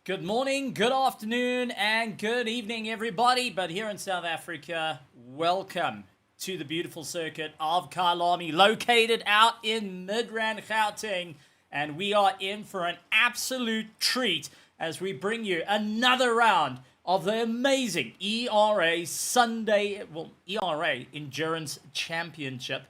Good morning, good afternoon, and good evening, everybody. But here in South Africa, welcome to the beautiful circuit of Kyalami, located out in Midrand, Gauteng. And we are in for an absolute treat as we bring you another round of the amazing ERA Endurance Championship.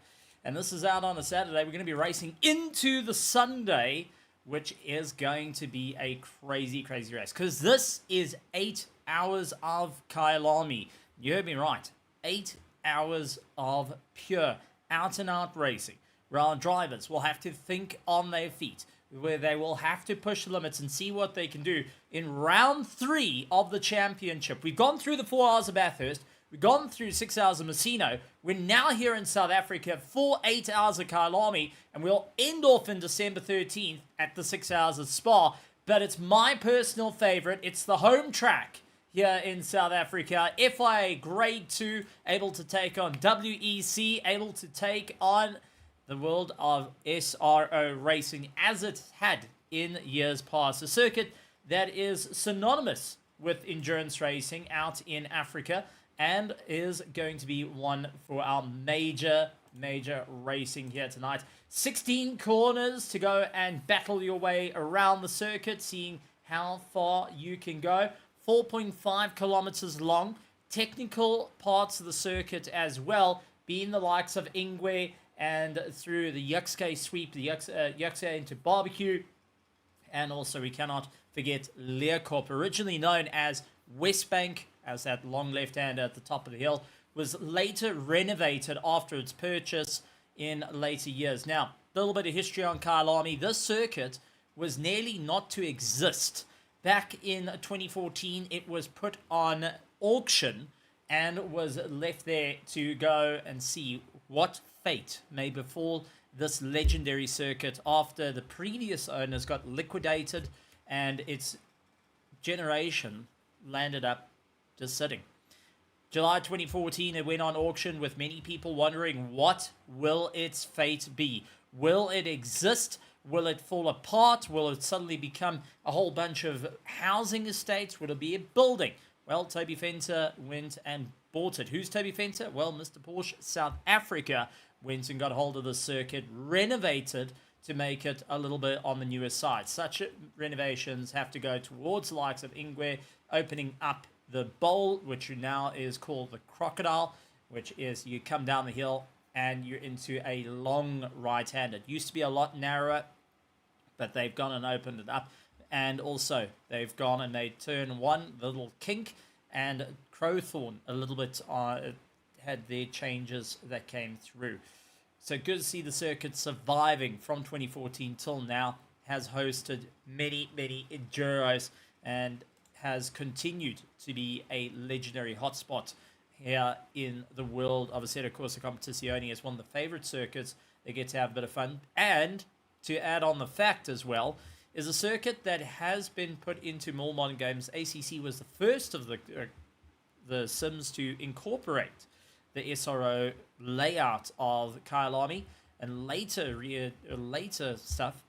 And this is out on a Saturday. We're going to be racing into the Sunday, which is going to be a crazy, crazy race. Because this is 8 hours of Kyalami. You heard me right. 8 hours of pure out-and-out racing, where our drivers will have to think on their feet, where they will have to push the limits and see what they can do in round 3 of the championship. We've gone through the 4 hours of Bathurst. We've gone through 6 hours of Messino. We're now here in South Africa for 8 hours of Kyalami, and we'll end off in December 13th at the 6 hours of Spa. But it's my personal favorite. It's the home track here in South Africa. FIA Grade 2, able to take on WEC, able to take on the world of SRO racing as it had in years past. A circuit that is synonymous with endurance racing out in Africa, and is going to be one for our major racing here tonight. 16 corners to go and battle your way around the circuit, seeing how far you can go. 4.5 kilometers long. Technical parts of the circuit as well, being the likes of Ingwe and through the Yuxke sweep, the Yuxke into barbecue. And also we cannot forget Leerkop, originally known as Westbank, as that long left-hander at the top of the hill, was later renovated after its purchase in later years. Now, a little bit of history on Kyalami. This circuit was nearly not to exist. Back in 2014, it was put on auction and was left there to go and see what fate may befall this legendary circuit after the previous owners got liquidated and its generation landed up just sitting. July 2014, it went on auction with many people wondering, what will its fate be? Will it exist? Will it fall apart? Will it suddenly become a whole bunch of housing estates? Will it be a building? Well, Toby Fenter went and bought it. Who's Toby Fenter? Well, Mr. Porsche South Africa went and got hold of the circuit, renovated to make it a little bit on the newer side. Such renovations have to go towards the likes of Ingwe, opening up the bowl, which now is called the Crocodile, which is you come down the hill and you're into a long right-hand. It used to be a lot narrower, but they've gone and opened it up. And also, they've gone and made turn 1, the little kink, and Crowthorne a little bit had their changes that came through. So good to see the circuit surviving from 2014 till now. Has hosted many enduros and has continued to be a legendary hotspot here in the world of Assetto Corsa Competizione. As one of the favorite circuits. They get to have a bit of fun. And to add on the fact as well, is a circuit that has been put into more modern games. ACC was the first of the sims to incorporate the SRO layout of Kyalami, and later stuff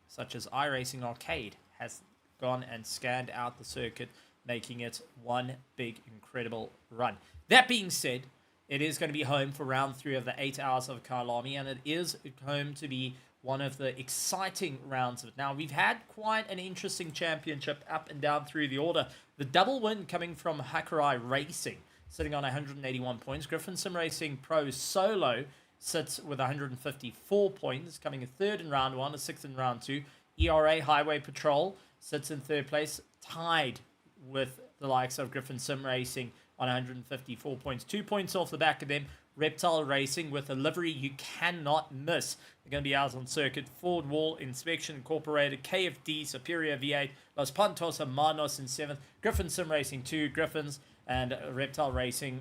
such as iRacing Arcade has gone and scanned out the circuit, making it one big incredible run. That being said, it is going to be home for round 3 of the 8 hours of Kyalami, and it is home to be one of the exciting rounds of it. Now, we've had quite an interesting championship up and down through the order. The double win coming from Hakurai Racing, sitting on 181 points. Griffin Sim Racing Pro Solo sits with 154 points, coming in third in round 1, a sixth in round 2. ERA Highway Patrol sits in third place, tied with the likes of Griffin Sim Racing on 154 points. 2 points off the back of them, Reptile Racing with a livery you cannot miss. They're going to be out on circuit. Ford Wall Inspection Incorporated, KFD Superior V8, Los Pantos Hermanos in 7th, Griffin Sim Racing 2, Griffins, and Reptile Racing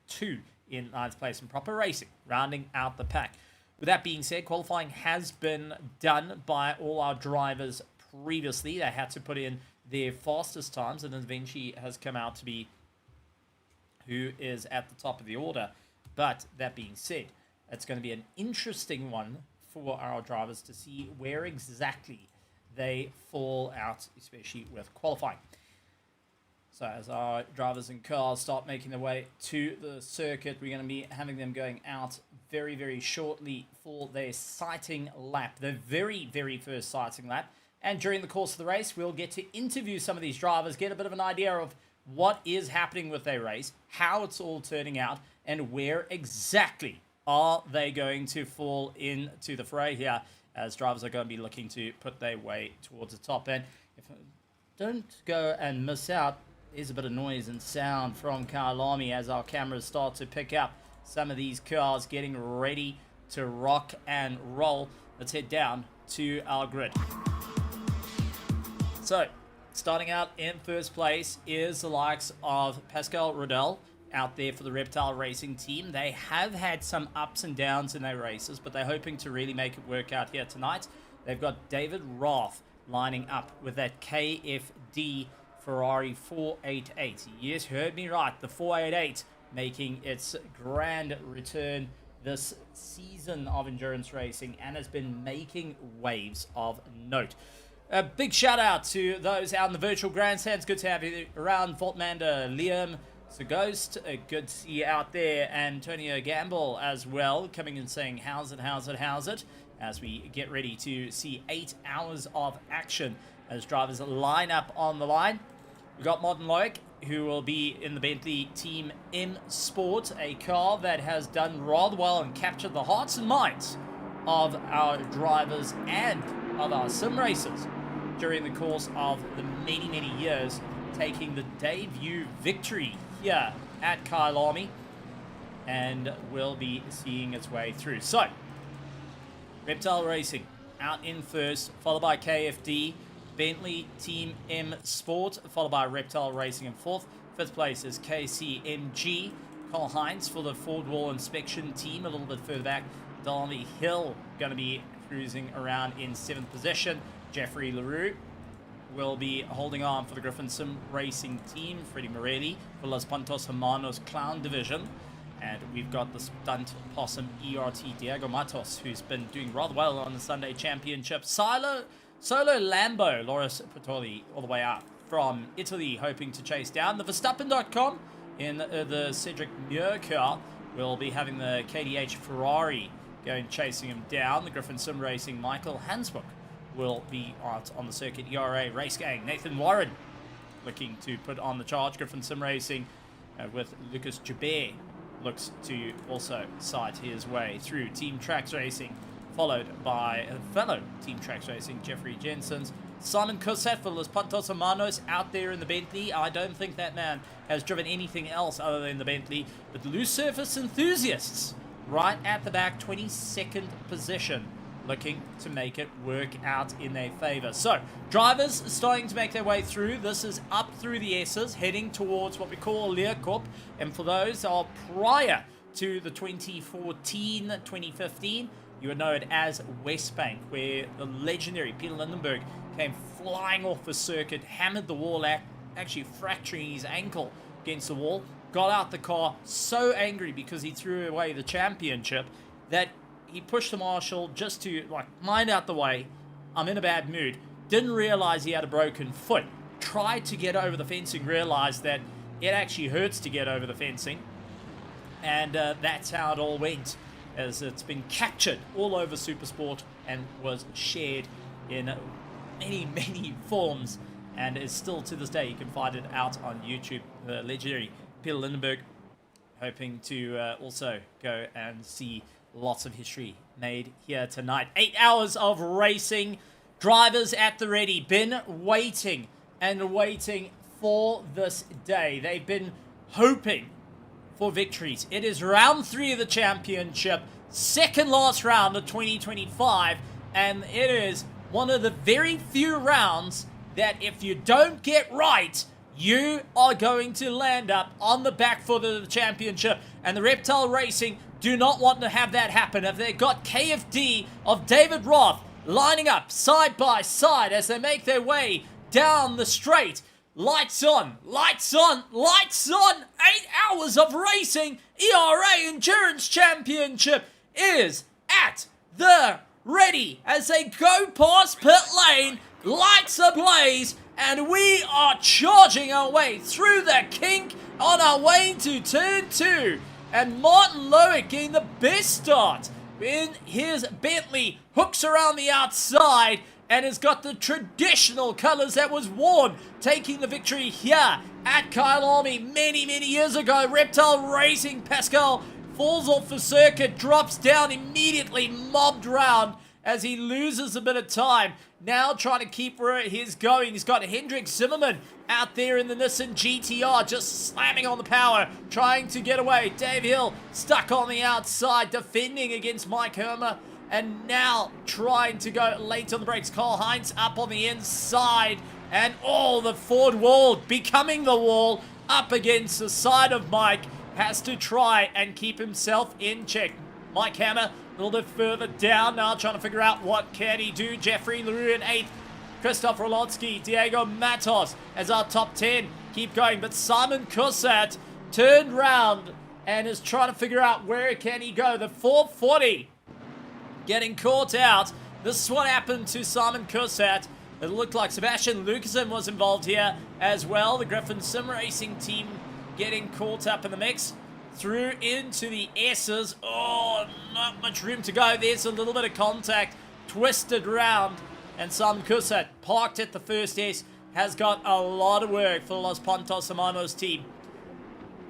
2 in 9th place, and Proper Racing rounding out the pack. With that being said, qualifying has been done by all our drivers previously. They had to put in their fastest times, and then Vinci has come out to be who is at the top of the order. But that being said, it's going to be an interesting one for our drivers to see where exactly they fall out, especially with qualifying. So as our drivers and cars start making their way to the circuit, we're going to be having them going out very, very shortly for their sighting lap, the very, very first sighting lap. And during the course of the race, we'll get to interview some of these drivers, get a bit of an idea of what is happening with their race, how it's all turning out, and where exactly are they going to fall into the fray here, as drivers are going to be looking to put their way towards the top. And if I don't go and miss out, there's a bit of noise and sound from Kyalami as our cameras start to pick up some of these cars getting ready to rock and roll. Let's head down to our grid. So, starting out in first place is the likes of Pascal Rodel out there for the Reptile Racing team. They have had some ups and downs in their races, but they're hoping to really make it work out here tonight. They've got David Roth lining up with that KFD Ferrari 488. Yes, you heard me right. The 488 making its grand return this season of endurance racing and has been making waves of note. A big shout out to those out in the virtual grandstands. Good to have you around. Voltmander, Liam, Ghost, good to see you out there. Antonio Gamble as well, coming and saying, how's it? As we get ready to see 8 hours of action as drivers line up on the line. We've got Modern Loic, who will be in the Bentley Team Esports, a car that has done rather well and captured the hearts and minds of our drivers and of our sim racers during the course of the many, many years, taking the debut victory here at Kyalami, and will be seeing its way through. So, Reptile Racing out in first, followed by KFD, Bentley Team M Sport, followed by Reptile Racing in fourth. Fifth place is KCMG. Cole Hines for the Ford Wall Inspection team a little bit further back. Darby Hill going to be cruising around in seventh position. Jeffrey LaRue will be holding on for the Griffin Sim Racing team. Freddie Morelli for Los Pantos Hermanos Clown Division. And we've got the stunt possum ERT Diego Matos, who's been doing rather well on the Sunday Championship. Solo Lambo, Loris Patoli, all the way up from Italy, hoping to chase down the Verstappen.com in the Cedric Muir car. We'll be having the KDH Ferrari going chasing him down. The Griffin Sim Racing Michael Hansbook will be out on the circuit. ERA Race Gang Nathan Warren looking to put on the charge. Griffin Sim Racing with Lucas Jabert looks to also sight his way through. Team Tracks Racing, followed by a fellow Team Tracks Racing, Jeffrey Jensen's. Simon Cosette for Los Pantos Hermanos out there in the Bentley. I don't think that man has driven anything else other than the Bentley. But Loose Surface Enthusiasts, right at the back, 22nd position, looking to make it work out in their favor. So, drivers starting to make their way through. This is up through the S's, heading towards what we call Leerkop. And for those are prior to the 2014-2015, you would know it as West Bank, where the legendary Peter Lindenberg came flying off the circuit, hammered the wall, actually fracturing his ankle against the wall, got out the car so angry because he threw away the championship that he pushed the marshal just to, mind out the way, I'm in a bad mood. Didn't realize he had a broken foot. Tried to get over the fencing, realized that it actually hurts to get over the fencing. And that's how it all went, as it's been captured all over Supersport and was shared in many, many forms, and is still to this day, you can find it out on YouTube. The legendary Peter Lindenberg, hoping to also go and see lots of history made here tonight. 8 hours of racing, drivers at the ready, been waiting and waiting for this day. They've been hoping for victories. It is round 3 of the championship, second last round of 2025, and it is one of the very few rounds that if you don't get right, you are going to land up on the back foot of the championship. And the Reptile Racing do not want to have that happen. If they've got KFD of David Roth lining up side by side as they make their way down the straight. Lights on, lights on, lights on. 8 hours of racing. ERA Endurance Championship is at the ready as they go past pit lane. lights ablaze, and we are charging our way through the kink on our way to turn 2. And Martin Loic getting the best start in his Bentley, hooks around the outside and has got the traditional colours that was worn, taking the victory here at Kyalami many years ago. Reptile Racing, Pascal falls off the circuit, drops down immediately, mobbed round as he loses a bit of time. Now trying to keep where he's going. He's got Hendrik Zimmerman out there in the Nissan GTR, just slamming on the power, trying to get away. Dave Hill stuck on the outside, defending against Mike Hermer, and now trying to go late on the brakes. Karl Heinz up on the inside, and the Ford wall becoming the wall up against the side of Mike. Has to try and keep himself in check. Mike Hammer a little bit further down now, trying to figure out what can he do. Jeffrey LaRue in 8th. Christoph Rolotsky, Diego Matos as our top 10. Keep going, but Simon Kussat turned round and is trying to figure out where can he go. The 440 getting caught out. This is what happened to Simon Kussat. It looked like Sebastian Lucasen was involved here as well. The Griffin Sim Racing team getting caught up in the mix. Through into the S's. Not much room to go. There's a little bit of contact. Twisted round. And Simon Kussat, parked at the first S, has got a lot of work for the Los Pontos Hermanos team.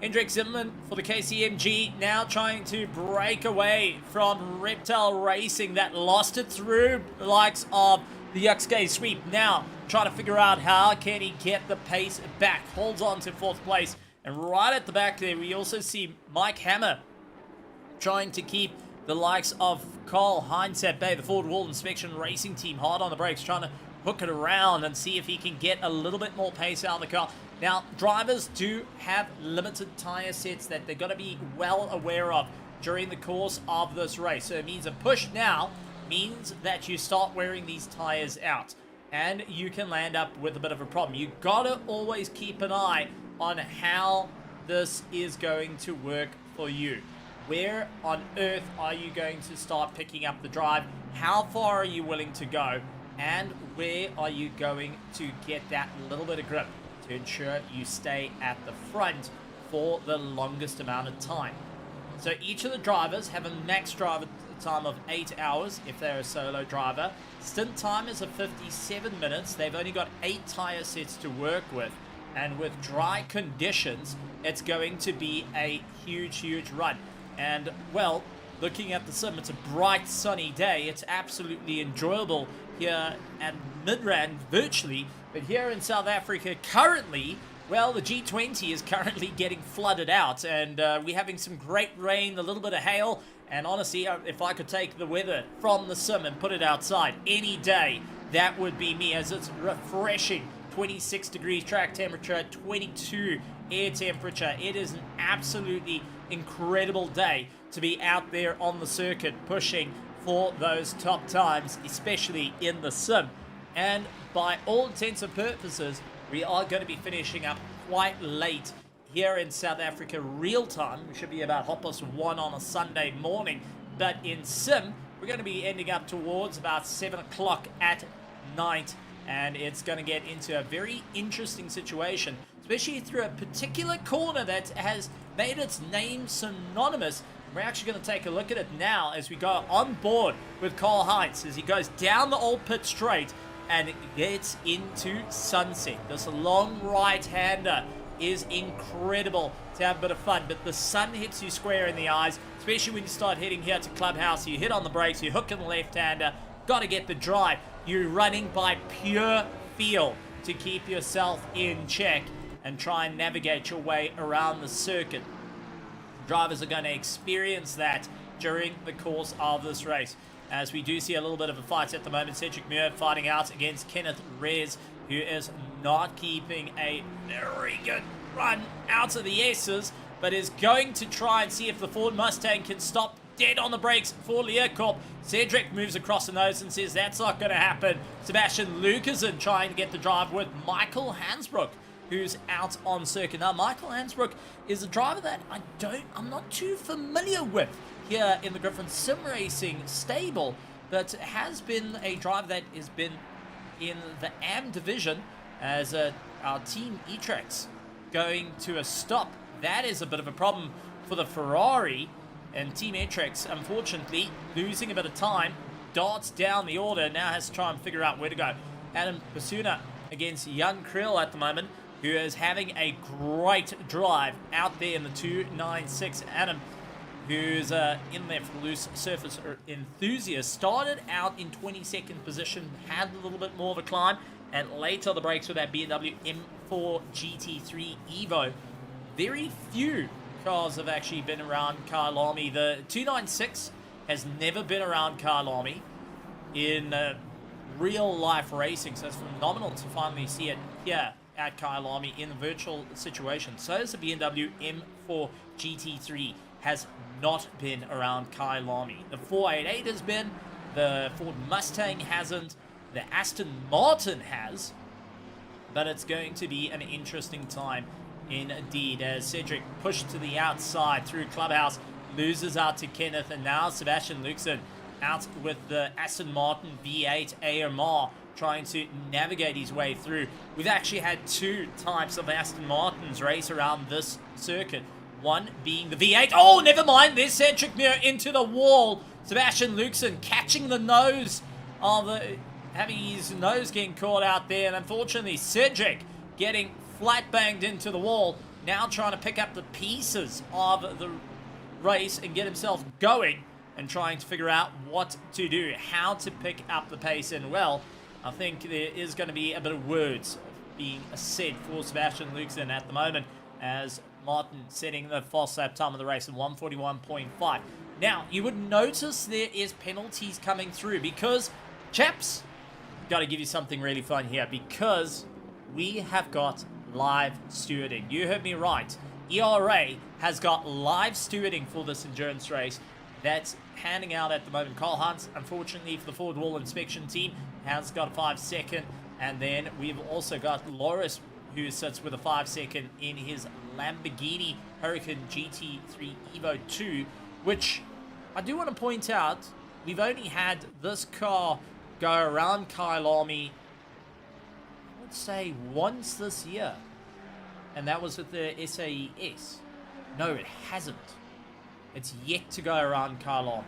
Hendrik Zimmerman for the KCMG now trying to break away from Reptile Racing that lost it through the likes of the Yuxgay sweep. Now trying to figure out how can he get the pace back. Holds on to 4th place. And right at the back there, we also see Mike Hammer trying to keep the likes of Karl Heinz at bay. The Ford Wall Inspection Racing team hard on the brakes, trying to hook it around and see if he can get a little bit more pace out of the car. Now, drivers do have limited tyre sets that they've got to be well aware of during the course of this race. So it means a push now means that you start wearing these tyres out, and you can land up with a bit of a problem. You've got to always keep an eye on how this is going to work for you. Where on earth are you going to start picking up the drive? How far are you willing to go? And where are you going to get that little bit of grip to ensure you stay at the front for the longest amount of time? So each of the drivers have a max driver time of 8 hours if they're a solo driver. Stint time is a 57 minutes. They've only got 8 tire sets to work with. And with dry conditions, it's going to be a huge run. And, well, looking at the sim, it's a bright, sunny day. It's absolutely enjoyable here at Midrand, virtually. But here in South Africa, currently, well, the G20 is currently getting flooded out. And we're having some great rain, a little bit of hail. And honestly, if I could take the weather from the sim and put it outside any day, that would be me, as it's refreshing. 26 degrees track temperature, 22 air temperature. It is an absolutely incredible day to be out there on the circuit pushing for those top times, especially in the sim. And by all intents and purposes, we are going to be finishing up quite late here in South Africa real time. We should be about 1:30 on a Sunday morning. But in sim, we're going to be ending up towards about 7 o'clock at night. And it's going to get into a very interesting situation, especially through a particular corner that has made its name synonymous. We're actually going to take a look at it now as we go on board with Karl Heinz as he goes down the old pit straight and gets into Sunset. This long right-hander is incredible to have a bit of fun, but the sun hits you square in the eyes, especially when you start heading here to Clubhouse. You hit on the brakes, you hook in the left-hander, got to get the drive. You're running by pure feel to keep yourself in check and try and navigate your way around the circuit. Drivers are going to experience that during the course of this race, as we do see a little bit of a fight at the moment. Cedric Muir fighting out against Kenneth Rez, who is not keeping a very good run out of the S's, but is going to try and see if the Ford Mustang can stop dead on the brakes for Learcorp. Cedric moves across the nose and says that's not going to happen. Sebastian Lucasen trying to get the drive with Michael Hansbrook, who's out on circuit. Now, Michael Hansbrook is a driver that I'm not too familiar with here in the Griffin Sim Racing stable, but has been a driver that has been in the AM division as our team E-Trax going to a stop. That is a bit of a problem for the Ferrari, and Team E-Trax, unfortunately, losing a bit of time, darts down the order, now has to try and figure out where to go. Adam Basuna against Young Krill at the moment, who is having a great drive out there in the 296. Adam, who's in there for loose surface enthusiast, started out in 22nd position, had a little bit more of a climb, and later on the brakes with that BMW M4 GT3 Evo. Very few cars have actually been around Kyalami. The 296 has never been around Kyalami in real life racing, so it's phenomenal to finally see it here at Kyalami in a virtual situation. So is the BMW M4 GT3, has not been around Kyalami. The 488 has been, the Ford Mustang hasn't, the Aston Martin has, but it's going to be an interesting time indeed as Cedric pushed to the outside through Clubhouse, loses out to Kenneth, and now Sebastian Luxon out with the Aston Martin V8 AMR trying to navigate his way through. We've actually had two types of Aston Martins race around this circuit. One being the V8. Oh, never mind. There's Cedric Muir into the wall. Sebastian Luxon catching the nose of having his nose getting caught out there. And unfortunately, Cedric getting flat banged into the wall. Now trying to pick up the pieces of the race and get himself going and trying to figure out what to do, how to pick up the pace. And well, I think there is going to be a bit of words being said for Sebastian Luxon at the moment as Martin setting the fast lap time of the race at 141.5. Now, you would notice there is penalties coming through because, chaps, got to give you something really fun here because we have got live stewarding. You heard me right. ERA has got live stewarding for this endurance race. That's handing out at the moment. Carl Hunt, unfortunately for the Ford Wall Inspection team, has got a 5-second. And then we've also got Loris, who sits with a 5-second in his Lamborghini Huracan GT3 Evo 2, which I do want to point out, we've only had this car go around Kyalami, I would say, once this year. And that was with the SAES. No, it hasn't. It's yet to go around Kyalami.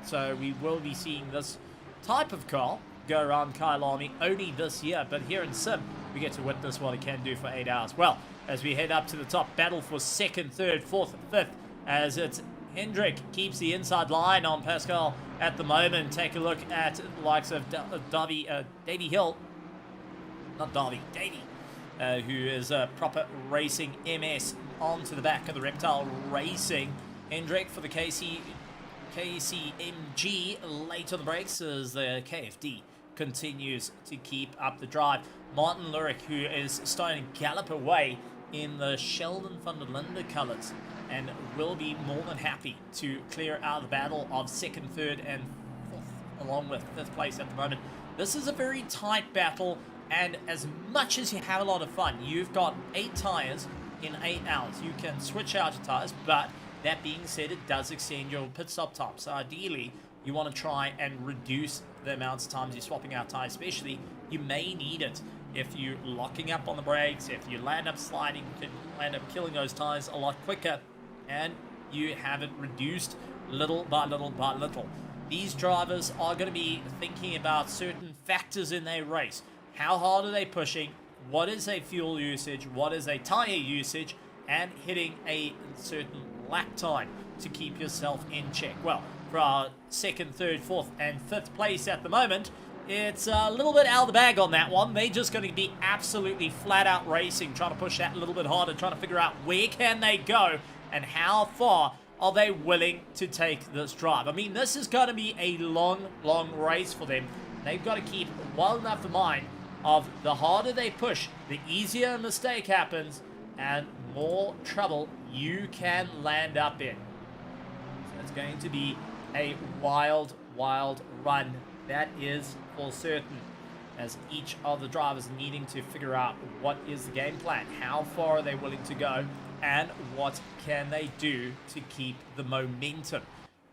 So we will be seeing this type of car go around Kyalami only this year. But here in Sim, we get to witness what it can do for 8 hours. Well, as we head up to the top, battle for 2nd, 3rd, 4th, 5th, as it's Hendrick keeps the inside line on Pascal at the moment. Take a look at the likes of Davey Hill. Not Davey, Davey. Who is a proper racing MS onto the back of the Reptile Racing. Hendrick for the KCMG late on the brakes as the KFD continues to keep up the drive. Martin Lurick, who is starting to gallop away in the Sheldon van der Linde colours and will be more than happy to clear out the battle of 2nd, 3rd and 4th along with 5th place at the moment. This is a very tight battle, and as much as you have a lot of fun, you've got 8 tyres in 8 hours. You can switch out your tyres, but that being said, it does extend your pit stop time. So ideally, you want to try and reduce the amount of times you're swapping out tyres, especially you may need it if you're locking up on the brakes, if you land up sliding, you can land up killing those tyres a lot quicker, and you have it reduced little by little by little. These drivers are going to be thinking about certain factors in their race. How hard are they pushing? What is a fuel usage? What is a tyre usage? And hitting a certain lap time to keep yourself in check. Well, for our 2nd, 3rd, 4th, and 5th place at the moment, it's a little bit out of the bag on that one. They're just going to be absolutely flat out racing, trying to push that a little bit harder, trying to figure out where can they go and how far are they willing to take this drive. I mean, this is going to be a long, long race for them. They've got to keep well enough in mind of the harder they push, the easier a mistake happens and more trouble you can land up in. So it's going to be a wild, wild run. That is for certain, as each of the drivers needing to figure out what is the game plan, how far are they willing to go, and what can they do to keep the momentum.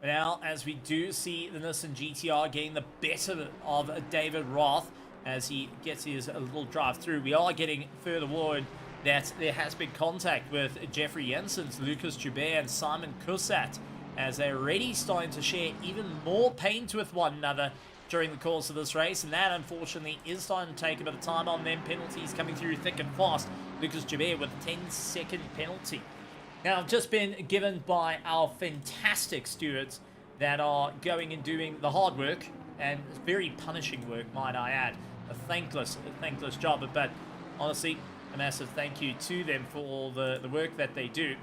Now, as we do see the Nissan GTR getting the better of David Roth, as he gets his little drive through. We are getting further word that there has been contact with Jeffrey Jensen's, Lucas Joubert, and Simon Kusat, as they're already starting to share even more paint with one another during the course of this race, and that unfortunately is starting to take a bit of time on them. Penalties coming through thick and fast. Lucas Joubert with a 10-second penalty. Now, I've just been given by our fantastic stewards that are going and doing the hard work, and very punishing work, might I add. A thankless job, but honestly, a massive thank you to them for all the work that they do.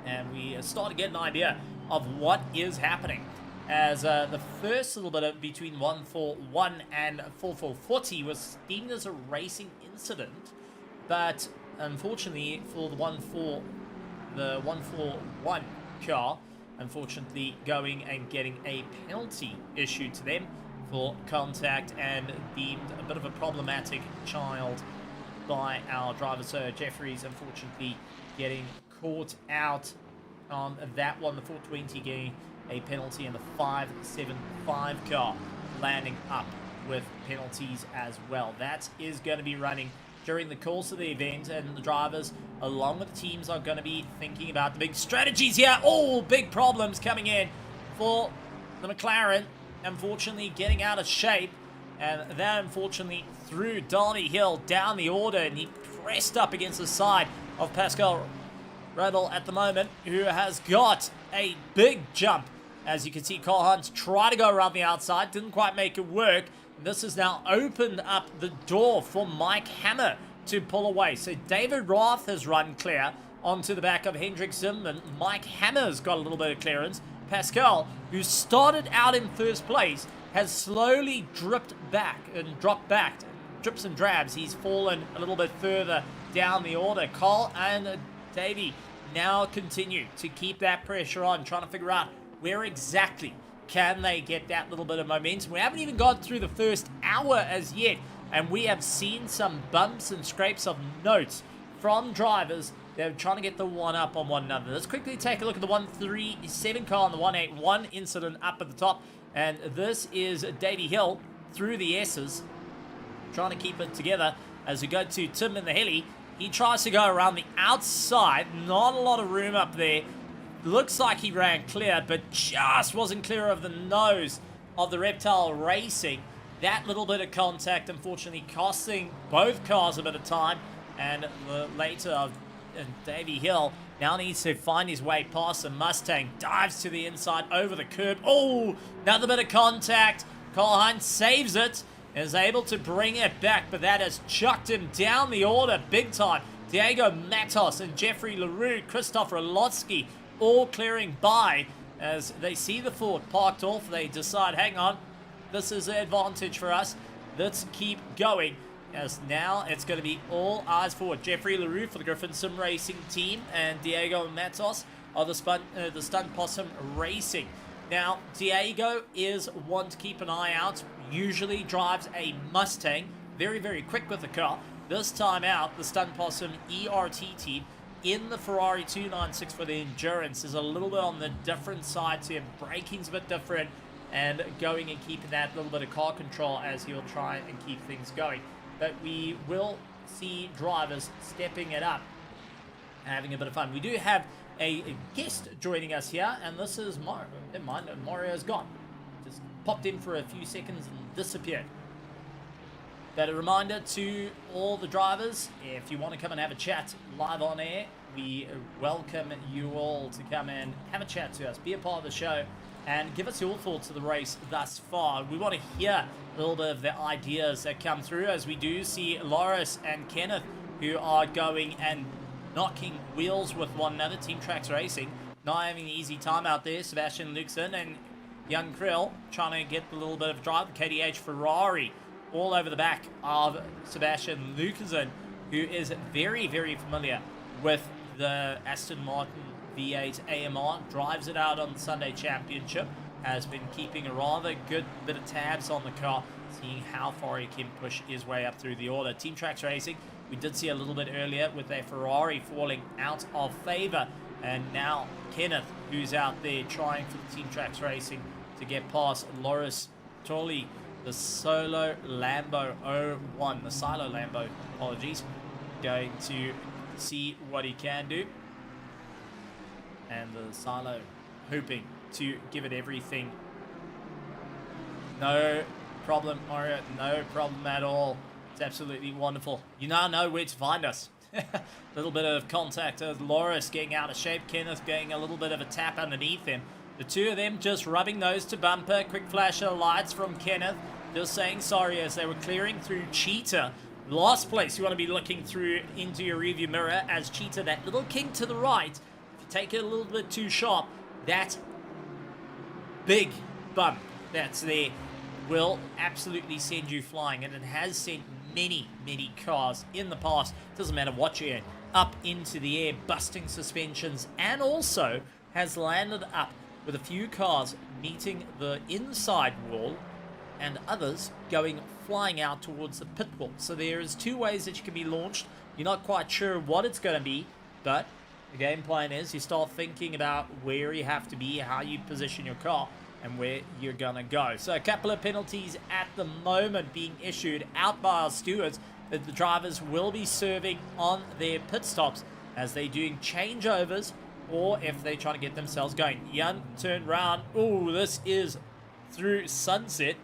And we start to get an idea of what is happening, as the first little bit of between 141 and 4440 was deemed as a racing incident, but unfortunately for the 141 car, unfortunately going and getting a penalty issued to them for contact and deemed a bit of a problematic child by our driver. So Jeffries unfortunately getting caught out on that one, the 420 getting a penalty, and the 575 car landing up with penalties as well. That is going to be running during the course of the event, and the drivers along with the teams are going to be thinking about the big strategies here. Oh, big problems coming in for the McLaren, unfortunately getting out of shape, and that unfortunately threw Darby Hill down the order, and he pressed up against the side of Pascal Riddle at the moment, who has got a big jump. As you can see, Carl Hunt try to go around the outside, didn't quite make it work. This has now opened up the door for Mike Hammer to pull away. So David Roth has run clear onto the back of Hendrik Zimmerman. Mike Hammer's got a little bit of clearance. Pascal, who started out in first place, has slowly dropped back, drips and drabs. He's fallen a little bit further down the order. Carl and Davey now continue to keep that pressure on, trying to figure out where exactly can they get that little bit of momentum. We haven't even gone through the first hour as yet, and we have seen some bumps and scrapes of notes from drivers that are trying to get the one up on one another. Let's quickly take a look at the 137 car and the 181 incident up at the top, and this is Davey Hill through the S's, trying to keep it together as we go to Tim in the heli. He tries to go around the outside, not a lot of room up there. Looks like he ran clear, but just wasn't clear of the nose of the Reptile Racing. That little bit of contact, unfortunately, costing both cars a bit of time. And later, Davey Hill now needs to find his way past the Mustang. Dives to the inside, over the curb. Oh, another bit of contact. Carl Heinz saves it, is able to bring it back, but that has chucked him down the order big time. Diego Matos and Jeffrey LaRue, Christopher Lotsky, all clearing by as they see the Ford parked off. They decide, hang on, this is an advantage for us. Let's keep going, as now it's going to be all eyes forward. Jeffrey LaRue for the Griffin Sim Racing team, and Diego Matos of the Stunt Possum Racing. Now, Diego is one to keep an eye out. Usually drives a Mustang, very, very quick with the car. This time out, the Stunt Possum ERT team in the Ferrari 296 for the endurance is a little bit on the different side to him. Braking's a bit different, and going and keeping that little bit of car control as he'll try and keep things going. But we will see drivers stepping it up, having a bit of fun. We do have a guest joining us here, and this is Mario. Never mind, Mario's gone. Just popped in for a few seconds and disappeared. But a reminder to all the drivers, if you want to come and have a chat live on air, we welcome you all to come and have a chat to us, be a part of the show, and give us your thoughts of the race thus far. We want to hear a little bit of the ideas that come through, as we do see Loris and Kenneth, who are going and knocking wheels with one another. Team Tracks Racing not having an easy time out there. Sebastian Luxon and Young Krill trying to get a little bit of drive. The KDH Ferrari all over the back of Sebastian Lucasen, who is very, very familiar with the Aston Martin V8 AMR, drives it out on the Sunday Championship, has been keeping a rather good bit of tabs on the car, seeing how far he can push his way up through the order. Team Tracks Racing, we did see a little bit earlier with their Ferrari falling out of favour, and now Kenneth, who's out there trying for the Team Tracks Racing to get past Loris Tolly, the Solo Lambo 01, the Silo Lambo, apologies, going to see what he can do. And the Silo hoping to give it everything. No problem, Mario, no problem at all. It's absolutely wonderful. You now know where to find us. A little bit of contact of Loris getting out of shape, Kenneth getting a little bit of a tap underneath him. The two of them just rubbing nose to bumper. Quick flash of lights from Kenneth, just saying sorry as they were clearing through Cheetah. Last place you want to be looking through into your rearview mirror as Cheetah, that little kink to the right. If you take it a little bit too sharp, that big bump that's there will absolutely send you flying, and it has sent many cars in the past, doesn't matter what you're in, up into the air, busting suspensions, and also has landed up with a few cars meeting the inside wall and others going flying out towards the pit wall. So there is two ways that you can be launched. You're not quite sure what it's going to be, but the game plan is you start thinking about where you have to be, how you position your car, and where you're gonna go. So a couple of penalties at the moment being issued out by our stewards that the drivers will be serving on their pit stops as they're doing changeovers or if they're trying to get themselves going. Jan turned round. Oh, this is through Sunset.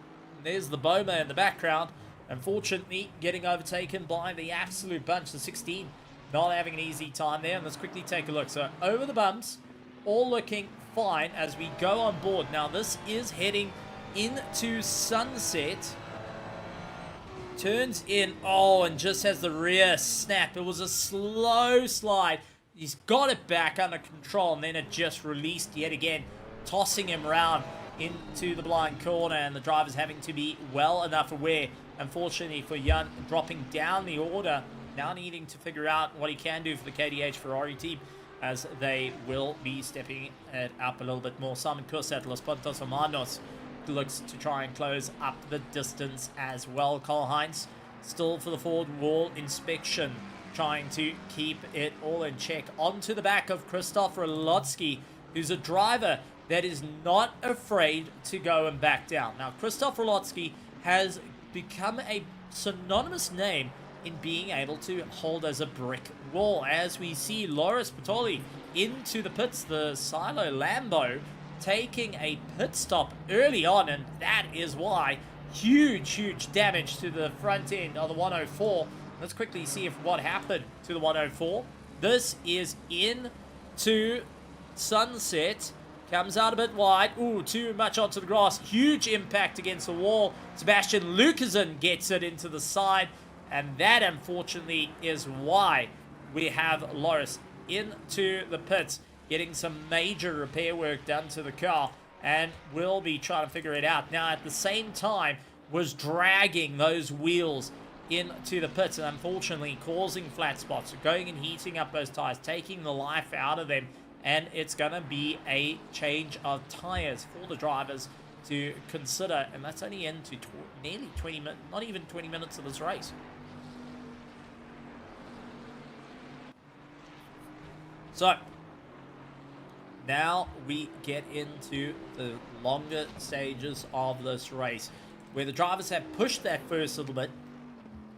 There's the Boma in the background. Unfortunately, getting overtaken by the absolute bunch, the 16. Not having an easy time there. And let's quickly take a look. So over the bumps, all looking fine as we go on board. Now this is heading into Sunset. Turns in, oh, and just has the rear snap. It was a slow slide. He's got it back under control, and then it just released yet again, tossing him around into the blind corner, and the driver's having to be well enough aware. Unfortunately for Jan, dropping down the order, now needing to figure out what he can do for the KDH Ferrari team, as they will be stepping it up a little bit more. Simon Kursat, Los Pontos Hermanos, looks to try and close up the distance as well. Karl-Heinz still for the forward wall inspection, trying to keep it all in check. Onto the back of Krzysztof Rolotsky, who's a driver that is not afraid to go and back down. Now, Krzysztof Rolotsky has become a synonymous name in being able to hold as a brick wall, as we see Loris Patoli into the pits, the Silo Lambo taking a pit stop early on, and that is why huge damage to the front end of the 104. Let's quickly see if what happened to the 104. This is into Sunset, comes out a bit wide. Ooh, too much onto the grass, huge impact against the wall. Sebastian Lucasen gets it into the side, and that, unfortunately, is why we have Loris into the pits, getting some major repair work done to the car, and will be trying to figure it out. Now, at the same time, was dragging those wheels into the pits, and unfortunately causing flat spots, going and heating up those tires, taking the life out of them, and it's going to be a change of tires for the drivers to consider, and that's only into nearly 20 minutes, not even 20 minutes of this race. So, now we get into the longer stages of this race, where the drivers have pushed that first little bit.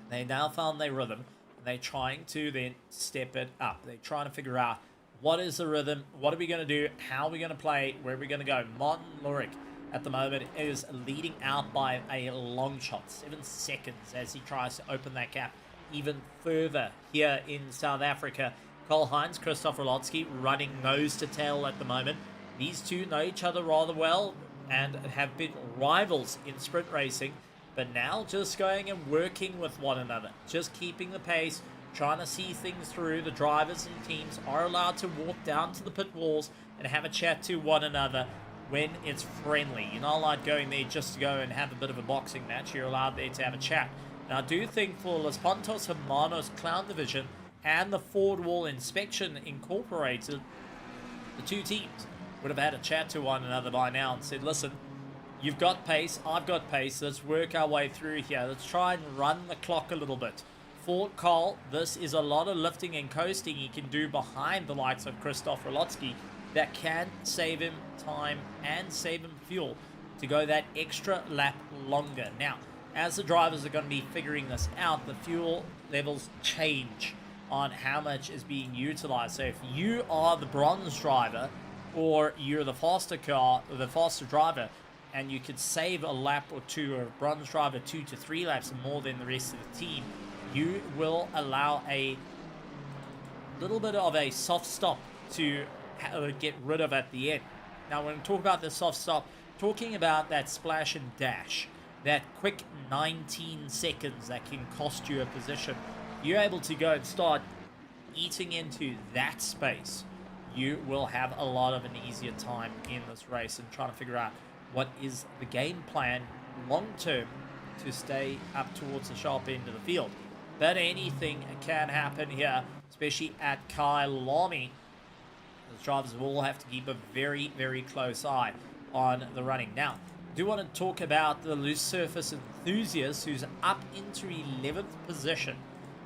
They now found their rhythm, and they're trying to then step it up. They're trying to figure out what is the rhythm, what are we going to do, how are we going to play, where are we going to go. Martin Lurik at the moment is leading out by a long shot, 7 seconds, as he tries to open that gap even further here in South Africa. Karl-Heinz, Krzysztof Rolotsky running nose to tail at the moment. These two know each other rather well and have been rivals in sprint racing, but now just going and working with one another, just keeping the pace, trying to see things through. The drivers and teams are allowed to walk down to the pit walls and have a chat to one another when it's friendly. You're not allowed going there just to go and have a bit of a boxing match. You're allowed there to have a chat. Now, I do think for Los Pontos Hermanos Clown Division and the forward wall inspection incorporated, the two teams would have had a chat to one another by now and said, listen, you've got pace, I've got pace, let's work our way through here. Let's try and run the clock a little bit. For Carl, this is a lot of lifting and coasting he can do behind the likes of Krzysztof Rolotsky that can save him time and save him fuel to go that extra lap longer. Now, as the drivers are going to be figuring this out, the fuel levels change on how much is being utilized. So if you are the bronze driver or you're the faster car or the faster driver, and you could save a lap or two, or a bronze driver 2 to 3 laps more than the rest of the team, you will allow a little bit of a soft stop to get rid of at the end. Now, when we talk about the soft stop, talking about that splash and dash, that quick 19 seconds that can cost you a position, you're able to go and start eating into that space, you will have a lot of an easier time in this race and trying to figure out what is the game plan long term to stay up towards the sharp end of the field. But anything can happen here, especially at Kyalami. The drivers will have to keep a very, very close eye on the running. Now, I do want to talk about the loose surface enthusiast, who's up into 11th position.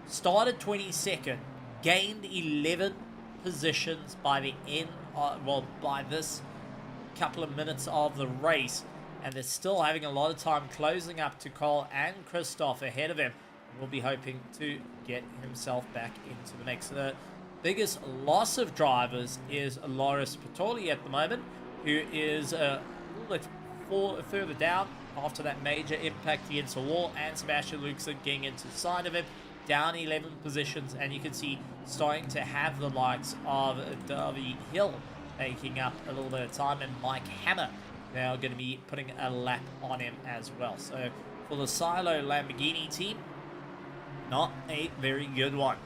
Started 22nd, gained 11 positions by the end, by this couple of minutes of the race, and they're still having a lot of time closing up to Cole and Christoph ahead of him. We'll be hoping to get himself back into the mix. The biggest loss of drivers is Loris Patoli at the moment, who is a little bit further down after that major impact against the wall, and Sebastian Luxon getting into the side of him, down 11 positions, and you can see starting to have the likes of Davy Hill making up a little bit of time, and Mike Hammer now going to be putting a lap on him as well. So for the Silo Lamborghini team, not a very good one.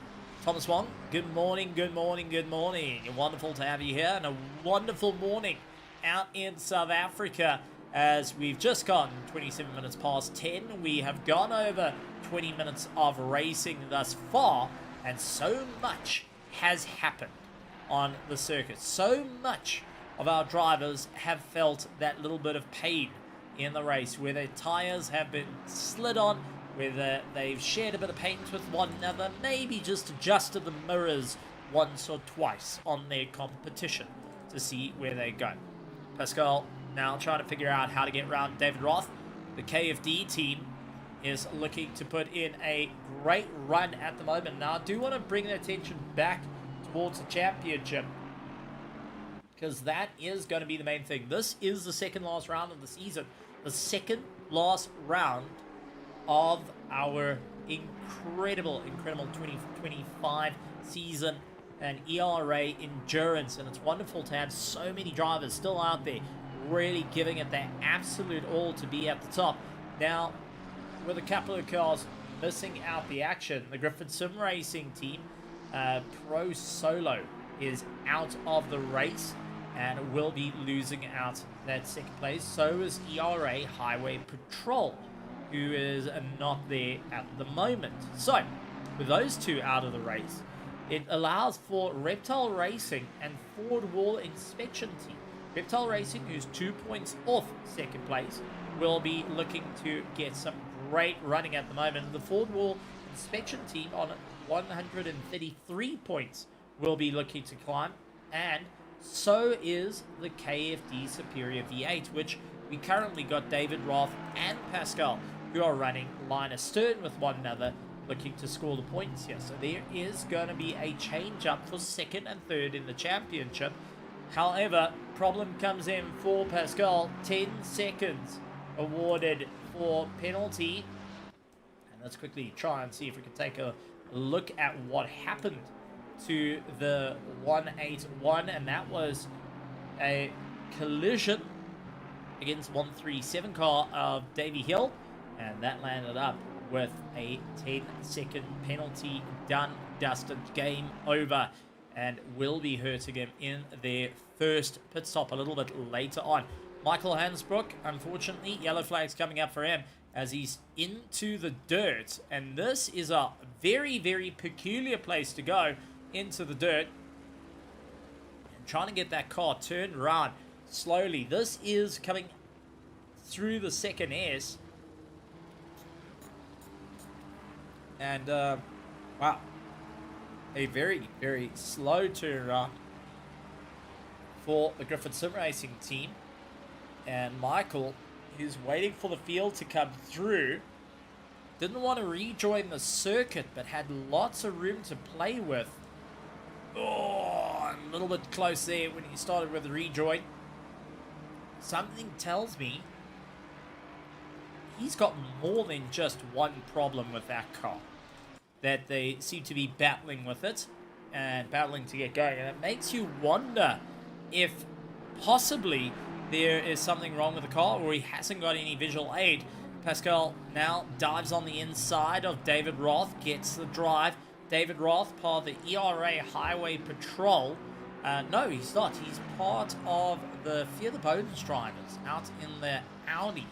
Thomas Wong, good morning, good morning, good morning. Wonderful to have you here, and a wonderful morning out in South Africa, as we've just gone 27 minutes past 10. We have gone over 20 minutes of racing thus far, and so much has happened on the circuit. So much of our drivers have felt that little bit of pain in the race, where their tires have been slid on, whether they've shared a bit of paint with one another, maybe just adjusted the mirrors once or twice on their competition to see where they go. Pascal now trying to figure out how to get around David Roth. The KFD team is looking to put in a great run at the moment. Now, I do want to bring the attention back towards the championship, because that is going to be the main thing. This is the second last round of the season. The second last round of our incredible 2025 season and ERA endurance. And it's wonderful to have so many drivers still out there really giving it their absolute all to be at the top. Now, with a couple of cars missing out the action, the Griffin Sim Racing team, Pro Solo, is out of the race and will be losing out that second place. So is ERA Highway Patrol, who is not there at the moment. So, with those two out of the race, it allows for Reptile Racing and Ford Wall Inspection team. Reptile Racing, who's 2 points off second place, will be looking to get some great running at the moment. The Ford Wall Inspection team on 133 points will be looking to climb, and so is the KFD Superior V8, which we currently got David Roth and Pascal, who are running line astern with one another, looking to score the points here. So there is going to be a change up for second and third in the championship. However, problem comes in for Pascal. 10 seconds awarded for penalty. And let's quickly try and see if we can take a look at what happened to the 181. And that was a collision against 137 car of Davy Hill. And that landed up with a 10-second penalty. Done, dusted, game over. And will be hurting him in their first pit stop a little bit later on. Michael Hansbrook, unfortunately, yellow flags coming up for him as he's into the dirt. And this is a very, very peculiar place to go, into the dirt. And trying to get that car turned around slowly. This is coming through the second S. And, wow. A very, very slow turnaround for the Griffin Sim Racing team. And Michael who's waiting for the field to come through. Didn't want to rejoin the circuit, but had lots of room to play with. Oh, a little bit close there when he started with the rejoin. Something tells me he's got more than just one problem with that car. That they seem to be battling with it and battling to get going. And it makes you wonder if possibly there is something wrong with the car or he hasn't got any visual aid. Pascal now dives on the inside of David Roth, gets the drive. David Roth, part of the ERA Highway Patrol. No, he's not. He's part of the Fear the Bones drivers out in the Audi.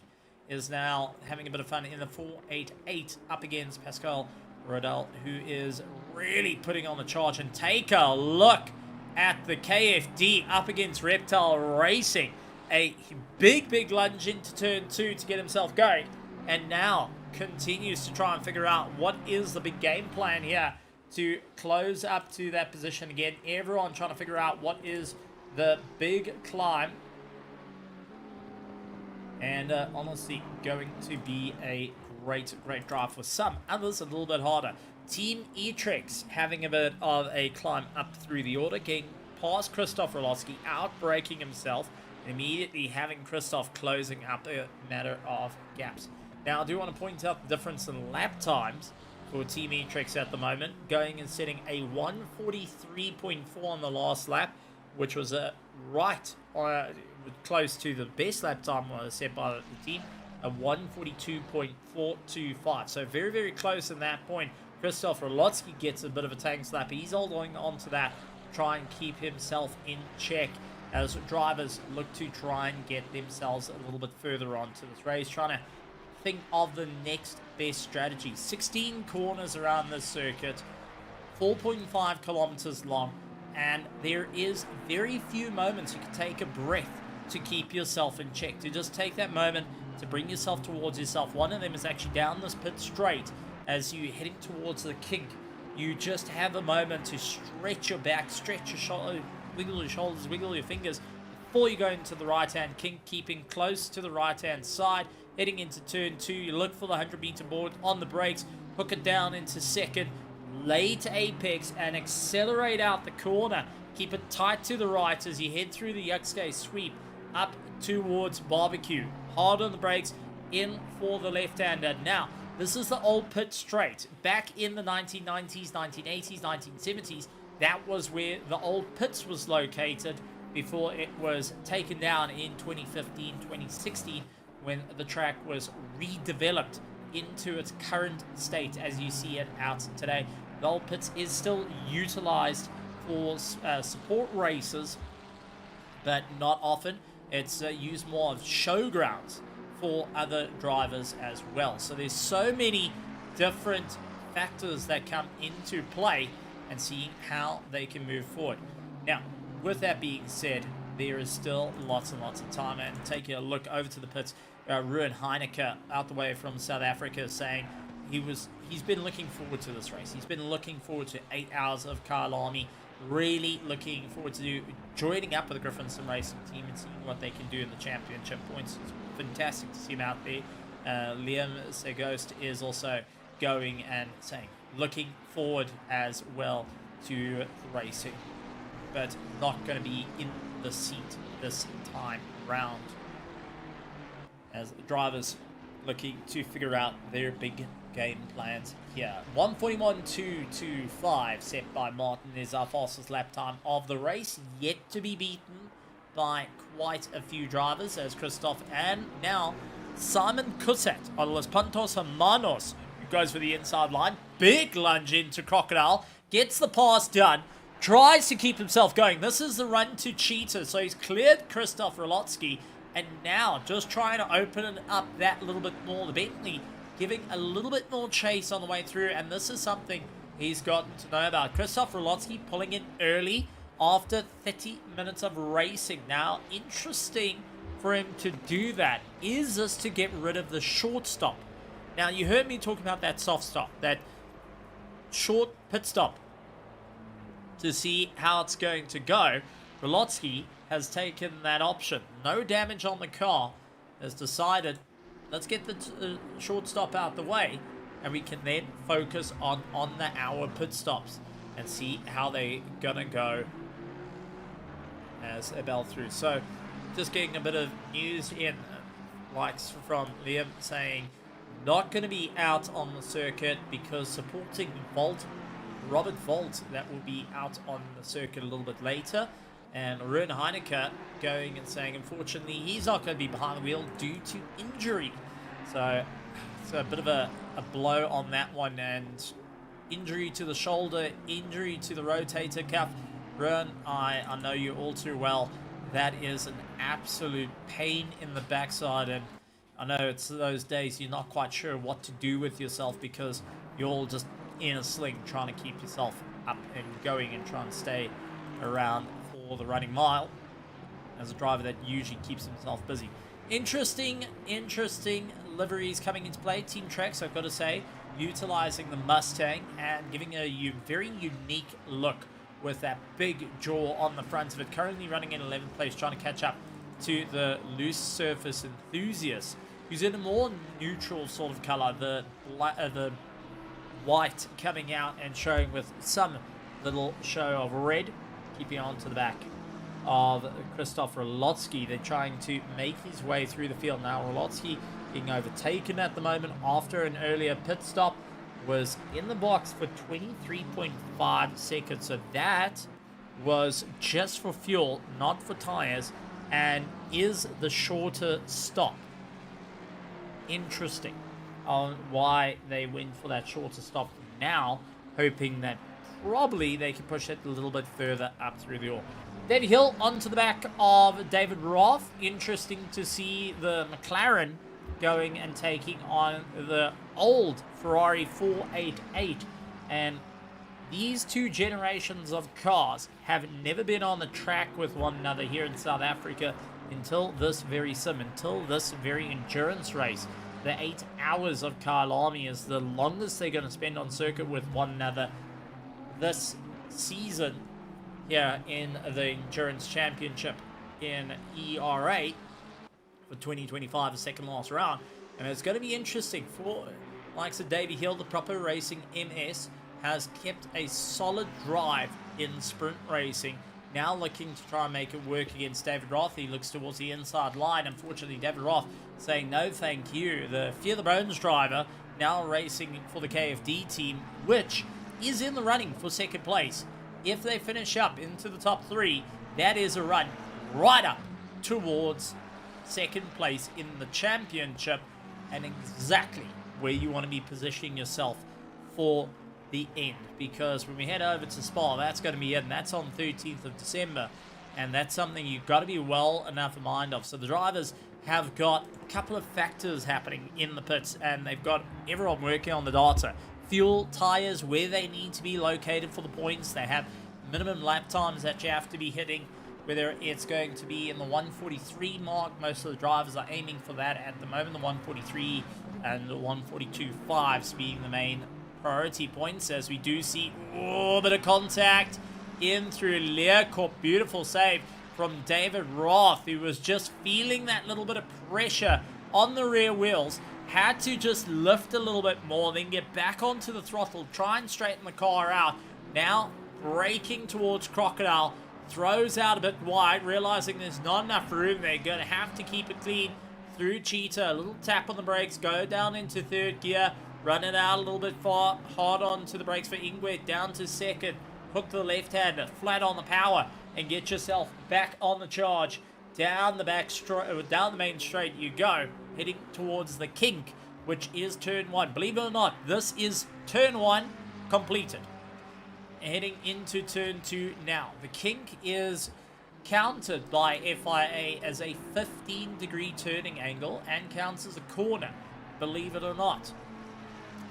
Is now having a bit of fun in the 488 up against Pascal Rodel, who is really putting on the charge. And take a look at the KFD up against Reptile Racing. A big lunge into turn 2 to get himself going. And now continues to try and figure out what is the big game plan here to close up to that position again. Everyone trying to figure out what is the big climb. And honestly, going to be a great drive for some. Others a little bit harder. Team E-Trix having a bit of a climb up through the order, getting past Christoph Orlowski, outbraking himself, and immediately having Christoph closing up a matter of gaps. Now, I do want to point out the difference in lap times for Team E-Trix at the moment, going and setting a 143.4 on the last lap, which was close to the best lap time set by the team, a 142.425. So very close in that point. Christoph Orlowski gets a bit of a tank slap. He's holding on to that, try and keep himself in check as drivers look to try and get themselves a little bit further onto this race, trying to think of the next best strategy. 16 corners around this circuit, 4.5 kilometers long, and there is very few moments you can take a breath to keep yourself in check, to just take that moment to bring yourself towards yourself. One of them is actually down this pit straight as you're heading towards the kink. You just have a moment to stretch your back, stretch your shoulder, wiggle your shoulders, wiggle your fingers before you go into the right-hand kink, keeping close to the right-hand side. Heading into turn 2, you look for the 100-meter board on the brakes, hook it down into second, lay to apex, and accelerate out the corner. Keep it tight to the right as you head through the Yuxke sweep up towards Barbecue. Hard on the brakes, in for the left-hander. Now, this is the old pit straight. Back in the 1990s, 1980s, 1970s, that was where the old pits was located before it was taken down in 2015, 2016, when the track was redeveloped into its current state as you see it out today. The old pits is still utilized for support races, but not often. It's used more of showgrounds for other drivers as well. So there's so many different factors that come into play and seeing how they can move forward. Now, with that being said, there is still lots and lots of time. And taking a look over to the pits, Ruben Heineke out the way from South Africa saying he's been looking forward to this race. He's been looking forward to 8 hours of Kyalami. Really looking forward to joining up with the Griffinson Racing team and seeing what they can do in the championship points. It's fantastic to see him out there. Liam Segost is also going and saying, looking forward as well to racing, but not going to be in the seat this time round. As drivers looking to figure out their big game plans here. 141.225 set by Martin is our fastest lap time of the race, yet to be beaten by quite a few drivers as Christoph and now Simon Kusat on Los Puntos Hermanos, who goes for the inside line. Big lunge into Crocodile, gets the pass done, tries to keep himself going. This is the run to Cheetah, so he's cleared Christoph Rolotsky, and now just trying to open it up that little bit more. The Bentley giving a little bit more chase on the way through, and this is something he's gotten to know about. Christoph Rolotsky pulling in early after 30 minutes of racing. Now, interesting for him to do that. Is this to get rid of the short stop? Now, you heard me talk about that soft stop, that short pit stop, to see how it's going to go. Rolotsky has taken that option. No damage on the car, has decided, let's get the short stop out the way, and we can then focus on the hour pit stops and see how they gonna go as they bell through. So just getting a bit of news in, likes from Liam saying not going to be out on the circuit because supporting Robert Volt, that will be out on the circuit a little bit later. And Rune Heineke going and saying, unfortunately, he's not going to be behind the wheel due to injury. So it's a bit of a blow on that one. And injury to the shoulder, injury to the rotator cuff. Rune, I know you all too well. That is an absolute pain in the backside. And I know it's those days you're not quite sure what to do with yourself because you're all just in a sling trying to keep yourself up and going and trying to stay around for the running mile as a driver that usually keeps himself busy. Interesting liveries coming into play. Team Tracks, I've got to say, utilizing the Mustang and giving a very unique look with that big jaw on the front of it. Currently running in 11th place, trying to catch up to the loose surface enthusiast, who's in a more neutral sort of color. The white coming out and showing with some little show of red, keeping on to the back of Christoph Rolotsky. They're trying to make his way through the field now. Rolotsky being overtaken at the moment after an earlier pit stop, was in the box for 23.5 seconds. So that was just for fuel, not for tires, and is the shorter stop. Interesting on why they went for that shorter stop now, hoping that probably they can push it a little bit further up through the all. David Hill onto the back of David Roth. Interesting to see the McLaren going and taking on the old Ferrari 488. And these two generations of cars have never been on the track with one another here in South Africa until this very sim, until this very endurance race. The 8 hours of Kyalami is the longest they're going to spend on circuit with one another this season here in the Endurance Championship in ERA for 2025, the second last round. And it's going to be interesting for likes of Davey Hill. The Proper Racing MS has kept a solid drive in sprint racing, now looking to try and make it work against David Roth. He looks towards the inside line. Unfortunately, David Roth saying no thank you. The Fear the Bones driver now racing for the KFD team, which is in the running for second place. If they finish up into the top three, that is a run right up towards second place in the championship, and exactly where you want to be positioning yourself for the end. Because when we head over to Spa, that's going to be it, and that's on 13th of December, and that's something you've got to be well enough in mind of. So the drivers have got a couple of factors happening in the pits, and they've got everyone working on the data. Fuel, tires, where they need to be located for the points. They have minimum lap times that you have to be hitting, whether it's going to be in the 143 mark. Most of the drivers are aiming for that at the moment, the 143 and the 142.5s being the main priority points, as we do see a bit of contact in through Learcorp. Beautiful save from David Roth, who was just feeling that little bit of pressure on the rear wheels. Had to just lift a little bit more, then get back onto the throttle, try and straighten the car out. Now braking towards Crocodile, throws out a bit wide, realizing there's not enough room. They're going to have to keep it clean through Cheetah. A little tap on the brakes, go down into third gear, run it out a little bit far, hard onto the brakes for Ingrid, down to second, hook the left-hander, flat on the power, and get yourself back on the charge. Down the main straight you go, heading towards the kink, which is turn one. Believe it or not, this is turn one completed. Heading into turn two now. The kink is counted by FIA as a 15-degree turning angle and counts as a corner, believe it or not.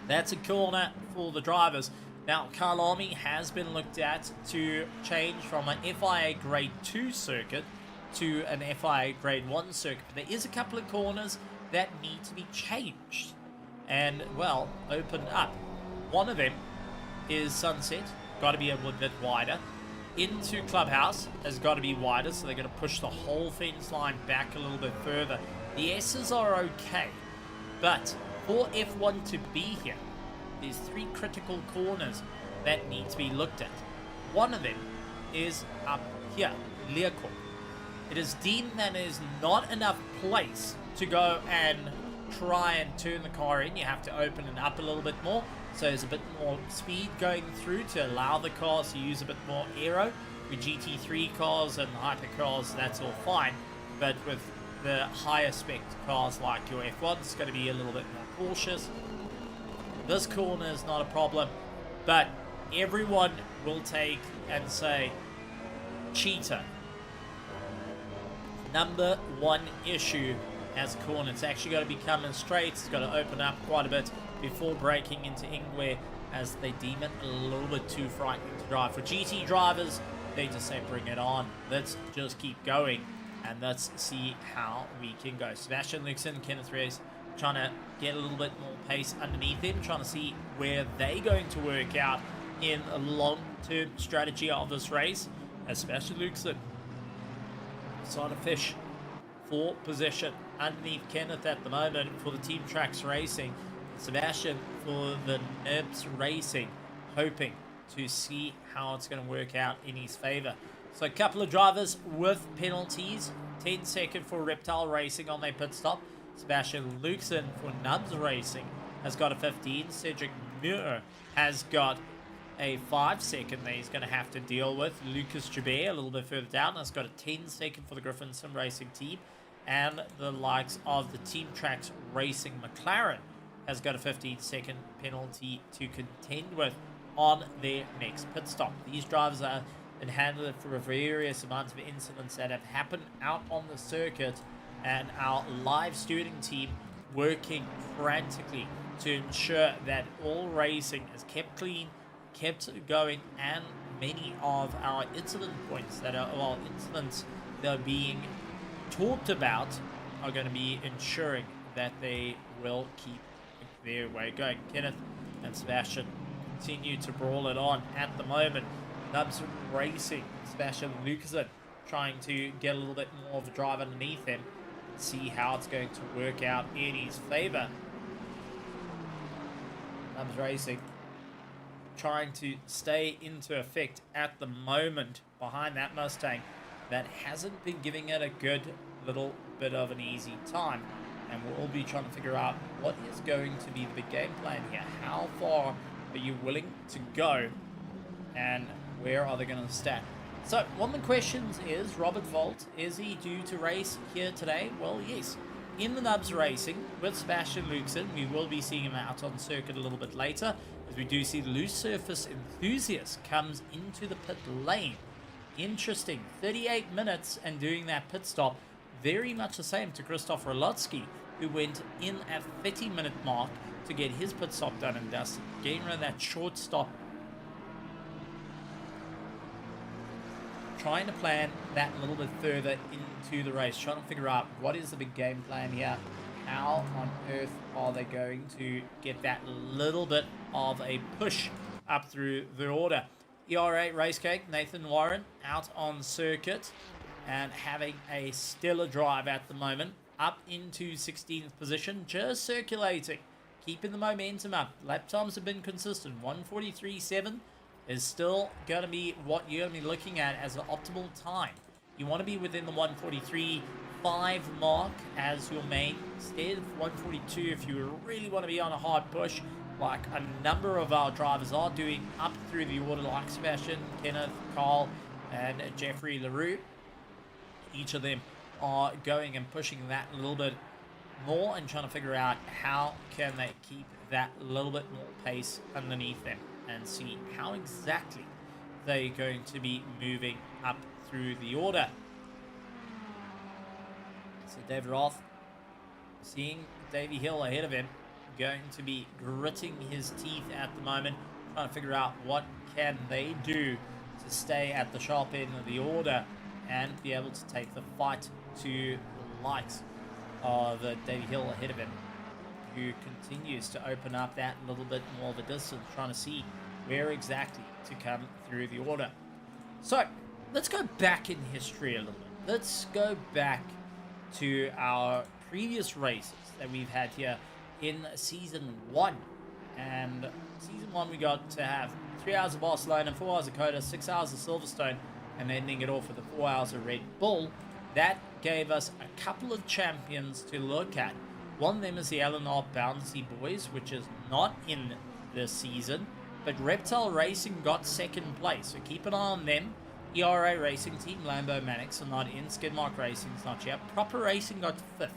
That's a corner for the drivers. Now, Kyalami has been looked at to change from an FIA Grade 2 circuit to an FIA Grade 1 circuit. But there is a couple of corners that need to be changed and, well, opened up. One of them is Sunset. Got to be a little bit wider. Into Clubhouse has got to be wider, so they're going to push the whole fence line back a little bit further. The S's are okay, but for F1 to be here, there's 3 critical corners that need to be looked at. One of them is up here, Learcorp. It is deemed that there is not enough place to go and try and turn the car in. You have to open it up a little bit more, so there's a bit more speed going through to allow the cars to use a bit more aero. With GT3 cars and hypercars, that's all fine, but with the higher spec cars like your F1, it's going to be a little bit more cautious. This corner is not a problem, but everyone will take and say cheater. Number 1 issue as corner. It's actually going to be coming straight. It's got to open up quite a bit before breaking into Ingwe, as they deem it a little bit too frightening to drive. For GT drivers, they just say bring it on. Let's just keep going and let's see how we can go. Sebastian Luxon, Kenneth Reyes trying to get a little bit more pace underneath him, trying to see where they're going to work out in a long-term strategy of this race. As Sebastian Luxon trying to fish for position underneath Kenneth at the moment for the Team Tracks Racing. Sebastian for the Nibs Racing, hoping to see how it's going to work out in his favor. So a couple of drivers with penalties. 10-second for Reptile Racing on their pit stop. Sebastian Luxon for Nubs Racing has got a 15. Cedric Muir has got a 5-second that he's going to have to deal with. Lucas Joubert a little bit further down has got a 10-second for the Griffin Sim Racing team. And the likes of the Team Tracks Racing McLaren has got a 15-second penalty to contend with on their next pit stop. These drivers are been handled for various amounts of incidents that have happened out on the circuit, and our live stewarding team working frantically to ensure that all racing is kept clean, kept going, and many of our incident points that are, well, incidents that are being talked about are going to be ensuring that they will keep their way going. Kenneth and Sebastian continue to brawl it on at the moment. Nubs Racing, Sebastian Lucasen trying to get a little bit more of a drive underneath him, see how it's going to work out in his favor. Nubs Racing trying to stay into effect at the moment behind that Mustang that hasn't been giving it a good little bit of an easy time, and we'll all be trying to figure out what is going to be the big game plan here. How far are you willing to go, and where are they going to stand? So one of the questions is, Robert Volt, is he due to race here today? Well, yes. In the Nubs Racing with Sebastian Luxon, we will be seeing him out on circuit a little bit later, as we do see the Loose Surface Enthusiast comes into the pit lane. Interesting, 38 minutes and doing that pit stop, very much the same to Christoph Rolotsky, who went in at 30-minute mark to get his pit stop done and dusted, getting rid of that short stop, trying to plan that a little bit further into the race, trying to figure out what is the big game plan here, how on earth are they going to get that little bit of a push up through the order. ER8 Race Cake, Nathan Warren out on circuit and having a stellar drive at the moment, up into 16th position, just circulating, keeping the momentum up. Lap times have been consistent. 1:43.7 is still going to be what you're going to be looking at as an optimal time. You want to be within the 1:43.5 mark as your main, instead of 1:42 if you really want to be on a hard push, like a number of our drivers are doing up through the order, like Sebastian, Kenneth, Carl, and Jeffrey LaRue. Each of them are going and pushing that a little bit more and trying to figure out how can they keep that little bit more pace underneath them and see how exactly they're going to be moving up through the order. So David Roth, seeing Davey Hill ahead of him, going to be gritting his teeth at the moment, trying to figure out what can they do to stay at the sharp end of the order and be able to take the fight to the likes of Davey Hill ahead of him, who continues to open up that little bit more of a distance, trying to see where exactly to come through the order. So let's go back in history a little bit. Let's go back to our previous races that we've had here in Season 1. And Season 1 we got to have 3 hours of Barcelona, 4 hours of Coda, 6 hours of Silverstone, and ending it off with the 4 hours of Red Bull. That gave us a couple of champions to look at. One of them is the Eleanor Bouncy Boys, which is not in this season, but Reptile Racing got second place, so keep an eye on them. ERA Racing Team, Lambo Mannix are not in, Skidmark Racing's not yet. Proper Racing got 5th,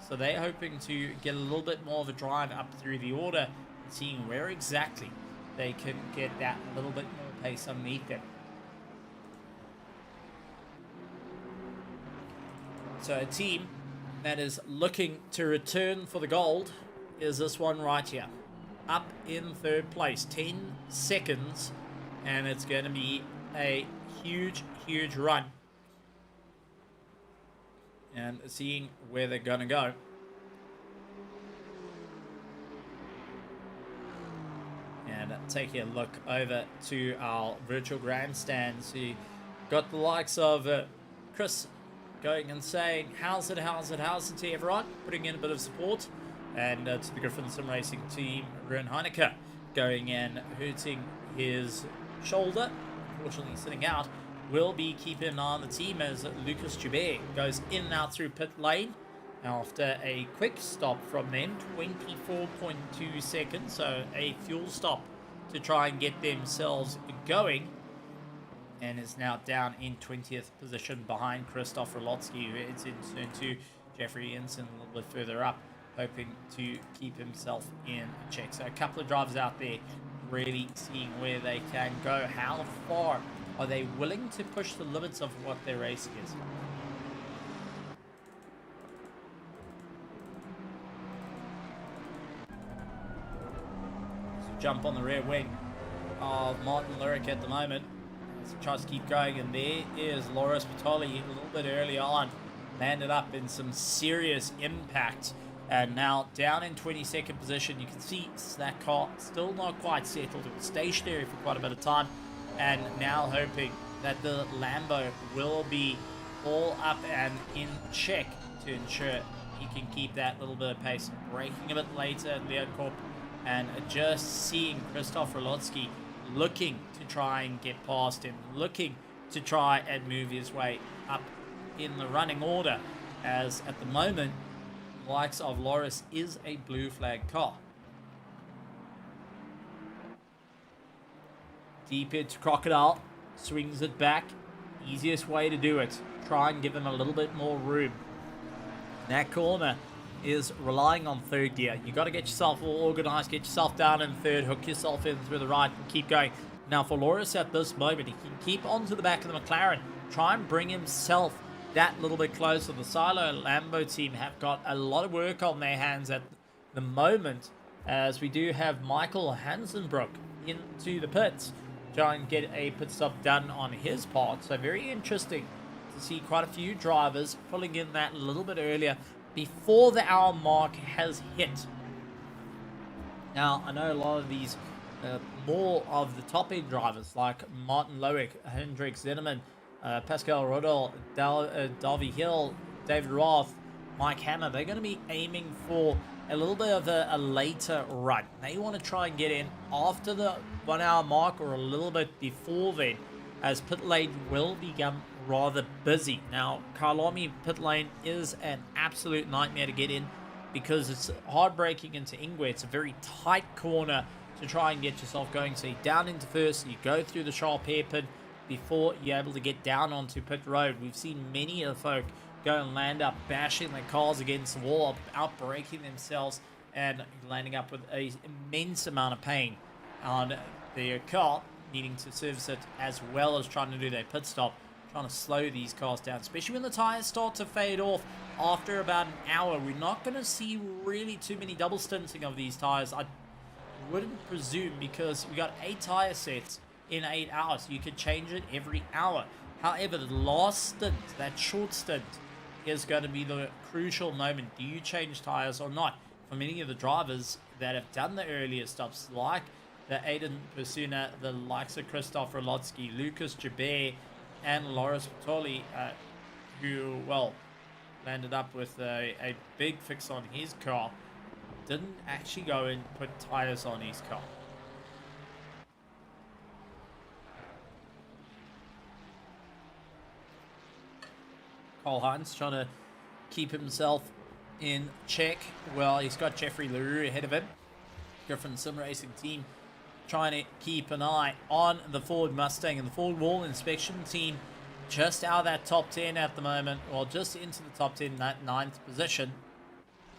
so they're hoping to get a little bit more of a drive up through the order, and seeing where exactly they can get that little bit more pace underneath them. So a team that is looking to return for the gold is this one right here. Up in 3rd place, 10 seconds, and it's going to be a huge, huge run. And seeing where they're going to go. And taking a look over to our virtual grandstands. You got the likes of Chris going and saying, how's it to everyone, putting in a bit of support. And to the Griffin Sim Racing team, Ruan Heineke going in, hurting his shoulder, unfortunately sitting out. Will be keeping an eye on the team as Lucas Joubert goes in and out through pit lane after a quick stop from them, 24.2 seconds, so a fuel stop to try and get themselves going, and is now down in 20th position behind Christoph Rolotsky, who heads into Jeffrey Inson a little bit further up, hoping to keep himself in check. So a couple of drivers out there really seeing where they can go. How far are they willing to push the limits of what their racing is? So jump on the rear wing of Martin Lurick at the moment. As he tries to keep going, and there is Loris Patoli a little bit early on. Landed up in some serious impact. And now down in 22nd position, you can see that car still not quite settled. It was stationary for quite a bit of time. And now hoping that the Lambo will be all up and in check to ensure he can keep that little bit of pace. Braking a bit later at Leoncorp, and just seeing Christoph Rolotsky looking to try and get past him, looking to try and move his way up in the running order, as at the moment the likes of Loris is a blue flag car. Deep into Crocodile, swings it back. Easiest way to do it. Try and give him a little bit more room. That corner is relying on 3rd gear. You got to get yourself all organized, get yourself down in 3rd, hook yourself in through the right, and keep going. Now for Loris at this moment, he can keep onto the back of the McLaren, try and bring himself that little bit closer. The Silo Lambo team have got a lot of work on their hands at the moment, as we do have Michael Hansenbrook into the pits, try and get a pit stop done on his part. So very interesting to see quite a few drivers pulling in that a little bit earlier before the hour mark has hit. Now, I know a lot of these more of the top end drivers like Martin Loic, Hendrik Zinnemann, Pascal Rodel, Davy Hill, David Roth, Mike Hammer, they're going to be aiming for a little bit of a later run. They want to try and get in after the 1 hour mark or a little bit before then, as pit lane will become rather busy. Now, Kyalami pit lane is an absolute nightmare to get in because it's hard braking into Ingwe. It's a very tight corner to try and get yourself going. So you're down into first, you go through the sharp hairpin before you're able to get down onto pit road. We've seen many of the folk go and land up, bashing their cars against the wall, out braking themselves, and landing up with an immense amount of pain on their car, needing to service it as well as trying to do their pit stop, trying to slow these cars down, especially when the tires start to fade off after about an hour. We're not going to see really too many double stinting of these tires, I wouldn't presume, because we got 8 tire sets in 8 hours. You could change it every hour. However, the last stint, that short stint, is going to be the crucial moment. Do you change tires or not? For many of the drivers that have done the earlier stops, like the Aiden Persuna, the likes of Christoph Rolotsky, Lucas Joubert, and Loris Patoli, who, well, landed up with a big fix on his car. Didn't actually go and put tires on his car. Cole Hines trying to keep himself in check. Well, he's got Jeffrey LaRue ahead of him. Griffin Sim Racing team trying to keep an eye on the Ford Mustang, and the Ford Wall Inspection team just out of that top 10 at the moment, or just into the top 10, that 9th position.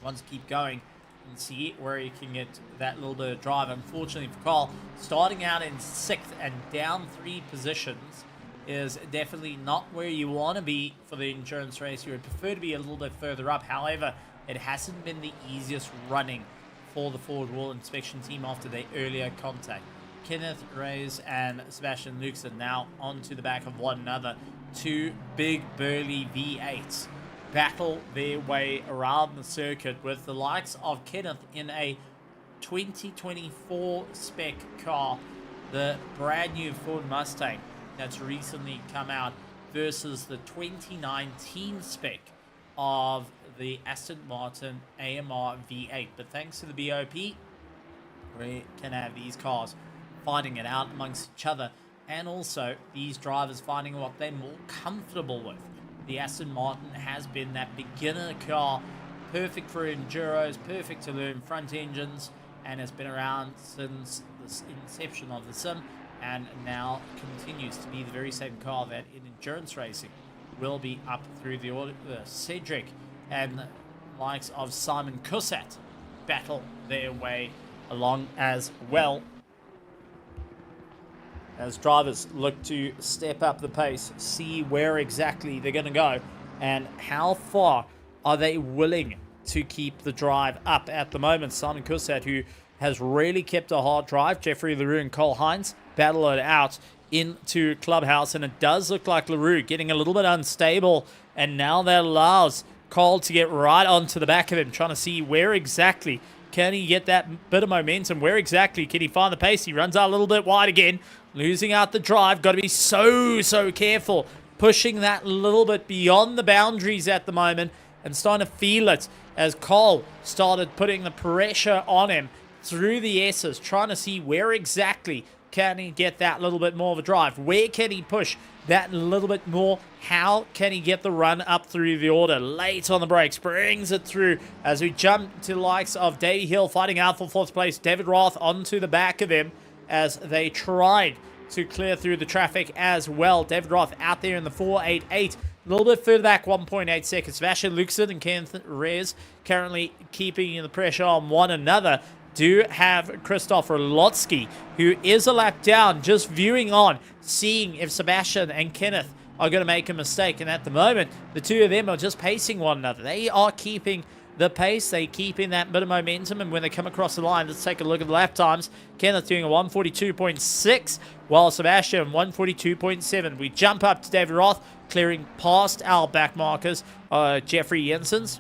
Wants to keep going and see where he can get that little bit of drive. Unfortunately for Carl, starting out in 6th and down 3 positions is definitely not where you want to be for the endurance race. You would prefer to be a little bit further up. However, it hasn't been the easiest running for the Ford Wall Inspection team after their earlier contact. Kenneth Reyes and Sebastian Lukes are now onto the back of one another. 2 big burly V8s battle their way around the circuit, with the likes of Kenneth in a 2024 spec car, the brand new Ford Mustang that's recently come out, versus the 2019 spec of the Aston Martin AMR V8. But thanks to the BOP, we can have these cars fighting it out amongst each other, and also these drivers finding what they're more comfortable with. The Aston Martin has been that beginner car, perfect for enduros, perfect to learn front engines, and has been around since the inception of the sim, and now continues to be the very same car that in endurance racing will be up through the order. Cedric and the likes of Simon Cussat battle their way along as well, as drivers look to step up the pace, see where exactly they're going to go, and how far are they willing to keep the drive up at the moment. Simon Cussat, who has really kept a hard drive. Jeffrey LaRue and Cole Hines battle it out into Clubhouse, and it does look like LaRue getting a little bit unstable, and now that allows Cole to get right onto the back of him, trying to see where exactly can he get that bit of momentum, where exactly can he find the pace. He runs out a little bit wide again, losing out the drive. Got to be so careful, pushing that little bit beyond the boundaries at the moment, and starting to feel it as Cole started putting the pressure on him through the S's, trying to see where exactly can he get that little bit more of a drive, where can he push that little bit more, how can he get the run up through the order. Late on the brakes, brings it through as we jump to the likes of Davey Hill fighting out for 4th place. David Roth onto the back of him as they tried to clear through the traffic as well. David Roth out there in the 488. A little bit further back, 1.8 seconds. Sebastian Luxon and Kenneth Reyes currently keeping the pressure on one another. Do have Christopher Lotsky, who is a lap down, just viewing on, seeing if Sebastian and Kenneth are going to make a mistake. And at the moment, the two of them are just pacing one another. They are keeping the pace. They keep in that bit of momentum. And when they come across the line, let's take a look at the lap times. Kenneth doing a 142.6, while Sebastian 142.7. We jump up to David Roth, clearing past our back markers. Jeffrey Jensen's,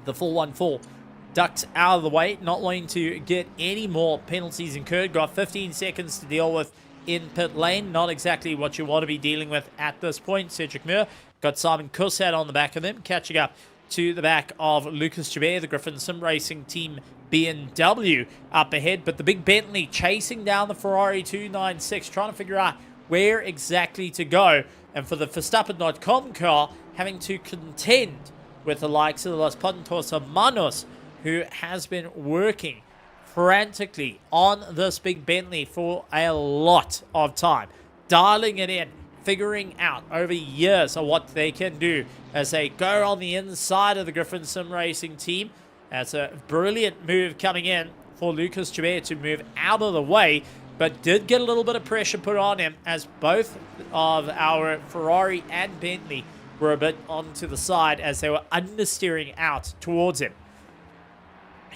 the 414. Ducked out of the way, not wanting to get any more penalties incurred. Got 15 seconds to deal with in pit lane. Not exactly what you want to be dealing with at this point. Cedric Muir got Simon Cussat on the back of him, catching up to the back of Lucas Joubert, the Griffin Sim Racing Team BMW up ahead. But the big Bentley chasing down the Ferrari 296, trying to figure out where exactly to go. And for the Verstappen.com car, having to contend with the likes of the Los Pontos Hermanos, who has been working frantically on this big Bentley for a lot of time, dialing it in, figuring out over years of what they can do as they go on the inside of the Griffin Sim Racing team. That's a brilliant move coming in for Lucas Joubert to move out of the way, but did get a little bit of pressure put on him as both of our Ferrari and Bentley were a bit onto the side as they were understeering out towards him.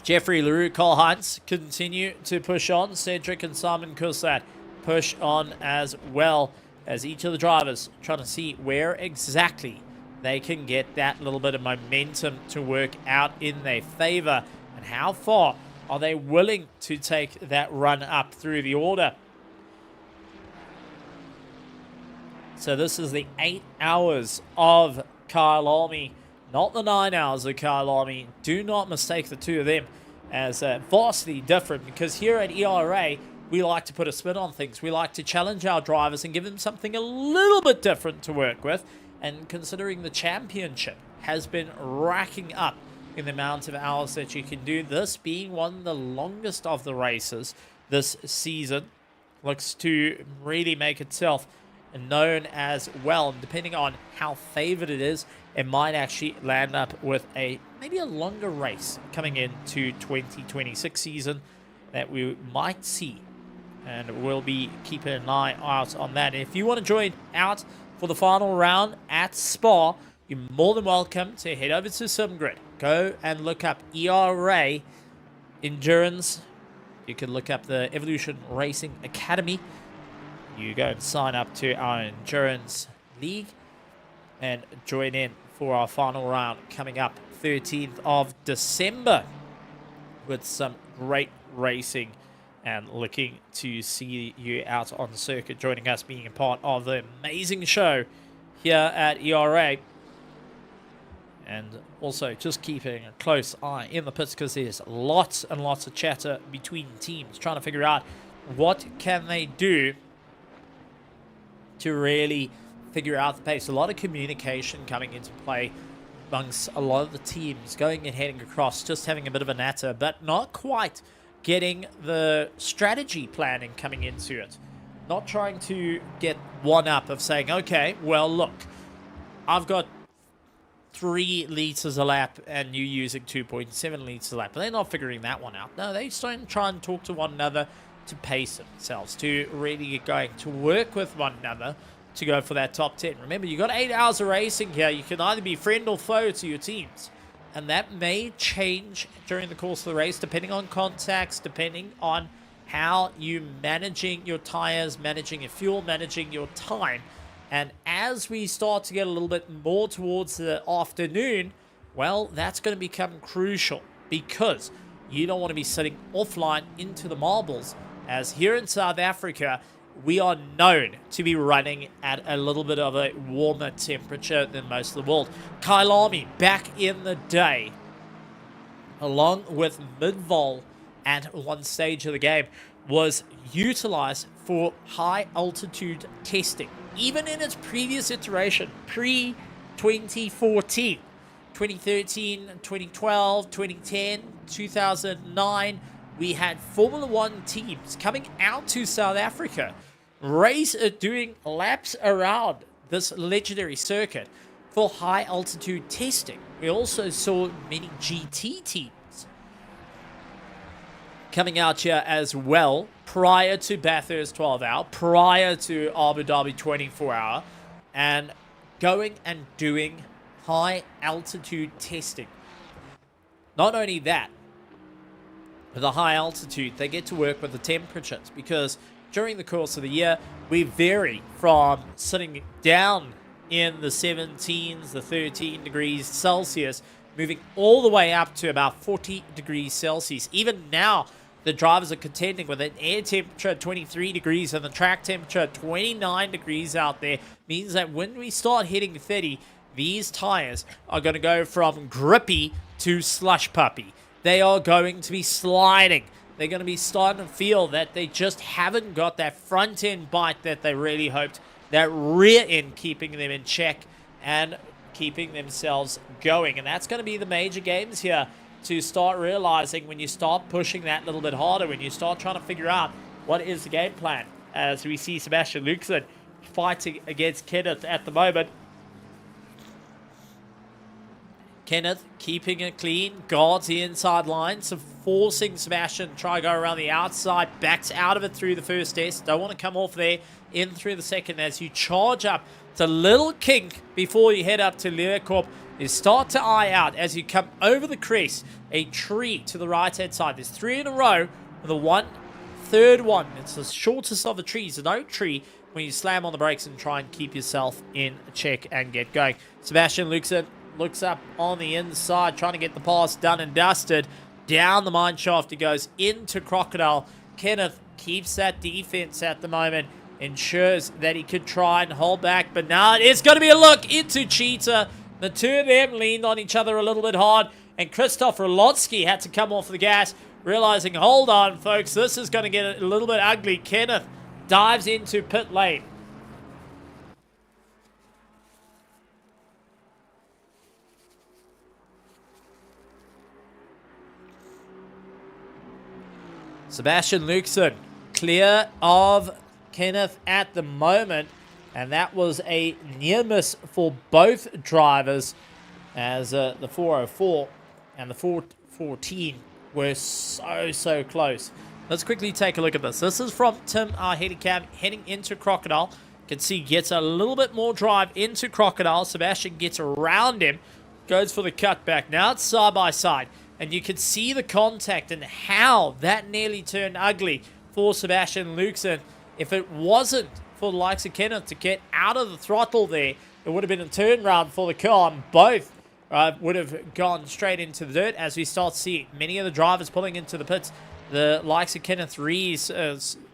Jeffrey LaRue, Cole Hines continue to push on. Cedric and Simon Cussat push on as well, as each of the drivers trying to see where exactly they can get that little bit of momentum to work out in their favor, and how far are they willing to take that run up through the order. So this is the 8 hours of Kyalami not the 9 hours of Kyalami. Do not mistake the two of them as vastly different, because here at ERA, we like to put a spin on things. We like to challenge our drivers and give them something a little bit different to work with. And considering the championship has been racking up in the amount of hours that you can do, this being one of the longest of the races this season, looks to really make itself known as well. And depending on how favored it is, it might actually land up with maybe a longer race coming into 2026 season that we might see. And we'll be keeping an eye out on that. And if you want to join out for the final round at Spa, you're more than welcome to head over to SimGrid. Go and look up ERA Endurance. You can look up the Evolution Racing Academy. You go and sign up to our Endurance League and join in for our final round coming up 13th of December with some great racing, and looking to see you out on the circuit, joining us, being a part of the amazing show here at ERA. And also just keeping a close eye in the pits, because there's lots and lots of chatter between teams trying to figure out what can they do to really figure out the pace. A lot of communication coming into play amongst a lot of the teams, going and heading across, just having a bit of a natter, but not quite getting the strategy planning coming into it. Not trying to get one up of saying, okay, well, look, I've got 3 liters a lap and you using 2.7 liters a lap. But they're not figuring that one out. No, they try and talk to one another to pace themselves, to really get going, to work with one another to go for that top 10. Remember, you got 8 hours of racing here. You can either be friend or foe to your teams. And that may change during the course of the race, depending on contacts, depending on how you're managing your tires, managing your fuel, managing your time. And as we start to get a little bit more towards the afternoon, well, that's going to become crucial, because you don't want to be sitting offline into the marbles, as here in South Africa, we are known to be running at a little bit of a warmer temperature than most of the world. Kyalami, back in the day, along with mid-vol at one stage of the game, was utilized for high-altitude testing. Even in its previous iteration, pre-2014, 2013, 2012, 2010, 2009, we had Formula One teams coming out to South Africa, doing laps around this legendary circuit for high-altitude testing. We also saw many GT teams coming out here as well, prior to Bathurst 12-hour, prior to Abu Dhabi 24-hour, and going and doing high-altitude testing. Not only that, with the high altitude, they get to work with the temperatures, because during the course of the year, we vary from sitting down in the 17s, the 13 degrees Celsius, moving all the way up to about 40 degrees Celsius. Even now, the drivers are contending with an air temperature at 23 degrees and the track temperature at 29 degrees out there. Means that when we start hitting 30, these tires are going to go from grippy to slush puppy. They are going to be sliding. They're going to be starting to feel that they just haven't got that front end bite that they really hoped, that rear end keeping them in check and keeping themselves going. And that's going to be the major games here, to start realizing when you start pushing that little bit harder, when you start trying to figure out what is the game plan. As we see Sebastian Luxon fighting against Kenneth at the moment. Kenneth keeping it clean, guards the inside line, so forcing Sebastian to try to go around the outside, backs out of it through the first test. Don't want to come off there, in through the second. As you charge up, it's a little kink before you head up to Leeuwkorp. You start to eye out as you come over the crest, a tree to the right-hand side. There's 3 in a row, with the third one. It's the shortest of the trees, an oak tree, when you slam on the brakes and try and keep yourself in check and get going. Sebastian Luxon looks up on the inside, trying to get the pass done and dusted. Down the mine shaft he goes into Crocodile. Kenneth keeps that defense at the moment, ensures that he could try and hold back, but now it's going to be a look into Cheetah. The two of them leaned on each other a little bit hard, and Krzysztof Rolotsky had to come off the gas, realizing, hold on, folks, this is going to get a little bit ugly. Kenneth dives into pit lane. Sebastian Luxon clear of Kenneth at the moment, and that was a near miss for both drivers, as the 404 and the 414 were so close. Let's quickly take a look at this. This is from Tim, our heading into Crocodile. You can see gets a little bit more drive into Crocodile. Sebastian gets around him, goes for the cutback. Now it's side by side, and you can see the contact and how that nearly turned ugly for Sebastian Luxon. If it wasn't for the likes of Kenneth to get out of the throttle there, it would have been a turnaround for the car, and both would have gone straight into the dirt, as we start seeing many of the drivers pulling into the pits. The likes of Kenneth Rees,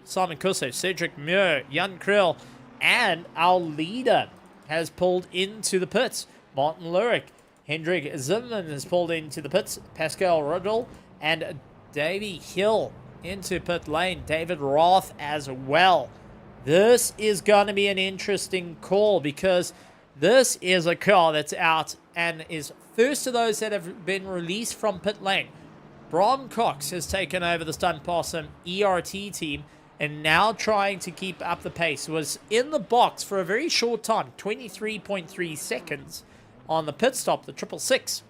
Simon Kusso, Cedric Muir, Jan Krill, and our leader has pulled into the pits. Martin Lurick, Hendrik Zimmerman has pulled into the pits. Pascal Rodel and Davey Hill into pit lane. David Roth as well. This is going to be an interesting call, because this is a car that's out and is first of those that have been released from pit lane. Brom Cox has taken over the Stunt Possum ERT team and now trying to keep up the pace. Was in the box for a very short time, 23.3 seconds on the pit stop, the 666.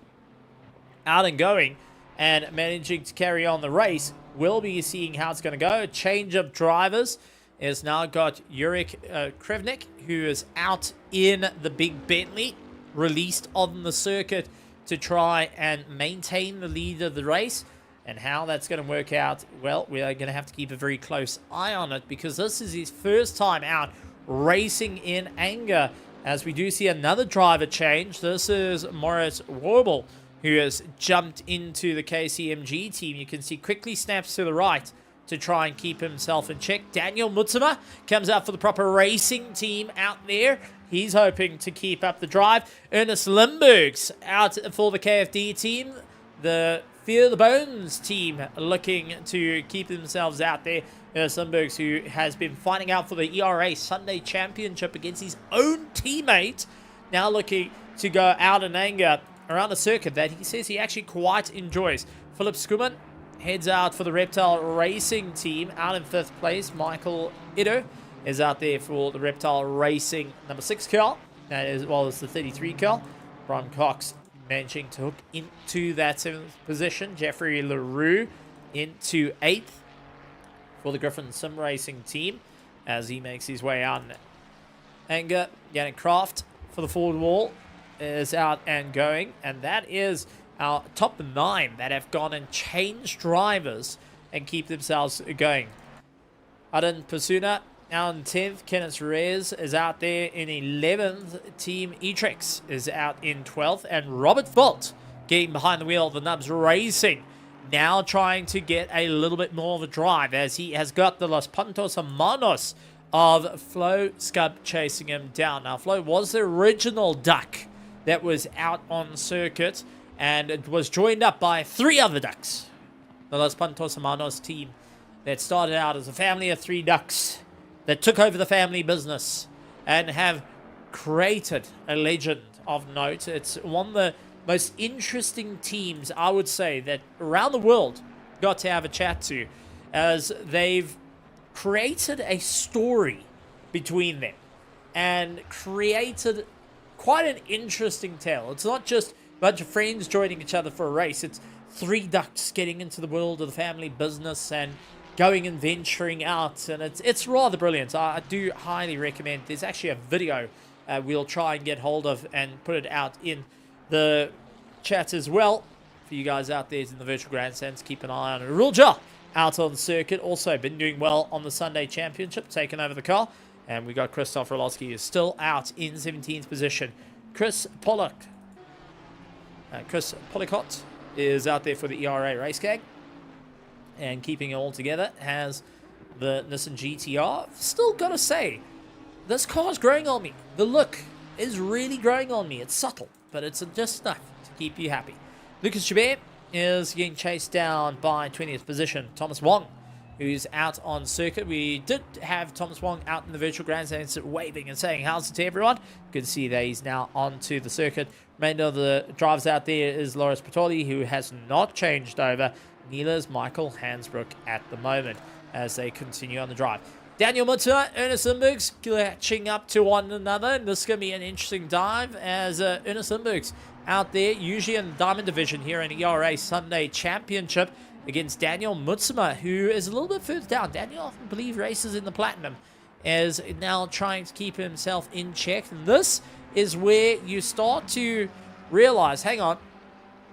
Out and going and managing to carry on the race. We'll be seeing how it's going to go. Change of drivers is now got Jurek Krevnik, who is out in the big Bentley, released on the circuit to try and maintain the lead of the race. And how that's going to work out, well, we are going to have to keep a very close eye on it, because this is his first time out racing in anger, as we do see another driver change. This is Moritz Wobel, who has jumped into the KCMG team. You can see quickly snaps to the right to try and keep himself in check. Daniel Mutsuma comes out for the proper racing team out there. He's hoping to keep up the drive. Ernest Limburg's out for the KFD team. The Fear the Bones team looking to keep themselves out there. Ernest Limburg's, who has been fighting out for the ERA Sunday Championship against his own teammate, now looking to go out in anger around a circuit that he says he actually quite enjoys. Philip Skuman heads out for the Reptile Racing team, out in 5th place. Michael Iddo is out there for the Reptile Racing number 6 car, as well as the 33 car. Brian Cox managing to hook into that 7th position. Jeffrey LaRue into 8th for the Griffin Sim Racing team, as he makes his way out in anger. Yannick Kraft for the forward wall is out and going, and that is our top 9 that have gone and changed drivers and keep themselves going. Adan Pasuna out in 10th. Kenneth Reyes is out there in 11th. Team Etrex is out in 12th. And Robert Volt getting behind the wheel of the Nubs Racing, now trying to get a little bit more of a drive, as he has got the Los Pantos Hermanos of Flo Scub chasing him down. Now, Flo was the original duck that was out on circuit, and it was joined up by 3 other ducks. The Los Pantos Hermanos team that started out as a family of 3 ducks that took over the family business and have created a legend of note. It's one of the most interesting teams, I would say, that around the world got to have a chat to, as they've created a story between them and created quite an interesting tale. It's not just a bunch of friends joining each other for a race. It's 3 ducks getting into the world of the family business and going and venturing out, and it's rather brilliant. I do highly recommend. There's actually a video we'll try and get hold of and put it out in the chat as well for you guys out there in the virtual grandstands. Keep an eye on it. Rulja out on circuit, also been doing well on the Sunday Championship, taking over the car. And we got Krzysztof Rolotsky, is still out in 17th position. Chris Pollock, Chris Pollicott is out there for the ERA race gang. And keeping it all together has the Nissan GTR. Still gotta say, this car's growing on me. The look is really growing on me. It's subtle. but it's just enough to keep you happy. Lucas Chabert is getting chased down by 20th position Thomas Wong, who's out on circuit. We did have Thomas Wong out in the virtual grandstands waving and saying how's it to everyone. Good to see that he's now onto the circuit. Remainder of the drivers out there is Loris Patoli, who has not changed over. Neither is Michael Hansbrook at the moment as they continue on the drive. Daniel Mutter, Ernest Lindbergs catching up to one another, and this is going to be an interesting dive as Ernest Lindbergs out there, usually in the Diamond Division here in ERA Sunday Championship against Daniel Mutsuma, who is a little bit further down. Daniel, I believe, races in the Platinum, is now trying to keep himself in check, and this is where you start to realize, hang on,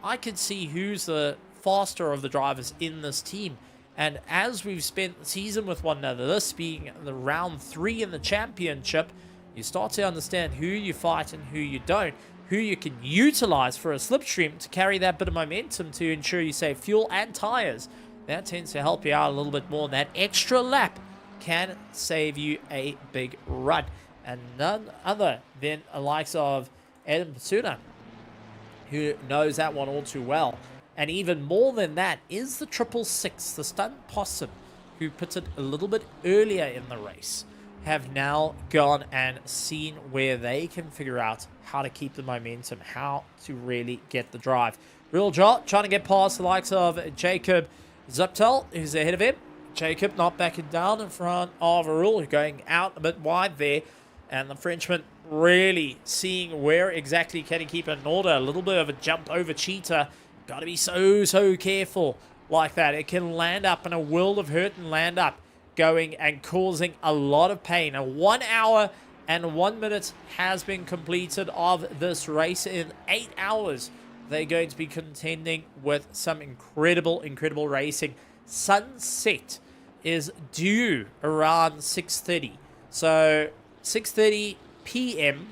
I could see who's the faster of the drivers in this team. And as we've spent the season with one another, this being the round 3 in the championship, you start to understand who you fight and who you don't, who you can utilize for a slipstream to carry that bit of momentum to ensure you save fuel and tires. That tends to help you out a little bit more. That extra lap can save you a big run. And none other than the likes of Adam Pasuna, who knows that one all too well. And even more than that is the 666, the stunt possum, who puts it a little bit earlier in the race, have now gone and seen where they can figure out how to keep the momentum, how to really get the drive. Real Jot trying to get past the likes of Jacob Zuptel, who's ahead of him. Jacob not backing down in front of Arul, going out a bit wide there. And the Frenchman really seeing where exactly can he keep it in order. A little bit of a jump over Cheetah. Got to be so careful like that. It can land up in a world of hurt and land up, going and causing a lot of pain. A 1 hour and 1 minute has been completed of this race. In 8 hours, they're going to be contending with some incredible racing. Sunset is due around 6:30. So 6:30 p.m.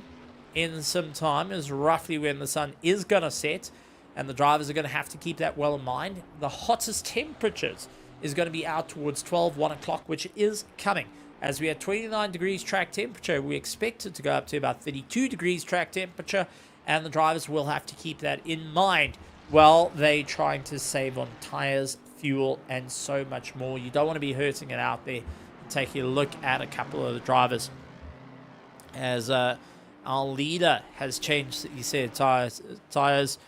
in some time is roughly when the sun is going to set. And the drivers are going to have to keep that well in mind. The hottest temperatures is going to be out towards 1 o'clock, which is coming. As we have 29 degrees track temperature, we expect it to go up to about 32 degrees track temperature, and the drivers will have to keep that in mind while they're trying to save on tires, fuel, and so much more. You don't want to be hurting it out there. Taking a look at a couple of the drivers. As our leader has changed, he said, tires.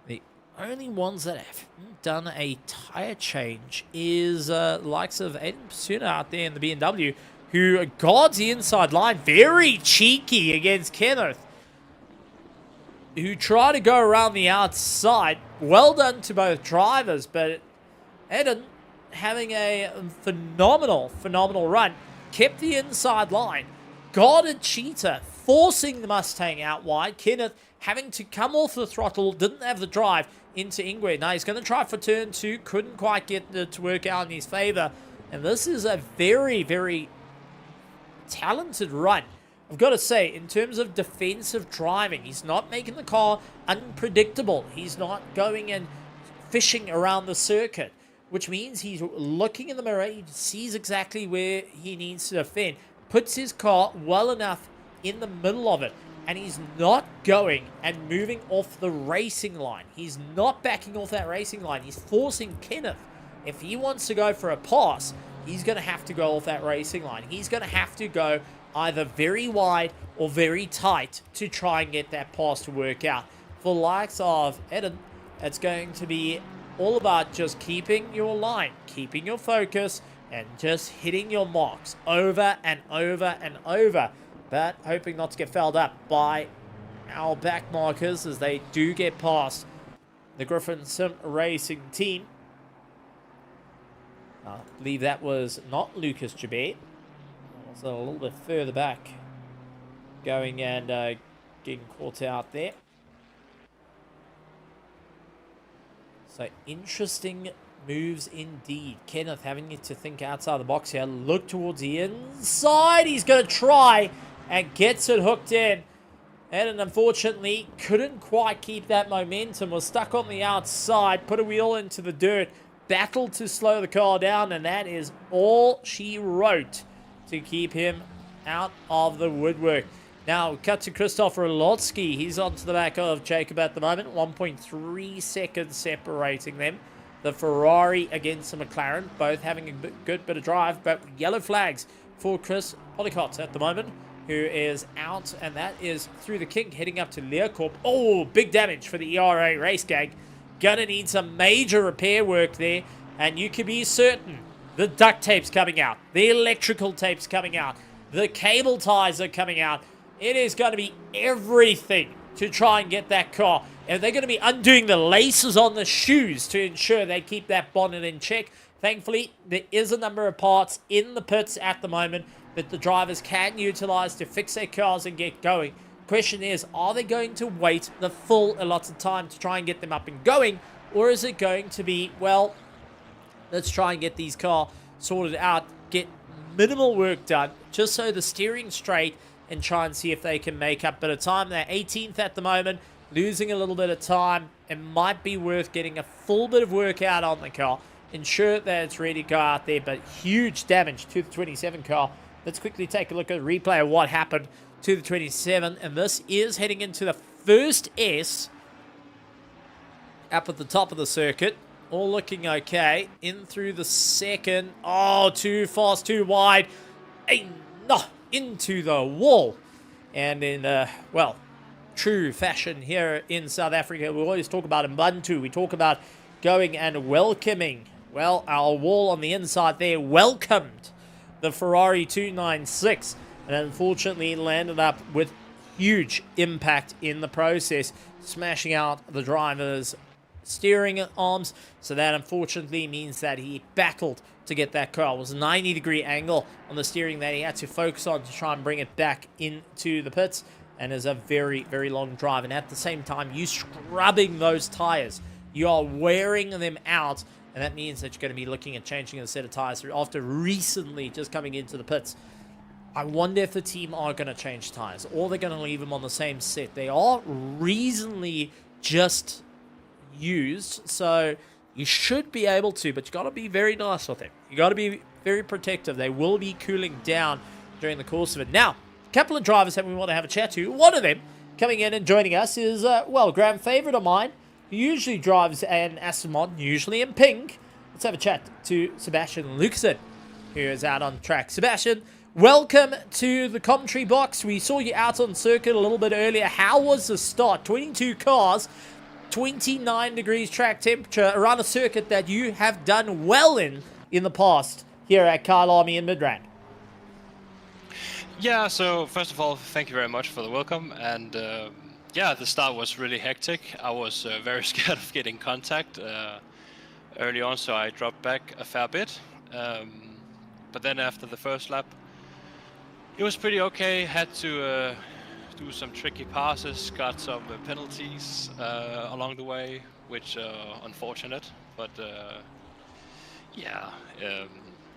The only ones that have done a tire change is likes of Aiden Pasuna out there in the BMW, who guards the inside line. Very cheeky against Kenneth, who try to go around the outside. Well done to both drivers, but Aiden having a phenomenal run. Kept the inside line. Guarded Cheetah, forcing the Mustang out wide. Kenneth having to come off the throttle, didn't have the drive into Ingwe. Now he's going to try for turn 2, couldn't quite get it to work out in his favor. And this is a very talented run. I've got to say, in terms of defensive driving, he's not making the car unpredictable. He's not going and fishing around the circuit, which means he's looking in the mirror. He sees exactly where he needs to defend, puts his car well enough in the middle of it, and he's not going and moving off the racing line. He's not backing off that racing line. He's forcing Kenneth. If he wants to go for a pass, he's going to have to go off that racing line. He's going to have to go either very wide or very tight to try and get that pass to work out. For the likes of Eden, it's going to be all about just keeping your line, keeping your focus, and just hitting your marks over and over and over. But hoping not to get fouled up by our back markers as they do get past the Griffin Sim Racing team. I believe that was not Lucas Jabet. Was a little bit further back, going and getting caught out there. So interesting moves indeed. Kenneth having to think outside the box here. Look towards the inside. He's going to try and gets it hooked in. And unfortunately couldn't quite keep that momentum. Was stuck on the outside. Put a wheel into the dirt. Battled to slow the car down. And that is all she wrote to keep him out of the woodwork. Now, cut to Christopher Lotsky. He's onto the back of Jacob at the moment. 1.3 seconds separating them. The Ferrari against the McLaren, both having a good bit of drive, but yellow flags for Chris Policott at the moment, who is out, and that is through the kink, heading up to Learcorp. Oh, big damage for the ERA race gang. Gonna need some major repair work there, and you can be certain the duct tape's coming out, the electrical tape's coming out, the cable ties are coming out. It is going to be everything to try and get that car. And they're going to be undoing the laces on the shoes to ensure they keep that bonnet in check. Thankfully, there is a number of parts in the pits at the moment that the drivers can utilize to fix their cars and get going. Question is, are they going to wait the full allotted time to try and get them up and going? Or is it going to be, well, let's try and get these cars sorted out, get minimal work done, just so the steering's straight, and try and see if they can make up a bit of time. They're 18th at the moment, losing a little bit of time. It might be worth getting a full bit of work out on the car, ensure that it's ready to go out there, but huge damage to the 27 car. Let's quickly take a look at a replay of what happened to the 27, and this is heading into the first S up at the top of the circuit. All looking okay. In through the second. Oh, too fast, too wide. No, into the wall. And in, well, true fashion here in South Africa, we always talk about Ubuntu. We talk about going and welcoming. Well, our wall on the inside there welcomed the Ferrari 296. And unfortunately landed up with huge impact in the process, smashing out the driver's steering arms. So that unfortunately means that he battled to get that car. It was a 90-degree angle on the steering that he had to focus on to try and bring it back into the pits, and is a very, very long drive. And at the same time, you scrubbing those tires, you are wearing them out, and that means that you're going to be looking at changing a set of tires after recently just coming into the pits. I wonder if the team are going to change tires, or they're going to leave them on the same set. They are reasonably just used, so you should be able to, but you got to be very nice with them. You got to be very protective. They will be cooling down during the course of it. Now, a couple of drivers that we want to have a chat to. One of them coming in and joining us is, well, grand favorite of mine, who usually drives an Aston Martin, usually in pink. Let's have a chat to Sebastian Lucasen, who is out on track. Sebastian, welcome to the commentary box. We saw you out on circuit a little bit earlier. How was the start? 22 cars, 29 degrees track temperature around a circuit that you have done well in the past here at Kyalami in Midrand. Yeah, so first of all, thank you very much for the welcome. And yeah, the start was really hectic. I was very scared of getting contact early on, so I dropped back a fair bit. But then after the first lap, it was pretty okay. Had to do some tricky passes, got some penalties along the way, which unfortunate, but yeah,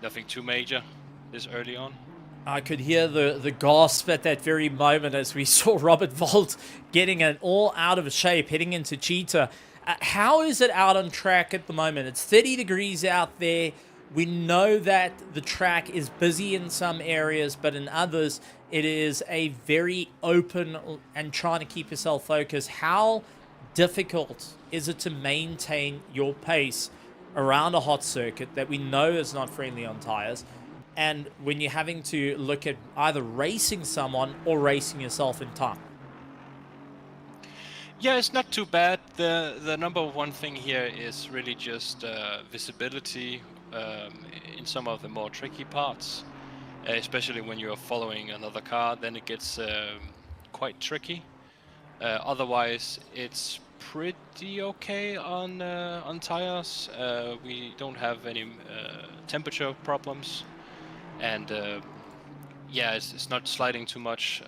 nothing too major this early on. I could hear the gasp at that very moment as we saw Robert Volt getting it all out of shape, heading into Cheetah. How is it out on track at the moment? It's 30 degrees out there. We know that the track is busy in some areas, but in others, it is a very open and trying to keep yourself focused. How difficult is it to maintain your pace around a hot circuit that we know is not friendly on tires? And when you're having to look at either racing someone or racing yourself in time? Yeah, it's not too bad. The number one thing here is really just visibility in some of the more tricky parts, especially when you're following another car. Then it gets quite tricky. Otherwise, it's pretty okay on tires. We don't have any temperature problems, and yeah, it's not sliding too much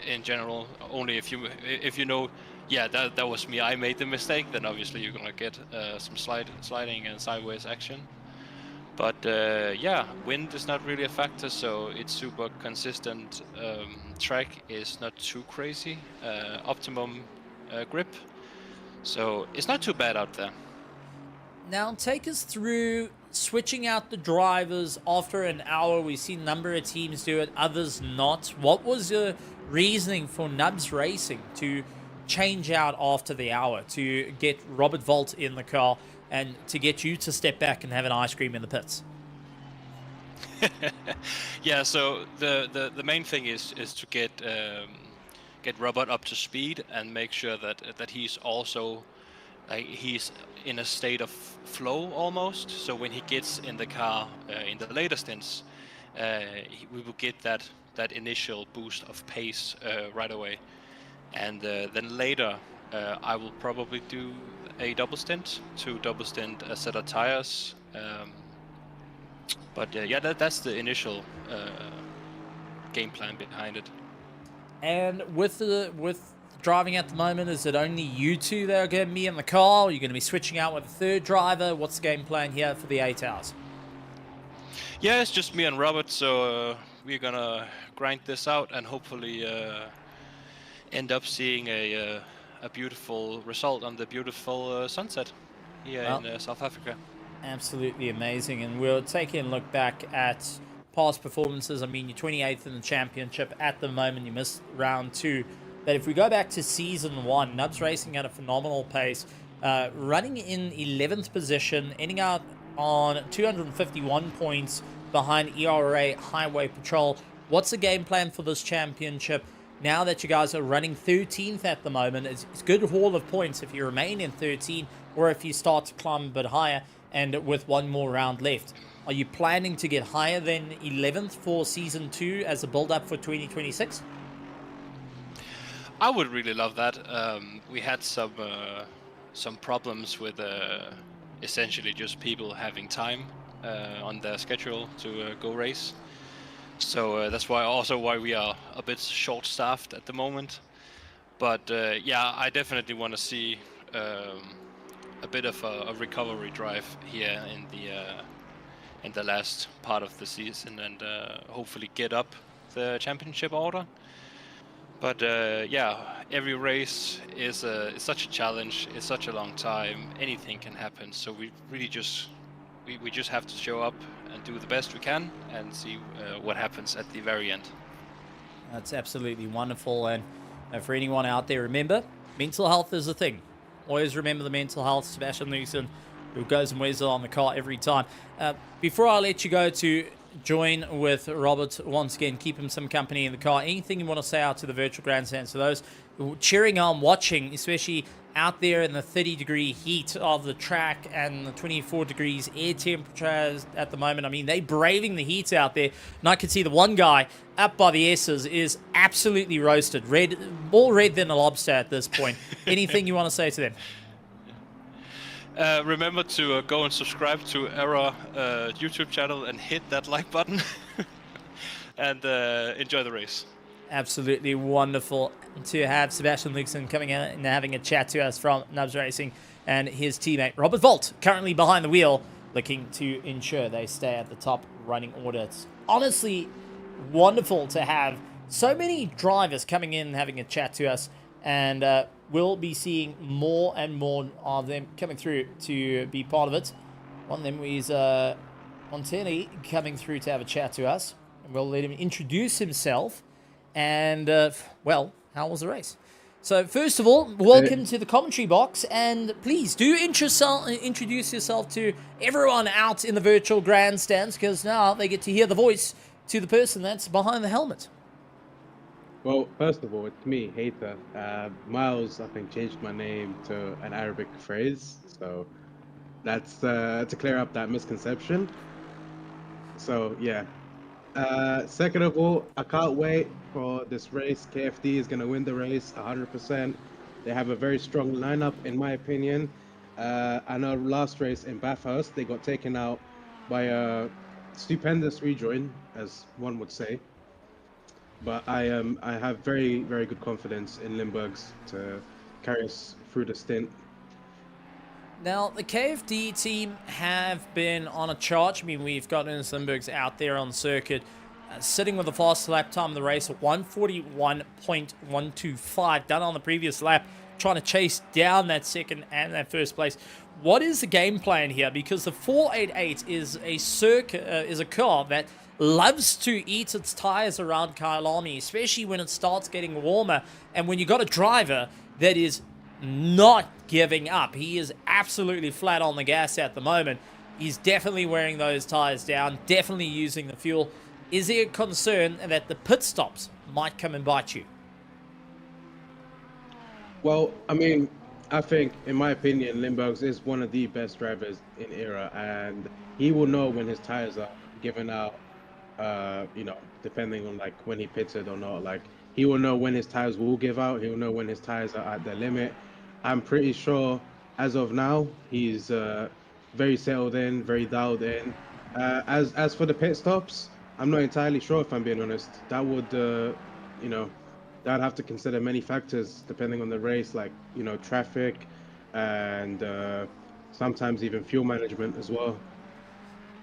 in general. Only if you know, yeah, that was me, I made the mistake, then obviously you're gonna get some sliding and sideways action. But yeah, wind is not really a factor, so it's super consistent. Track is not too crazy. Optimum grip, so it's not too bad out there. Now take us through switching out the drivers after an hour. We've seen a number of teams do it, others not. What was the reasoning for Nubs Racing to change out after the hour, to get Robert Volt in the car and to get you to step back and have an ice cream in the pits? Yeah, so the main thing is to get Robert up to speed and make sure that he's also he's in a state of flow almost. So when he gets in the car in the later stints, we will get that initial boost of pace right away, and then later I will probably do a double stint, a set of tires. But yeah, that's the initial game plan behind it. And with driving at the moment, is it only you two that are going to be in the car? Are you going to be switching out with a third driver? What's the game plan here for the 8 hours? Yeah, it's just me and Robert, so we're gonna grind this out and hopefully end up seeing a beautiful result on the beautiful sunset here in South Africa. Absolutely amazing. And we'll take a look back at past performances. I mean, you're 28th in the championship at the moment. You missed round 2. But if we go back to season 1, Nubs Racing at a phenomenal pace, running in 11th position, ending out on 251 points behind ERA Highway Patrol. What's the game plan for this championship? Now that you guys are running 13th at the moment, it's a good haul of points if you remain in 13 or if you start to climb a bit higher and with one more round left. Are you planning to get higher than 11th for season 2 as a build-up for 2026? I would really love that. We had some problems with essentially just people having time on their schedule to go race. So that's why we are a bit short-staffed at the moment. But yeah, I definitely want to see a bit of a recovery drive here in the last part of the season, and hopefully get up the championship order. But yeah, every race is such a challenge. It's such a long time. Anything can happen. So we really just have to show up and do the best we can and see what happens at the very end. That's absolutely wonderful. And for anyone out there, remember, mental health is a thing. Always remember the mental health. Sebastian Luxon, who goes and wears it on the car every time. Before I let you go to join with Robert once again, keep him some company in the car, anything you want to say out to the virtual grandstands, to those cheering on, watching, especially out there in the 30-degree heat of the track and the 24 degrees air temperatures at the moment? I mean, they braving the heat out there, and I can see the one guy up by the S's is absolutely roasted, more red than a lobster at this point. Anything you want to say to them? Remember to go and subscribe to our YouTube channel and hit that like button and enjoy the race. Absolutely wonderful to have Sebastian Luxon coming in and having a chat to us from Nubs Racing, and his teammate Robert Volt currently behind the wheel looking to ensure they stay at the top running order. It's honestly wonderful to have so many drivers coming in and having a chat to us, and we'll be seeing more and more of them coming through to be part of it. One of them is Montini coming through to have a chat to us, and we'll let him introduce himself. And, well, how was the race? So, first of all, welcome to the commentary box, and please do introduce yourself to everyone out in the virtual grandstands, because now they get to hear the voice to the person that's behind the helmet. Well, first of all, it's me, Hater. Miles, I think, changed my name to an Arabic phrase, so that's to clear up that misconception. So, yeah. Second of all, I can't wait for this race. KFD is going to win the race 100%. They have a very strong lineup, in my opinion. I know last race in Bathurst, they got taken out by a stupendous rejoin, as one would say. But I have very, very good confidence in Limburgs to carry us through the stint. Now, the KFD team have been on a charge. I mean, we've got Ernest Limburgs out there on circuit, sitting with the fastest lap time of the race at 141.125, done on the previous lap. trying to chase down that second and that first place. What is the game plan here? Because the 488 is a car that loves to eat its tires around Kyalami, especially when it starts getting warmer, and when you got a driver that is not giving up. He is absolutely flat on the gas at the moment. He's definitely wearing those tires down, definitely using the fuel. Is there a concern that the pit stops might come and bite you? Well, I mean, I think, in my opinion, Limburgs is one of the best drivers in era, and he will know when his tires are giving out. Depending on like when he pitted or not, like he will know when his tires will give out. He will know when his tires are at their limit. I'm pretty sure, as of now, he's very settled in, very dialed in. As for the pit stops, I'm not entirely sure, if I'm being honest. That would, that'd have to consider many factors depending on the race, like traffic, and sometimes even fuel management as well.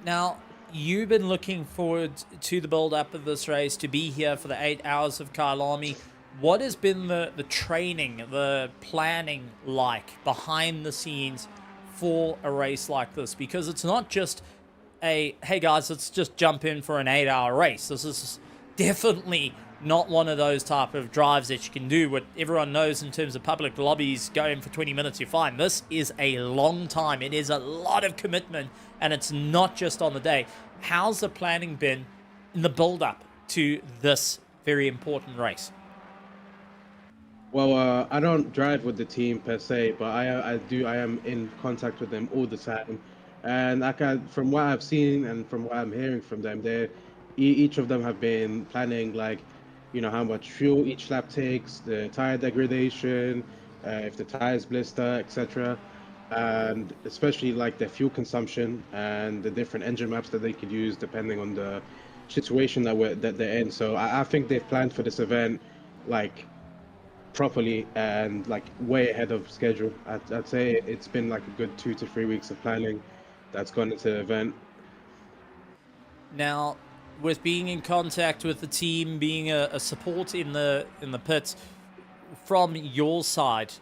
Now, you've been looking forward to the build-up of this race, to be here for the 8 hours of Kyalami. What has been the training, the planning like behind the scenes for a race like this? Because it's not just hey guys, let's just jump in for an 8-hour race. This is definitely not one of those type of drives that you can do what everyone knows in terms of public lobbies. Go in for 20 minutes, you're fine. This is a long time. It is a lot of commitment, and it's not just on the day. How's the planning been in the build-up to this very important race? Well, I don't drive with the team per se, but I am in contact with them all the time, and from what I've seen and from what I'm hearing from them, each of them have been planning, like, how much fuel each lap takes, the tire degradation, if the tires blister, etc., and especially like the fuel consumption and the different engine maps that they could use depending on the situation that they're in. So I think they've planned for this event like properly and like way ahead of schedule. I'd say it's been like a good 2 to 3 weeks of planning that's gone into the event. Now, with being in contact with the team, being a support in the pits, from your side,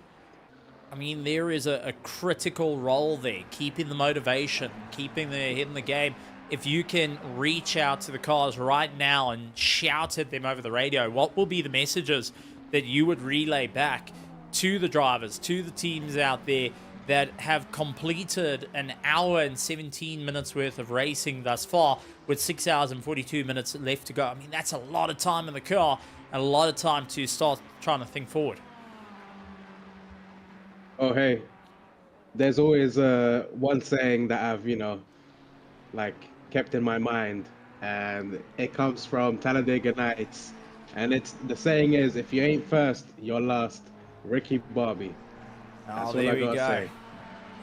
I mean, there is a critical role there, keeping the motivation, keeping their head in the game. If you can reach out to the cars right now and shout at them over the radio, what will be the messages that you would relay back to the drivers, to the teams out there that have completed an hour and 17 minutes worth of racing thus far with 6 hours and 42 minutes left to go? I mean, that's a lot of time in the car and a lot of time to start trying to think forward. Oh, hey, there's always one saying that I've, kept in my mind, and it comes from Talladega Nights, and the saying is, if you ain't first, you're last. Ricky Bobby. That's there we go. Say.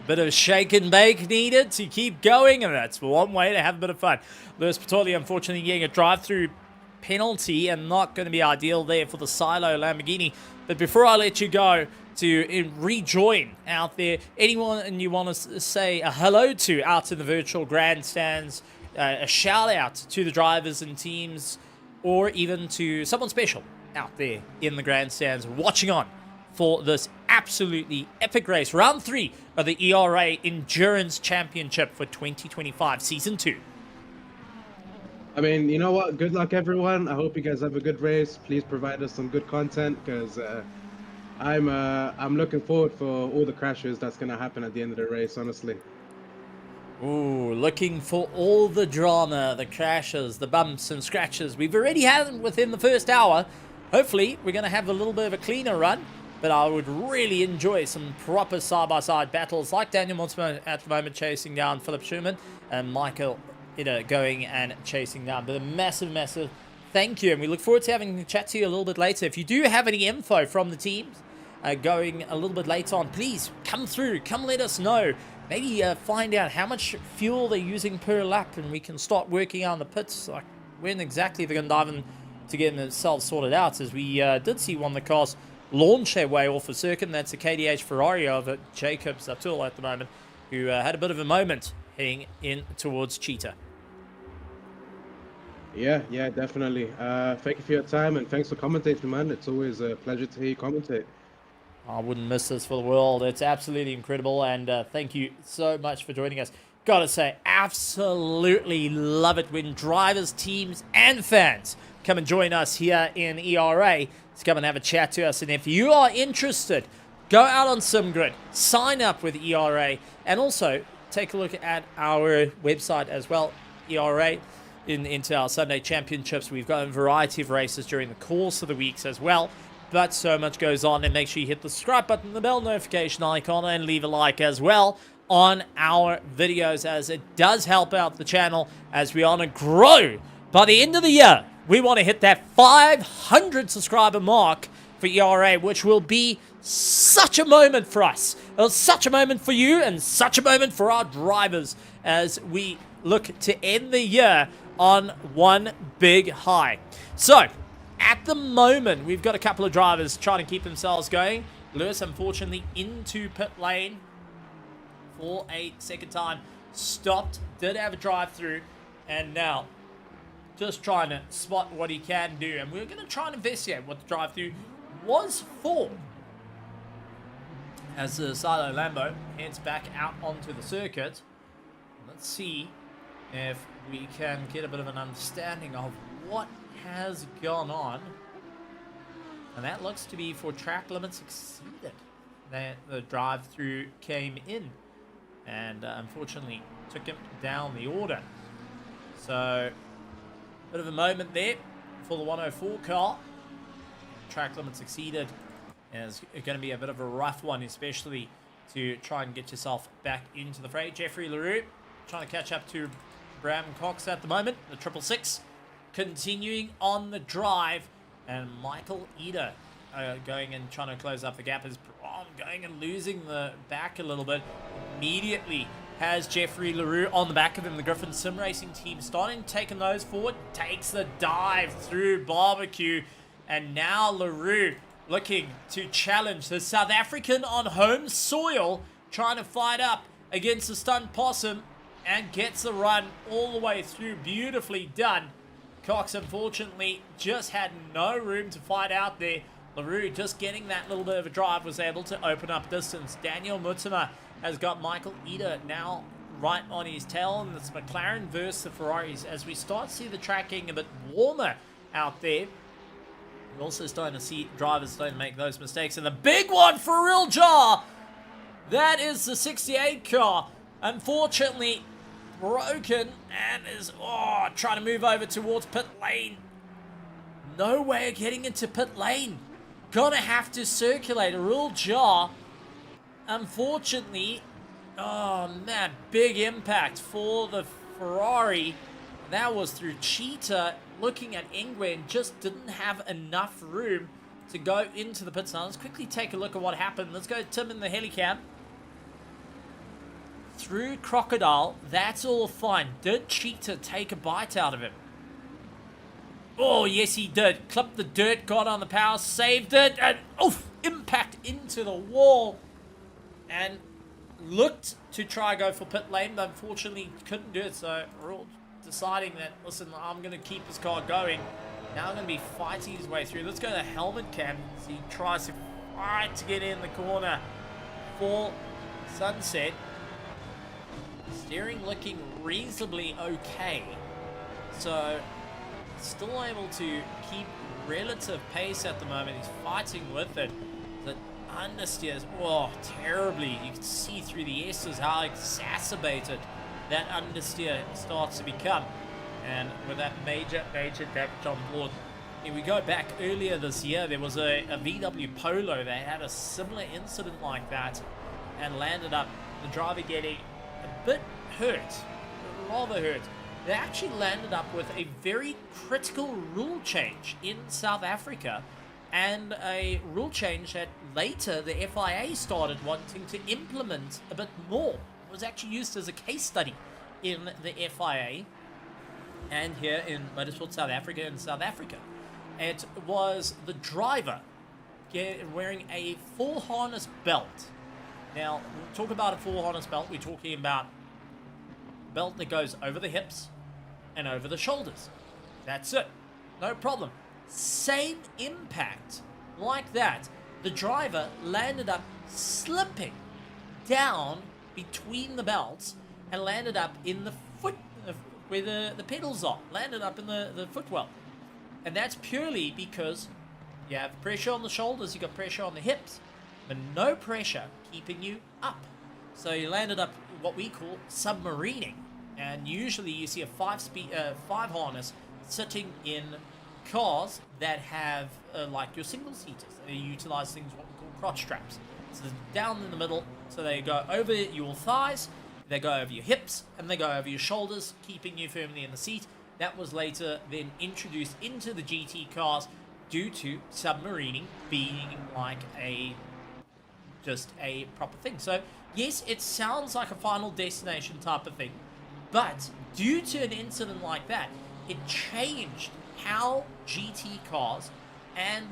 A bit of shake and bake needed to keep going, and that's one way to have a bit of fun. Lewis Patoli, unfortunately, getting a drive-through penalty and not going to be ideal there for the Silo Lamborghini. But before I let you go to rejoin out there, anyone you want to say a hello to out in the virtual grandstands, a shout out to the drivers and teams, or even to someone special out there in the grandstands watching on for this absolutely epic race, round 3 of the ERA Endurance Championship for 2025 Season 2. I mean, you know what? Good luck, everyone. I hope you guys have a good race. Please provide us some good content, because I'm looking forward for all the crashes that's going to happen at the end of the race, honestly. Ooh, looking for all the drama, the crashes, the bumps and scratches. We've already had them within the first hour. Hopefully, we're going to have a little bit of a cleaner run, but I would really enjoy some proper side-by-side battles like Daniel Montsman at the moment chasing down Philip Schumann and Michael going and chasing down. But a massive, massive thank you, and we look forward to having a chat to you a little bit later. If you do have any info from the teams going a little bit later on, please come through, come let us know. Maybe find out how much fuel they're using per lap, and we can start working on the pits, like when exactly they're going to dive in to get themselves sorted out, as we did see one of the cars launch their way off a circuit, and that's a KDH Ferrari of Jacobs Abdul at the moment, who had a bit of a moment heading in towards Cheetah. Yeah, definitely. Thank you for your time, and thanks for commentating, man. It's always a pleasure to hear you commentate. I wouldn't miss this for the world. It's absolutely incredible, and thank you so much for joining us. Gotta say, absolutely love it when drivers, teams, and fans come and join us here in ERA to come and have a chat to us. And if you are interested, go out on SimGrid, sign up with ERA, and also take a look at our website as well, ERA, into our Sunday Championships. We've got a variety of races during the course of the weeks as well. But so much goes on, and make sure you hit the subscribe button, the bell notification icon, and leave a like as well on our videos, as it does help out the channel as we want to grow. By the end of the year, we want to hit that 500 subscriber mark for ERA, which will be such a moment for us. It's such a moment for you and such a moment for our drivers as we look to end the year on one big high. So, at the moment, we've got a couple of drivers trying to keep themselves going. Lewis, unfortunately, into pit lane for a second time. Stopped, did have a drive-through, and now just trying to spot what he can do. And we're going to try and investigate what the drive-through was for. As the Silo Lambo heads back out onto the circuit, let's see if we can get a bit of an understanding of what has gone on. And that looks to be for track limits exceeded. That the drive-through came in and unfortunately took him down the order. So, bit of a moment there for the 104 car. Track limits exceeded. And it's going to be a bit of a rough one, especially to try and get yourself back into the fray. Jeffrey LaRue trying to catch up to Bram Cox at the moment, the 666. Continuing on the drive, and Michael Eder going and trying to close up the gap as Brom going and losing the back a little bit. Immediately has Jeffrey LaRue on the back of him. The Griffin Sim Racing team starting taking those forward, takes the dive through Barbecue, and now LaRue looking to challenge the South African on home soil, trying to fight up against the stunned possum, and gets the run all the way through. Beautifully done. Cox, unfortunately, just had no room to fight out there. LaRue just getting that little bit of a drive was able to open up distance. Daniel Mutema has got Michael Eder now right on his tail, and it's McLaren versus the Ferraris as we start to see the track getting a bit warmer out there. We're also starting to see drivers starting to make those mistakes. And the big one for Real Jar, that is the 68 car. Unfortunately, broken and is trying to move over towards pit lane. No way of getting into pit lane. Gonna have to circulate. A real jar. Unfortunately, oh man, big impact for the Ferrari. That was through Cheetah looking at Ingwe and just didn't have enough room to go into the pits. Now let's quickly take a look at what happened. Let's go Tim in the helicam. Through Crocodile, that's all fine. Did Cheetah take a bite out of him? Oh, yes, he did. Clipped the dirt, got on the power, saved it, and oof, impact into the wall. And looked to try go for pit lane, but unfortunately couldn't do it. So we're all deciding that, listen, I'm going to keep this car going. Now I'm going to be fighting his way through. Let's go to helmet cam as he tries to fight to get in the corner for Sunset. Steering looking reasonably okay. So, still able to keep relative pace at the moment. He's fighting with it. The understeers, terribly. You can see through the S's how exacerbated that understeer starts to become. And with that major damage on board. If we go back earlier this year, there was a VW Polo that had a similar incident like that and landed up the driver getting a bit hurt, rather hurt. They actually landed up with a very critical rule change in South Africa, and a rule change that later the FIA started wanting to implement a bit more. It was actually used as a case study in the FIA and here in Motorsport South Africa and South Africa. It was the driver wearing a full harness belt. Now, when we talk about a full harness belt, we're talking about a belt that goes over the hips and over the shoulders. That's it. No problem. Same impact like that. the driver landed up slipping down between the belts and landed up in the foot, where the pedals are, landed up in the footwell. And that's purely because you have pressure on the shoulders, you got pressure on the hips, but no pressure keeping you up. So you landed up what we call submarining. And usually you see a 5 harness sitting in cars that have like your single seaters. They utilize things what we call crotch straps. So down in the middle, so they go over your thighs, they go over your hips, and they go over your shoulders, keeping you firmly in the seat. That was later then introduced into the GT cars due to submarining being like just a proper thing. So yes, it sounds like a Final Destination type of thing, but due to an incident like that, it changed how GT cars and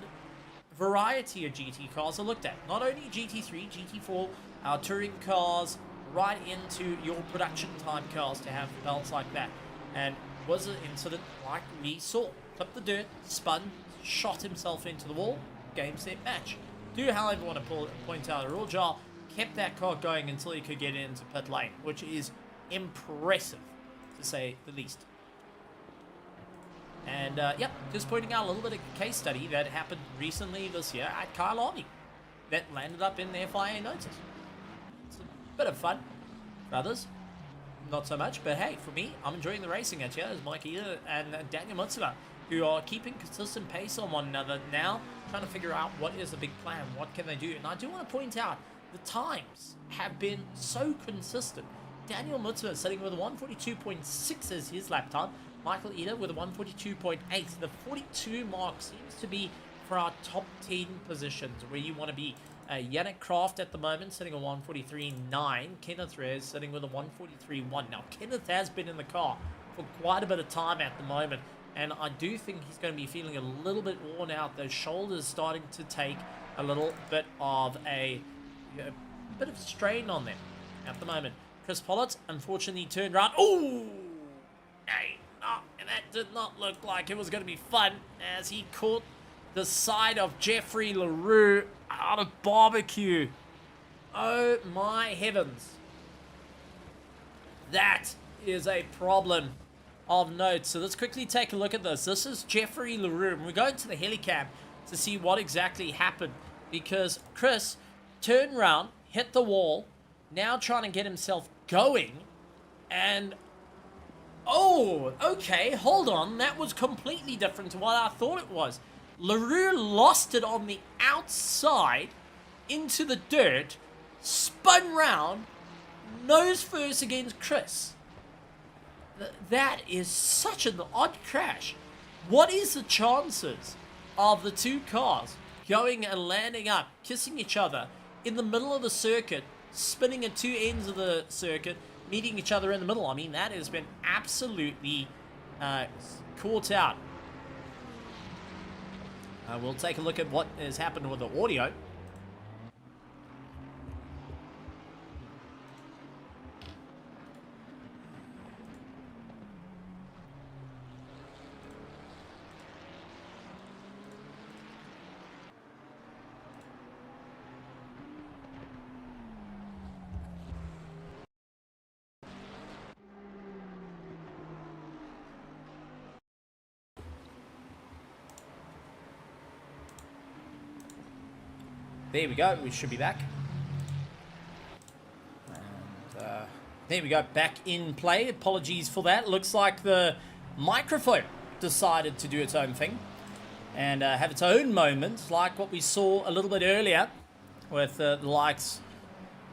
variety of GT cars are looked at. Not only GT3, GT4, our touring cars, right into your production time cars to have belts like that. And was an incident like we saw. Clipped the dirt, spun, shot himself into the wall, game, set, match. Do, however, want to point out that Rojar kept that car going until he could get into pit lane, which is impressive, to say the least. And, yep, just pointing out a little bit of case study that happened recently this year at Kyalami that landed up in their FIA notice. It's a bit of fun. For others, not so much, but hey, for me, I'm enjoying the racing at here as Mike Ida and Daniel Mutsuva, who are keeping consistent pace on one another now, trying to figure out what is the big plan, what can they do. And I do want to point out, the times have been so consistent. Daniel Mutsuva sitting with a 142.6 as his lap time, Michael Ida with a 142.8. The 42 mark seems to be for our top 10 positions where you want to be. Yannick Kraft at the moment sitting on 143.9. Kenneth Reyes sitting with a 143.1. Now, Kenneth has been in the car for quite a bit of time at the moment, and I do think he's going to be feeling a little bit worn out. Those shoulders starting to take a little bit of a bit of strain on them at the moment. Chris Pollard, unfortunately, turned around. Oh! Hey, no, and that did not look like it was going to be fun as he caught the side of Jeffrey LaRue out of barbecue. Oh my heavens. That is a problem of note. So let's quickly take a look at this. This is Jeffrey LaRue. And we're going to the helicam to see what exactly happened. Because Chris turned around, hit the wall, now trying to get himself going. And oh, okay, hold on. That was completely different to what I thought it was. LaRue lost it on the outside into the dirt, spun round, nose first against Chris. That is such an odd crash. What is the chances of the two cars going and landing up, kissing each other in the middle of the circuit, spinning at two ends of the circuit, meeting each other in the middle? I mean, that has been absolutely caught out. We'll take a look at what has happened with the audio. There we go. We should be back. And, there we go. Back in play. Apologies for that. Looks like the microphone decided to do its own thing and have its own moment, like what we saw a little bit earlier with the likes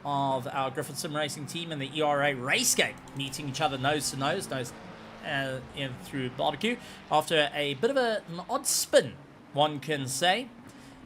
of our Griffith Sim Racing team and the ERA raceday meeting each other nose to nose, in through barbecue after a bit of an odd spin, one can say.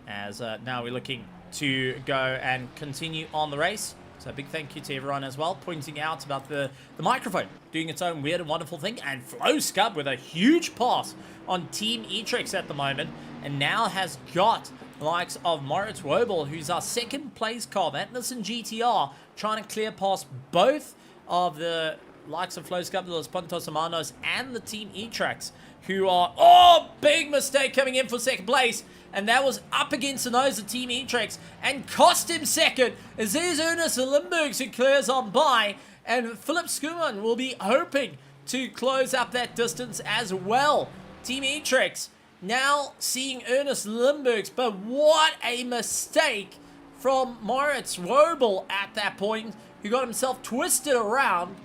As now we're looking to go and continue on the race. So a big thank you to everyone as well, pointing out about the microphone doing its own weird and wonderful thing. And Flo Scub with a huge pass on Team Etrex at the moment. And now has got the likes of Moritz Wobel, who's our second place car, that Nissan GTR, trying to clear past both of the likes of Flow Scub, Los Pontos Hermanos, and the Team E-Trax, who are, oh, big mistake coming in for second place, and that was up against the nose of Team E-Trax, and cost him second, as there's Ernest Limburgs who clears on by, and Philip Skuman will be hoping to close up that distance as well. Team E-Trax now seeing Ernest Limburgs, but what a mistake from Moritz Wobel at that point, who got himself twisted around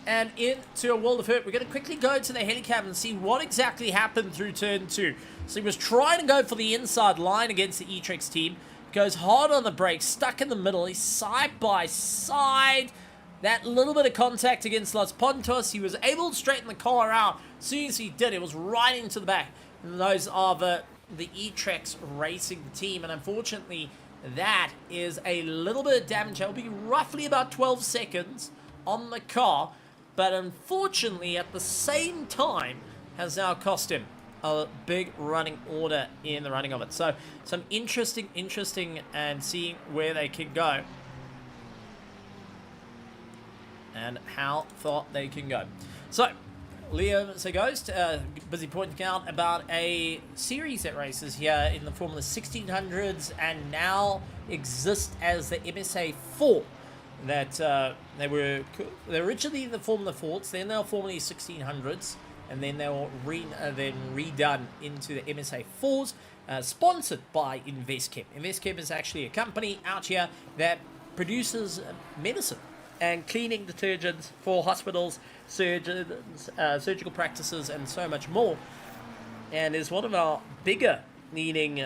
and into a world of hurt. We're going to quickly go to the helicab and see what exactly happened through turn 2. So he was trying to go for the inside line against the E-Trex team. Goes hard on the brakes, stuck in the middle. He's side by side. That little bit of contact against Los Pontos. He was able to straighten the car out. As soon as he did, it was right into the back. And those are the E-Trex racing team. And unfortunately, that is a little bit of damage. It will be roughly about 12 seconds on the car. But unfortunately, at the same time, has now cost him a big running order in the running of it. So, some interesting, and seeing where they can go. And how far they can go. So, Liam Segost, busy pointing out about a series that races here in the Formula 1600s and now exist as the MSA 4. That they were originally the Formula 4s, then they were Formula 1600s, and then they were redone into the MSA 4s, sponsored by InvestChem. InvestChem is actually a company out here that produces medicine and cleaning detergents for hospitals, surgeons, surgical practices, and so much more. And is one of our bigger leading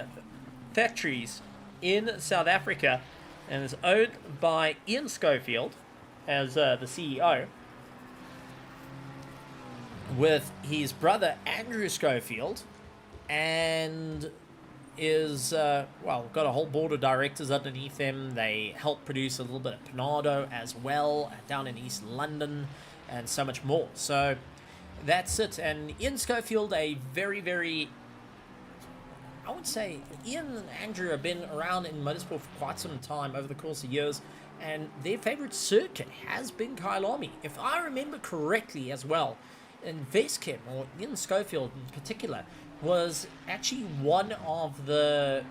factories in South Africa, and is owned by Ian Schofield as the CEO, with his brother Andrew Schofield, and is, well, got a whole board of directors underneath them. They help produce a little bit of Panado as well, down in East London, and so much more. So that's it. And Ian Schofield, a very, I would say Ian and Andrew have been around in motorsport for quite some time over the course of years, and their favourite circuit has been Kyalami. If I remember correctly as well, InvestChem, or Ian Schofield in particular, was actually one of the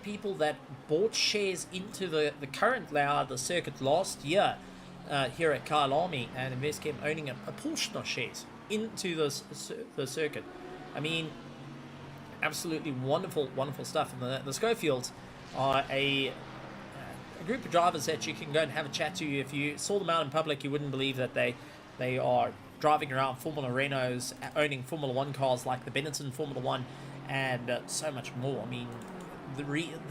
people that bought shares into the current layout of the circuit last year here at Kyalami, and InvestChem owning a portion of shares into the circuit. I mean, absolutely wonderful stuff. And the Schofields are a group of drivers that you can go and have a chat to. If you saw them out in public, you wouldn't believe that they are driving around Formula Renaults, owning Formula 1 cars like the Benetton Formula 1, and so much more. I mean,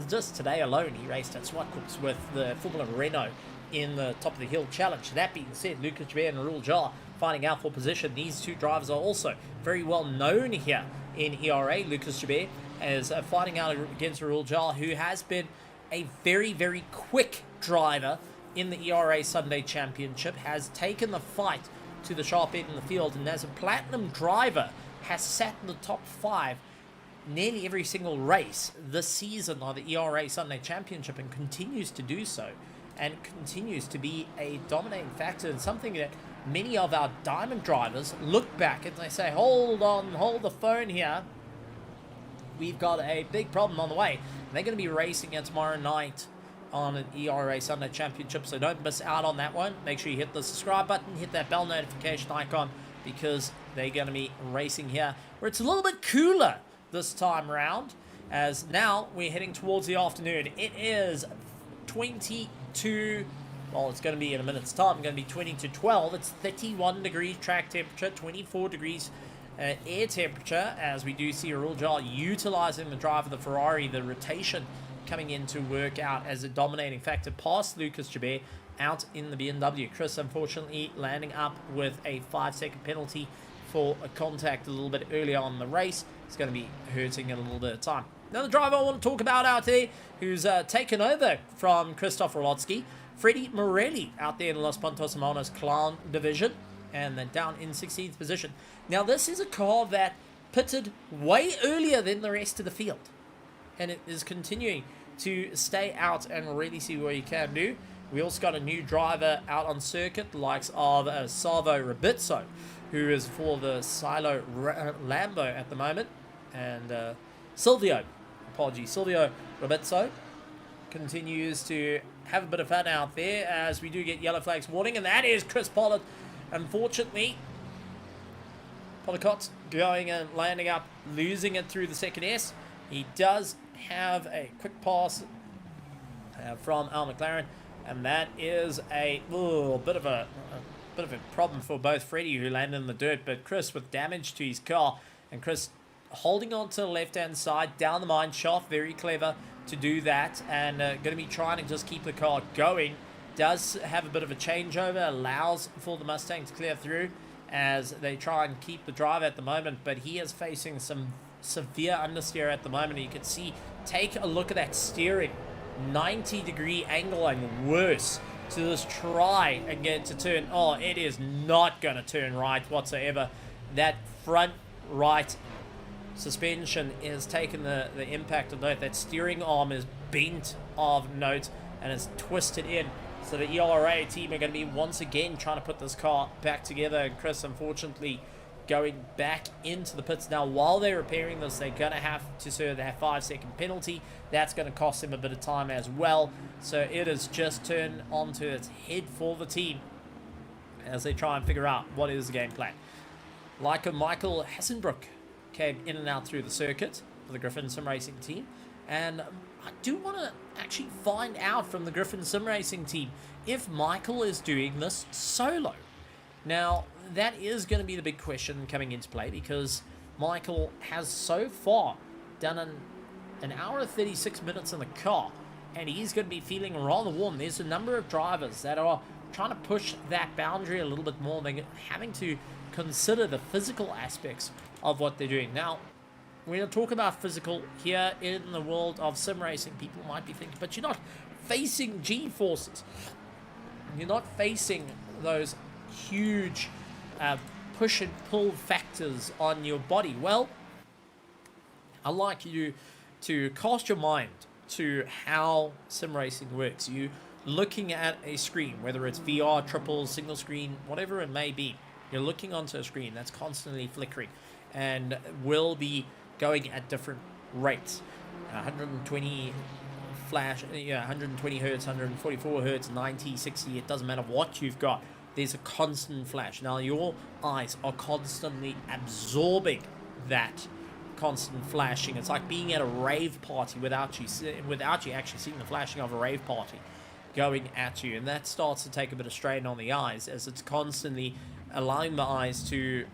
just today alone, he raced at Swartkops with the Formula Renault in the Top of the Hill Challenge. That being said, Lucas Jabir and Rahul Jar fighting out for position. These two drivers are also very well known here in ERA. Lucas Jabir is fighting out against Rahul Jar, who has been a very quick driver in the ERA Sunday Championship, has taken the fight to the sharp end in the field, and as a platinum driver has sat in the top 5 nearly every single race this season of the ERA Sunday Championship, and continues to do so, and continues to be a dominating factor, and something that many of our diamond drivers look back and they say, hold on, hold the phone here, we've got a big problem on the way. And they're going to be racing it tomorrow night on an ERA Sunday Championship, so don't miss out on that one. Make sure you hit the subscribe button, hit that bell notification icon, because they're going to be racing here where it's a little bit cooler this time around, as now we're heading towards the afternoon. It is 22, well, it's going to be in a minute's time, it's going to be 20 to 12. It's 31 degrees track temperature, 24 degrees air temperature, as we do see Rahul Jar utilizing the drive of the Ferrari, the rotation coming in to work out as a dominating factor past Lucas Jabir out in the BMW. Chris, unfortunately, landing up with a 5-second penalty for a contact a little bit earlier on in the race. It's going to be hurting in a little bit of time. Another driver I want to talk about out there who's taken over from Christoph Rolotsky, Freddie Morelli, out there in Los Pontos Hermanos Clown division, and then down in 16th position. Now, this is a car that pitted way earlier than the rest of the field, and it is continuing to stay out and really see what you can do. We also got a new driver out on circuit, the likes of Salvo Rabizzo, who is for the Silo Lambo at the moment. And Silvio Rabizzo continues to have a bit of fun out there as we do get yellow flags warning, and that is Chris Pollard. Unfortunately, Pollicott going and landing up, losing it through the second S. He does have a quick pass from Al McLaren, and that is a bit of a problem for both Freddie, who landed in the dirt, but Chris with damage to his car, and Chris holding on to the left-hand side down the mine shaft, very clever to do that, and going to be trying to just keep the car going. Does have a bit of a changeover, allows for the Mustang to clear through as they try and keep the drive at the moment, but he is facing some severe understeer at the moment. You can see, take a look at that steering, 90-degree angle and worse to just try and get it to turn. Oh, it is not going to turn right whatsoever. That front right suspension is taking the impact of note. That steering arm is bent of note and is twisted in. So the ELRA team are going to be once again trying to put this car back together. And Chris, unfortunately, going back into the pits now. While they're repairing this, they're going to have to serve that 5-second penalty. That's going to cost them a bit of time as well. So it has just turned onto its head for the team as they try and figure out what is the game plan. Like Michael Hassenbrook came in and out through the circuit for the Griffin Sim Racing team. And I do want to actually find out from the Griffin Sim Racing team if Michael is doing this solo. Now, that is going to be the big question coming into play, because Michael has so far done an hour and 36 minutes in the car, and he's going to be feeling rather warm. There's a number of drivers that are trying to push that boundary a little bit more. They're having to consider the physical aspects of what they're doing. Now, when you talk about physical here in the world of sim racing, people might be thinking, but you're not facing G-forces. You're not facing those huge push and pull factors on your body. Well, I'd like you to cast your mind to how sim racing works. You looking at a screen, whether it's VR, triple, single screen, whatever it may be. You're looking onto a screen that's constantly flickering and will be going at different rates. 120 flash, 120 hertz, 144 hertz, 90, 60, it doesn't matter what you've got. There's a constant flash. Now your eyes are constantly absorbing that constant flashing. It's like being at a rave party without you actually seeing the flashing of a rave party going at you, and that starts to take a bit of strain on the eyes as it's constantly allowing the eyes to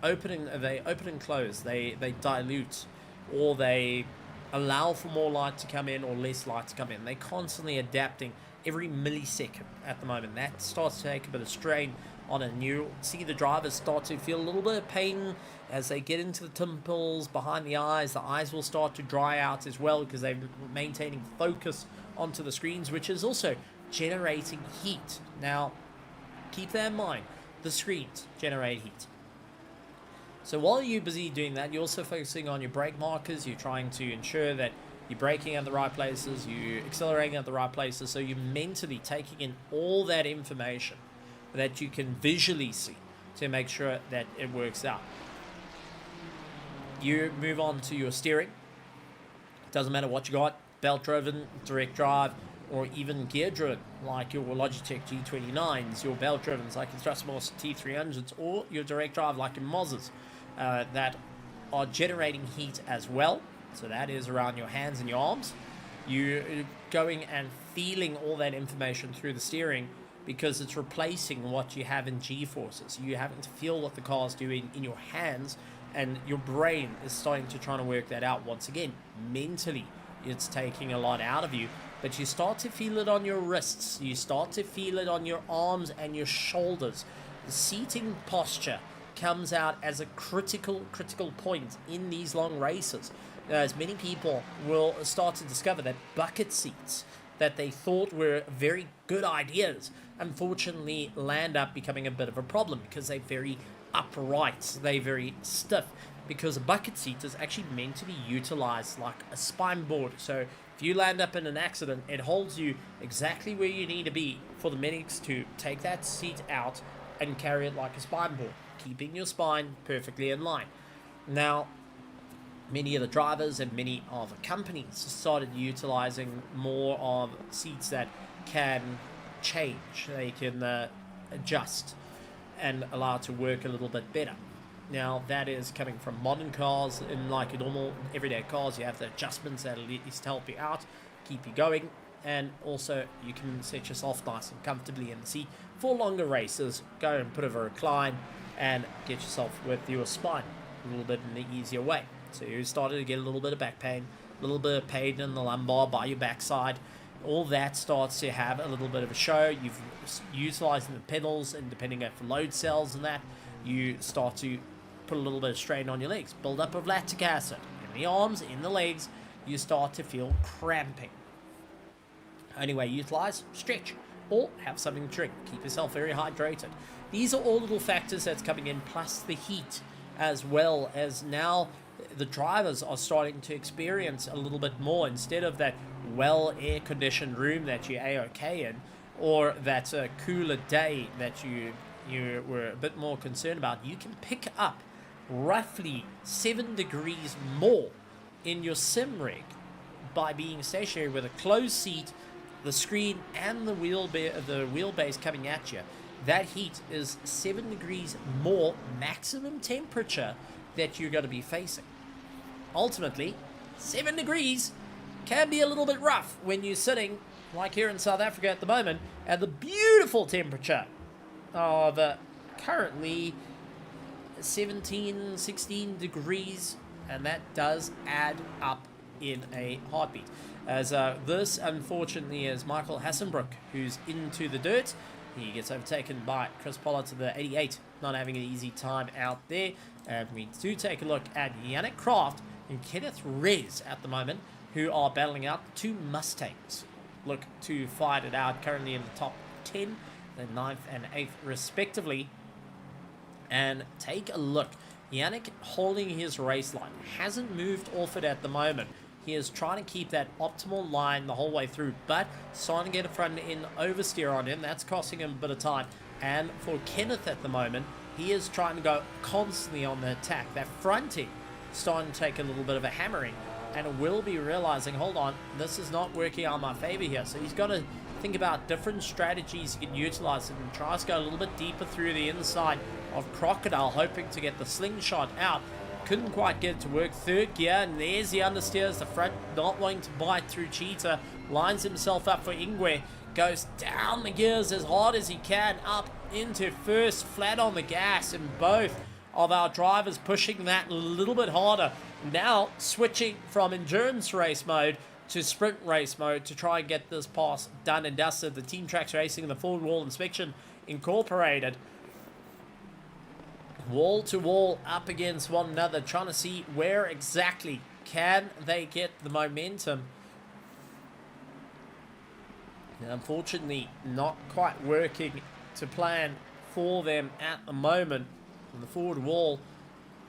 open and close. They dilute, or they allow for more light to come in or less light to come in. They're constantly adapting every millisecond at the moment. That starts to take a bit of strain on it, and you see the drivers start to feel a little bit of pain as they get into the temples behind the eyes. The eyes will start to dry out as well because they're maintaining focus onto the screens, which is also generating heat. Now, keep that in mind. The screens generate heat. So while you're busy doing that, you're also focusing on your brake markers. You're trying to ensure that you're braking at the right places, you're accelerating at the right places, so you're mentally taking in all that information that you can visually see to make sure that it works out. You move on to your steering. Doesn't matter what you got, belt driven, direct drive, or even gear driven, like your Logitech G29s, your belt driven, like your Thrustmaster T300s, or your direct drive like your Mozzas, that are generating heat as well. So that is around your hands and your arms. You're going and feeling all that information through the steering because it's replacing what you have in G-forces. You're having to feel what the car's doing in your hands, and your brain is starting to try to work that out. Once again, mentally, it's taking a lot out of you, but you start to feel it on your wrists. You start to feel it on your arms and your shoulders. The seating posture comes out as a critical point in these long races, as many people will start to discover that bucket seats that they thought were very good ideas unfortunately land up becoming a bit of a problem because they're very upright, they're very stiff, because a bucket seat is actually meant to be utilized like a spine board. So if If you land up in an accident, it holds you exactly where you need to be for the medics to take that seat out and carry it like a spine board, keeping your spine perfectly in line. Now, many of the drivers and many of the companies started utilizing more of seats that can change. They can adjust and allow it to work a little bit better. Now, that is coming from modern cars. In like a normal everyday cars, you have the adjustments that at least help you out, keep you going, and also you can set yourself nice and comfortably in the seat for longer races. Go and put over a recline and get yourself with your spine a little bit in the easier way. So you started to get a little bit of back pain, a little bit of pain in the lumbar by your backside. All that starts to have a little bit of a show. You've utilizing the pedals, and depending on load cells and that, you start to put a little bit of strain on your legs. Build up of lactic acid in the arms, in the legs. You start to feel cramping. Only way you utilize, stretch, or have something to drink. Keep yourself very hydrated. These are all little factors that's coming in, plus the heat, as well as now the drivers are starting to experience a little bit more. Instead of that well air-conditioned room that you're A-OK in, or that cooler day that you were a bit more concerned about, you can pick up roughly 7 degrees more in your sim rig by being stationary with a closed seat, the screen, and the wheelbase coming at you. That heat is 7 degrees more maximum temperature that you're going to be facing. Ultimately, 7 degrees can be a little bit rough when you're sitting, like here in South Africa at the moment, at the beautiful temperature of currently 17, 16 degrees, and that does add up in a heartbeat. As this, unfortunately, is Michael Hassenbrook, who's into the dirt. He gets overtaken by Chris Pollard to the 88, not having an easy time out there. And we do take a look at Yannick Kraft and Kenneth Rez at the moment, who are battling out the two Mustangs. Look to fight it out, currently in the top 10, the 9th and 8th respectively. And take a look. Yannick holding his race line, hasn't moved off it at the moment. He is trying to keep that optimal line the whole way through, but starting to get a front end oversteer on him. That's costing him a bit of time. And for Kenneth at the moment, he is trying to go constantly on the attack. That fronting starting to take a little bit of a hammering, and will be realizing, hold on, this is not working out in my favor here. So he's got to think about different strategies he can utilize, and tries to go a little bit deeper through the inside of Crocodile, hoping to get the slingshot out. Couldn't quite get it to work. Third gear, and there's the understeers. The front not wanting to bite through Cheetah. Lines himself up for Ingwe. Goes down the gears as hard as he can. Up into first, flat on the gas. And both of our drivers pushing that a little bit harder. Now switching from endurance race mode to sprint race mode to try and get this pass done and dusted. The Team Tracks Racing and the Forward Wall Inspection Incorporated, wall to wall up against one another, trying to see where exactly can they get the momentum. And unfortunately, not quite working to plan for them at the moment. And the Forward Wall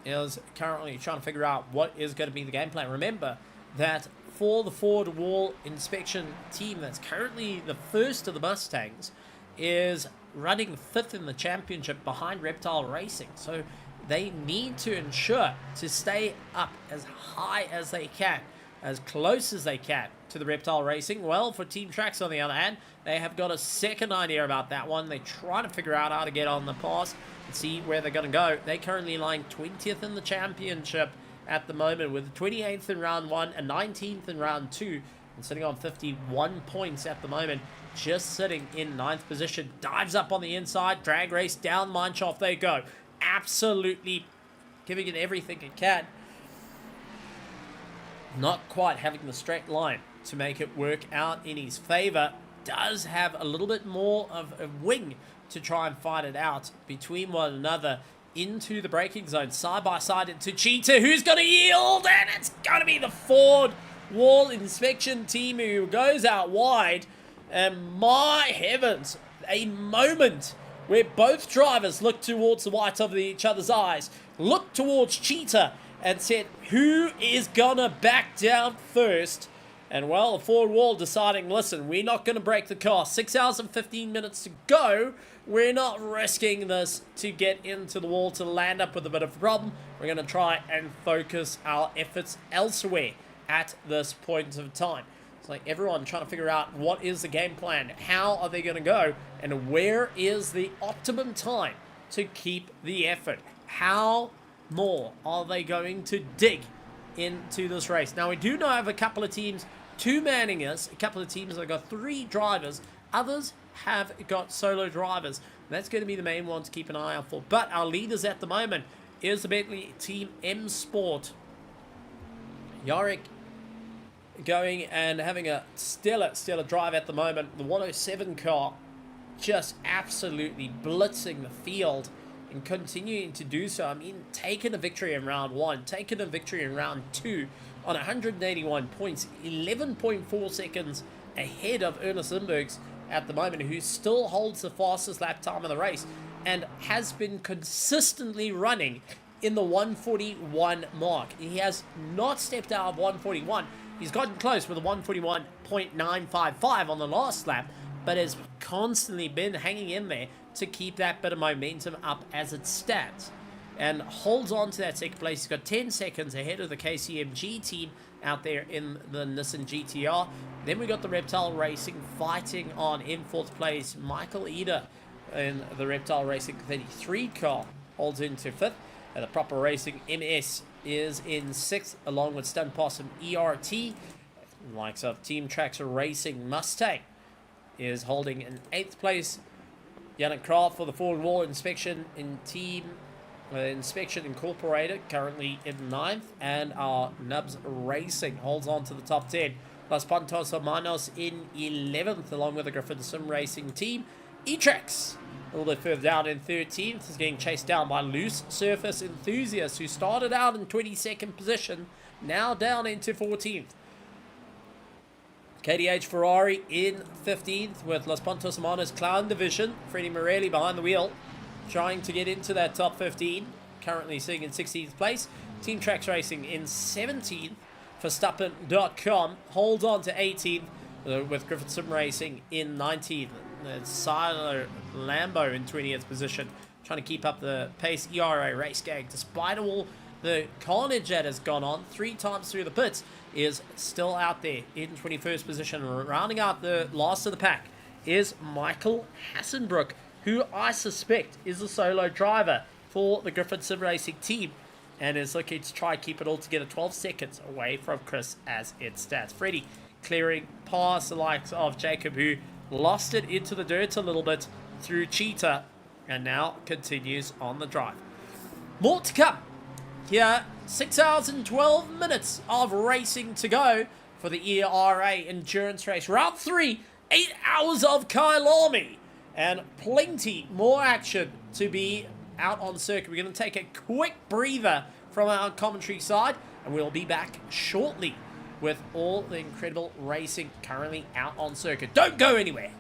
is currently trying to figure out what is going to be the game plan. Remember that for the Forward Wall Inspection team, that's currently the first of the Mustangs, is running 5th in the championship behind Reptile Racing. So they need to ensure to stay up as high as they can, as close as they can to the Reptile Racing. Well, for Team Tracks, on the other hand, they have got a second idea about that one. They're trying to figure out how to get on the pass and see where they're going to go. They're currently lying 20th in the championship at the moment, with 28th in round 1 and 19th in round 2, and sitting on 51 points at the moment. Just sitting in 9th position. Dives up on the inside. Drag race down mineshaft they go. Absolutely giving it everything it can. Not quite having the straight line to make it work out in his favor. Does have a little bit more of a wing to try and fight it out between one another into the braking zone. Side by side into Cheetah, who's going to yield, and it's going to be the Ford Wall Inspection team who goes out wide. And my heavens, a moment where both drivers looked towards the white of each other's eyes, looked towards Cheetah and said, who is gonna back down first? And well, the forward wall deciding, listen, we're not going to break the car. 6 hours and 15 minutes to go. We're not risking this to get into the wall to land up with a bit of a problem. We're going to try and focus our efforts elsewhere at this point of time. It's like everyone trying to figure out what is the game plan, how are they going to go, and where is the optimum time to keep the effort. How more are they going to dig into this race? Now, we do know of a couple of teams two-manning us, a couple of teams that have got 3 drivers, others have got solo drivers. That's going to be the main one to keep an eye out for. But our leaders at the moment is the Bentley Team M Sport. Yorick going and having a stellar drive at the moment. The 107 car just absolutely blitzing the field and continuing to do so. I mean, taking a victory in round 1, taking a victory in round 2 on 181 points, 11.4 seconds ahead of Ernest Lindbergh's at the moment, who still holds the fastest lap time of the race and has been consistently running in the 141 mark. He has not stepped out of 141. He's gotten close with a 141.955 on the last lap, but has constantly been hanging in there to keep that bit of momentum up as it stands, and holds on to that second place. He's got 10 seconds ahead of the KCMG team out there in the Nissan GTR. Then we got the Reptile Racing fighting on in 4th place. Michael Eder in the Reptile Racing 33 car holds into 5th. And the Proper Racing MS is in 6th, along with Stun Possum ERT. The likes of Team Tracks Racing Mustang is holding in 8th place. Yannick Kraft for the forward wall inspection in Team Inspection Incorporated, currently in 9th. And our Nubs Racing holds on to the top 10. Los Pantos Hermanos in 11th, along with the Griffin Sim Racing team. E-Trax a little bit further down in 13th, is getting chased down by Loose Surface Enthusiasts, who started out in 22nd position, now down into 14th. KDH Ferrari in 15th, with Los Pantos Hermanos Clown Division. Freddie Morelli behind the wheel, trying to get into that top 15, currently sitting in 16th place. Team Tracks Racing in 17th. Verstappen.com holds on to 18th, with Griffin Sim Racing in 19th. Silo Lambo in 20th position, trying to keep up the pace. ERA Race Gang, despite all the carnage that has gone on 3 times through the pits, is still out there in 21st position. Rounding out the last of the pack is Michael Hassenbrook, who I suspect is a solo driver for the Griffin Sim Racing team, and is looking to try and keep it all together. 12 seconds away from Chris as it stands. Freddie clearing past the likes of Jacob, who lost it into the dirt a little bit through Cheetah, and now continues on the drive. More to come here. 6 hours and 12 minutes of racing to go for the ERA Endurance Race. Round 3, 8 hours of Kyalami, and plenty more action to be out on circuit. We're going to take a quick breather from our commentary side, and we'll be back shortly with all the incredible racing currently out on circuit. Don't go anywhere.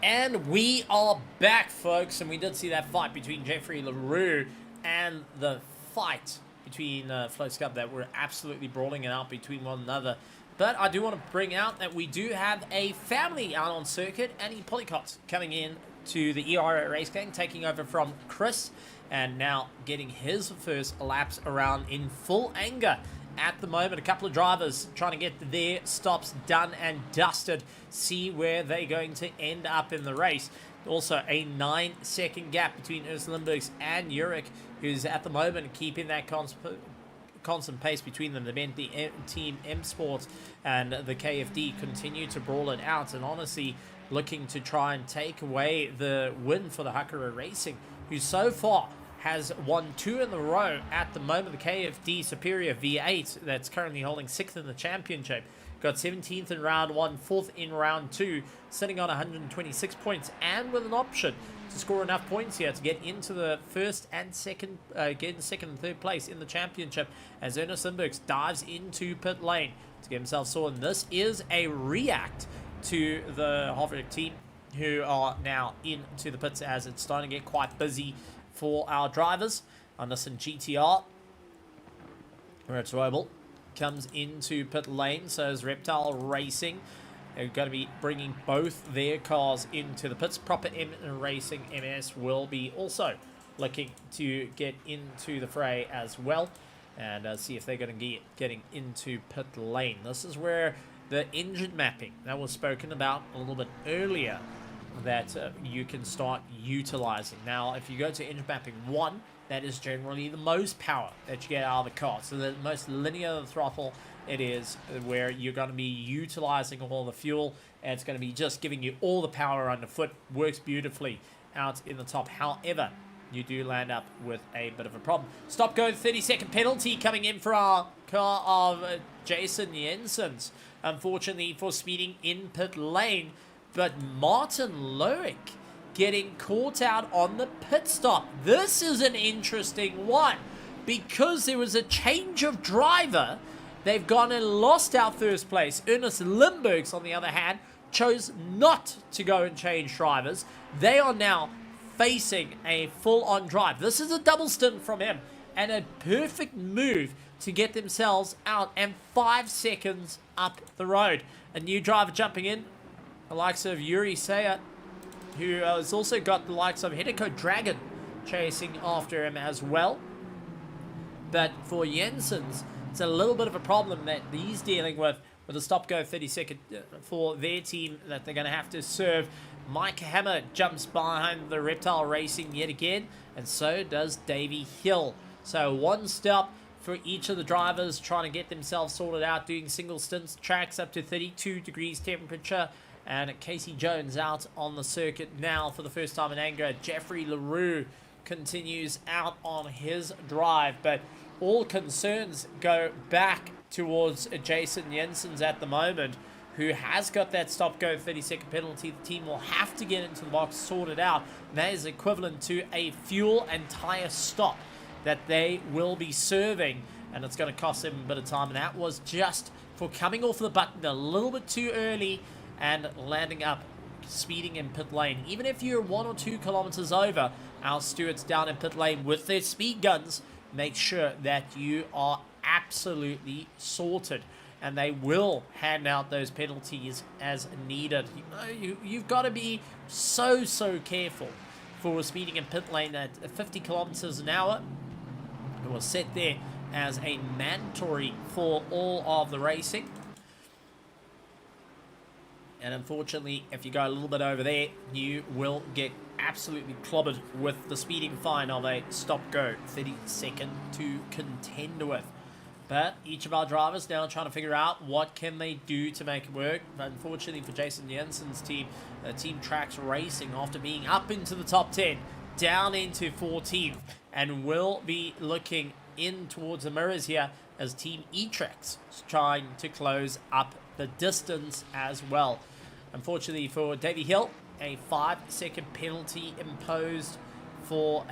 And we are back, folks, and we did see that fight between Jeffrey LaRue and the fight between Flo Scub that were absolutely brawling it out between one another. But I do want to bring out that we do have a family out on circuit, Annie Polycott coming in to the ERA Race Gang, taking over from Chris, and now getting his first laps around in full anger. At the moment, a couple of drivers trying to get their stops done and dusted, see where they're going to end up in the race. Also, a 9-second gap between Ernst Lindbergs and Uric, who's at the moment keeping that constant pace between them. The men, the team Esports and the KFD continue to brawl it out, and honestly looking to try and take away the win for the Hakura Racing, who so far has won 2 in a row at the moment. The KFD Superior V8 that's currently holding 6th in the championship got 17th in round 1, 4th in round 2, sitting on 126 points, and with an option to score enough points here to get into the first and second, get in second and third place in the championship, as Ernest Lindbergs dives into pit lane to get himself sorted. This is a react to the Hoverick team, who are now into the pits as it's starting to get quite busy for our drivers. Anderson GTR, Ritz Roble comes into pit lane, so is Reptile Racing. They're going to be bringing both their cars into the pits. Proper M Racing MS will be also looking to get into the fray as well, and see if they're going to be getting into pit lane. This is where the engine mapping that was spoken about a little bit earlier that you can start utilizing. Now, if you go to engine mapping 1, that is generally the most power that you get out of the car. So the most linear throttle it is, where you're going to be utilizing all the fuel, and it's going to be just giving you all the power underfoot. Works beautifully out in the top. However, you do land up with a bit of a problem. Stop go 30-second penalty coming in for our car of Jason Jensen's, unfortunately, for speeding in pit lane. But Martin Loic getting caught out on the pit stop. This is an interesting one, because there was a change of driver. They've gone and lost our first place. Ernest Lindbergs, on the other hand, chose not to go and change drivers. They are now facing a full-on drive. This is a double stint from him, and a perfect move to get themselves out and 5 seconds up the road. A new driver jumping in, the likes of Yuri Sayat, who has also got the likes of Hideko Dragon chasing after him as well. But for Jensen's, it's a little bit of a problem that he's dealing with a stop-go 30-second for their team that they're going to have to serve. Mike Hammer jumps behind the Reptile Racing yet again, and so does Davey Hill. So one stop for each of the drivers trying to get themselves sorted out, doing single stints, tracks up to 32 degrees temperature. And Casey Jones out on the circuit now for the first time in anger. Jeffrey LaRue continues out on his drive, but all concerns go back towards Jason Jensen's at the moment, who has got that stop-go 30-second penalty. The team will have to get into the box, sort it out. And that is equivalent to a fuel and tire stop that they will be serving, and it's going to cost them a bit of time. And that was just for coming off the button a little bit too early and landing up, speeding in pit lane. Even if you're 1 or 2 kilometers over, our stewards down in pit lane with their speed guns make sure that you are absolutely sorted, and they will hand out those penalties as needed. You've got to be so careful for speeding in pit lane at 50 kilometers an hour. It was set there as a mandatory for all of the racing. And unfortunately, if you go a little bit over there, you will get absolutely clobbered with the speeding fine of a stop-go 30-second to contend with. But each of our drivers now trying to figure out what can they do to make it work. Unfortunately for Jason Jensen's team, Team Tracks Racing, after being up into the top 10, down into 14th, and will be looking in towards the mirrors here as Team E-Trax is trying to close up the distance as well. Unfortunately for Davey Hill, a 5-second penalty imposed for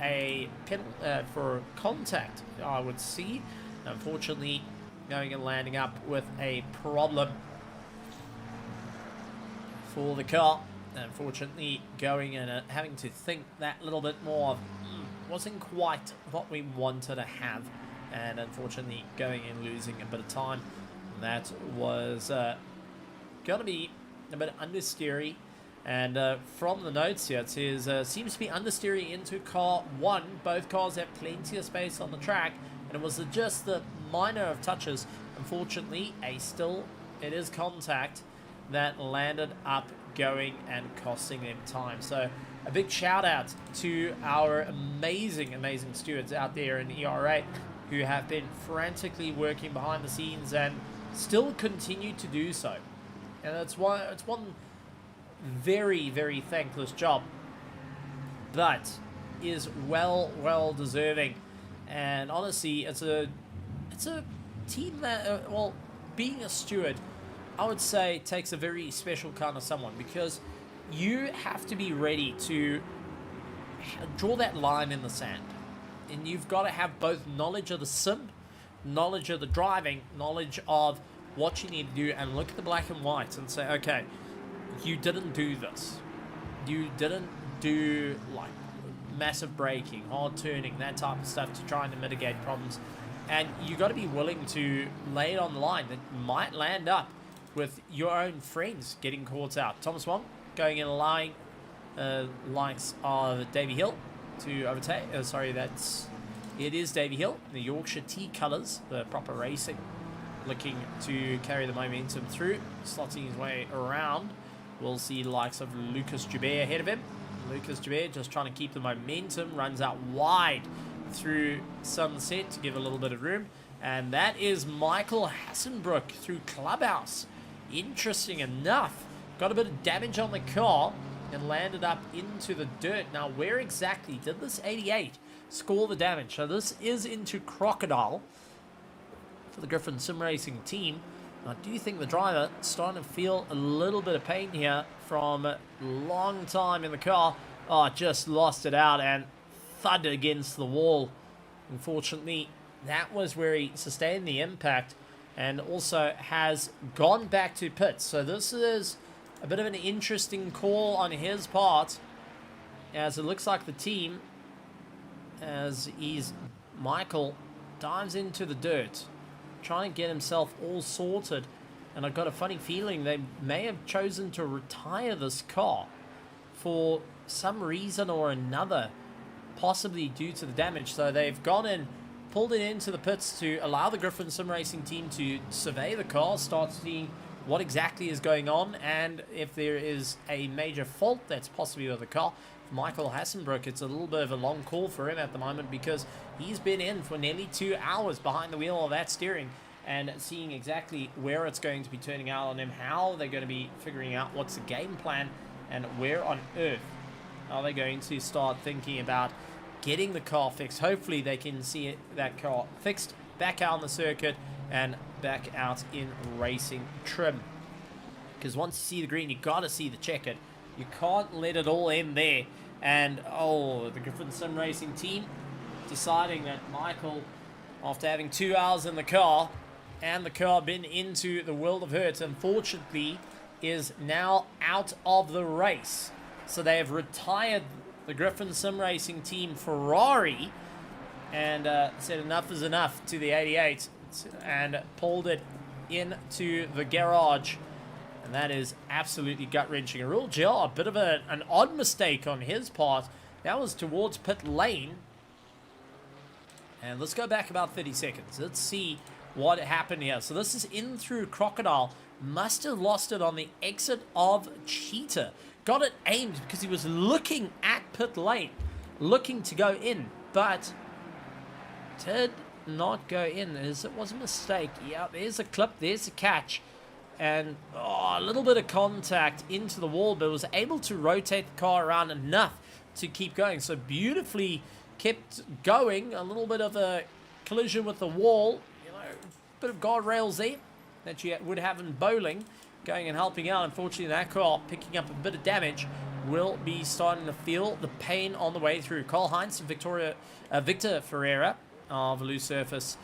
for contact, I would see. Unfortunately, going and landing up with a problem for the car Unfortunately, going and having to think that little bit more of, wasn't quite what we wanted to have. And unfortunately, going and losing a bit of time. That was going to be a bit understeery. And from the notes here, it says, seems to be understeery into car 1. Both cars have plenty of space on the track. And it was just the minor of touches. Unfortunately, it is contact that landed up going and costing them time. So a big shout out to our amazing stewards out there in ERA who have been frantically working behind the scenes and still continue to do so. And it's one very thankless job, but is well deserving. And honestly, it's a team that being a steward, I would say, takes a very special kind of someone, because you have to be ready to draw that line in the sand, and you've got to have both knowledge of the sim, knowledge of the driving, knowledge of what you need to do, and look at the black and white and say, okay, you didn't do this, you didn't do like massive braking, hard turning, that type of stuff to try and mitigate problems, and you got to be willing to lay it on the line that might land up with your own friends getting caught out. Thomas Wong going in, allowing likes of Davy Hill to overtake. It is Davy Hill, the Yorkshire T colours, the proper racing, looking to carry the momentum through, slotting his way around. We'll see the likes of Lucas Joubert ahead of him. Lucas Joubert just trying to keep the momentum, runs out wide through Sunset to give a little bit of room. And that is Michael Hassenbrook through Clubhouse. Interesting enough, got a bit of damage on the car and landed up into the dirt. Now, where exactly did this 88 score the damage? So this is into Crocodile for the Griffin Sim Racing team. I do think the driver starting to feel a little bit of pain here from a long time in the car. Oh, just lost it out and thudded against the wall. Unfortunately, that was where he sustained the impact, and also has gone back to pits. So this is a bit of an interesting call on his part, as it looks like the team, Michael dives into the dirt, trying to get himself all sorted. And I've got a funny feeling they may have chosen to retire this car for some reason or another, possibly due to the damage. So they've gone in, pulled it into the pits to allow the Griffin Sim Racing team to survey the car, start seeing what exactly is going on, and if there is a major fault that's possibly with the car. Michael Hassenbrook, it's a little bit of a long call for him at the moment, because he's been in for nearly 2 hours behind the wheel of that steering and seeing exactly where it's going to be turning out on him, how they're going to be figuring out what's the game plan, and where on earth are they going to start thinking about getting the car fixed. Hopefully they can see that car fixed, back out on the circuit and back out in racing trim. Because once you see the green, you got to see the checkered. You can't let it all end there. And the Griffin Sim Racing team deciding that Michael, after having 2 hours in the car and the car been into the world of hurt, unfortunately is now out of the race. So they have retired the Griffin Sim Racing team Ferrari and said enough is enough to the 88 and pulled it into the garage. And that is absolutely gut-wrenching. A real job, a bit of an odd mistake on his part. That was towards pit lane. And let's go back about 30 seconds. Let's see what happened here. So this is in through Crocodile. Must have lost it on the exit of Cheetah. Got it aimed because he was looking at pit lane, looking to go in, but did not go in. It was a mistake. Yeah, there's a clip, there's a catch, and a little bit of contact into the wall, but was able to rotate the car around enough to keep going. So beautifully kept going. A little bit of a collision with the wall, a bit of guardrails there that you would have in bowling, going and helping out. Unfortunately, that car picking up a bit of damage will be starting to feel the pain on the way through. Carl Heinz and Victor Ferreira of Loose Surface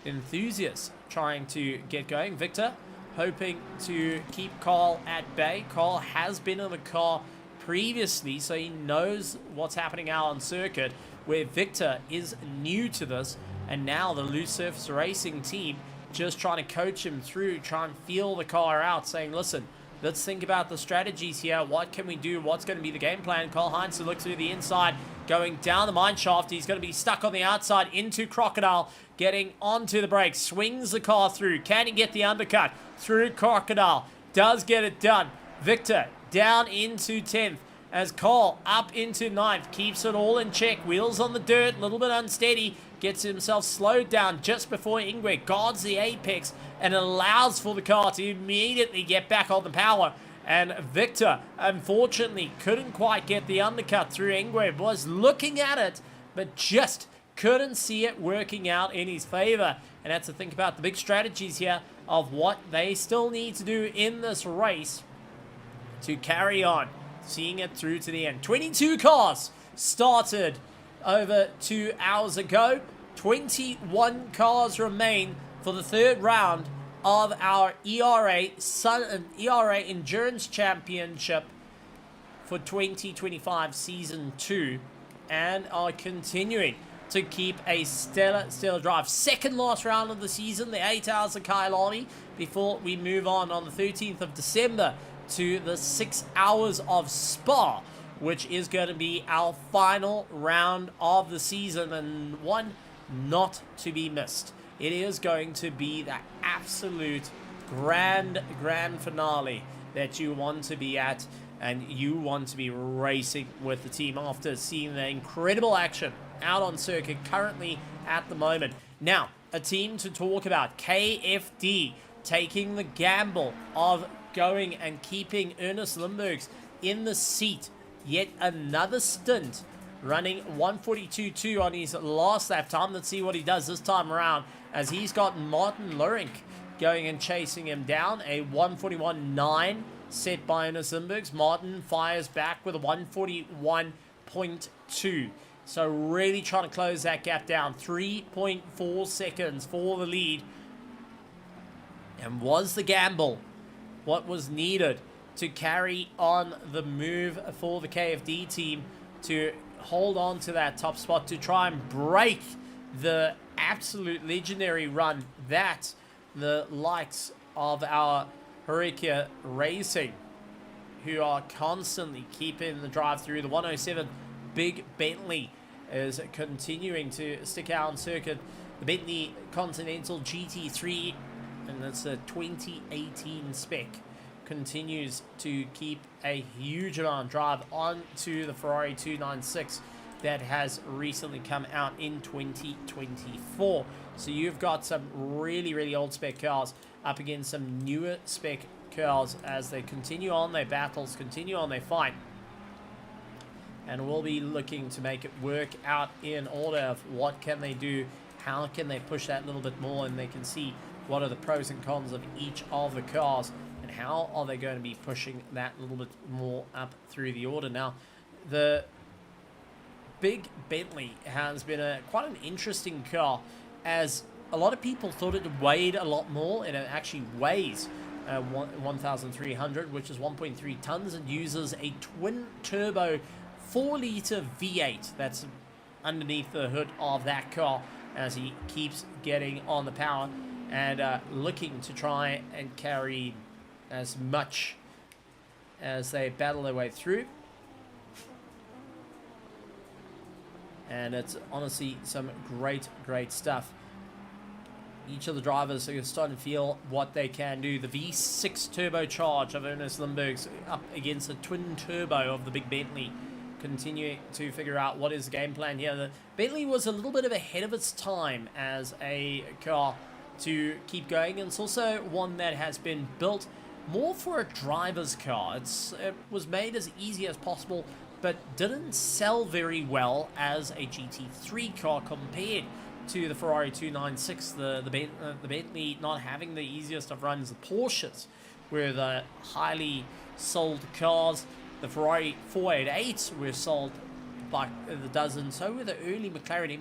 Enthusiasts trying to get going. Victor hoping to keep Carl at bay. Carl has been in the car previously, so he knows what's happening out on circuit, where Victor is new to this, and now the loose surface racing team just trying to coach him through, try and feel the car out, saying, listen, let's think about the strategies here. What can we do? What's going to be the game plan? Carl Heinz looks through the inside, going down the mine shaft. He's going to be stuck on the outside into Crocodile, getting onto the brakes, swings the car through. Can he get the undercut through Crocodile? Does get it done. Victor down into 10th as Carl up into 9th. Keeps it all in check. Wheels on the dirt, a little bit unsteady. Gets himself slowed down just before Ingwe guards the apex and allows for the car to immediately get back on the power. And Victor, unfortunately, couldn't quite get the undercut through. Ingwe was looking at it, but just couldn't see it working out in his favor. And had to think about the big strategies here of what they still need to do in this race to carry on, seeing it through to the end. 22 cars started over 2 hours ago. 21 cars remain for the third round of our ERA Endurance Championship for 2025 Season 2, and are continuing to keep a stellar drive. Second last round of the season, the 8 hours of Kyalami, before we move on the 13th of December to the 6 hours of Spa, which is going to be our final round of the season, and one not to be missed. It is going to be the absolute grand finale that you want to be at, and you want to be racing with the team after seeing the incredible action out on circuit currently at the moment. Now, a team to talk about, KFD, taking the gamble of going and keeping Ernest Limburgs in the seat. Yet another stint, running 142.2 on his last lap time. Let's see what he does this time around, as he's got Martin Lurink going and chasing him down. A 141.9 set by Ernest Limburgs. Martin fires back with a 141.2. So really trying to close that gap down. 3.4 seconds for the lead. And was the gamble what was needed to carry on the move for the KFD team to hold on to that top spot, to try and break the absolute legendary run that the likes of our Hurricane Racing, who are constantly keeping the drive through. The 107 Big Bentley is continuing to stick out on circuit. The Bentley Continental GT3, and that's a 2018 spec, continues to keep a huge amount of drive onto the Ferrari 296 that has recently come out in 2024. So you've got some really old spec cars up against some newer spec cars as they continue on their battles, continue on their fight. And we'll be looking to make it work out in order of what can they do, how can they push that a little bit more, and they can see what are the pros and cons of each of the cars, and how are they going to be pushing that a little bit more up through the order. Now, the Big Bentley has been quite an interesting car, as a lot of people thought it weighed a lot more, and it actually weighs 1,300, which is 1.3 tons, and uses a twin-turbo 4-liter V8 that's underneath the hood of that car, as he keeps getting on the power and looking to try and carry as much as they battle their way through. And it's honestly some great stuff. Each of the drivers are starting to feel what they can do. The V6 turbocharge of Ernest Limburgs up against the twin turbo of the Big Bentley, continuing to figure out what is the game plan here. The Bentley was a little bit of ahead of its time as a car to keep going, and it's also one that has been built more for a driver's car. It was made as easy as possible, but didn't sell very well as a GT3 car compared to the Ferrari 296. The Bentley not having the easiest of runs. The Porsches were the highly sold cars. The Ferrari 488s were sold by the dozen. So were the early McLaren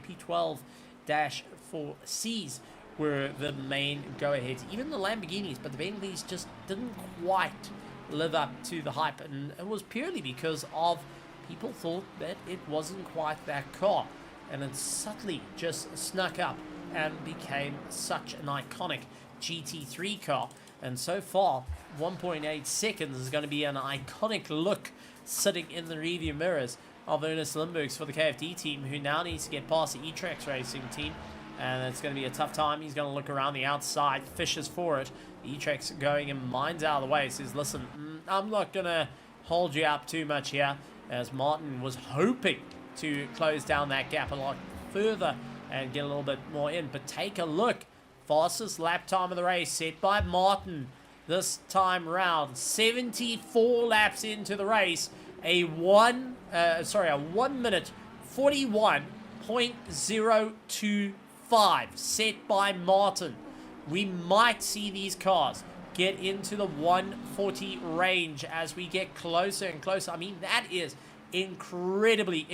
MP12-4Cs, were the main go-aheads. Even the Lamborghinis, but the Bentleys just didn't quite live up to the hype. And it was purely because of people thought that it wasn't quite that car. And it subtly just snuck up and became such an iconic GT3 car. And so far, 1.8 seconds is going to be an iconic look sitting in the rearview mirrors of Ernest Limburgs for the KFD team, who now needs to get past the E-Trax Racing team. And it's going to be a tough time. He's going to look around the outside, fishes for it. The E-Trax going and minds out of the way. Says, listen, I'm not going to hold you up too much here, as Martin was hoping to close down that gap a lot further and get a little bit more in. But take a look. Fastest lap time of the race set by Martin this time round. 74 laps into the race. A 1 minute 41.025 set by Martin. We might see these cars get into the 140 range as we get closer and closer. I mean, that is incredibly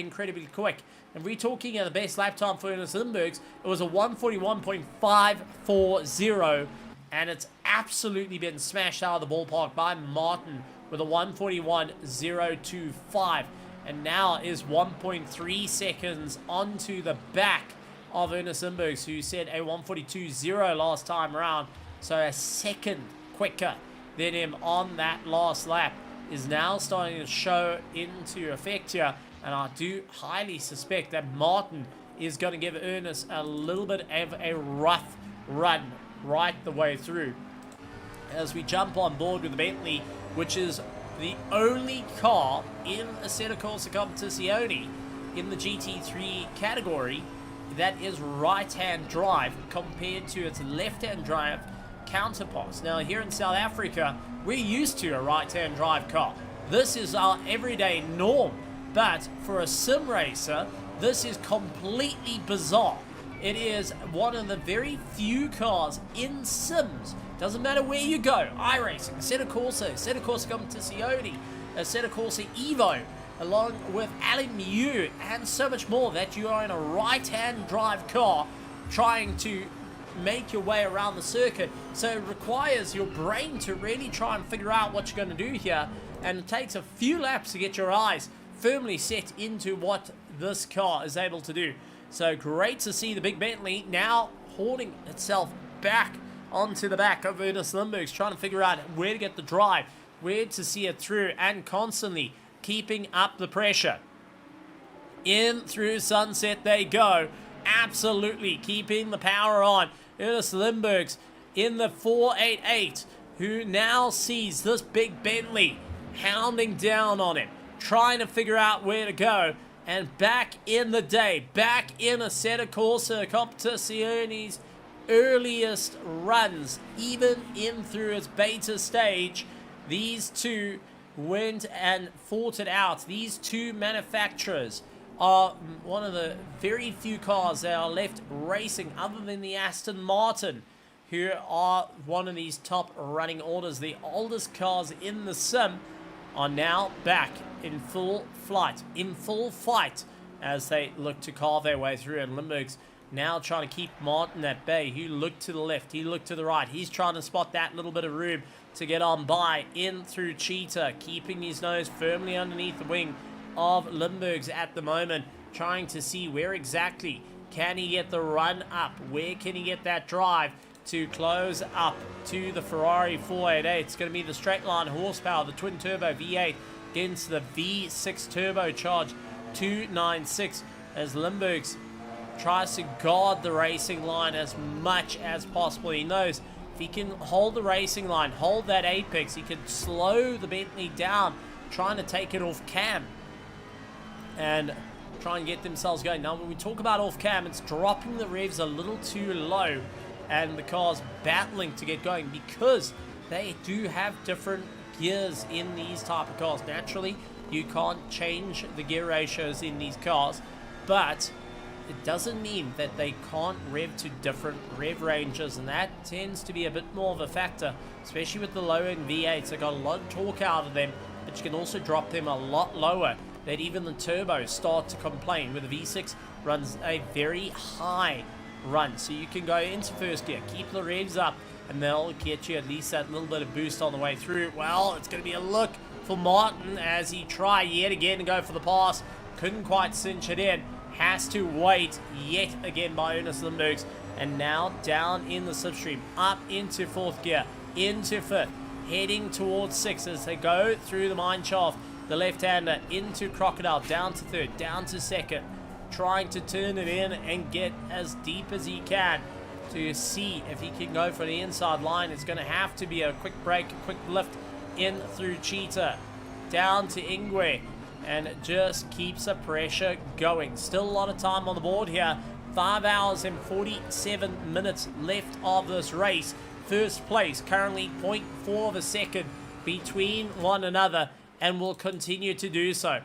quick. And we're talking at the best lap time for Ernest Limburgs. It was a 141.540, and it's absolutely been smashed out of the ballpark by Martin with a 141.025, and now is 1.3 seconds onto the back of Ernest Limburgs, who said a 142.0 last time around, so a second quicker than him on that last lap is now starting to show into effect here. And I do highly suspect that Martin is going to give Ernest a little bit of a rough run right the way through. As we jump on board with the Bentley, which is the only car in Assetto Corsa Competizione in the GT3 category that is right-hand drive compared to its left-hand drive counterparts. Now, here in South Africa, we're used to a right-hand drive car. This is our everyday norm. But for a sim racer, this is completely bizarre. It is one of the very few cars in sims. Doesn't matter where you go. iRacing, Assetto Corsa Competizione, Assetto Corsa Evo, along with LMU and so much more, that you are in a right-hand drive car trying to make your way around the circuit. So it requires your brain to really try and figure out what you're going to do here. And it takes a few laps to get your eyes firmly set into what this car is able to do. So great to see the big Bentley now holding itself back onto the back of Ernest Limburgs, trying to figure out where to get the drive, where to see it through, and constantly keeping up the pressure. In through sunset they go, absolutely keeping the power on. Ernest Limburgs in the 488, who now sees this big Bentley hounding down on him, trying to figure out where to go. And back in the day, back in Assetto Corsa Competizione's earliest runs, even in through its beta stage, these two went and fought it out. These two manufacturers are one of the very few cars that are left racing, other than the Aston Martin, who are one of these top running orders. The oldest cars in the sim are now back in full flight, in full fight, as they look to carve their way through. And Limburgs now trying to keep Martin at bay. He looked to the left, he looked to the right. He's trying to spot that little bit of room to get on by in through Cheetah, keeping his nose firmly underneath the wing of Limburgs at the moment, trying to see where exactly can he get the run up, where can he get that drive to close up to the Ferrari 488. It's going to be the straight line horsepower, the twin turbo V8 against the V6 turbocharged 296, as Limburgs tries to guard the racing line as much as possible. He knows if he can hold the racing line, hold that apex, he can slow the Bentley down, trying to take it off cam and try and get themselves going. Now, when we talk about off cam, it's dropping the revs a little too low, and the car's battling to get going because they do have different gears in these type of cars. Naturally, you can't change the gear ratios in these cars, but it doesn't mean that they can't rev to different rev ranges, and that tends to be a bit more of a factor, especially with the low-end V8s. They got a lot of torque out of them, but you can also drop them a lot lower, that even the turbos start to complain, where the V6 runs a very high run. So you can go into first gear, keep the revs up, and they'll get you at least that little bit of boost on the way through. Well, it's going to be a look for Martin as he tried yet again to go for the pass. Couldn't quite cinch it in. Has to wait yet again by Ernest Limburgs. And now down in the slipstream, up into fourth gear, into fifth, heading towards sixth as they go through the mine shaft. The left-hander into Crocodile, down to third, down to second, trying to turn it in and get as deep as he can to see if he can go for the inside line. It's going to have to be a quick break, a quick lift in through Cheetah, down to Ingwe, and it just keeps the pressure going. Still a lot of time on the board here. 5 hours and 47 minutes left of this race. First place, currently 0.4 of a second between one another, and will continue to do so.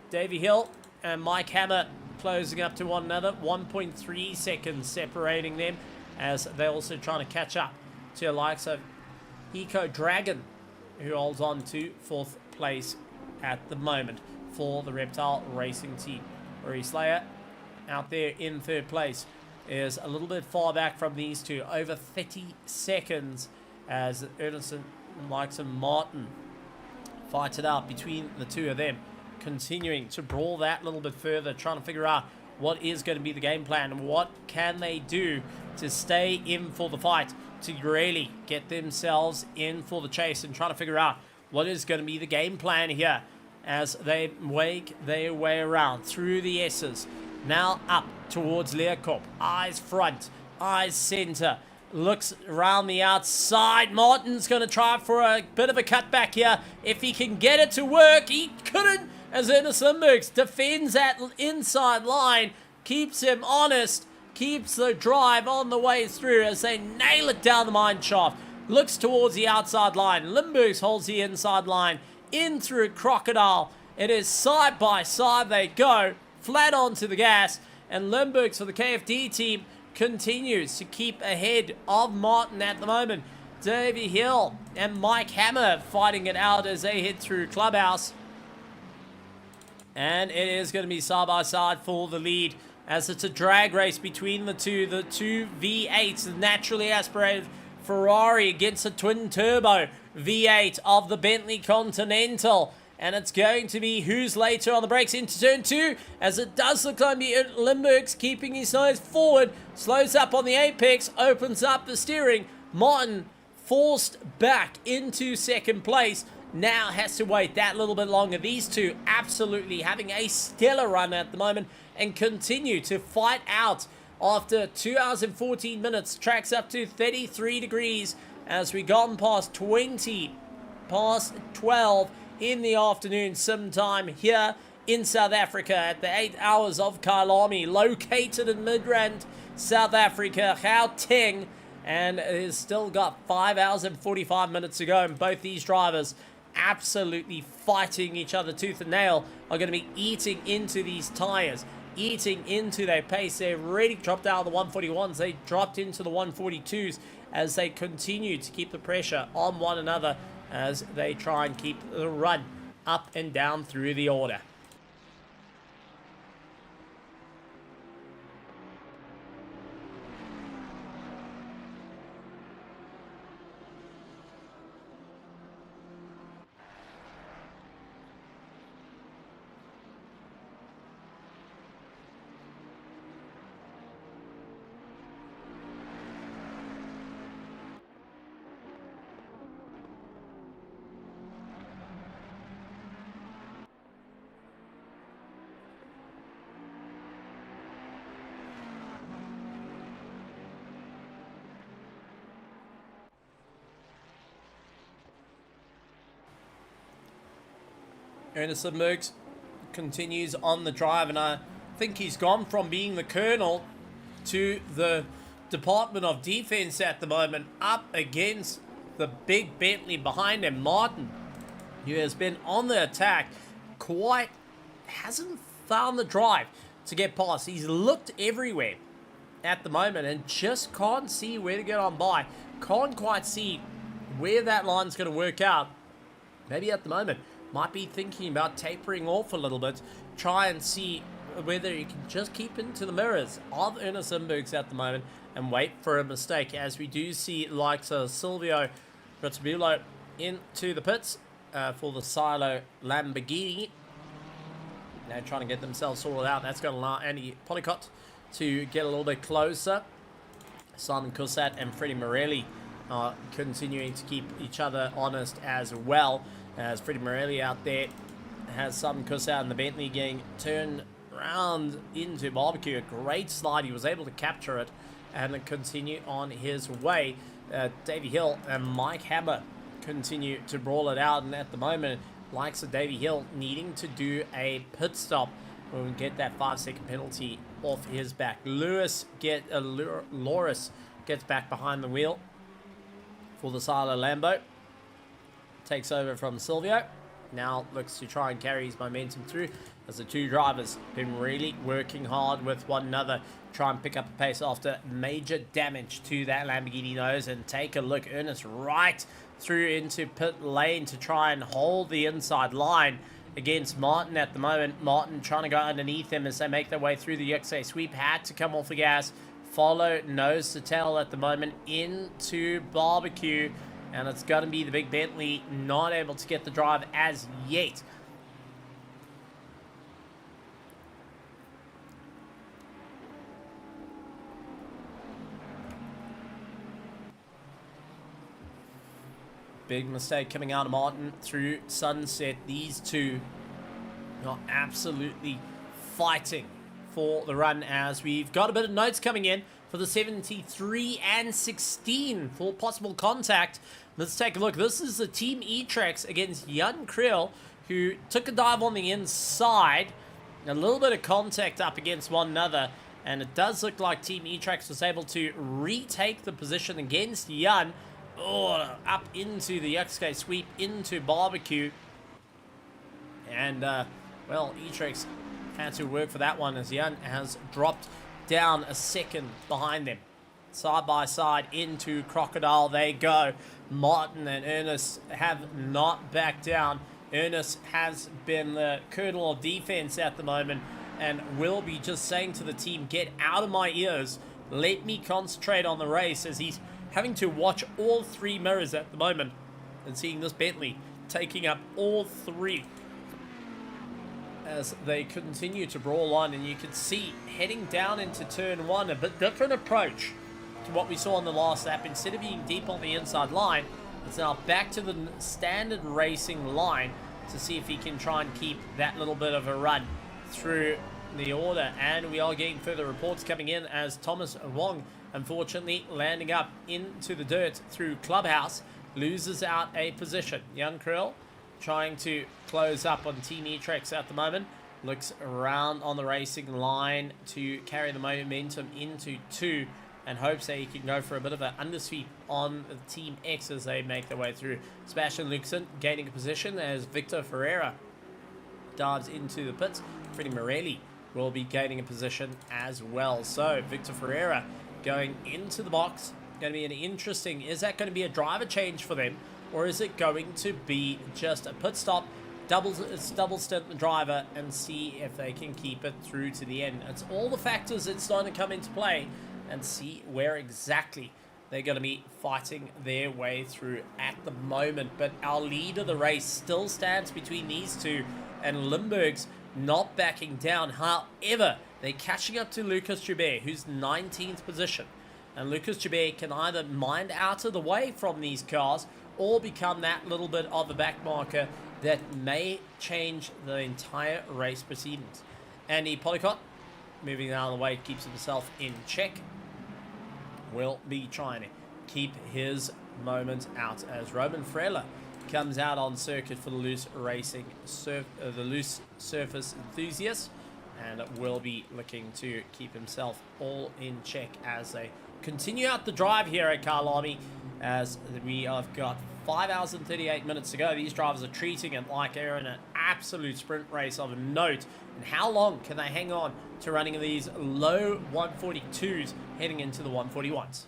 Davey Hill and Mike Hammer closing up to one another, 1.3 seconds separating them, as they're also trying to catch up to the likes of Eco Dragon, who holds on to fourth place at the moment for the Reptile Racing team. Rory Slayer out there in third place is a little bit far back from these two, over 30 seconds, as Ernest and likes of Martin fight it out between the two of them, continuing to brawl that little bit further, trying to figure out what is going to be the game plan and what can they do to stay in for the fight, to really get themselves in for the chase, and trying to figure out what is going to be the game plan here as they make their way around through the S's. Now up towards Learcorp, eyes front, eyes center, looks around the outside. Martin's going to try for a bit of a cutback here. If he can get it to work, he couldn't, as Ernest Limburgs defends that inside line, keeps him honest, keeps the drive on the way through as they nail it down the mine shaft. Looks towards the outside line. Limburgs holds the inside line in through Crocodile. It is side by side they go, flat onto the gas, and Limburgs for the KFD team continues to keep ahead of Martin at the moment. Davey Hill and Mike Hammer fighting it out as they head through Clubhouse. And it is going to be side by side for the lead, as it's a drag race between the two V8s, the naturally aspirated Ferrari against the twin turbo V8 of the Bentley Continental. And it's going to be who's later on the brakes into turn 2, as it does look like Limburgs keeping his nose forward, slows up on the apex, opens up the steering. Martin forced back into second place, now has to wait that little bit longer. These two absolutely having a stellar run at the moment and continue to fight out after 2 hours and 14 minutes. Tracks up to 33 degrees as we gone past 20 past 12 in the afternoon sometime here in South Africa at the 8 hours of Kyalami, located in Midrand, South Africa, Gauteng, and it has still got 5 hours and 45 minutes to go, and both these drivers absolutely fighting each other tooth and nail, are going to be eating into these tires, eating into their pace. They've already dropped out of the 141s, they dropped into the 142s as they continue to keep the pressure on one another as they try and keep the run up and down through the order. Ernest Limburgs continues on the drive, and I think he's gone from being the colonel to the Department of Defense at the moment, up against the big Bentley behind him, Martin, who has been on the attack, quite hasn't found the drive to get past. He's looked everywhere at the moment and just can't see where to get on by, can't quite see where that line's going to work out. Maybe at the moment might be thinking about tapering off a little bit, try and see whether he can just keep into the mirrors of Ernest Limburgs at the moment and wait for a mistake, as we do see likes of Silvio Rizzabulo into the pits for the Silo Lamborghini. Now trying to get themselves sorted out. That's going to allow Andy Polycott to get a little bit closer. Simon Cussat and Freddie Morelli are continuing to keep each other honest as well, as Freddie Morelli out there has Simon Cussat in the Bentley getting turned around into barbecue. A great slide. He was able to capture it and then continue on his way. Davey Hill and Mike Hammer continue to brawl it out, and at the moment, likes of Davey Hill needing to do a pit stop when we get that 5-second penalty off his back. Loris gets back behind the wheel for the Silo Lambo. Takes over from Silvio. Now looks to try and carry his momentum through, as the two drivers been really working hard with one another, try and pick up the pace after major damage to that Lamborghini nose. And take a look, Ernest right through into pit lane to try and hold the inside line against Martin at the moment. Martin trying to go underneath him as they make their way through the XA sweep. Had to come off the gas, follow nose to tail at the moment into barbecue, and it's going to be the big Bentley not able to get the drive as yet. Big mistake coming out of Martin through Sunset. These two are absolutely fighting for the run, as we've got a bit of notes coming in for the 73 and 16 for possible contact. Let's take a look. This is the Team E-Trax against Jan Kriel, who took a dive on the inside. A little bit of contact up against one another, and it does look like Team E-Trax was able to retake the position against Jan. Oh, up into the XK sweep, into barbecue. And, well, E-Trax had to work for that one, as Jan has dropped down a second behind them. Side by side into Crocodile they go. Martin and Ernest have not backed down. Ernest has been the kernel of defense at the moment and will be just saying to the team, get out of my ears. Let me concentrate on the race, as he's having to watch all three mirrors at the moment and seeing this Bentley taking up all three as they continue to brawl on. And you can see heading down into turn one, a bit different approach to what we saw in the last lap. Instead of being deep on the inside line, it's now back to the standard racing line to see if he can try and keep that little bit of a run through the order. And we are getting further reports coming in, as Thomas Wong unfortunately landing up into the dirt through Clubhouse, loses out a position. Jan Krill trying to close up on Team E-Trax at the moment. Looks around on the racing line to carry the momentum into two, and hopes that he can go for a bit of an undersweep on Team X as they make their way through. Sebastian Luxon gaining a position as Victor Ferreira dives into the pits. Freddie Morelli will be gaining a position as well. So Victor Ferreira going into the box. Going to be an interesting, is that going to be a driver change for them, or is it going to be just a pit stop, double stint the driver, and see if they can keep it through to the end? It's all the factors that's starting to come into play, and see where exactly they're going to be fighting their way through at the moment. But our lead of the race still stands between these two, and Limburg's not backing down. However, they're catching up to Lucas Joubert, who's 19th position. And Lucas Joubert can either mind out of the way from these cars or become that little bit of a back marker that may change the entire race proceedings. Andy Polycott, moving out of the way, keeps himself in check. Will be trying to keep his moment out as Roman Frela comes out on circuit for the loose racing, the loose surface enthusiast, and will be looking to keep himself all in check as they continue out the drive here at Kyalami, as we have got 5 hours and 38 minutes to go. These drivers are treating it like they're in an absolute sprint race of note. And how long can they hang on to running these low 142s heading into the 141s?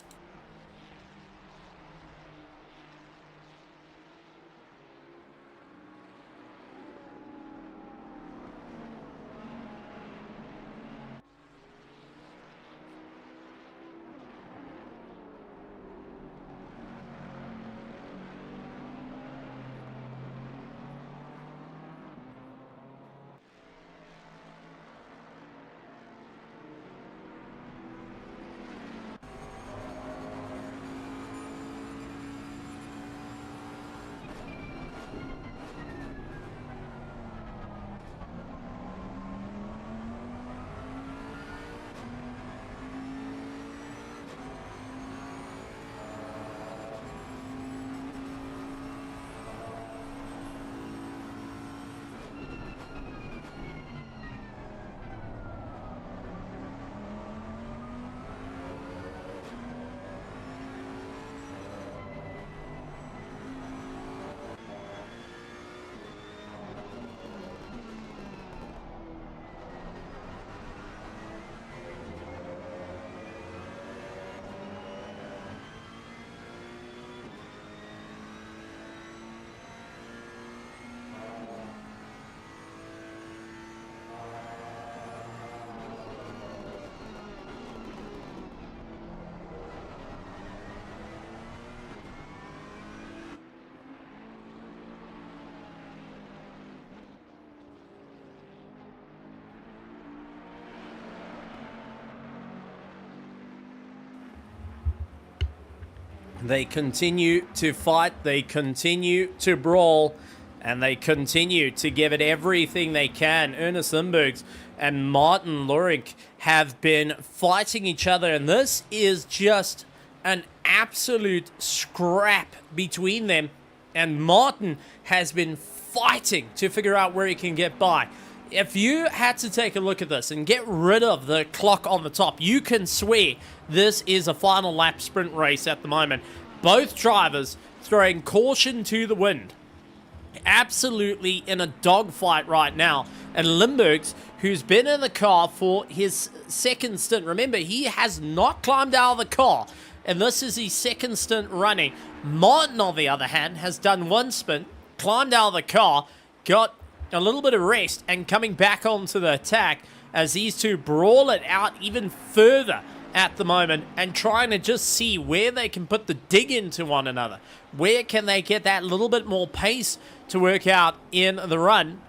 They continue to fight, they continue to brawl, and they continue to give it everything they can. Ernest Limburgs and Martin Lorink have been fighting each other, and this is just an absolute scrap between them. And Martin has been fighting to figure out where he can get by. If you had to take a look at this and get rid of the clock on the top, you can swear this is a final lap sprint race at the moment. Both drivers throwing caution to the wind. Absolutely in a dogfight right now. And Limburgs, who's been in the car for his second stint. Remember, he has not climbed out of the car. And this is his second stint running. Martin, on the other hand, has done one spin, climbed out of the car, got a little bit of rest, and coming back onto the attack as these two brawl it out even further at the moment and trying to just see where they can put the dig into one another. Where can they get that little bit more pace to work out in the run?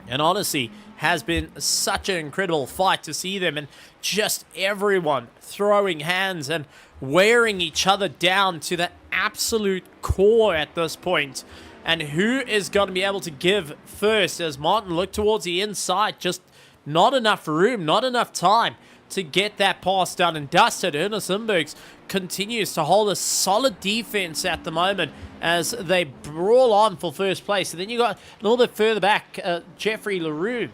And honestly, has been such an incredible fight to see them, and just everyone throwing hands and wearing each other down to the absolute core at this point. And who is going to be able to give first as Martin looked towards the inside? Just not enough room, not enough time to get that pass done and dusted. Ernest Limburgs continues to hold a solid defense at the moment as they brawl on for first place. And then you got a little bit further back, Jeffrey LaRue,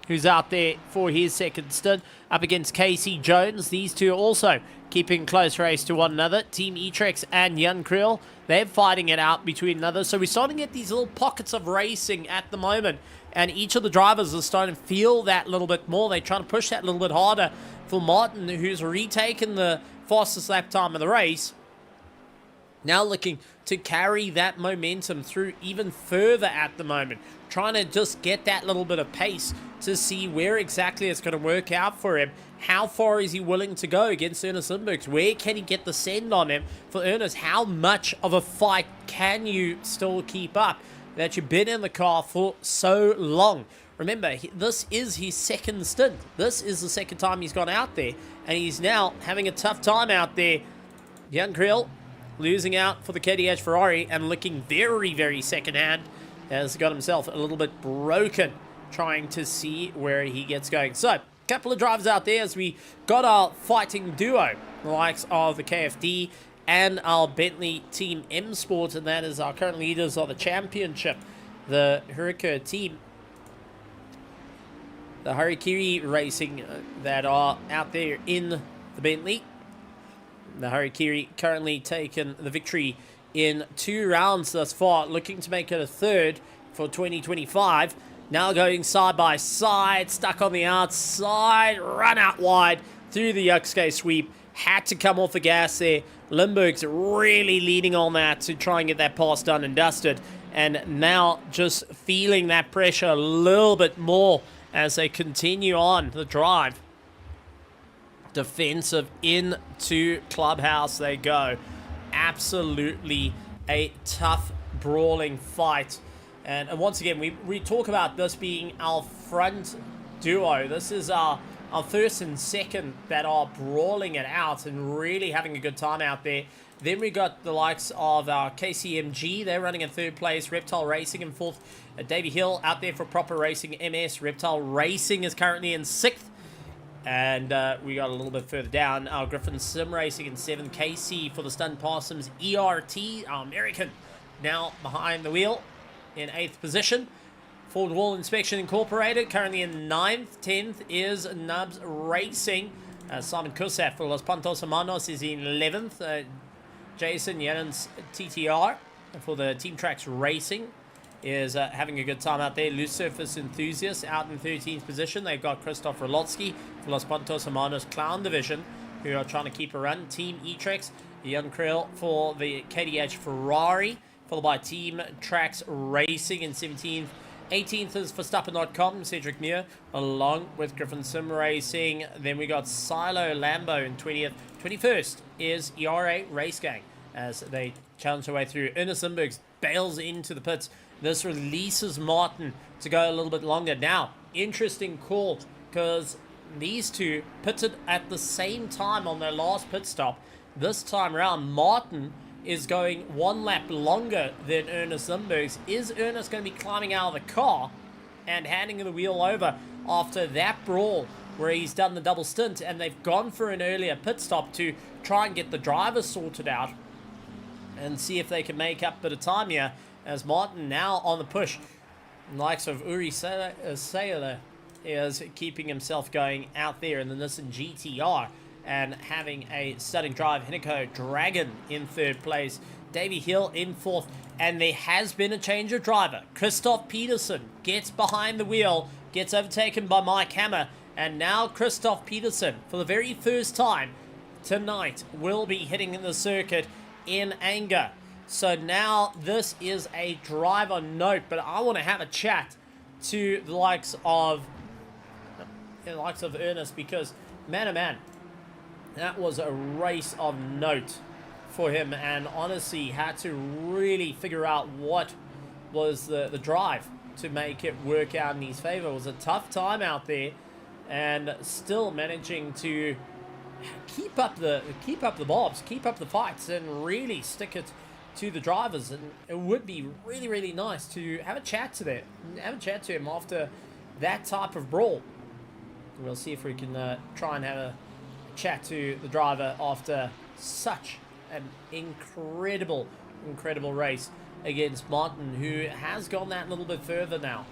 who's out there for his second stint up against Casey Jones. These two also keeping close race to one another. Team Etrex and Jan Krill, they're fighting it out between another. So we're starting to get these little pockets of racing at the moment, and each of the drivers are starting to feel that little bit more. They're trying to push that a little bit harder. For Martin, who's retaken the fastest lap time of the race, now looking to carry that momentum through even further at the moment, trying to just get that little bit of pace to see where exactly it's going to work out for him. How far is he willing to go against Ernest Limburgs? Where can he get the send on him? For Ernest, how much of a fight can you still keep up that you've been in the car for so long? Remember, this is his second stint. This is the second time he's gone out there, and he's now having a tough time out there. Jan Krill losing out for the KDH Ferrari and looking very, very second-hand. Has got himself a little bit broken trying to see where he gets going. So, a couple of drivers out there as we got our fighting duo, the likes of the KFD and our Bentley Team M-Sport, and that is our current leaders of the championship, the Hurricane team. The Harikiri Racing that are out there in the Bentley. The Harikiri currently taken the victory in 2 rounds thus far, looking to make it a third for 2025. Now going side by side, stuck on the outside, run out wide through the Yuxke sweep. Had to come off the gas there. Limburg's really leading on that to try and get that pass done and dusted. And now just feeling that pressure a little bit more as they continue on the drive. Defensive into Clubhouse they go. Absolutely a tough, brawling fight. And once again, we talk about this being our front duo. This is our first and second that are brawling it out and really having a good time out there. Then we got the likes of our KCMG. They're running in third place. Reptile Racing in fourth. Davey Hill out there for Proper Racing MS. Reptile Racing is currently in sixth. And we got a little bit further down. Our Griffin Sim Racing in seventh. KC for the Stunned Possums. ERT, our American, now behind the wheel in 8th position. Ford Wall Inspection Incorporated currently in 9th. 10th is Nubs Racing. Simon Kusat for Los Pantos Hermanos is in 11th. Jason Yannen's TTR for the Team Tracks Racing is having a good time out there. Loose Surface Enthusiasts out in 13th position. They've got Christoph Rolotsky for Los Pantos Hermanos Clown Division, who are trying to keep a run. Team E-Trex, Jan Krill for the KDH Ferrari, followed by Team Tracks Racing in 17th. 18th is Verstappen.com, Cedric Muir, along with Griffin Sim Racing. Then we got Silo Lambo in 20th. 21st is ERA Race Gang as they challenge their way through. Ernest Limburgs bails into the pits. This releases Martin to go a little bit longer. Now, interesting call because these two pitted at the same time on their last pit stop. This time around, Martin is going 1 lap longer than Ernest Limburgs. Is Ernest going to be climbing out of the car and handing the wheel over after that brawl where he's done the double stint, and they've gone for an earlier pit stop to try and get the driver sorted out and see if they can make up a bit of time here, as Martin now on the push. The likes of Uri Saylor is keeping himself going out there in the Nissan GTR and having a stunning drive. Hinako Dragon in third place, Davey Hill in fourth, and there has been a change of driver. Christoph Peterson gets behind the wheel, gets overtaken by Mike Hammer, and now Christoph Peterson, for the very first time tonight, will be hitting the circuit in anger. So now this is a driver note, but I want to have a chat to the likes of Ernest, because man, oh man, that was a race of note for him, and honestly had to really figure out what was the drive to make it work out in his favor. It was a tough time out there, and still managing to keep up the bobs, keep up the fights, and really stick it to the drivers. And it would be really, really nice to have a chat to him after that type of brawl. We'll see if we can try and have a chat to the driver after such an incredible race against Martin, who has gone that little bit further now,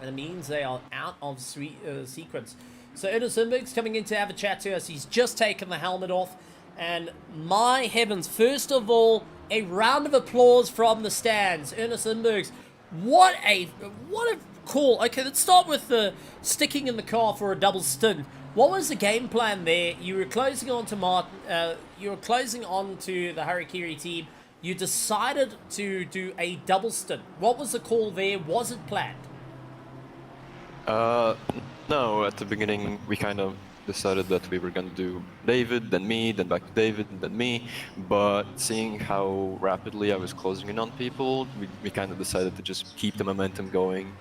and it means they are out of sequence. So Ernest Limburgs coming in to have a chat to us. He's just taken the helmet off, and my heavens, first of all, a round of applause from the stands. Ernest Limburgs, what a call. Okay, let's start with the sticking in the car for a double stint. What was the game plan there? You were closing on to Martin. You were closing on to the Harakiri team. You decided to do a double stint. What was the call there? Was it planned? No, at the beginning we kind of decided that we were going to do David, then me, then back to David, and then me. But seeing how rapidly I was closing in on people, we kind of decided to just keep the momentum going.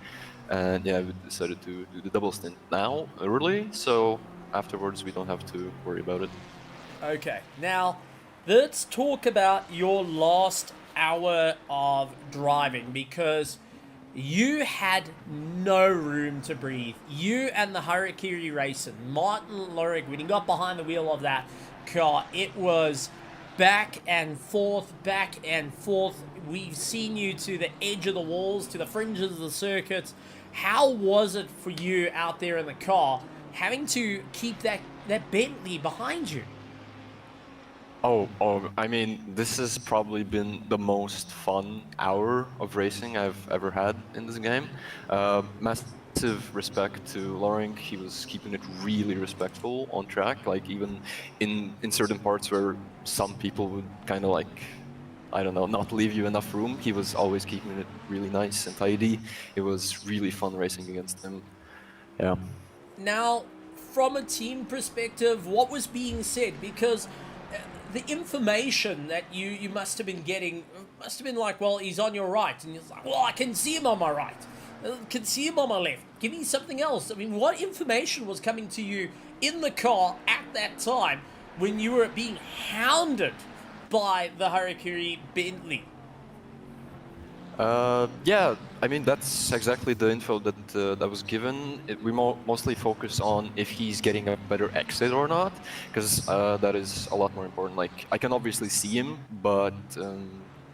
And yeah, we decided to do the double stint now, early, so afterwards we don't have to worry about it. Okay, now let's talk about your last hour of driving, because you had no room to breathe. You and the Harakiri Racing, Martin Lorig, when he got behind the wheel of that car, it was back and forth, back and forth. We've seen you to the edge of the walls, to the fringes of the circuits. How was it for you out there in the car, having to keep that Bentley behind you? Oh, I mean, this has probably been the most fun hour of racing I've ever had in this game. Massive respect to Loring. He was keeping it really respectful on track, like even in certain parts where some people would kind of like, I don't know, not leave you enough room. He was always keeping it really nice and tidy. It was really fun racing against him. Yeah. Now, from a team perspective, what was being said? Because the information that you must have been getting must have been like, well, he's on your right. And you're like, well, I can see him on my right. I can see him on my left. Give me something else. I mean, what information was coming to you in the car at that time when you were being hounded by the Harakiri Bentley? Yeah, I mean, that's exactly the info that was given. We mostly focus on if he's getting a better exit or not, because that is a lot more important. Like, I can obviously see him, but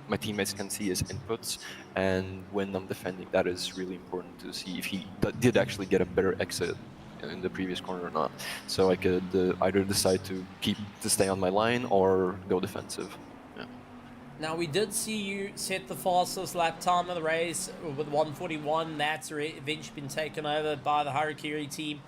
my teammates can see his inputs, and when I'm defending, that is really important to see if he did actually get a better exit in the previous corner or not. So I could either decide to stay on my line or go defensive. Now, we did see you set the fastest lap time of the race with 1:41. That's eventually been taken over by the Harakiri team.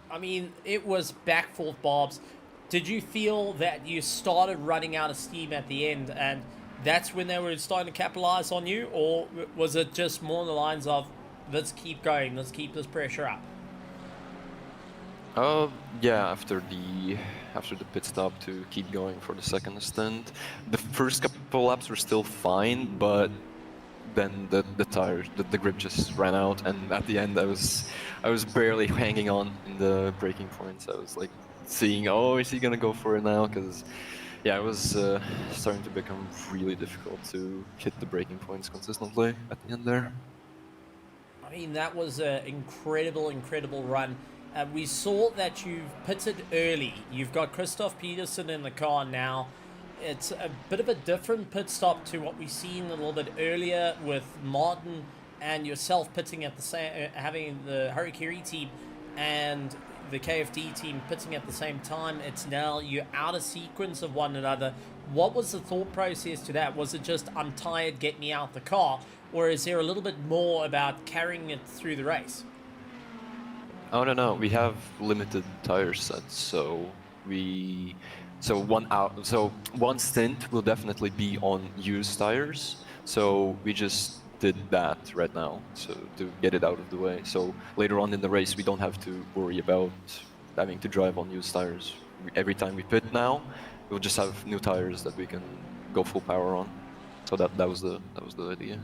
I mean, it was back forth bobs. Did you feel that you started running out of steam at the end, and that's when they were starting to capitalize on you? Or was it just more on the lines of, let's keep going, let's keep this pressure up? Yeah, after the pit stop to keep going for the second stint. The first couple laps were still fine, but then the tires, the grip just ran out, and at the end I was barely hanging on in the braking points. I was like seeing, oh, is he gonna go for it now? Because Yeah, it was starting to become really difficult to hit the breaking points consistently at the end there. I mean, that was an incredible run. We saw that you've pitted early. You've got Christoph Peterson in the car now. It's a bit of a different pit stop to what we've seen a little bit earlier with Martin and yourself pitting at the same, having the Harikiri team and the KFD team pitting at the same time. It's now you're out of sequence of one another. What was the thought process to that? Was it just, I'm tired, get me out the car? Or is there a little bit more about carrying it through the race? Oh no, we have limited tire sets, so one stint will definitely be on used tires. So we just did that right now, so to get it out of the way. So later on in the race, we don't have to worry about having to drive on used tires. Every time we pit now, we'll just have new tires that we can go full power on. So that was the idea.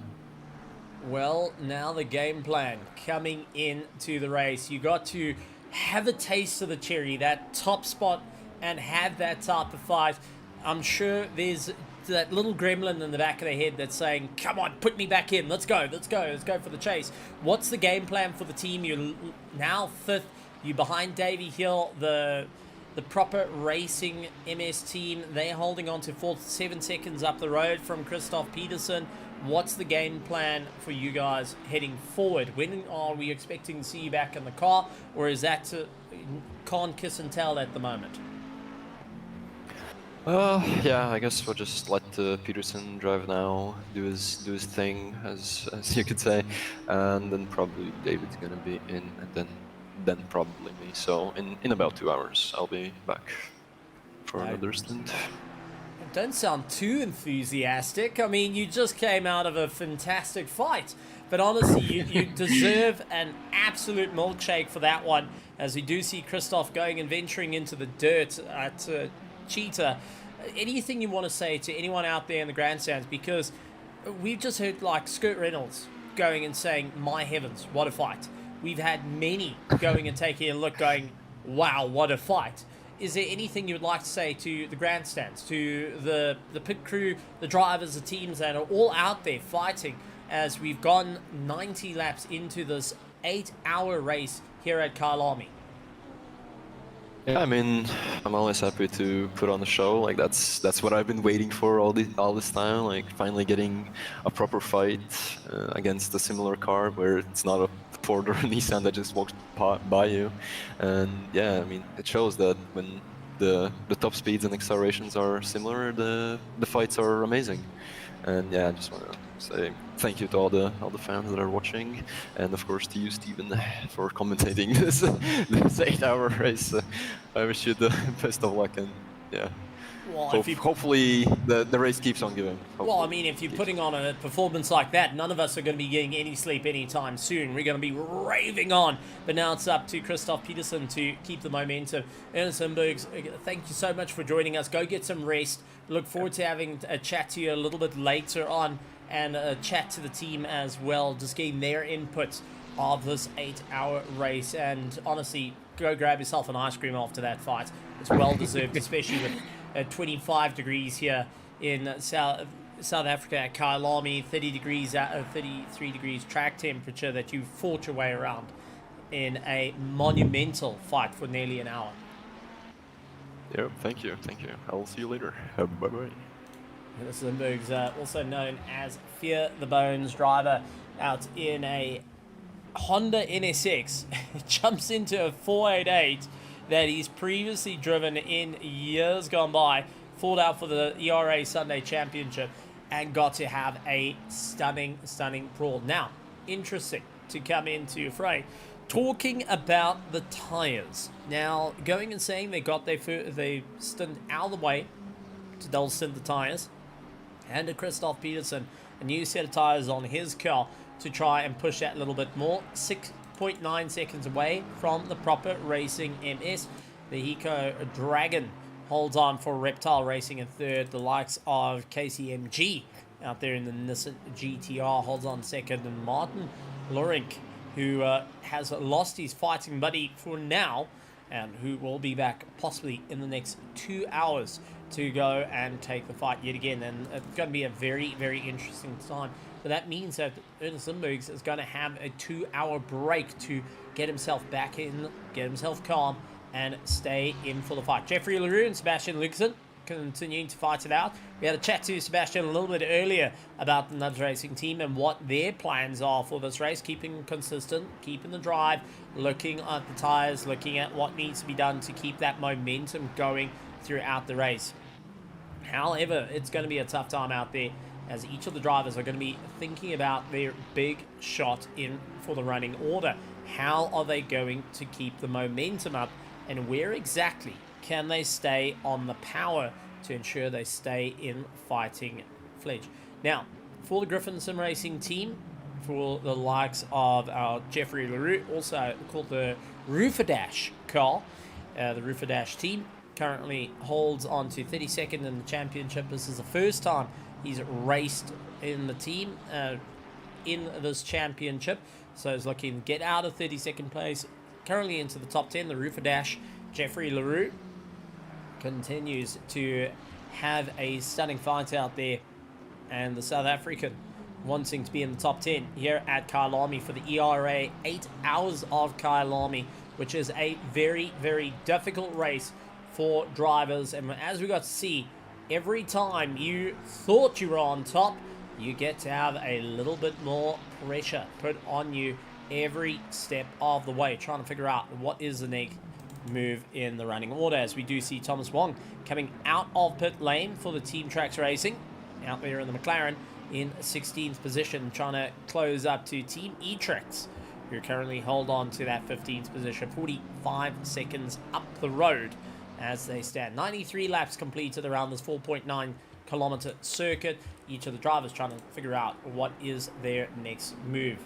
Well, now the game plan coming into the race. You got to have a taste of the cherry, that top spot, and have that type of fight. I'm sure there's that little gremlin in the back of their head that's saying, come on, put me back in. Let's go for the chase. What's the game plan for the team? You're now fifth. You're behind Davey Hill, the proper racing MS team. They're holding on to fourth, 7 seconds up the road from Christoph Peterson. What's the game plan for you guys heading forward? When are we expecting to see you back in the car, or is that can't kiss and tell at the moment? Yeah, I guess we'll just let Peterson drive now, do his thing, as you could say, and then probably David's gonna be in, and then probably me. So in about 2 hours, I'll be back for another stint. Don't sound too enthusiastic. I mean, you just came out of a fantastic fight. But honestly, you deserve an absolute milkshake for that one, as we do see Christoph going and venturing into the dirt at Cheetah. Anything you want to say to anyone out there in the grandstands? Because we've just heard like Skurt Reynolds going and saying, my heavens, what a fight. We've had many going and taking a look going, wow, what a fight. Is there anything you would like to say to the grandstands, to the pit crew, the drivers, the teams that are all out there fighting as we've gone 90 laps into this 8-hour race here at Kyalami? Yeah, I mean, I'm always happy to put on a show. Like that's what I've been waiting for all this time. Like finally getting a proper fight against a similar car where it's not a Ford or a Nissan that just walks by you. And yeah, I mean, it shows that when the top speeds and accelerations are similar, the fights are amazing. And yeah, I just want to say thank you to all the fans that are watching, and of course to you, Steven, for commentating this 8-hour race. I wish you the best of luck, and yeah, Well, hopefully the race keeps on giving. Well, I mean, if you're putting on a performance like that, none of us are going to be getting any sleep anytime soon. We're going to be raving on. But now it's up to Christoph Peterson to keep the momentum. Ernest Imbergs, thank you so much for joining us. Go get some rest. Look forward to having a chat to you a little bit later on, and a chat to the team as well, just getting their input of this 8-hour race. And honestly, go grab yourself an ice cream after that fight. It's well deserved, especially with 25 degrees here in South Africa at Kyalami, 33 degrees track temperature that you fought your way around in a monumental fight for nearly an hour. Yeah, thank you. I'll see you later. Bye-bye. This is Imbergs, also known as Fear the Bones driver, out in a Honda NSX. Jumps into a 488 that he's previously driven in years gone by, fought out for the ERA Sunday Championship, and got to have a stunning brawl. Now, interesting to come into fray. Talking about the tyres. Now, going and saying they got they stint out of the way to double stint the tyres. And to Christoph Peterson, a new set of tyres on his car to try and push that a little bit more. 6.9 seconds away from the proper racing MS. The Hiko Dragon holds on for Reptile Racing in third. The likes of KCMG out there in the Nissan GTR holds on second. And Martin Lorink, who has lost his fighting buddy for now, and who will be back possibly in the next 2 hours to go and take the fight yet again. And it's going to be a very, very interesting time. But that means that Ernest Lindbergs is going to have a 2-hour break to get himself back in, get himself calm, and stay in for the fight. Jeffrey LaRue and Sebastian Luxon continuing to fight it out. We had a chat to Sebastian a little bit earlier about the Nubs Racing team and what their plans are for this race, keeping consistent, keeping the drive, looking at the tires, looking at what needs to be done to keep that momentum going throughout the race. However, it's going to be a tough time out there, as each of the drivers are going to be thinking about their big shot in for the running order. How are they going to keep the momentum up, and where exactly can they stay on the power to ensure they stay in fighting fledge? Now, for the Griffin Sim Racing team, for the likes of our Jeffrey LaRue, also called the Roofadash car, the Roofadash team currently holds on to 32nd in the championship. This is the first time he's raced in the team in this championship, so he's looking to get out of 32nd place, currently into the top 10. The Roofadash Jeffrey LaRue continues to have a stunning fight out there, and the South African wanting to be in the top 10 here at Kyalami for the ERA 8 hours of Kyalami, which is a very, very difficult race for drivers. And as we got to see, every time you thought you were on top, you get to have a little bit more pressure put on you every step of the way, trying to figure out what is the next move in the running order. As we do see Thomas Wong coming out of pit lane for the Team Tracks Racing, out there in the McLaren in 16th position, trying to close up to Team E-Tracks, who currently hold on to that 15th position, 45 seconds up the road as they stand. 93 laps completed around this 4.9 kilometer circuit. Each of the drivers trying to figure out what is their next move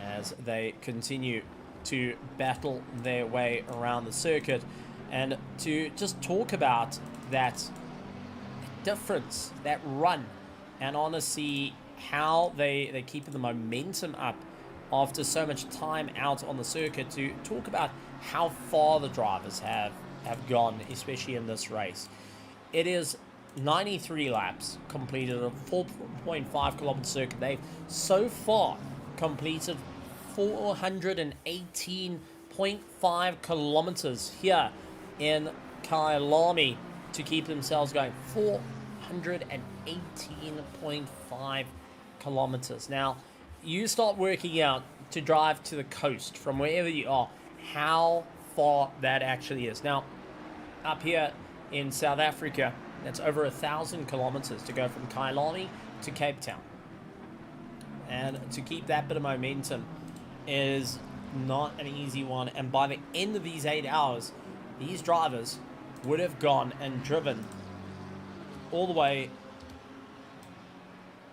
as they continue to battle their way around the circuit. And to just talk about that difference, that run, and honestly how they keep the momentum up after so much time out on the circuit, to talk about how far the drivers have gone, especially in this race. It is 93 laps completed, a 4.5 kilometer circuit. They've so far completed 418.5 kilometers here in Kyalami to keep themselves going. 418.5 kilometers. Now, you start working out to drive to the coast from wherever you are, how far that actually is. Now, up here in South Africa, that's over 1,000 kilometers to go from Kyalami to Cape Town. And to keep that bit of momentum is not an easy one. And by the end of these 8 hours, these drivers would have gone and driven all the way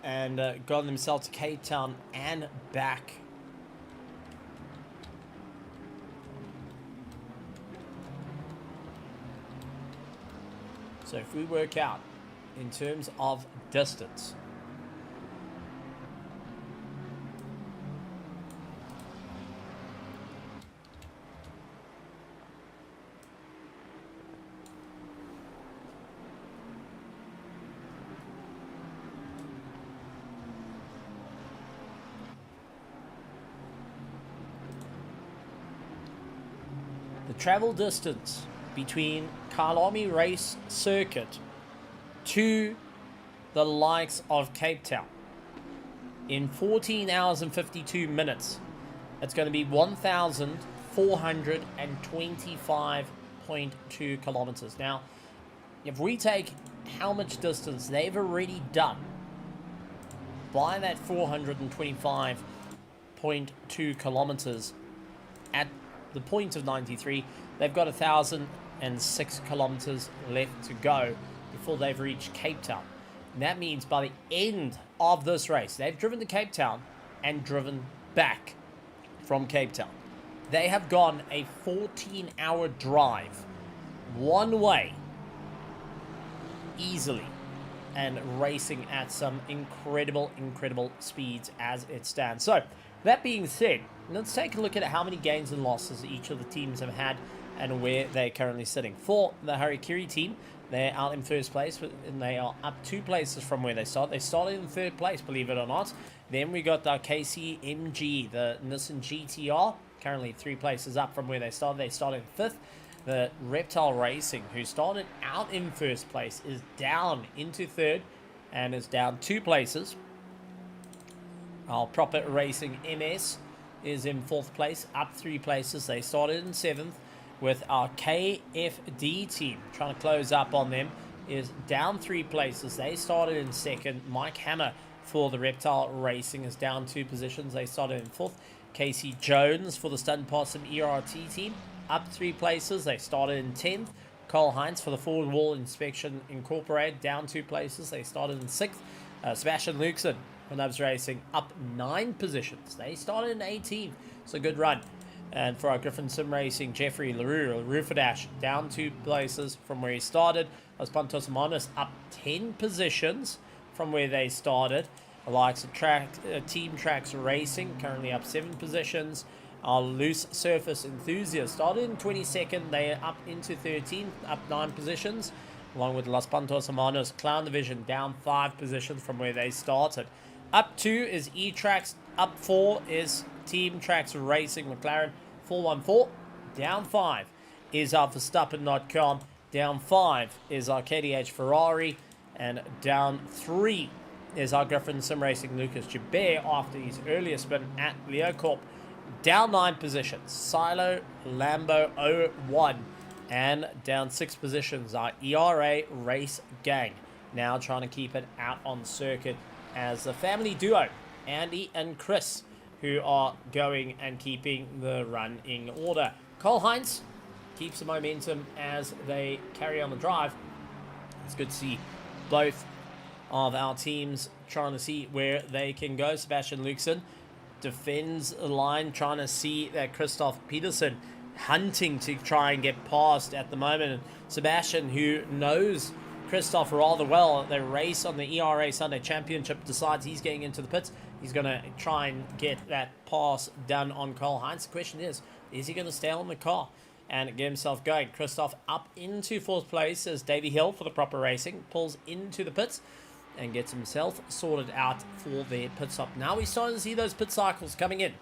and gotten themselves to Cape Town and back. So if we work out in terms of distance, the travel distance between Kyalami Race Circuit to the likes of Cape Town in 14 hours and 52 minutes, it's going to be 1,425.2 kilometers. Now, if we take how much distance they've already done by that 425.2 kilometers at the point of 93, they've got 1,006 kilometers left to go before they've reached Cape Town. And that means by the end of this race, they've driven to Cape Town and driven back from Cape Town. They have gone a 14-hour drive one way easily, and racing at some incredible speeds as it stands. So that being said, let's take a look at how many gains and losses each of the teams have had and where they're currently sitting. For the Harikiri team, they're out in first place, and they are up 2 places from where they start. They started in 3rd place, believe it or not. Then we got the KCMG, the Nissan GTR, currently 3 places up from where they started. They started in 5th. The Reptile Racing, who started out in 1st place, is down into 3rd and is down 2 places. Our Proper Racing MS is in 4th place, up 3 places. They started in 7th. With our KFD team, trying to close up on them, is down 3 places. They started in 2nd. Mike Hammer for the Reptile Racing is down 2 positions. They started in 4th. Casey Jones for the Stun Possum ERT team, up 3 places. They started in 10th. Cole Heinz for the Forward Wall Inspection Incorporated, down 2 places. They started in 6th. Sebastian Lukeson for Nubs Racing, up 9 positions. They started in 18th. It's a good run. And for our Griffin Sim Racing, Jeffrey LaRue, Rufadash, down 2 places from where he started. Los Pantos Monos up 10 positions from where they started. The likes of Team Tracks Racing, currently up 7 positions. Our Loose Surface Enthusiast started in 22nd. They are up into 13th, up 9 positions. Along with Los Pantos Hermanos Clown Division, down 5 positions from where they started. Up 2 is E-Tracks. Up 4 is Team Tracks Racing McLaren 414. Down 5 is our Verstappen.com. Down 5 is our KDH Ferrari. And down 3 is our Griffin Sim Racing Lucas Joubert after his earlier spin at Leocorp. Down 9 positions, Silo Lambo 01. And down 6 positions, our ERA Race Gang. Now trying to keep it out on circuit as the family duo, Andy and Chris, who are going and keeping the run in order. Cole Heinz keeps the momentum as they carry on the drive. It's good to see both of our teams trying to see where they can go. Sebastian Lukeson defends the line, trying to see that Christoph Peterson hunting to try and get past at the moment. And Sebastian, who knows Christoph rather well, they race on the ERA Sunday Championship, decides he's getting into the pits. He's going to try and get that pass done on Cole Heinz. The question is he going to stay on the car and get himself going? Christoph up into 4th place as Davey Hill for the Proper Racing pulls into the pits and gets himself sorted out for their pit stop. Now we're starting to see those pit cycles coming in.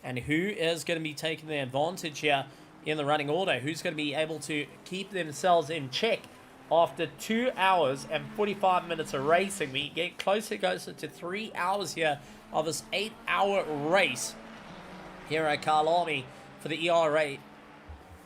And who is going to be taking the advantage here in the running order? Who's going to be able to keep themselves in check after 2 hours and 45 minutes of racing? We get closer to 3 hours here of this 8-hour race here at Kyalami for the ERA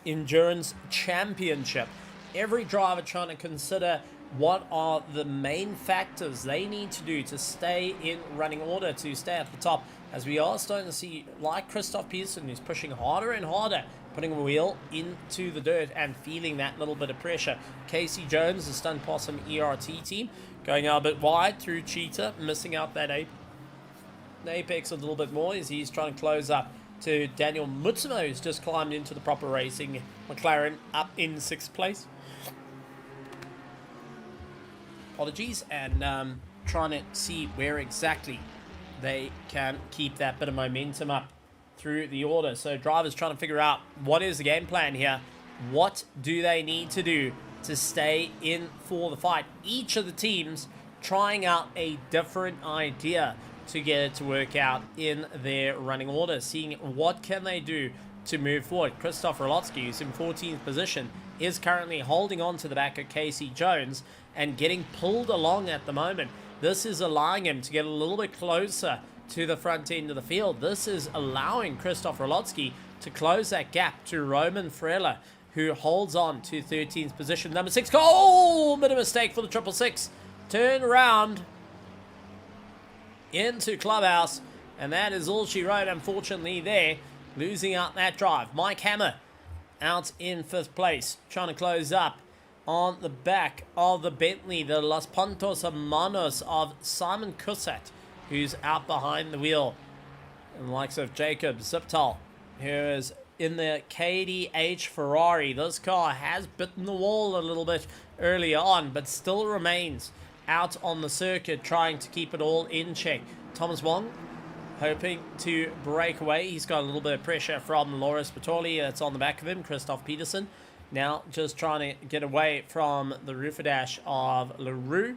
Endurance Championship. Every driver trying to consider what are the main factors they need to do to stay in running order, to stay at the top, as we are starting to see, like Christoph Peterson, who's pushing harder and harder, putting a wheel into the dirt and feeling that little bit of pressure. Casey Jones, the Stun Possum ERT team, going out a bit wide through Cheetah, missing out that apex a little bit more as he's trying to close up to Daniel Mutsumo, who's just climbed into the Proper Racing McLaren, up in 6th place. Apologies, and trying to see where exactly they can keep that bit of momentum up through the order. So drivers trying to figure out what is the game plan here. What do they need to do to stay in for the fight? Each of the teams trying out a different idea to get it to work out in their running order, seeing what can they do to move forward. Christoph Rolotsky, who's in 14th position, is currently holding on to the back of Casey Jones and getting pulled along at the moment. This is allowing him to get a little bit closer to the front end of the field. This is allowing Christoph Rolotsky to close that gap to Roman Frela, who holds on to 13th position. Number 6, oh, bit of mistake for the 666. Turn around into Clubhouse, and that is all she wrote, unfortunately, there, losing out that drive. Mike Hammer out in 5th place, trying to close up on the back of the Bentley, the Los Pontos Hermanos of Simon Cussat, who's out behind the wheel. And the likes of Jacob Ziptal, who is in the KDH Ferrari. This car has bitten the wall a little bit earlier on, but still remains out on the circuit, trying to keep it all in check. Thomas Wong hoping to break away. He's got a little bit of pressure from Loris Bertoli that's on the back of him, Christoph Peterson. Now just trying to get away from the Roofer-dash of LaRue,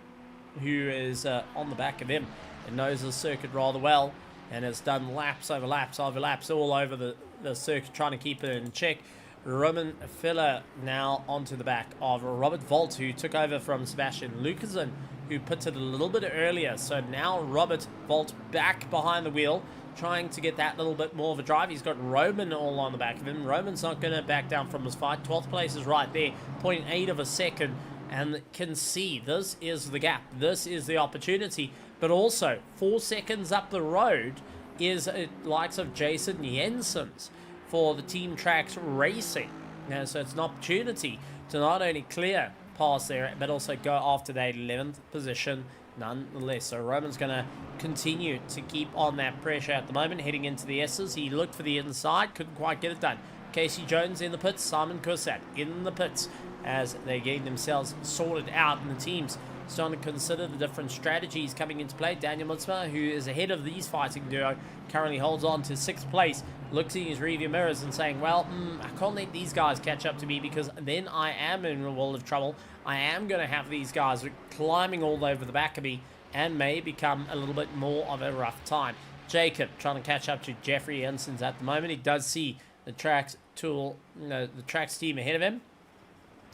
who is on the back of him and knows the circuit rather well and has done laps over laps over laps all over the circuit, trying to keep it in check. Roman Filler now onto the back of Robert Volt, who took over from Sebastian Lucasen, who pitted a little bit earlier. So now Robert Volt back behind the wheel, trying to get that little bit more of a drive. He's got Roman all on the back of him. Roman's not going to back down from his fight. 12th place is right there, 0.8 of a second, and can see this is the gap. This is the opportunity. But also, 4 seconds up the road is likes of Jason Jensen's for the Team Tracks Racing. Now, so it's an opportunity to not only clear past there, but also go after that 11th position nonetheless. So Roman's going to continue to keep on that pressure at the moment, heading into the S's. He looked for the inside, couldn't quite get it done. Casey Jones in the pits, Simon Kursat in the pits as they're getting themselves sorted out, and the teams starting to consider the different strategies coming into play. Daniel Mutzma, who is ahead of these fighting duo, currently holds on to 6th place, looks in his rearview mirrors and saying, well, I can't let these guys catch up to me, because then I am in a world of trouble. I am going to have these guys climbing all over the back of me and may become a little bit more of a rough time. Jacob trying to catch up to Jeffrey Ensons at the moment. He does see the Tracks team ahead of him.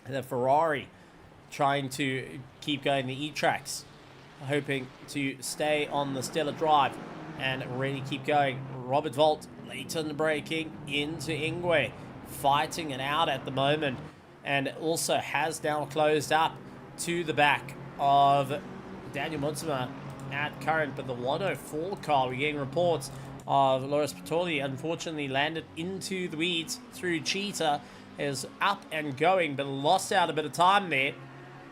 The Ferrari trying to keep going the E-Tracks, hoping to stay on the stellar drive and really keep going. Robert Volt late in the braking into Ingwe, fighting it out at the moment, and also has now closed up to the back of Daniel Mutzma at current. But the 104 car, we're getting reports of Loris Patoli unfortunately landed into the weeds through Cheetah, is up and going, but lost out a bit of time there,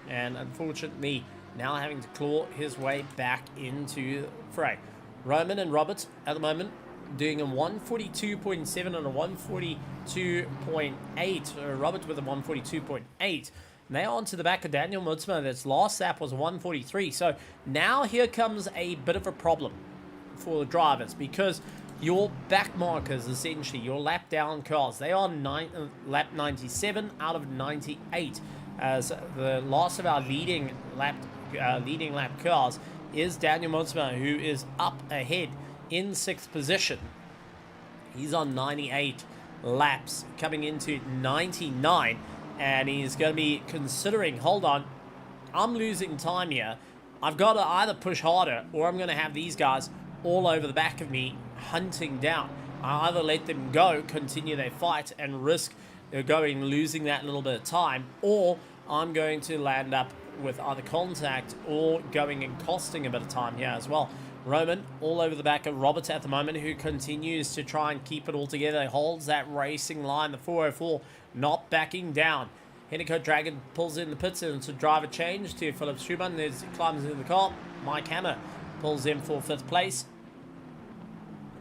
and unfortunately now having to claw his way back into the fray. Roman and Roberts at the moment doing a 142.7 and a 142.8. Roberts with a 142.8. Now onto the back of Daniel Mutzma. That's last lap was 143. So now here comes a bit of a problem for the drivers, because your back markers, essentially your lap down cars, they are lap 97 out of 98. As the last of our leading lap cars is Daniel Mutzma, who is up ahead in 6th position. He's on 98 laps, coming into 99, and he's going to be considering, hold on, I'm losing time here. I've got to either push harder, or I'm going to have these guys all over the back of me hunting down. I either let them go, continue their fight, and risk losing that little bit of time, or I'm going to land up with either contact or going and costing a bit of time here as well. Roman all over the back of Roberts at the moment, who continues to try and keep it all together. He holds that racing line, the 404, not backing down. Hennico Dragon pulls in the pits and it's a driver change to Philip Schumann. He climbs into the car. Mike Hammer pulls in for 5th place,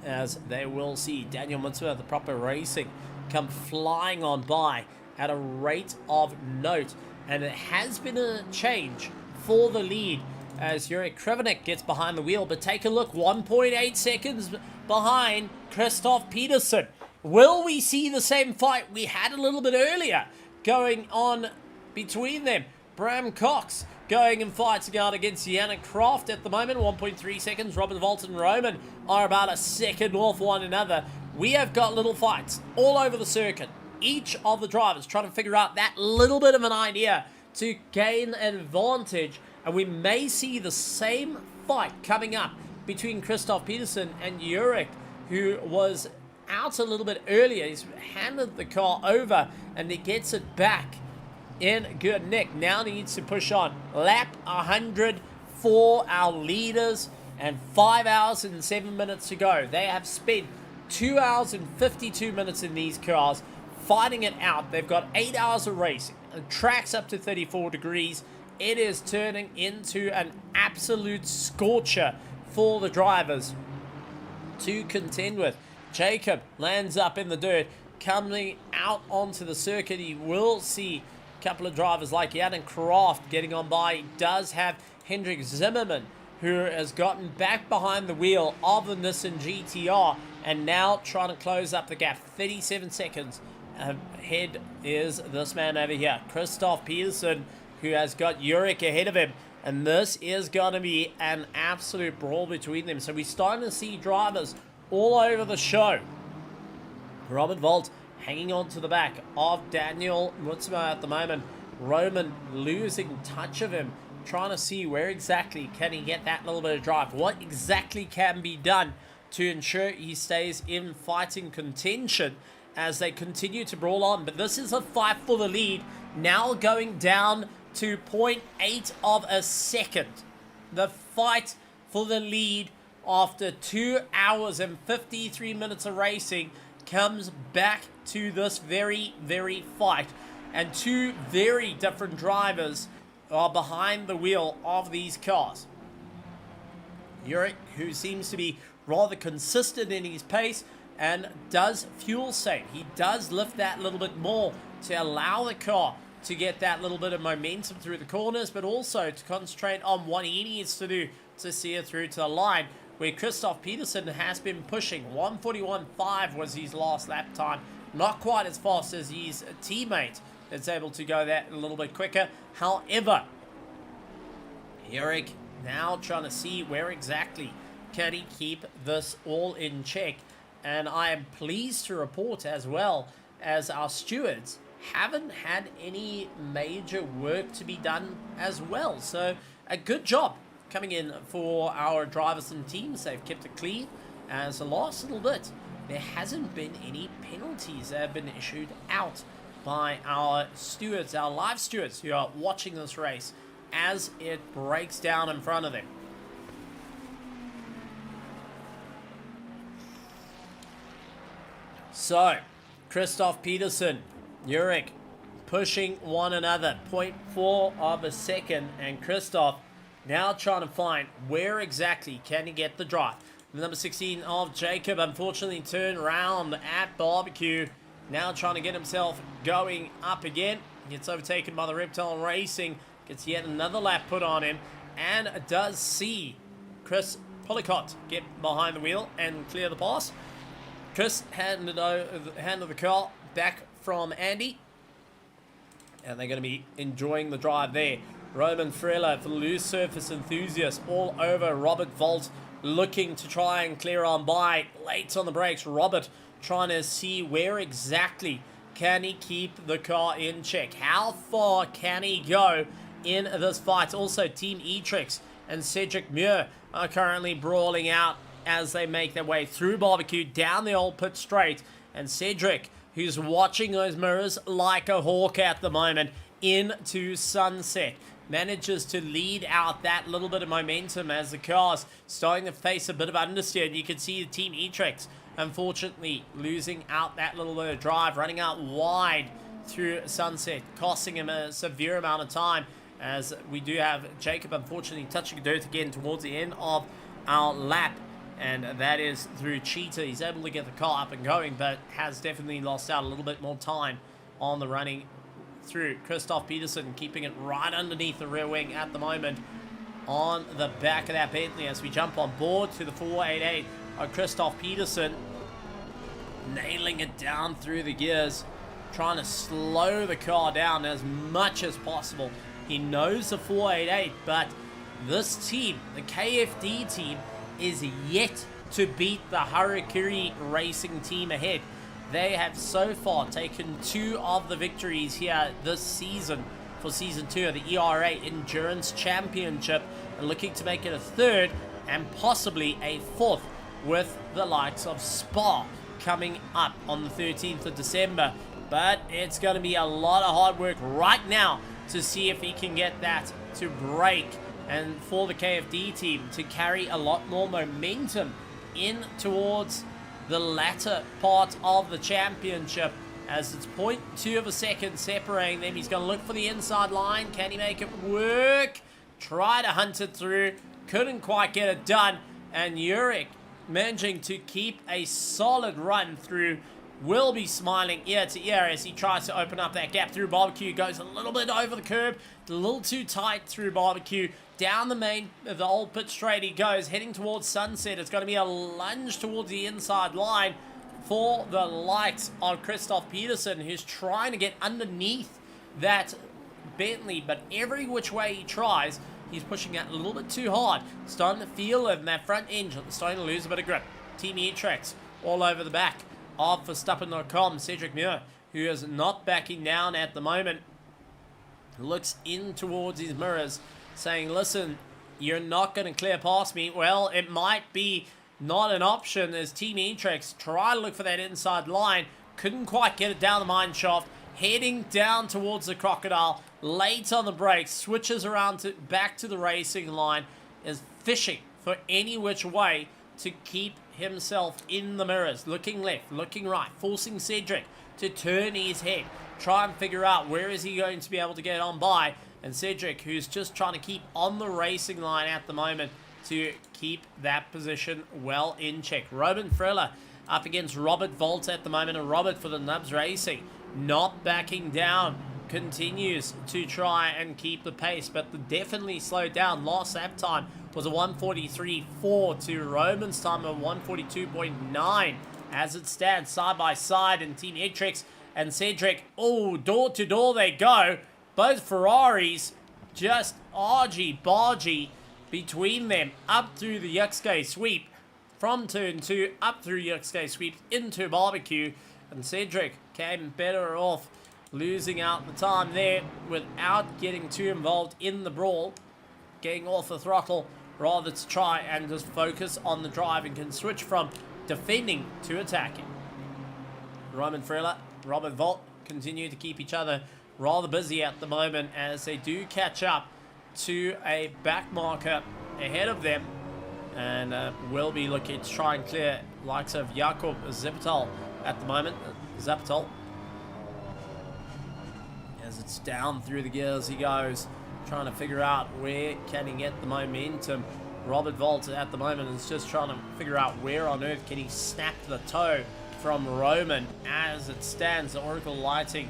as they will see Daniel Mutzma, the proper racing, come flying on by at a rate of note. And it has been a change for the lead as Jurek Krivenik gets behind the wheel. But take a look, 1.8 seconds behind Christoph Peterson. Will we see the same fight we had a little bit earlier going on between them? Bram Cox going and fighting out against Yannick Croft at the moment, 1.3 seconds. Robert Volt and Roman are about a second off one another. We have got little fights all over the circuit. Each of the drivers trying to figure out that little bit of an idea to gain an advantage, and we may see the same fight coming up between Christoph Peterson and Jurek, who was out a little bit earlier. He's handed the car over and he gets it back in good nick. Now needs to push on. Lap 100 for our leaders, and 5 hours and 7 minutes to go. They have spent 2 hours and 52 minutes in these cars fighting it out. They've got 8 hours of racing. The track's up to 34 degrees. It is turning into an absolute scorcher for the drivers to contend with. Jacob lands up in the dirt, coming out onto the circuit. He will see a couple of drivers like Yannick Croft getting on by. He does have Hendrik Zimmerman who has gotten back behind the wheel of the Nissan GTR and now trying to close up the gap. 37 seconds ahead is this man over here, Christoph Peterson, who has got Yurik ahead of him. And this is going to be an absolute brawl between them. So we're starting to see drivers all over the show. Robert Volt hanging on to the back of Daniel Mutsuma at the moment. Roman losing touch of him, trying to see where exactly can he get that little bit of drive. What exactly can be done to ensure he stays in fighting contention as they continue to brawl on. But this is a fight for the lead, now going down to 0.8 of a second. The fight for the lead after 2 hours and 53 minutes of racing comes back to this very, very fight. And two very different drivers are behind the wheel of these cars. Yurik, who seems to be rather consistent in his pace and does fuel save. He does lift that little bit more to allow the car to get that little bit of momentum through the corners, but also to concentrate on what he needs to do to see it through to the line, where Christoph Peterson has been pushing. 1:41.5 was his last lap time. Not quite as fast as his teammate that's able to go that a little bit quicker. However, Yurik now trying to see where exactly can he keep this all in check. And I am pleased to report as well as our stewards haven't had any major work to be done as well. So a good job coming in for our drivers and teams. They've kept it clean. As the last little bit, there hasn't been any penalties that have been issued out by our stewards, our live stewards who are watching this race as it breaks down in front of them. So, Christoph Peterson, Yurik pushing one another, 0.4 of a second, and Christoph now trying to find where exactly can he get the drive. The number 16 of Jacob unfortunately turned around at barbecue, now trying to get himself going up again. Gets overtaken by the Reptile Racing, gets yet another lap put on him, and does see Chris Policott get behind the wheel and clear the pass. Chris handed the car back from Andy, and they're going to be enjoying the drive there. Roman Frello for the loose surface enthusiast all over Robert Volt, looking to try and clear on by. Late on the brakes, Robert trying to see where exactly can he keep the car in check. How far can he go in this fight? Also, Team E-Trix and Cedric Muir are currently brawling out as they make their way through barbecue down the old pit straight. And Cedric, who's watching those mirrors like a hawk at the moment, into sunset, manages to lead out that little bit of momentum as the car's starting to face a bit of understeer. You can see the Team E-Trix, unfortunately, losing out that little bit of drive, running out wide through sunset, costing him a severe amount of time, as we do have Jacob, unfortunately, touching dirt again towards the end of our lap. And that is through Cheetah. He's able to get the car up and going, but has definitely lost out a little bit more time on the running through. Christoph Peterson keeping it right underneath the rear wing at the moment on the back of that Bentley as we jump on board to the 488 of Christoph Peterson, nailing it down through the gears, trying to slow the car down as much as possible. He knows the 488, but this team, the KFD team, is yet to beat the Harakiri Racing team ahead. They have so far taken 2 of the victories here this season for Season 2 of the ERA Endurance Championship, and looking to make it a 3rd and possibly a 4th with the likes of Spa coming up on the 13th of December. But it's going to be a lot of hard work right now to see if he can get that to break, and for the KFD team to carry a lot more momentum in towards the latter part of the championship, as it's 0.2 of a second separating them. He's going to look for the inside line. Can he make it work? Try to hunt it through. Couldn't quite get it done. And Yurik managing to keep a solid run through will be smiling ear to ear as he tries to open up that gap through Barbecue. Goes a little bit over the curb, a little too tight through Barbecue. Down the old pit straight he goes, heading towards Sunset. It's going to be a lunge towards the inside line for the likes of Christoph Peterson, who's trying to get underneath that Bentley, but every which way he tries, he's pushing out a little bit too hard. Starting to feel it in that front engine, starting to lose a bit of grip. Team E-Trax all over the back of Verstappen.com. Cedric Muir, who is not backing down at the moment, looks in towards his mirrors, saying, listen, you're not going to clear past me. Well, it might be not an option as Team E-Trax try to look for that inside line. Couldn't quite get it down the mine shaft. Heading down towards the Crocodile. Late on the brakes. Switches around back to the racing line. Is fishing for any which way to keep himself in the mirrors. Looking left, looking right. Forcing Cedric to turn his head. Try and figure out where is he going to be able to get on by. And Cedric, who's just trying to keep on the racing line at the moment to keep that position well in check. Roman Friller up against Robert Volt at the moment. And Robert for the Nubs Racing, not backing down, continues to try and keep the pace, but definitely slowed down. Last lap time was a 1:43.4 to Roman's time of 1:42.9. As it stands side by side, and Team E-Trax and Cedric, oh, door to door they go. Both Ferraris just argy-bargy between them up through the Yuxke sweep. From turn 2 up through Yuxke sweep into Barbecue. And Cedric came better off losing out the time there without getting too involved in the brawl. Getting off the throttle rather to try and just focus on the drive and can switch from defending to attacking. Roman Frella, Robert Volt continue to keep each other rather busy at the moment as they do catch up to a back marker ahead of them, and will be looking to try and clear likes of Jakob Zipital at the moment. Zipital, as it's down through the gears he goes, trying to figure out where can he get the momentum. Robert Volt at the moment is just trying to figure out where on earth can he snap the toe from Roman. As it stands, the Oracle lighting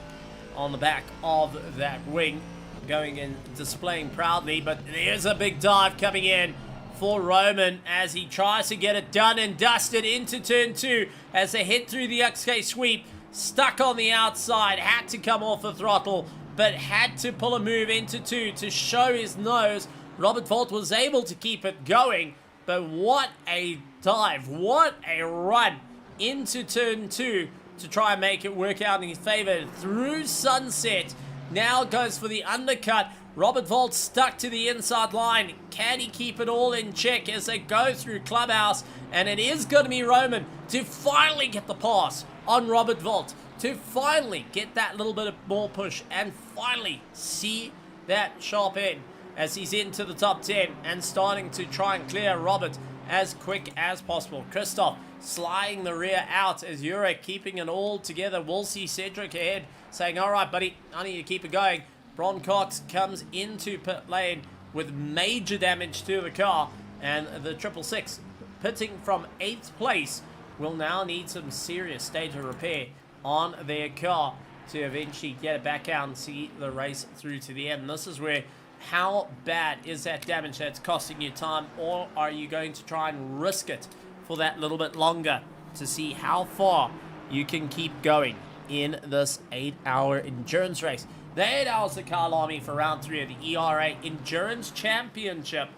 on the back of that wing, going and displaying proudly, but there's a big dive coming in for Roman as he tries to get it done and dusted into turn 2 as they head through the XK sweep. Stuck on the outside, had to come off the throttle, but had to pull a move into 2 to show his nose. Robert Volt was able to keep it going, but what a dive, what a run into turn 2 to try and make it work out in his favor through Sunset. Now goes for the undercut. Robert Volt stuck to the inside line. Can he keep it all in check as they go through Clubhouse? And it is going to be Roman to finally get the pass on Robert Volt, to finally get that little bit of more push and finally see that sharp end as he's into the top 10 and starting to try and clear Robert as quick as possible. Christoph sliding the rear out as Jurek keeping it all together. We'll see Cedric ahead saying, all right, buddy, I need to keep it going. Bron Cox comes into pit lane with major damage to the car, and the 666 pitting from 8th place will now need some serious state of repair on their car to eventually get it back out and see the race through to the end. And this is where, how bad is that damage that's costing you time, or are you going to try and risk it for that little bit longer to see how far you can keep going in this 8-hour endurance race? The 8 hours of Kyalami for round 3 of the ERA Endurance Championship.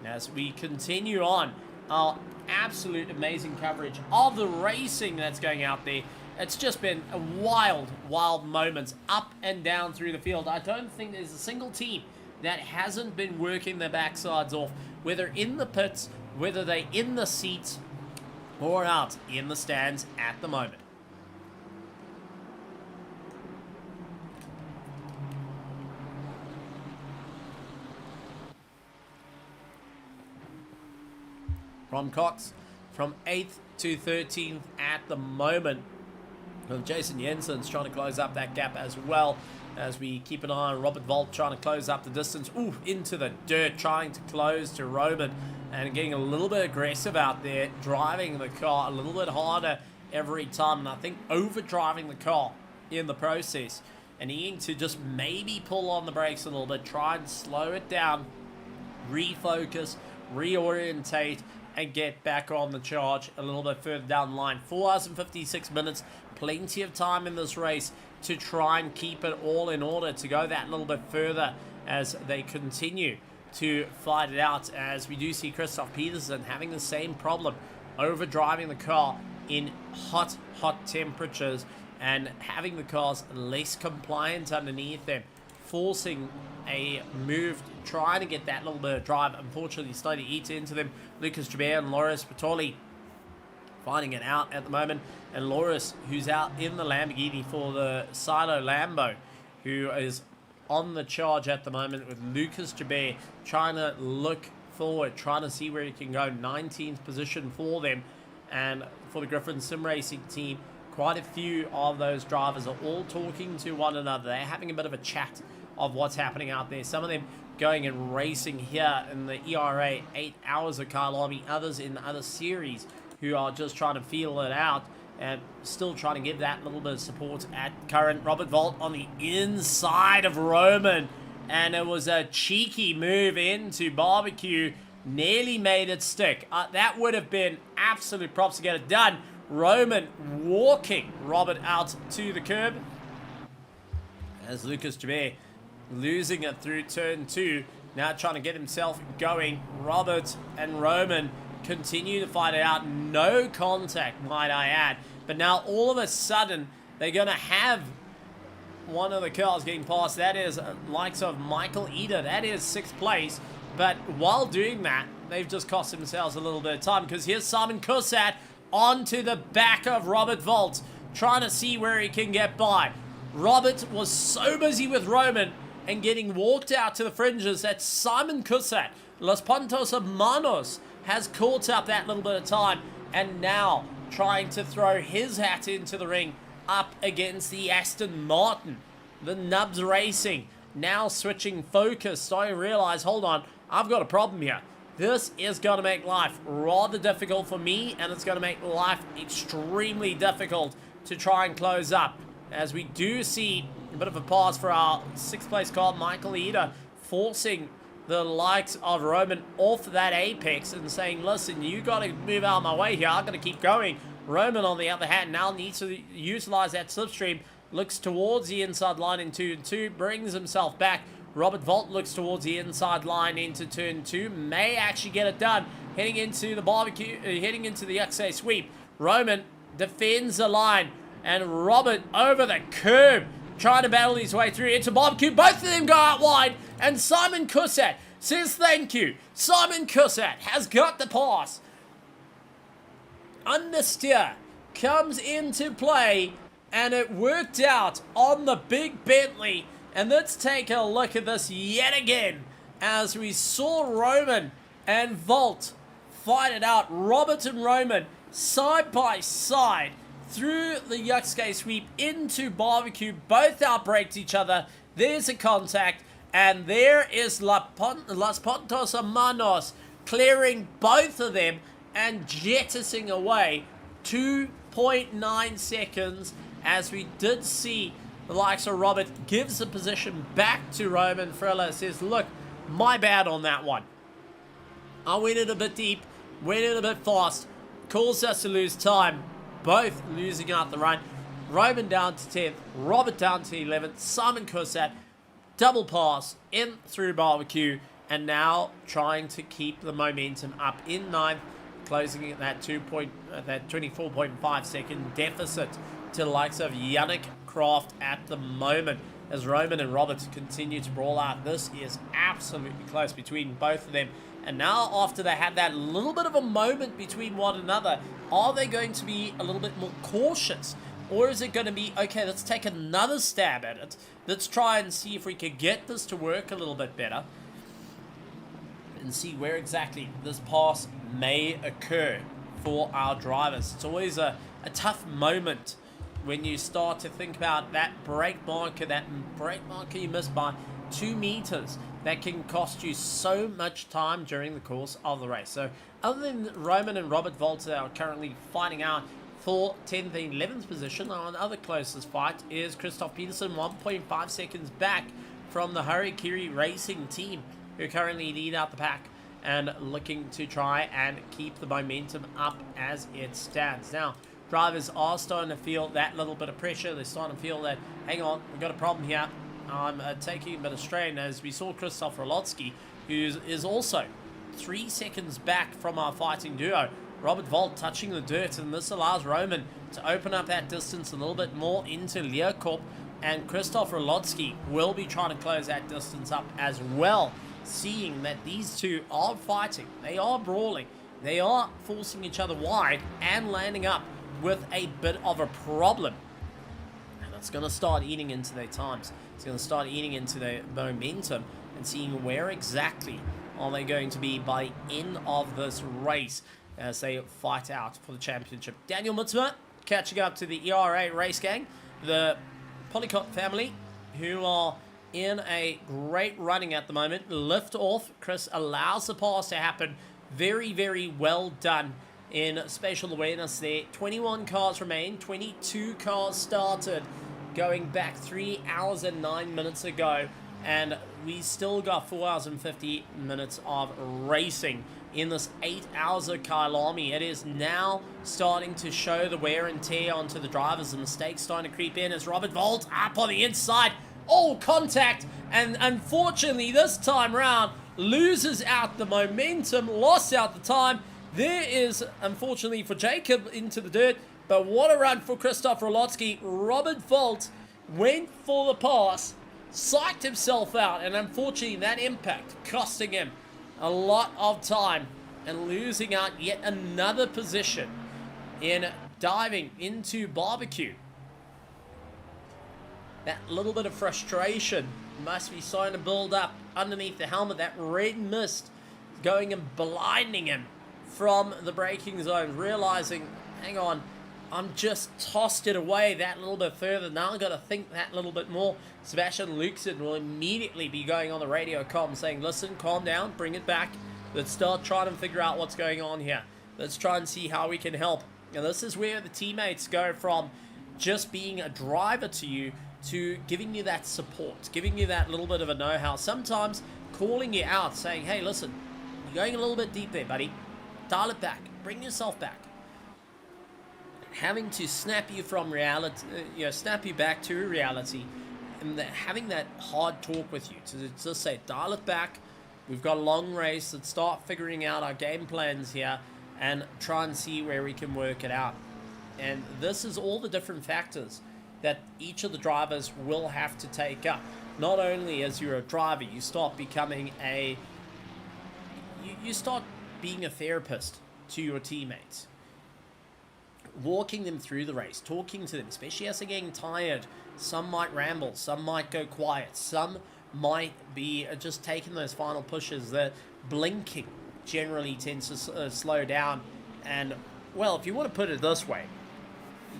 As we continue on our absolute amazing coverage of the racing that's going out there. It's just been a wild moments up and down through the field. I don't think there's a single team that hasn't been working their backsides off, whether in the pits, whether they're in the seats, or out in the stands at the moment. Ron Cox from 8th to 13th at the moment. And Jason Jensen's trying to close up that gap as well, as we keep an eye on Robert Volt trying to close up the distance. Ooh, into the dirt, trying to close to Roman and getting a little bit aggressive out there, driving the car a little bit harder every time. And I think overdriving the car in the process and needing to just maybe pull on the brakes a little bit, try and slow it down, refocus, reorientate, and get back on the charge a little bit further down the line. 4 hours and 56 minutes, plenty of time in this race to try and keep it all in order, to go that little bit further as they continue to fight it out, as we do see Christoph Peterson having the same problem, overdriving the car in hot temperatures and having the cars less compliant underneath them, forcing a move, trying to get that little bit of drive. Unfortunately, starting to eat into them. Lucas Joubert and Loris Bertoli finding it out at the moment. And Loris, who's out in the Lamborghini for the Silo Lambo, who is on the charge at the moment, with Lucas Joubert trying to look forward, trying to see where he can go. 19th position for them. And for the Griffin Sim Racing team, quite a few of those drivers are all talking to one another. They're having a bit of a chat of what's happening out there. Some of them going and racing here in the ERA 8 hours of Kyalami, others in other series who are just trying to feel it out and still trying to give that little bit of support at current. Robert Volt on the inside of Roman, and it was a cheeky move into Barbecue, nearly made it stick. That would have been absolute props to get it done. Roman walking Robert out to the curb, as Lucas Joubert losing it through turn 2, now trying to get himself going. Robert and Roman continue to fight it out. No contact, might I add. But now all of a sudden, they're going to have one of the cars getting past. That is likes of Michael Eder. That is 6th place. But while doing that, they've just cost themselves a little bit of time, because here's Simon Kusat onto the back of Robert Volt, trying to see where he can get by. Robert was so busy with Roman and getting walked out to the fringes that Simon Kusat, Los Pontos of Manos, has caught up that little bit of time, and now trying to throw his hat into the ring up against the Aston Martin. The Nubs Racing now switching focus, starting to realize, hold on, I've got a problem here. This is going to make life rather difficult for me, and it's going to make life extremely difficult to try and close up. As we do see a bit of a pass for our 6th place car, Michael Eder, forcing the likes of Roman off that apex and saying, listen, you got to move out of my way here. I'm going to keep going. Roman, on the other hand, now needs to utilize that slipstream, looks towards the inside line in 2 and 2, brings himself back. Robert Volt looks towards the inside line into turn 2, may actually get it done, heading into the barbecue, heading into the XA sweep. Roman defends the line, and Robert over the curb, trying to battle his way through into barbecue. Both of them go out wide, and Simon Kusat says thank you. Simon Kusat has got the pass. Understeer comes into play, and it worked out on the big Bentley. And let's take a look at this yet again, as we saw Roman and Volt fight it out. Robert and Roman side by side through the Yuxke sweep into barbecue. Both outbraked each other. There's a contact, and there is Las Pontos Hermanos clearing both of them and jettisoning away 2.9 seconds, as we did see the likes of Robert gives the position back to Roman. Frilla says, look, my bad on that one. I went in a bit deep, went in a bit fast, caused us to lose time. Both losing out the run. Roman down to 10th, Robert down to 11th, Simon Kusat, double pass in through barbecue, and now trying to keep the momentum up in 9th, closing at that 24.5 second deficit to the likes of Yannick Kraft at the moment, as Roman and Robert continue to brawl out. This is absolutely close between both of them. And now, after they had that little bit of a moment between one another, are they going to be a little bit more cautious? Or is it going to be, okay, let's take another stab at it. Let's try and see if we can get this to work a little bit better, and see where exactly this pass may occur for our drivers. It's always a tough moment when you start to think about that brake marker you missed by 2 meters. That can cost you so much time during the course of the race. So other than Roman and Robert Volta are currently fighting out for 10th and 11th position. Our other closest fight is Christoph Peterson, 1.5 seconds back from the Harikiri Racing team, who currently lead out the pack and looking to try and keep the momentum up as it stands. Now, drivers are starting to feel that little bit of pressure. They're starting to feel that, hang on, we've got a problem here. I'm taking a bit of strain, as we saw Krzysztof Rolotsky, who is also 3 seconds back from our fighting duo. Robert Volt touching the dirt, and this allows Roman to open up that distance a little bit more into Leokorp, and Krzysztof Rolotsky will be trying to close that distance up as well, seeing that these two are fighting, they are brawling, they are forcing each other wide and landing up with a bit of a problem. And it's going to start eating into their times. It's going to start eating into their momentum and seeing where exactly are they going to be by the end of this race as they fight out for the championship. Daniel Mutzma catching up to the ERA race gang, the Polycott family, who are in a great running at the moment. Lift off. Chris allows the pass to happen. Very, very well done in spatial awareness there. 21 cars remain. 22 cars started going back 3 hours and 9 minutes ago. And we still got 4 hours and 50 minutes of racing in this 8 hours of Kyalami. It is now starting to show the wear and tear onto the drivers. The mistakes starting to creep in as Robert Volt up on the inside. All contact, and unfortunately this time round loses out the momentum, lost out the time. There is, unfortunately for Jacob, into the dirt, but what a run for Krzysztof Rolotsky. Robert Volt went for the pass, psyched himself out, and unfortunately that impact costing him a lot of time and losing out yet another position in diving into barbecue. That little bit of frustration must be starting to build up underneath the helmet. That red mist going and blinding him from the braking zone, realizing, hang on, I'm just tossed it away that little bit further. Now I've got to think that little bit more. Sebastian Luxon will immediately be going on the radio comm saying, listen, calm down, bring it back. Let's start trying to figure out what's going on here. Let's try and see how we can help. And this is where the teammates go from just being a driver to you to giving you that support, giving you that little bit of a know-how. Sometimes calling you out, saying, hey, listen, you're going a little bit deep there, buddy. Dial it back. Bring yourself back. Having to snap you from reality, snap you back to reality, and having that hard talk with you to just say, dial it back. We've got a long race. Let's start figuring out our game plans here and try and see where we can work it out. And this is all the different factors that each of the drivers will have to take up. Not only as you're a driver, you start becoming you start being a therapist to your teammates. Walking them through the race, talking to them, especially as they're getting tired. Some might ramble, some might go quiet, some might be just taking those final pushes. The blinking generally tends to slow down. And, well, if you want to put it this way,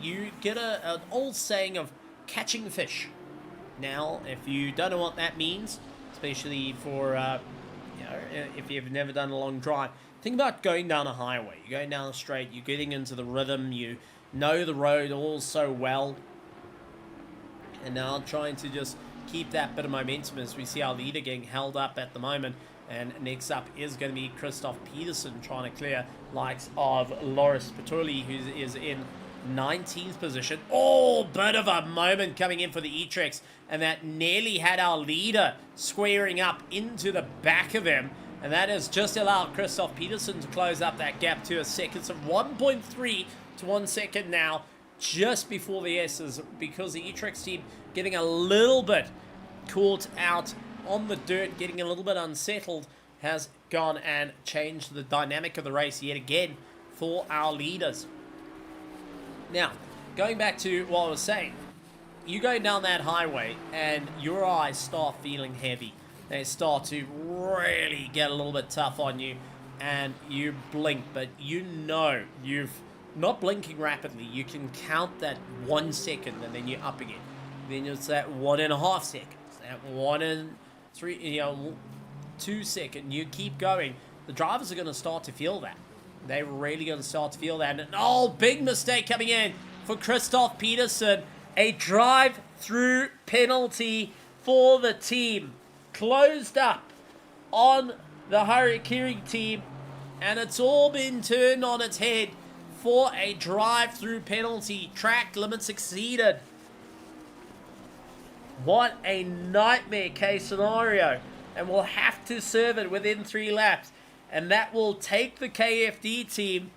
you get an old saying of catching fish. Now, if you don't know what that means, especially for, if you've never done a long drive, think about going down a highway. You're going down a straight, you're getting into the rhythm, you know the road all so well. And now trying to just keep that bit of momentum as we see our leader getting held up at the moment. And next up is going to be Christoph Peterson trying to clear likes of Loris Patuli, who is in 19th position. Oh, bit of a moment coming in for the E-Trex, and that nearly had our leader squaring up into the back of him, and that has just allowed Christoph Peterson to close up that gap to a second. So 1.3 to 1 second now, just before the S's, because the E-Trex team getting a little bit caught out on the dirt, getting a little bit unsettled, has gone and changed the dynamic of the race yet again for our leaders. Now, going back to what I was saying, you go down that highway and your eyes start feeling heavy. They start to really get a little bit tough on you, and you blink, but you know you've not blinking rapidly. You can count that 1 second and then you're up again. Then it's that 1.5 seconds, that 1 and 3, 2 second. You keep going. The drivers are going to start to feel that. They're really going to start to feel that. And oh, big mistake coming in for Christoph Peterson. A drive-through penalty for the team. Closed up on the Harakiri team. And it's all been turned on its head for a drive-through penalty. Track limits exceeded. What a nightmare case scenario. And we'll have to serve it within 3 laps. And that will take the KFD team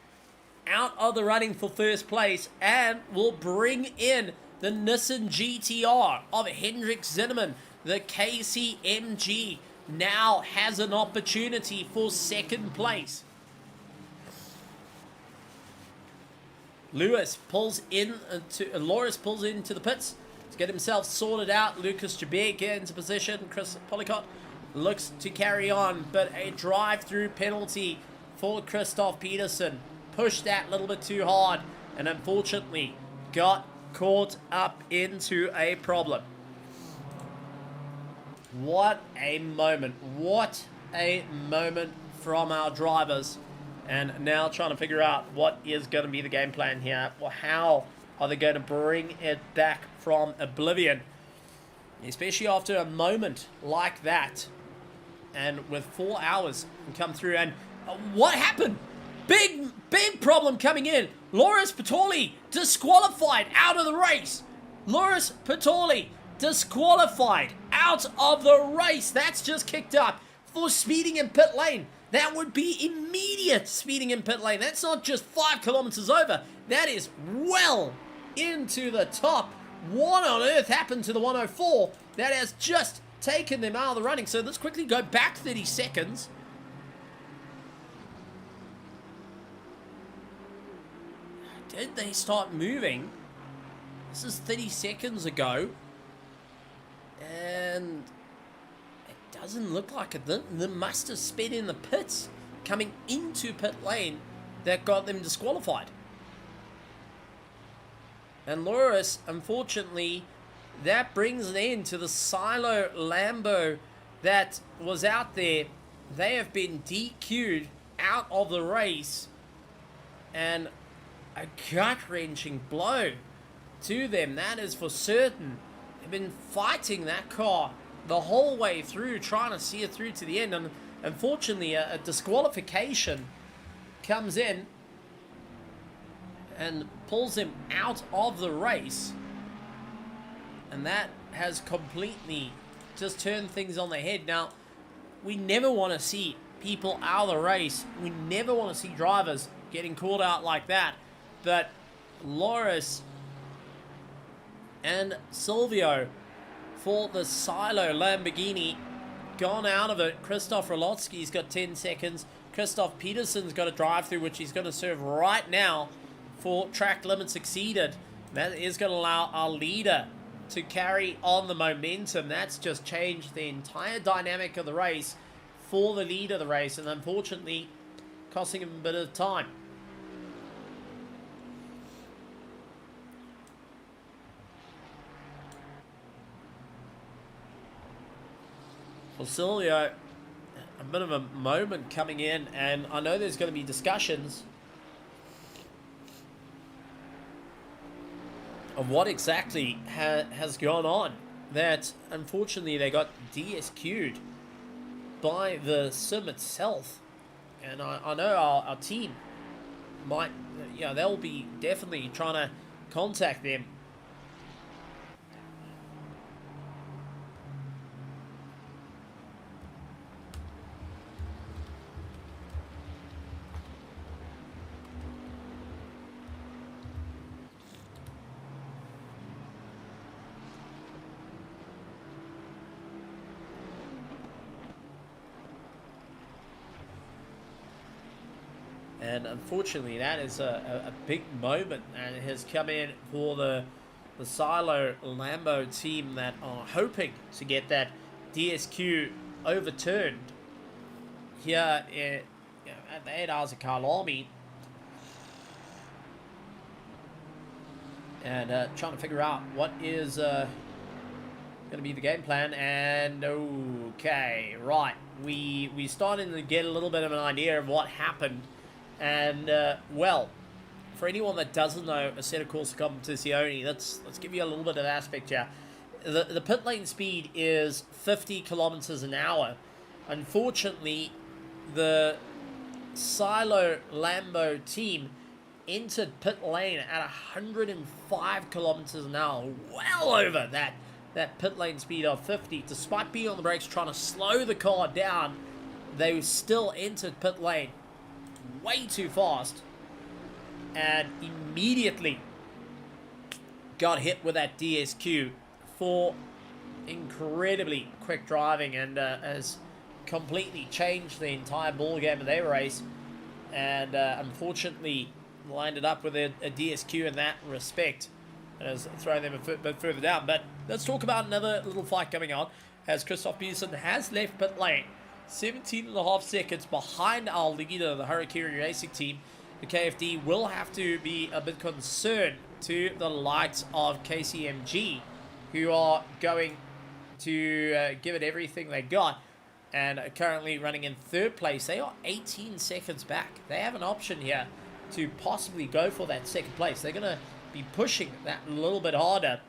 out of the running for first place and will bring in the Nissan GTR of Hendrik Zinnemann. The KCMG now has an opportunity for second place. Loris pulls into the pits to get himself sorted out. Lucas Jabir gets into position. Chris Policott looks to carry on, but a drive-through penalty for Christoph Peterson. Pushed that a little bit too hard and unfortunately got caught up into a problem. What a moment. What a moment from our drivers. And now trying to figure out what is going to be the game plan here. Or how are they going to bring it back from oblivion? Especially after a moment like that. And with 4 hours come through. And what happened? Big problem coming in. Loris Patoli disqualified out of the race. Loris Patoli disqualified out of the race. That's just kicked up for speeding in pit lane. That would be immediate speeding in pit lane. That's not just 5 kilometers over. That is well into the top. What on earth happened to the 104? That has just taken them out of the running. So let's quickly go back 30 seconds. Did they start moving? This is 30 seconds ago. And it doesn't look like it. They must have sped in the pits coming into pit lane that got them disqualified. And Loris, unfortunately, that brings an end to the Silo Lambo that was out there. They have been DQ'd out of the race. And a gut-wrenching blow to them, that is for certain. They've been fighting that car the whole way through, trying to see it through to the end. And unfortunately, a disqualification comes in and pulls him out of the race. And that has completely just turned things on their head. Now, we never want to see people out of the race. We never want to see drivers getting called out like that. But Loris and Silvio for the Silo Lamborghini gone out of it. Christoph Rolotsky's got 10 seconds. Christoph Peterson's got a drive-through, which he's going to serve right now for track limits exceeded. That is going to allow our leader to carry on the momentum. That's just changed the entire dynamic of the race for the leader of the race, and unfortunately costing him a bit of time. Silvio, a bit of a moment coming in, and I know there's going to be discussions of what exactly has gone on. That unfortunately they got DSQ'd by the sim itself, and I know our team might, they'll be definitely trying to contact them. And unfortunately, that is a big moment, and it has come in for the Silo Lambo team that are hoping to get that DSQ overturned here at the 8 hours of Kyalami. And trying to figure out what is going to be the game plan. And okay, right, we starting to get a little bit of an idea of what happened. And, well, for anyone that doesn't know Assetto Corsa Competizione, let's give you a little bit of aspect here. The pit lane speed is 50 kilometers an hour. Unfortunately, the Silo Lambo team entered pit lane at 105 kilometers an hour, well over that pit lane speed of 50. Despite being on the brakes trying to slow the car down, they still entered pit lane way too fast and immediately got hit with that DSQ for incredibly quick driving, and has completely changed the entire ball game of their race, and unfortunately landed up with a DSQ in that respect, and has thrown them a bit further down. But let's talk about another little fight coming on, as Christoph Peterson has left pit lane 17.5 seconds behind our leader, the Harakiri Racing team. The KFD will have to be a bit concerned to the likes of KCMG, who are going to give it everything they got, and are currently running in third place. They are 18 seconds back. They have an option here to possibly go for that second place. They're going to be pushing that a little bit harder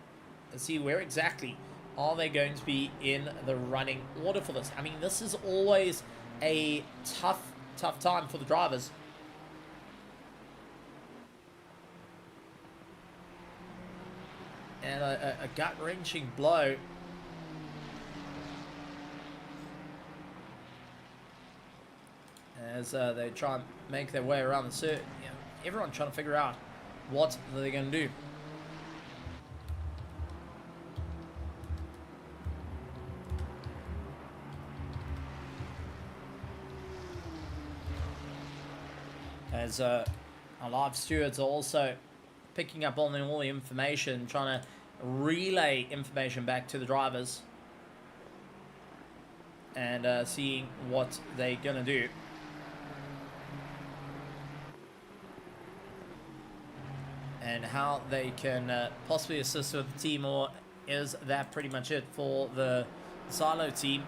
to see where exactly are they going to be in the running order for this. I mean, this is always a tough time for the drivers. And a gut-wrenching blow. As they try and make their way around the circuit. You know, everyone trying to figure out what they're going to do. As our live stewards are also picking up on all the information, trying to relay information back to the drivers, and seeing what they're going to do. And how they can possibly assist with the team, or is that pretty much it for the Silo team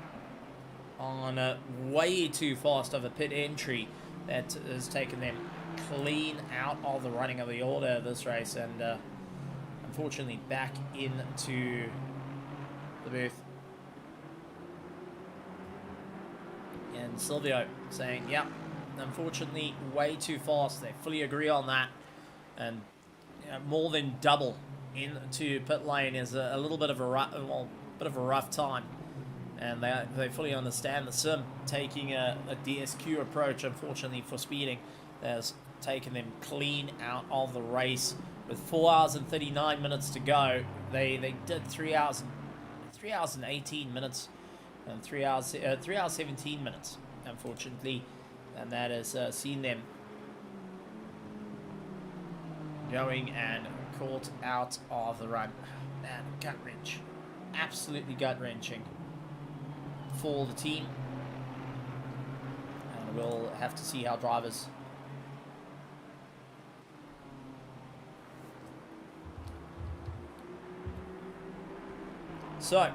on way too fast of a pit entry that has taken them clean out of the running of the order of this race, and unfortunately back into the booth. And Silvio saying, yep, unfortunately way too fast. They fully agree on that, and more than double into pit lane is a little bit of a rough time, and they fully understand the sim taking a DSQ approach, unfortunately for speeding, has taken them clean out of the race. With 4 hours and 39 minutes to go, they did 3 hours and 18 minutes and 3 hours 17 minutes, unfortunately, and that has seen them going and caught out of the run. Man, gut wrench, absolutely gut wrenching for the team, and we'll have to see how drivers So,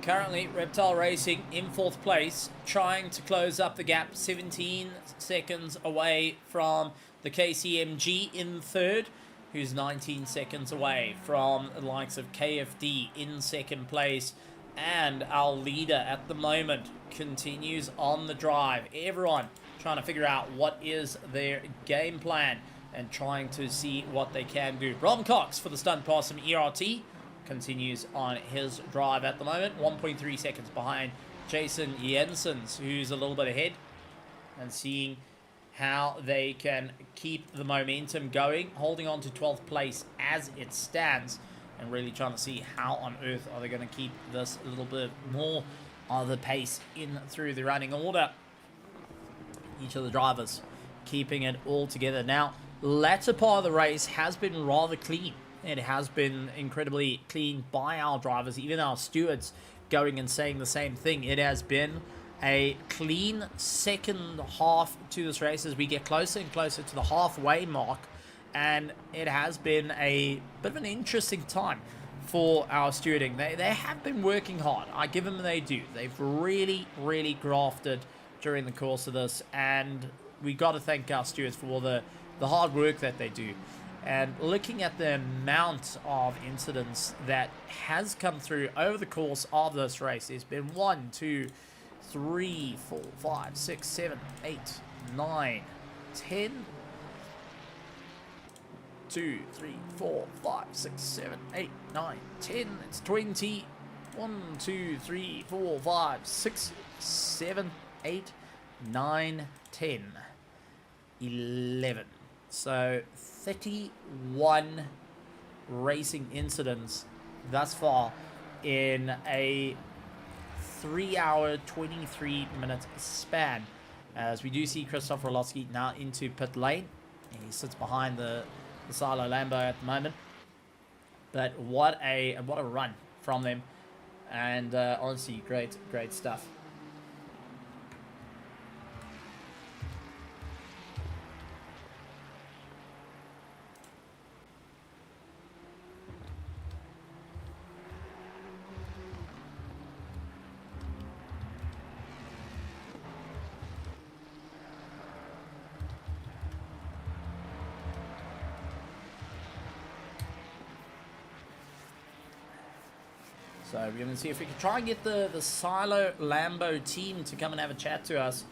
currently Reptile Racing in 4th place, trying to close up the gap, 17 seconds away from the KCMG in 3rd, who's 19 seconds away from the likes of KFD in 2nd place. And our leader at the moment continues on the drive. Everyone trying to figure out what is their game plan and trying to see what they can do. Rob Cox for the stunt pass from ERT continues on his drive at the moment, 1.3 seconds behind Jason Jensens, who's a little bit ahead, and seeing how they can keep the momentum going, holding on to 12th place as it stands, and really trying to see how on earth are they going to keep this a little bit more of the pace in through the running order. Each of the drivers keeping it all together. Now, latter part of the race has been rather clean. It has been incredibly clean by our drivers, even our stewards going and saying the same thing. It has been a clean second half to this race as we get closer and closer to the halfway mark, and it has been a bit of an interesting time for our stewarding. They have been working hard. I give them they do. They've really grafted during the course of this, and we got to thank our stewards for all the hard work that they do. And looking at the amount of incidents that has come through over the course of this race, there's been 1, 2, 3, 4, 5, 6, 7, 8, 9, 10. 2, 3, 4, 5, 6, 7, 8, 9, 10. It's 20. 1, 2, 3, 4, 5, 6, 7, 8, 9, 10, 11. So 31 racing incidents thus far in a 3-hour, 23-minute span. As we do see Christoph Orlowski now into pit lane. He sits behind the silo Lambo at the moment. But what a run from them. And honestly, great stuff. So we're going to see if we can try and get the Silo Lambo team to come and have a chat to us.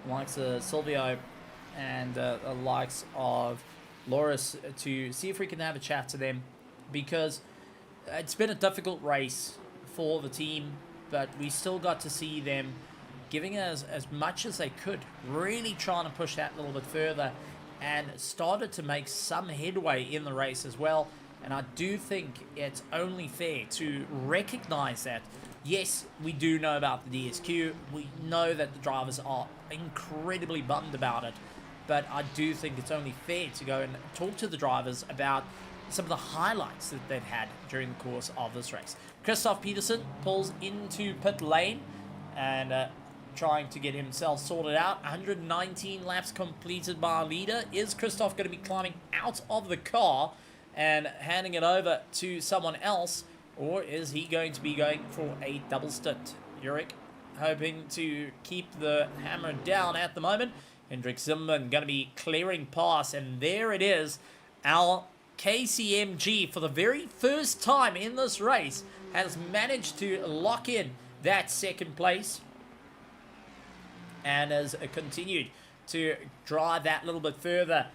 The likes of Silvio and the likes of Loris, to see if we can have a chat to them. Because it's been a difficult race for the team, but we still got to see them giving us as much as they could. Really trying to push that a little bit further. And started to make some headway in the race as well. And I do think it's only fair to recognize that, yes, we do know about the DSQ. We know that the drivers are incredibly bummed about it. But I do think it's only fair to go and talk to the drivers about some of the highlights that they've had during the course of this race. Christoph Peterson pulls into pit lane and trying to get himself sorted out. 119 laps completed by our leader. Is Christoph going to be climbing out of the car and handing it over to someone else, or is he going to be going for a double stint? Yurik hoping to keep the hammer down at the moment. Hendrik Zimmerman going to be clearing past, and there it is. Our KCMG, for the very first time in this race, has managed to lock in that second place and has continued to drive that little bit further.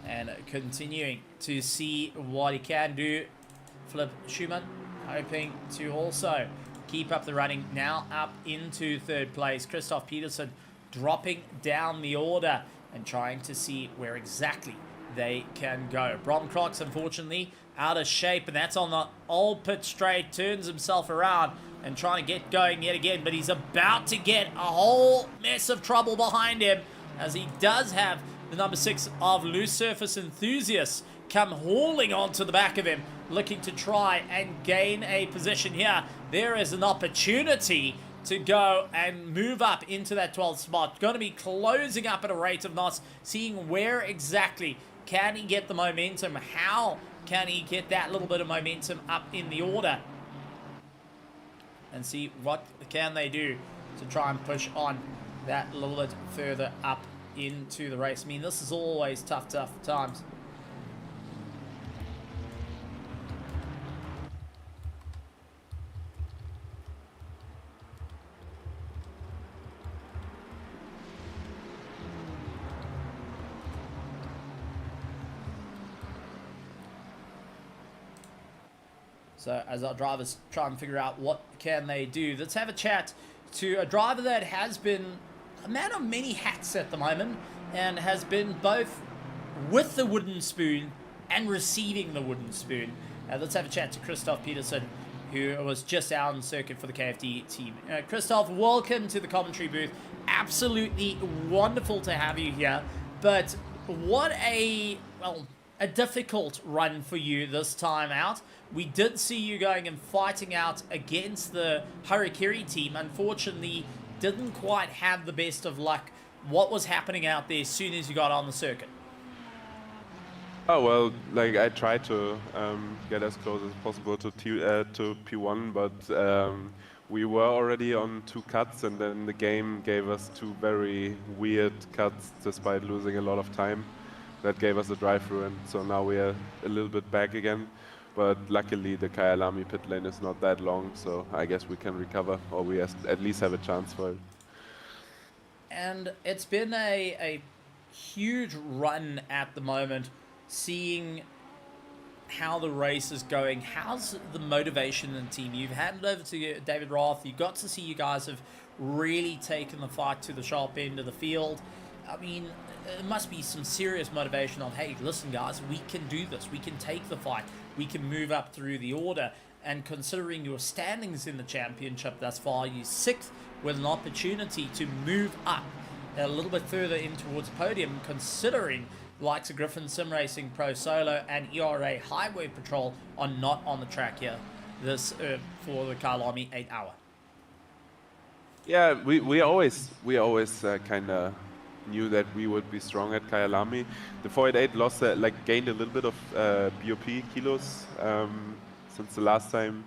And continuing to see what he can do. Flip Schumann hoping to also keep up the running. Now up into third place. Christoph Peterson dropping down the order and trying to see where exactly they can go. Brom Crocs, unfortunately, out of shape. And that's on the old pit straight. Turns himself around and trying to get going yet again. But he's about to get a whole mess of trouble behind him, as he does have the number 6 of Loose Surface Enthusiasts come hauling onto the back of him, looking to try and gain a position here. There is an opportunity to go and move up into that 12th spot. Going to be closing up at a rate of knots, seeing where exactly can he get the momentum. How can he get that little bit of momentum up in the order? And see what can they do to try and push on that little bit further up into the race. I mean, this is always tough times. So as our drivers try and figure out what can they do, let's have a chat to a driver that has been a man of many hats at the moment, and has been both with the wooden spoon and receiving the wooden spoon. Let's have a chat to Christoph Peterson, who was just out on circuit for the KFD team. Christoph, welcome to the commentary booth. Absolutely wonderful to have you here. But what a difficult run for you this time out. We did see you going and fighting out against the Harakiri team. Unfortunately, didn't quite have the best of luck. What was happening out there as soon as you got on the circuit? Oh well, like I tried to get as close as possible to P1, but we were already on 2 cuts, and then the game gave us 2 very weird cuts despite losing a lot of time. That gave us a drive-through, and so now we are a little bit back again. But luckily, the Kyalami pit lane is not that long, so I guess we can recover, or we at least have a chance for it. And it's been a huge run at the moment, seeing how the race is going. How's the motivation in the team? You've handed over to David Roth. You got to see you guys have really taken the fight to the sharp end of the field. I mean, it must be some serious motivation of, hey, listen, guys, we can do this. We can take the fight. We can move up through the order. And considering your standings in the championship thus far, you're 6th with an opportunity to move up a little bit further in towards the podium, considering the likes of Griffin Sim Racing, Pro Solo, and ERA Highway Patrol are not on the track here this for the Kyalami 8 hour. Yeah, we always kind of knew that we would be strong at Kyalami. The 488 lost, gained a little bit of BOP kilos since the last time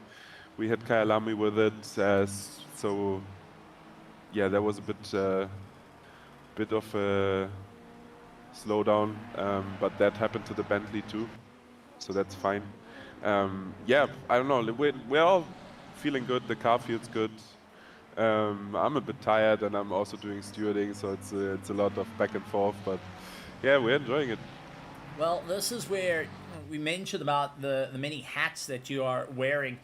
we had Kyalami with it. So yeah, there was a bit of a slowdown, but that happened to the Bentley too, so that's fine. Yeah, I don't know. We're all feeling good. The car feels good. I'm a bit tired, and I'm also doing stewarding, so it's a lot of back and forth. But yeah, we're enjoying it. Well, this is where we mentioned about the many hats that you are wearing.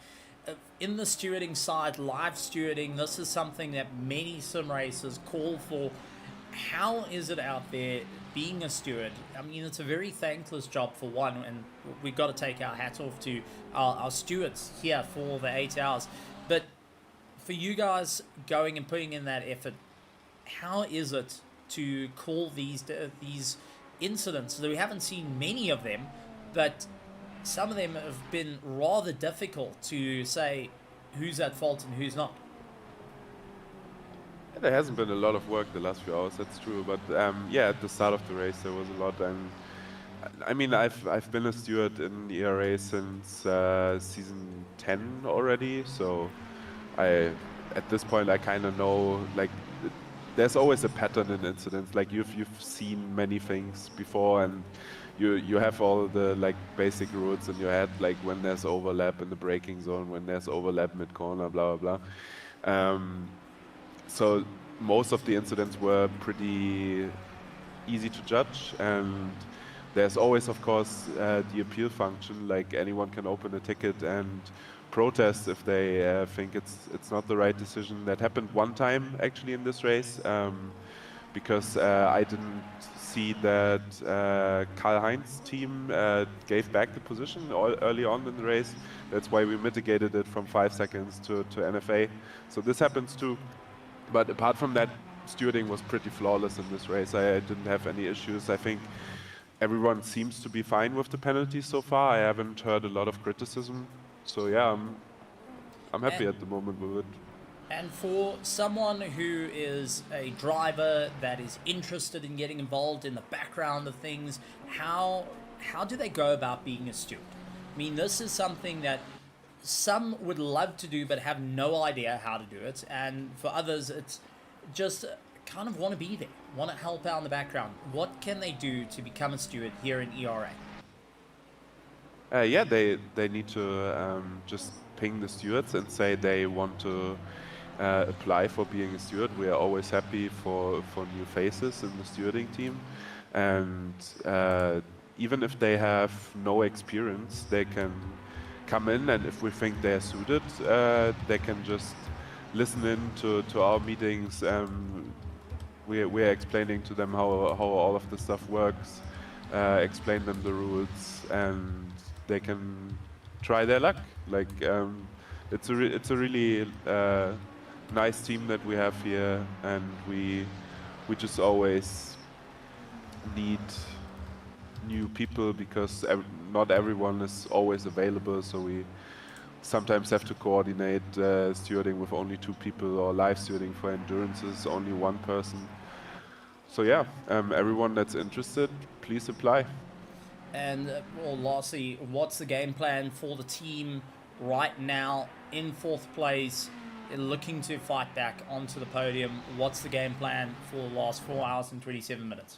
In the stewarding side, live stewarding, this is something that many sim racers call for. How is it out there being a steward? I mean, it's a very thankless job for one, and we've got to take our hats off to our stewards here for the 8 hours. But for you guys going and putting in that effort, how is it to call these incidents? We haven't seen many of them, but some of them have been rather difficult to say who's at fault and who's not. There hasn't been a lot of work the last few hours, that's true. But yeah, at the start of the race there was a lot. And I mean, I've been a steward in the ERA since season 10 already. So at this point I kind of know, like, there's always a pattern in incidents. Like you've seen many things before, and you have all the basic rules in your head, like when there's overlap in the braking zone, when there's overlap mid corner, blah blah blah. So most of the incidents were pretty easy to judge, and there's always, of course, the appeal function. Like anyone can open a ticket and protest if they think it's not the right decision. That happened one time actually in this race, because I didn't see that Karl-Heinz's team gave back the position early on in the race. That's why we mitigated it from 5 seconds to NFA. So this happens too. But apart from that, stewarding was pretty flawless in this race. I didn't have any issues. I think everyone seems to be fine with the penalties so far. I haven't heard a lot of criticism. So yeah, I'm happy at the moment with it. And for someone who is a driver that is interested in getting involved in the background of things, how do they go about being a steward? I mean, this is something that some would love to do but have no idea how to do it, and for others it's just kind of want to be there, want to help out in the background. What can they do to become a steward here in ERA? Yeah, they need to just ping the stewards and say they want to apply for being a steward. We are always happy for new faces in the stewarding team, and even if they have no experience, they can come in, and if we think they're suited, they can just listen in to our meetings. We're explaining to them how all of the stuff works, explain them the rules, and they can try their luck. Like it's a really nice team that we have here, and we just always need new people because not everyone is always available, so we sometimes have to coordinate stewarding with only 2 people, or live stewarding for endurances only 1 person. So yeah, everyone that's interested, please apply. And well, lastly, what's the game plan for the team right now in 4th place? looking to fight back onto the podium. What's the game plan for the last 4 hours and 27 minutes?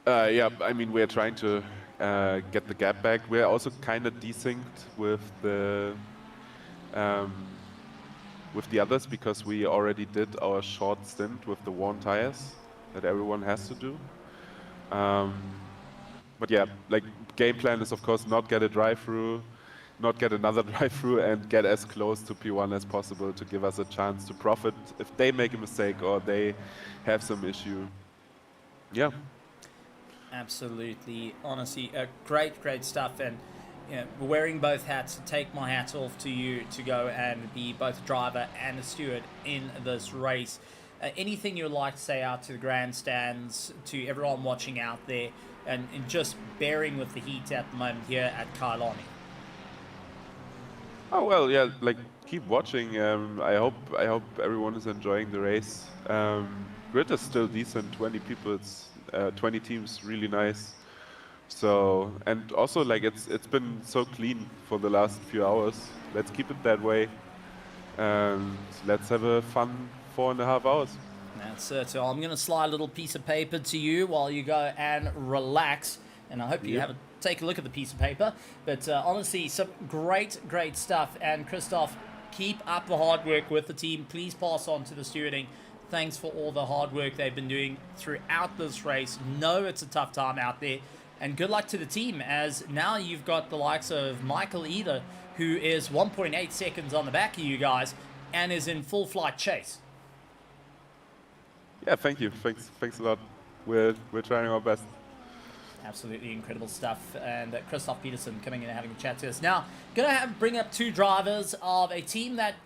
Yeah, I mean, we're trying to get the gap back. We're also kind of desynced with the others because we already did our short stint with the worn tires that everyone has to do. But yeah, like game plan is of course not get a drive-through, not get another drive-through, and get as close to P1 as possible to give us a chance to profit if they make a mistake or they have some issue. Yeah. Absolutely, honestly, great stuff, and you know, wearing both hats, take my hat off to you to go and be both a driver and a steward in this race. Anything you'd like to say out to the grandstands, to everyone watching out there, and just bearing with the heat at the moment here at Kyalami? Oh well, yeah, like keep watching. I hope everyone is enjoying the race. Grid is still decent, 20 people. It's 20 teams, really nice. So, and also like it's been so clean for the last few hours. Let's keep it that way, and let's have a fun 4.5 hours. That's it. So I'm going to slide a little piece of paper to you while you go and relax, and I hope you have take a look at the piece of paper. But honestly, some great stuff. And Christoph, keep up the hard work with the team. Please pass on to the stewarding. Thanks for all the hard work they've been doing throughout this race. Know it's a tough time out there. And good luck to the team, as now you've got the likes of Michael Eder, who is 1.8 seconds on the back of you guys and is in full flight chase. Yeah, thank you. Thanks a lot. We're trying our best. Absolutely incredible stuff. And Christoph Peterson coming in and having a chat to us. Now, going to bring up two drivers of a team that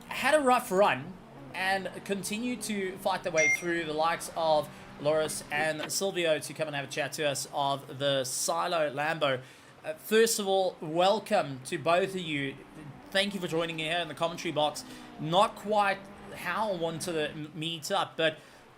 had a rough run and continue to fight their way through, the likes of Loris and Silvio, to come and have a chat to us of the Silo Lambo. First of all, welcome to both of you. Thank you for joining here in the commentary box. Not quite how I wanted to meet up, but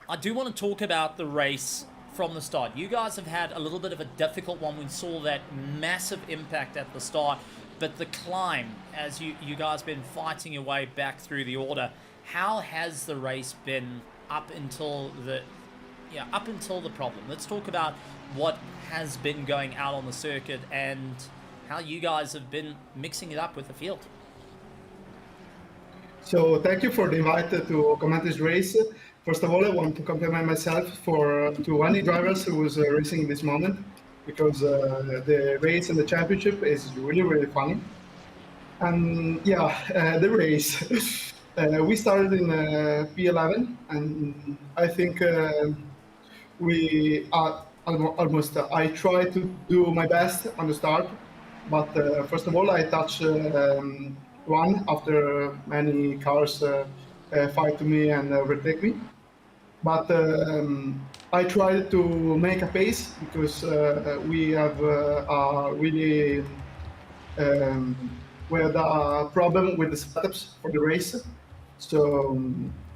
I do want to talk about the race from the start. You guys have had a little bit of a difficult one. We saw that massive impact at the start, but the climb, as you guys been fighting your way back through the order, how has the race been up until the problem? Let's talk about what has been going out on the circuit and how you guys have been mixing it up with the field. So thank you for the invite to comment this race. First of all, I want to compliment myself to any drivers who was racing this moment, because the race and the championship is really funny. And yeah, the race. We started in P11, and I think we are almost. I tried to do my best on the start, but first of all, I touched one after many cars fight to me and overtake me. But I tried to make a pace because we have a really we had a problem with the setups for the race. So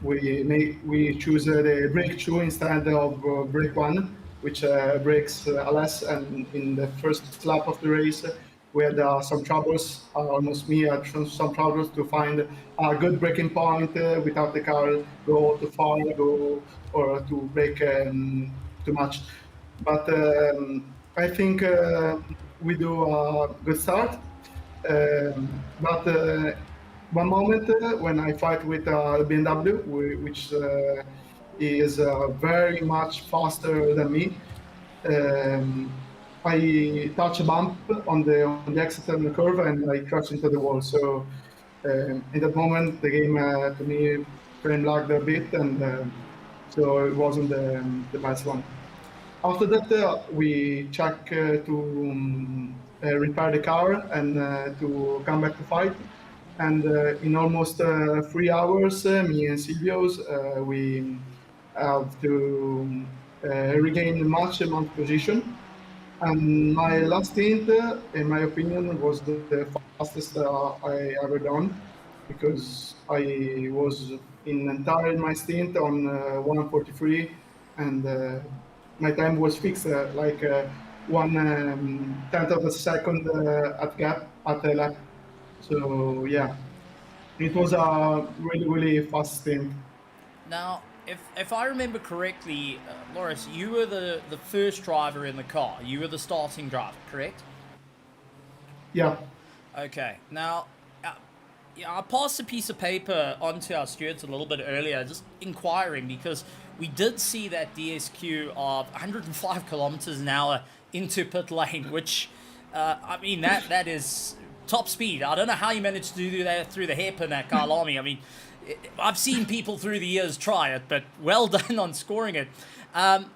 we choose the brake 2 instead of brake 1, which brakes less. And in the first lap of the race, we had some troubles. Almost me had some troubles to find a good braking point without the car go too far, or to brake too much. But I think we do a good start. But one moment when I fight with BMW, which is very much faster than me, I touch a bump on the exit on the curve and I crash into the wall. So in that moment, the game to me frame lagged a bit, and so it wasn't the best one. After that, we check to repair the car and to come back to fight. And in almost 3 hours, me and Silvio's, we have to regain the match position. And my last stint, in my opinion, was the fastest I ever done, because I was in my stint on 1:43, and my time was fixed, like 1/10 of a second at the lap. So yeah, It was a really fast stint. Now, if I remember correctly, Loris, you were the first driver in the car. You were the starting driver, correct? Yeah. Okay. Now, I passed a piece of paper onto our stewards a little bit earlier, just inquiring, because we did see that DSQ of 105 kilometers an hour into pit lane, which, I mean, that is top speed. I don't know how you managed to do that through the hairpin at Kyalami. I mean, I've seen people through the years try it, but well done on scoring it. But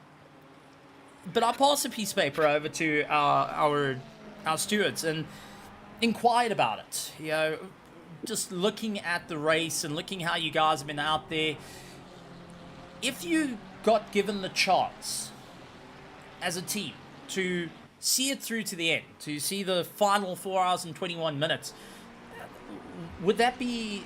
I passed a piece of paper over to our stewards and inquired about it. You know, just looking at the race and looking how you guys have been out there. If you got given the chance as a team to see it through to the end, to see the final 4 hours and 21 minutes, would that be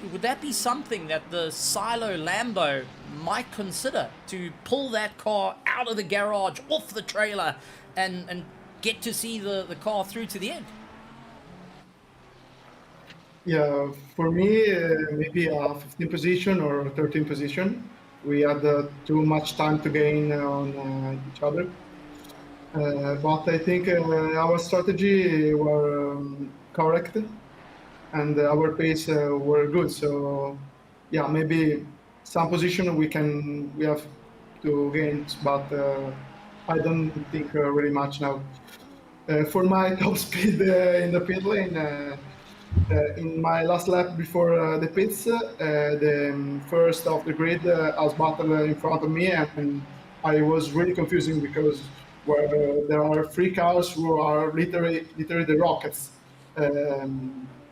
something that the Silo Lambo might consider, to pull that car out of the garage, off the trailer, and get to see the car through to the end? Yeah, for me, maybe a 15th position or 13th position. We had too much time to gain on each other. But I think our strategy were correct, and our pace were good. So yeah, maybe some position we have to gain, but I don't think really much now. For my top speed in the pit lane, in my last lap before the pits, the first of the grid was battle in front of me, and I was really confusing because there are 3 cars who are literally the rockets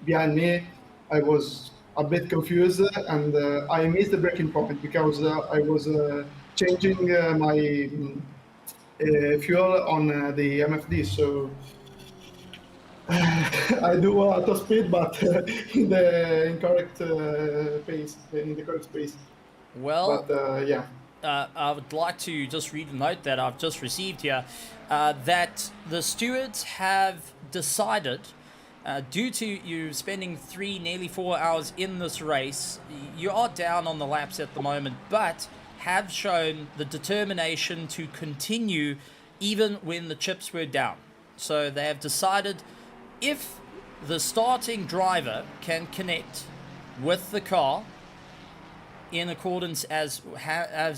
behind me. I was a bit confused, and I missed the braking point because I was changing my fuel on the MFD. So I do a top speed, but in the incorrect pace, in the correct space. Well, But yeah. I would like to just read a note that I've just received here, that the stewards have decided, due to you spending nearly 4 hours in this race, you are down on the laps at the moment, but have shown the determination to continue even when the chips were down. So they have decided, if the starting driver can connect with the car in accordance as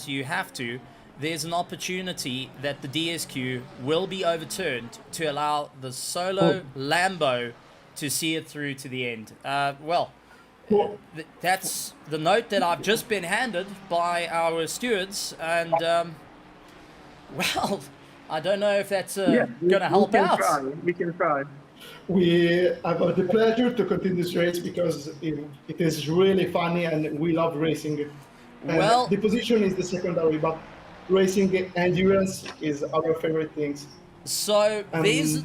you have to, there's an opportunity that the DSQ will be overturned to allow the solo Lambo to see it through to the end. That's the note that I've just been handed by our stewards, and well, I don't know if that's going to help out. We can try. We have the pleasure to continue this race because it is really funny and we love racing. Well, the position is the secondary, but racing endurance is our favorite things. So there's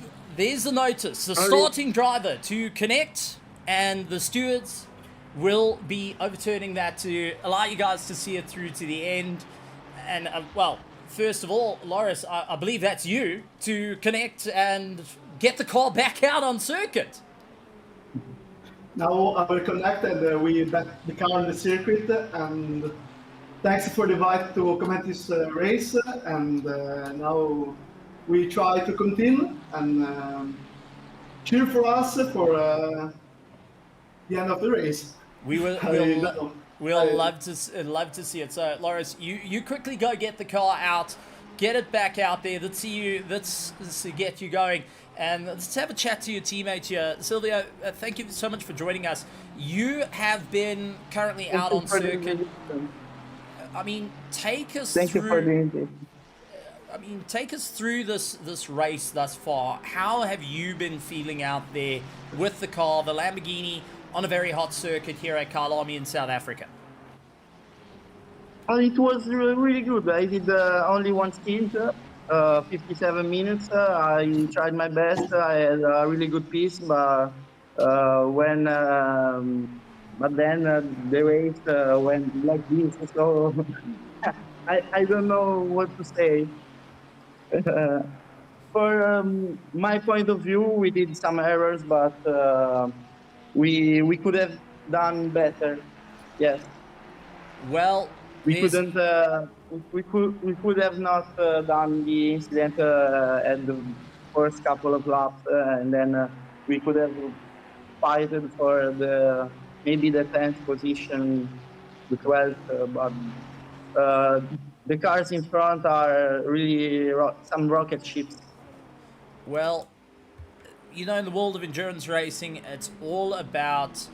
the notice. The starting driver to connect, and the stewards will be overturning that to allow you guys to see it through to the end. And well, first of all, Loris, I believe that's you to connect and get the car back out on circuit. Now I will connect, and we back the car on the circuit. And thanks for the invite to comment this race. And now we try to continue and cheer for us for the end of the race. We'll love to see it. So, Loris, you quickly go get the car out, get it back out there. Let's get you going. And let's have a chat to your teammate here. Silvio, thank you so much for joining us. You have been currently out on circuit. I mean, take us through this race thus far. How have you been feeling out there with the car, the Lamborghini, on a very hot circuit here at Kyalami in South Africa? It was really good. I did only one stint, 57 minutes. I tried my best. I had a really good piece, but then the race went like this. So I don't know what to say. For my point of view, we did some errors, but we could have done better. Yes. Well, We there's- couldn't. We could have not done the incident at the first couple of laps, and then we could have fighted for maybe the 10th position, the 12th, but the cars in front are really some rocket ships. Well, you know, in the world of endurance racing, it's all about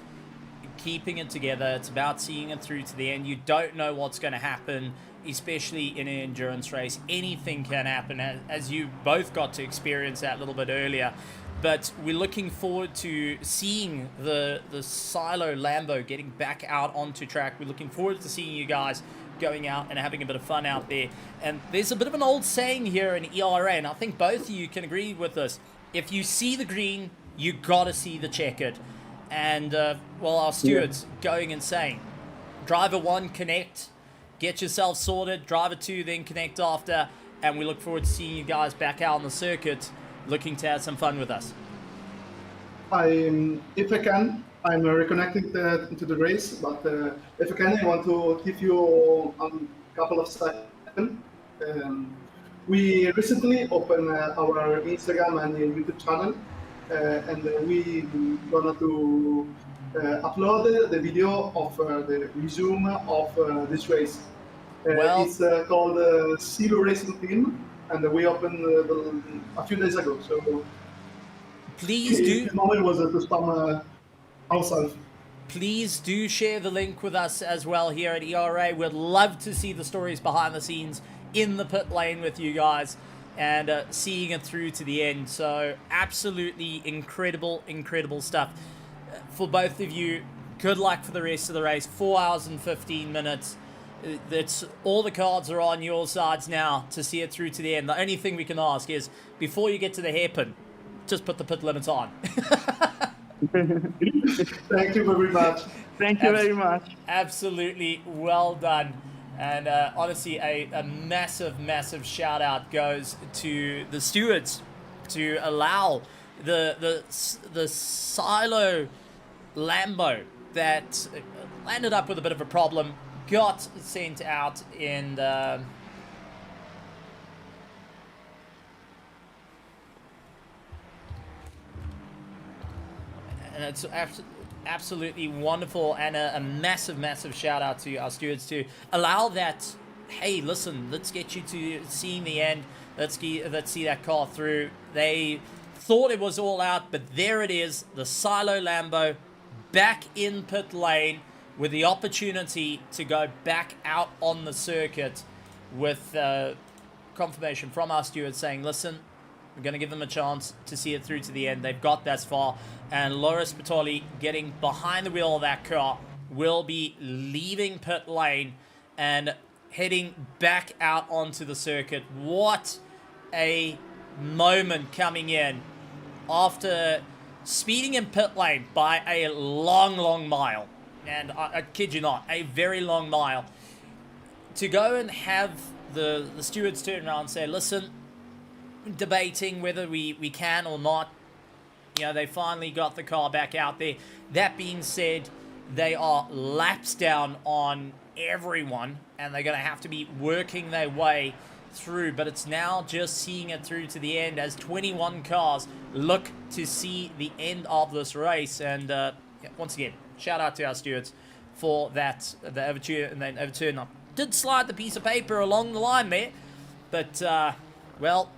keeping it together. It's about seeing it through to the end. You don't know what's going to happen, especially in an endurance race. Anything can happen, as you both got to experience that a little bit earlier. But we're looking forward to seeing the Silo Lambo getting back out onto track. We're looking forward to seeing you guys going out and having a bit of fun out there. And there's a bit of an old saying here in ERA, and I think both of you can agree with this. If you see the green, you got to see the checkered. And, well, our stewards going insane. Driver 1, connect. Get yourself sorted. Driver 2, then connect after. And we look forward to seeing you guys back out on the circuit, looking to have some fun with us. If I can, I'm reconnecting into the race, but if I can, I want to give you a couple of seconds. We recently opened our Instagram and YouTube channel, and we gonna to upload the video of the resume of this race. Well- It's called Zero Racing Team, and we opened a few days ago. So Please do. the moment was to spam ourselves. Please do share the link with us as well here at ERA. We'd love to see the stories behind the scenes in the pit lane with you guys and seeing it through to the end. So absolutely incredible, incredible stuff. For both of you, good luck for the rest of the race. 4 hours and 15 minutes. That's all the cards are on your sides now to see it through to the end. The only thing we can ask is, before you get to the hairpin, just put the pit limits on. Thank you very much. Thank you very much. Absolutely well done. And honestly, a massive, massive shout out goes to the stewards to allow the Silo Lambo that landed up with a bit of a problem, got sent out in and it's absolutely wonderful, and a massive, massive shout out to our stewards to allow that. Hey, listen, let's get you to seeing the end. Let's see that car through. They thought it was all out, but there it is, the Silo Lambo back in pit lane with the opportunity to go back out on the circuit with confirmation from our stewards saying, listen, we're going to give them a chance to see it through to the end. They've got that far. And Loris Patoli getting behind the wheel of that car will be leaving pit lane and heading back out onto the circuit. What a moment coming in after speeding in pit lane by a long, long mile. And I kid you not, a very long mile. To go and have the stewards turn around and say, listen, debating whether we can or not. You know, they finally got the car back out there. That being said, they are laps down on everyone, and they're going to have to be working their way through. But it's now just seeing it through to the end as 21 cars look to see the end of this race. And once again, shout out to our stewards for that, the overture and then overturn. I did slide the piece of paper along the line there, but well,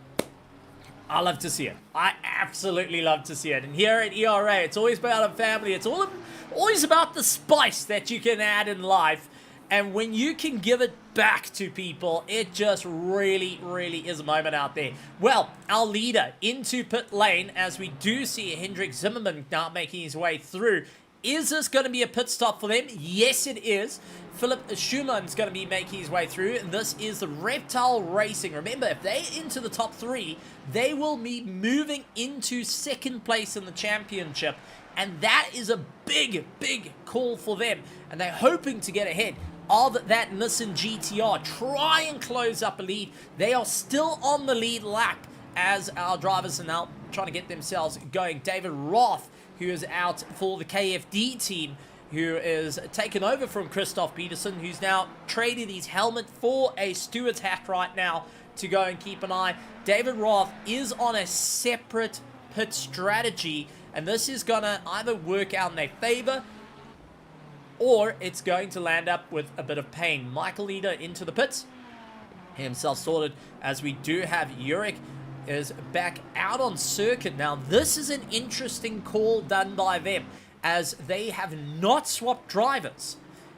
I love to see it. I absolutely love to see it. And here at ERA, it's always about a family. It's always about the spice that you can add in life. And when you can give it back to people, it just really, really is a moment out there. Well, our leader into pit lane, as we do see Hendrik Zimmerman now making his way through. Is this going to be a pit stop for them? Yes, it is. Philip Schumann's going to be making his way through, and this is the Reptile Racing. Remember, if they enter the top 3, they will be moving into second place in the championship, and that is a big, big call for them, and they're hoping to get ahead of that Nissan GTR. Try and close up a lead. They are still on the lead lap as our drivers are now trying to get themselves going. David Roth, who is out for the KFD team, who is taken over from Christoph Peterson, who's now traded his helmet for a steward's hat right now to go and keep an eye. David Roth is on a separate pit strategy, and this is going to either work out in their favor or it's going to land up with a bit of pain. Michael Eder into the pits, himself sorted, as we do have Yurik is back out on circuit. Now, this is an interesting call done by them, as they have not swapped drivers.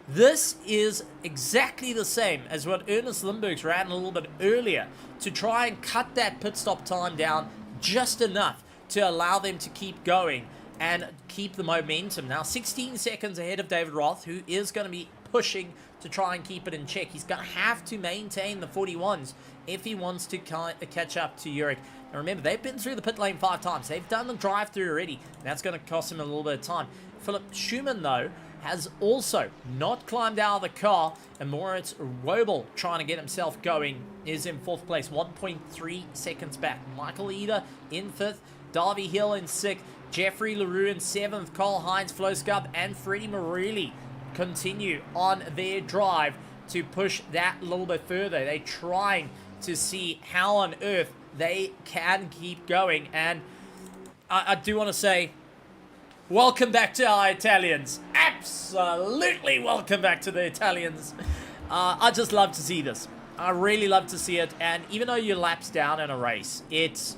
This is exactly the same as what Ernest Lindbergh's ran a little bit earlier, to try and cut that pit stop time down just enough to allow them to keep going and keep the momentum. Now, 16 seconds ahead of David Roth, who is going to be pushing to try and keep it in check. He's going to have to maintain the 41s if he wants to catch up to Yurik. Now remember, they've been through the pit lane 5 times. They've done the drive-through already. That's going to cost him a little bit of time. Philip Schumann, though, has also not climbed out of the car, and Moritz Wobel, trying to get himself going, is in 4th place, 1.3 seconds back. Michael Eder in 5th, Darby Hill in 6th, Jeffrey LaRue in 7th, Carl Heinz, Flo Scub, and Freddie Morelli continue on their drive to push that a little bit further. They're trying to see how on earth they can keep going, and I do want to say, welcome back to our Italians. Absolutely welcome back to the Italians. I just love to see this. I really love to see it, and even though you're laps down in a race, it's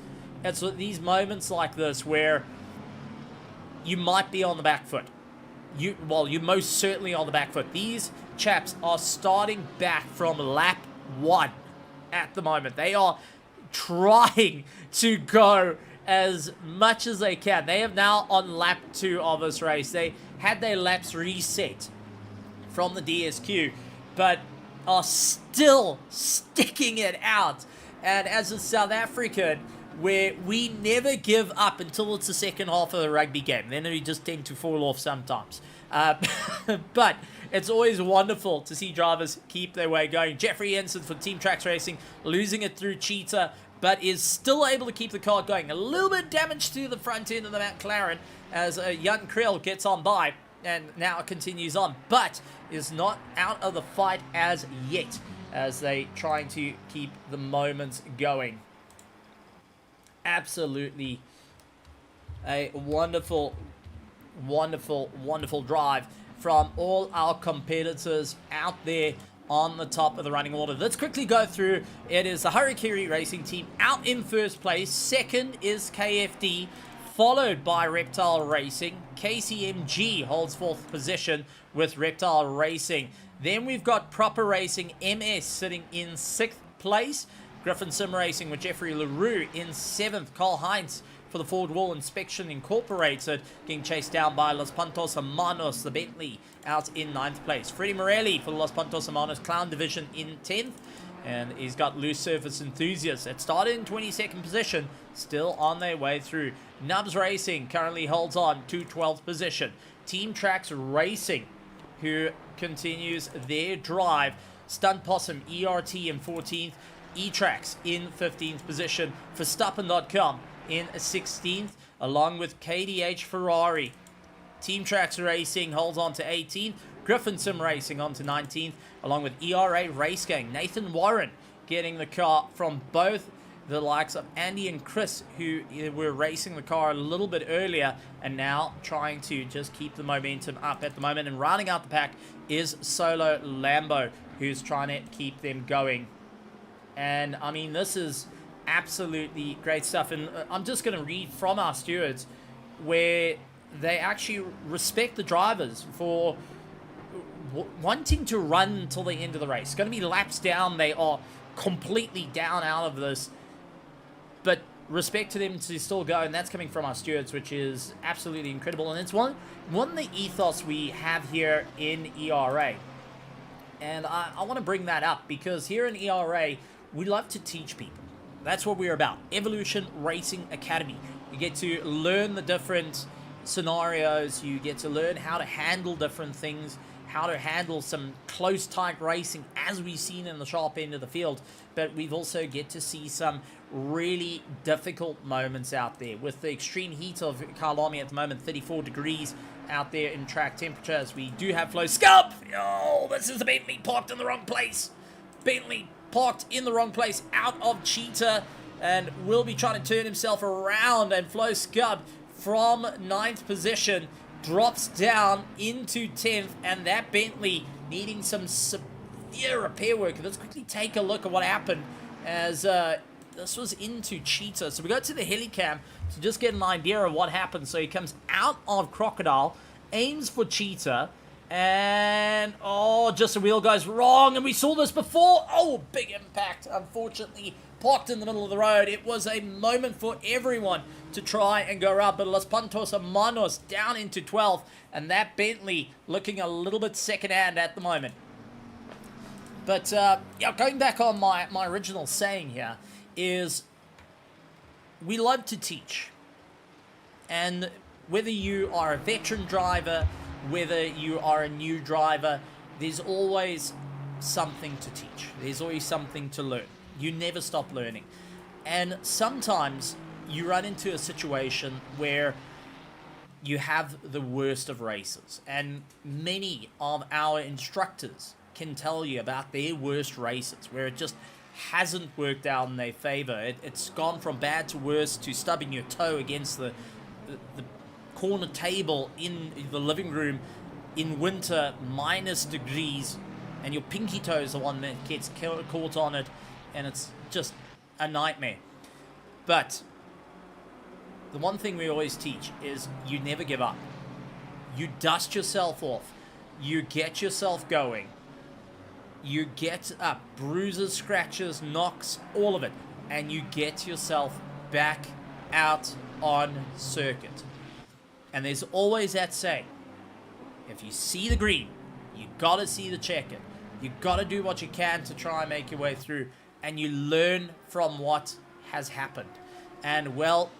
these moments like this where you might be on the back foot. You're most certainly on the back foot. These chaps are starting back from lap 1 at the moment. They are trying to go as much as they can. They have now on lap 2 of this race. They had their laps reset from the DSQ, but are still sticking it out. And as a South African, where we never give up until it's the second half of the rugby game. Then we just tend to fall off sometimes. But it's always wonderful to see drivers keep their way going. Jeffrey Ensign for Team Tracks Racing, losing it through Cheetah, but is still able to keep the car going. A little bit damage to the front end of the McLaren as Jan Kriel gets on by and now continues on, but is not out of the fight as yet, as they trying to keep the moments going. Absolutely a wonderful, wonderful, wonderful drive from all our competitors out there on the top of the running order. Let's quickly go through. It is the Harakiri Racing Team out in 1st place. 2nd is KFD, followed by Reptile Racing. KCMG holds 4th position with Reptile Racing. Then we've got Proper Racing MS sitting in 6th place. Griffin Sim Racing with Jeffrey LaRue in 7th. Carl Heinz for the Forward Wall Inspection Incorporated, getting chased down by Los Pantos Hermanos, the Bentley, out in 9th place. Freddie Morelli for the Los Pantos Hermanos Clown Division in 10th. And he's got Loose Surface Enthusiasts. It started in 22nd position, still on their way through. Nubs Racing currently holds on to 12th position. Team Tracks Racing, who continues their drive. Stunt Possum ERT in 14th. E-Tracks in 15th position. Verstappen.com in 16th, along with KDH Ferrari. Team Tracks Racing holds on to 18th. Griffin Sim Racing on to 19th, along with ERA Race Gang. Nathan Warren getting the car from both the likes of Andy and Chris, who were racing the car a little bit earlier and now trying to just keep the momentum up at the moment. And rounding out the pack is Solo Lambo, who's trying to keep them going. And I mean, this is absolutely great stuff. And I'm just going to read from our stewards where they actually respect the drivers for wanting to run until the end of the race. It's going to be laps down. They are completely down out of this. But respect to them to still go. And that's coming from our stewards, which is absolutely incredible. And it's one of the ethos we have here in ERA. And I want to bring that up because here in ERA, we love to teach people. That's what we're about. Evolution Racing Academy. You get to learn the different scenarios. You get to learn how to handle different things, how to handle some close, tight racing as we've seen in the sharp end of the field. But we've also get to see some really difficult moments out there with the extreme heat of Kyalami at the moment, 34 degrees out there in track temperature, as we do have Flo Scub. Oh, this is a Bentley parked in the wrong place. Bentley parked in the wrong place out of Cheetah, and will be trying to turn himself around, and Flo Scub from 9th position drops down into 10th, and that Bentley needing some severe repair work. Let's quickly take a look at what happened as this was into Cheetah. So we go to the helicam to just get an idea of what happened. So he comes out of Crocodile, aims for Cheetah, and oh, just a wheel goes wrong, and we saw this before. Oh, big impact, unfortunately parked in the middle of the road. It was a moment for everyone to try and go around, but Los Pantos Hermanos down into 12th, and that Bentley looking a little bit second-hand at the moment. But yeah, going back on my original saying here is we love to teach. And whether you are a veteran driver, whether you are a new driver, there's always something to teach. There's always something to learn. You never stop learning. And sometimes you run into a situation where you have the worst of races. And many of our instructors can tell you about their worst races where it just hasn't worked out in their favor. It's gone from bad to worse, to stubbing your toe against the corner table in the living room in winter, -degrees, and your pinky toe is the one that gets caught on it, and it's just a nightmare. But the one thing we always teach is you never give up. You dust yourself off. You get yourself going. You get up. Bruises, scratches, knocks, all of it. And you get yourself back out on circuit. And there's always that saying, if you see the green, you gotta see the checkered. You gotta do what you can to try and make your way through. And you learn from what has happened. And well,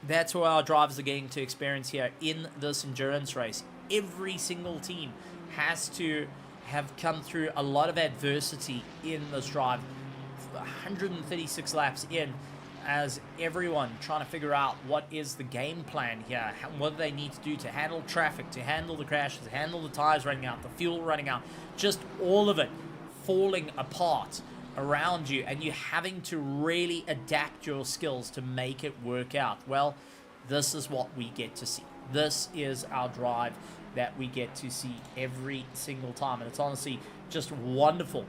that's what our drivers are getting to experience here in this endurance race. Every single team has to have come through a lot of adversity in this drive. 136 laps in, as everyone trying to figure out what is the game plan here, what do they need to do to handle traffic, to handle the crashes, to handle the tires running out, the fuel running out, just all of it falling apart around you, and you having to really adapt your skills to make it work out. Well, this is what we get to see. This is our drive that we get to see every single time, and it's honestly just wonderful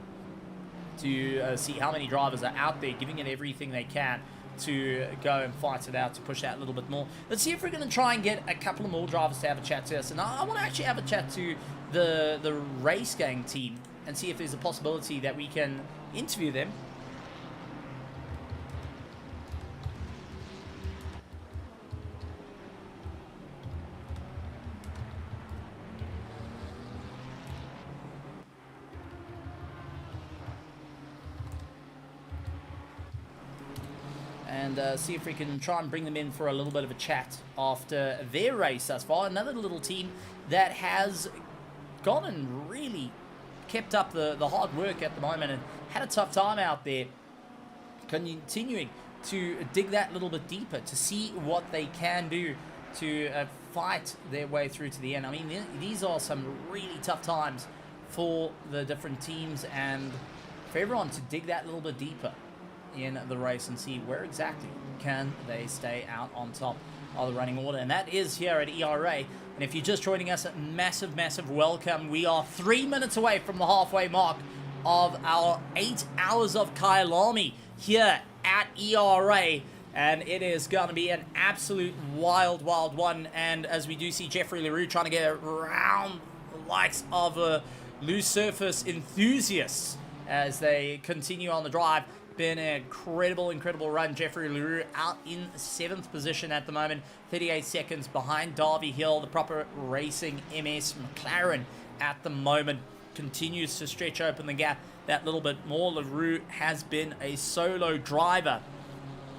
to see how many drivers are out there giving it everything they can to go and fight it out, to push out a little bit more. Let's see if we're going to try and get a couple of more drivers to have a chat to us, and I want to actually have a chat to the race gang team and see if there's a possibility that we can interview them. And see if we can try and bring them in for a little bit of a chat after their race thus far. Another little team that has gone and really kept up the hard work at the moment and had a tough time out there, continuing to dig that little bit deeper to see what they can do to fight their way through to the end. I mean, these are some really tough times for the different teams, and for everyone to dig that little bit deeper in the race and see where exactly can they stay out on top of the running order. And that is here at ERA. And if you're just joining us, a massive welcome. We are 3 minutes away from the halfway mark of our 8 hours of Kyalami here at ERA, and it is going to be an absolute wild one. And as we do see Jeffrey LaRue trying to get around the likes of loose surface enthusiasts as they continue on the drive. Been an incredible run. Jeffrey LaRue out in 7th position at the moment, 38 seconds behind Darby Hill. The proper racing MS McLaren at the moment continues to stretch open the gap that little bit more. LaRue has been a solo driver,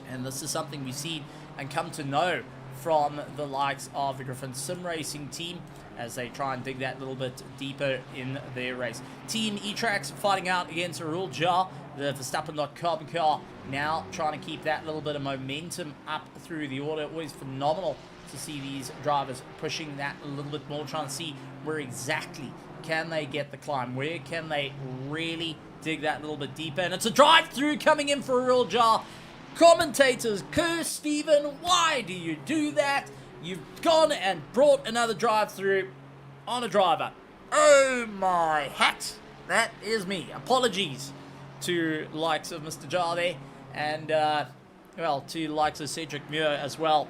and this is something we've seen and come to know from the likes of the Griffin Sim Racing team as they try and dig that little bit deeper in their race. Team E-Trax fighting out against Arul Jar, the Verstappen.com car, now trying to keep that little bit of momentum up through the order. Always phenomenal to see these drivers pushing that a little bit more, trying to see where exactly can they get the climb, where can they really dig that little bit deeper. And it's a drive-through coming in for a real jar. Commentators curse Steven, why do you do that? You've gone and brought another drive-through on a driver. Oh my hat, that is me. Apologies to likes of Mr. Jar there, and well, to likes of Cedric Muir as well,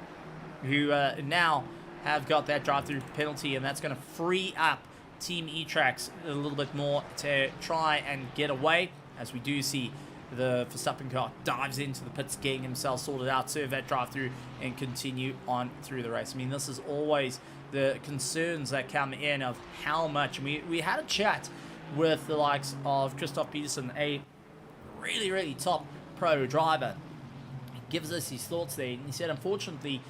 who now have got that drive-through penalty, and that's going to free up Team E-Trax a little bit more to try and get away, as we do see the Verstappen car dives into the pits, getting himself sorted out, serve that drive-through, and continue on through the race. I mean, this is always the concerns that come in of how much. We had a chat with the likes of Christoph Peterson, a really, really top pro driver. He gives us his thoughts there, and he said, unfortunately,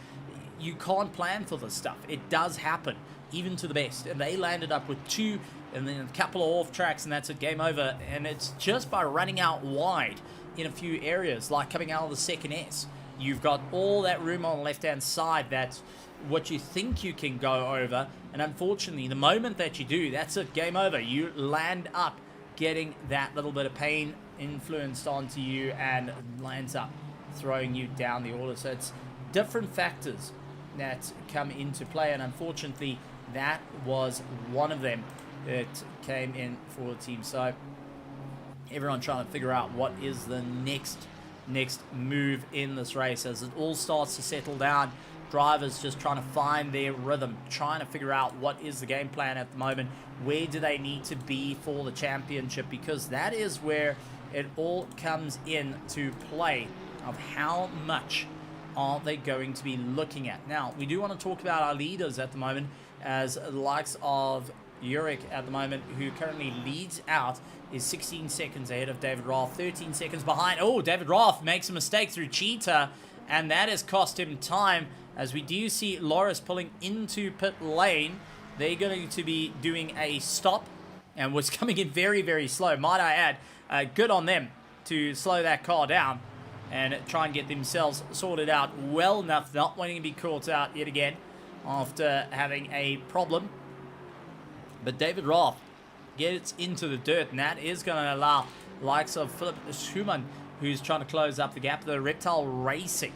you can't plan for this stuff. It does happen, even to the best. And they landed up with 2 and then a couple of off tracks, and that's it, game over. And it's just by running out wide in a few areas, like coming out of the second S. You've got all that room on the left-hand side. That's what you think you can go over. And unfortunately, the moment that you do, that's it, game over. You land up getting that little bit of pain influenced onto you and lands up throwing you down the order. So it's different factors that come into play, and unfortunately that was one of them that came in for the team. So everyone trying to figure out what is the next move in this race as it all starts to settle down. Drivers just trying to find their rhythm, trying to figure out what is the game plan at the moment, where do they need to be for the championship, because that is where it all comes in to play of how much are they going to be looking at. Now, we do want to talk about our leaders at the moment, as the likes of Yurik at the moment, who currently leads out, is 16 seconds ahead of David Roth, 13 seconds behind. Oh, David Roth makes a mistake through Cheetah, and that has cost him time, as we do see Loris pulling into pit lane. They're going to be doing a stop, and was coming in very, very slow, might I add. Good on them to slow that car down and try and get themselves sorted out well enough, not wanting to be caught out yet again after having a problem. But David Roth gets into the dirt, and that is going to allow likes of Philip Schumann, who's trying to close up the gap. The Reptile Racing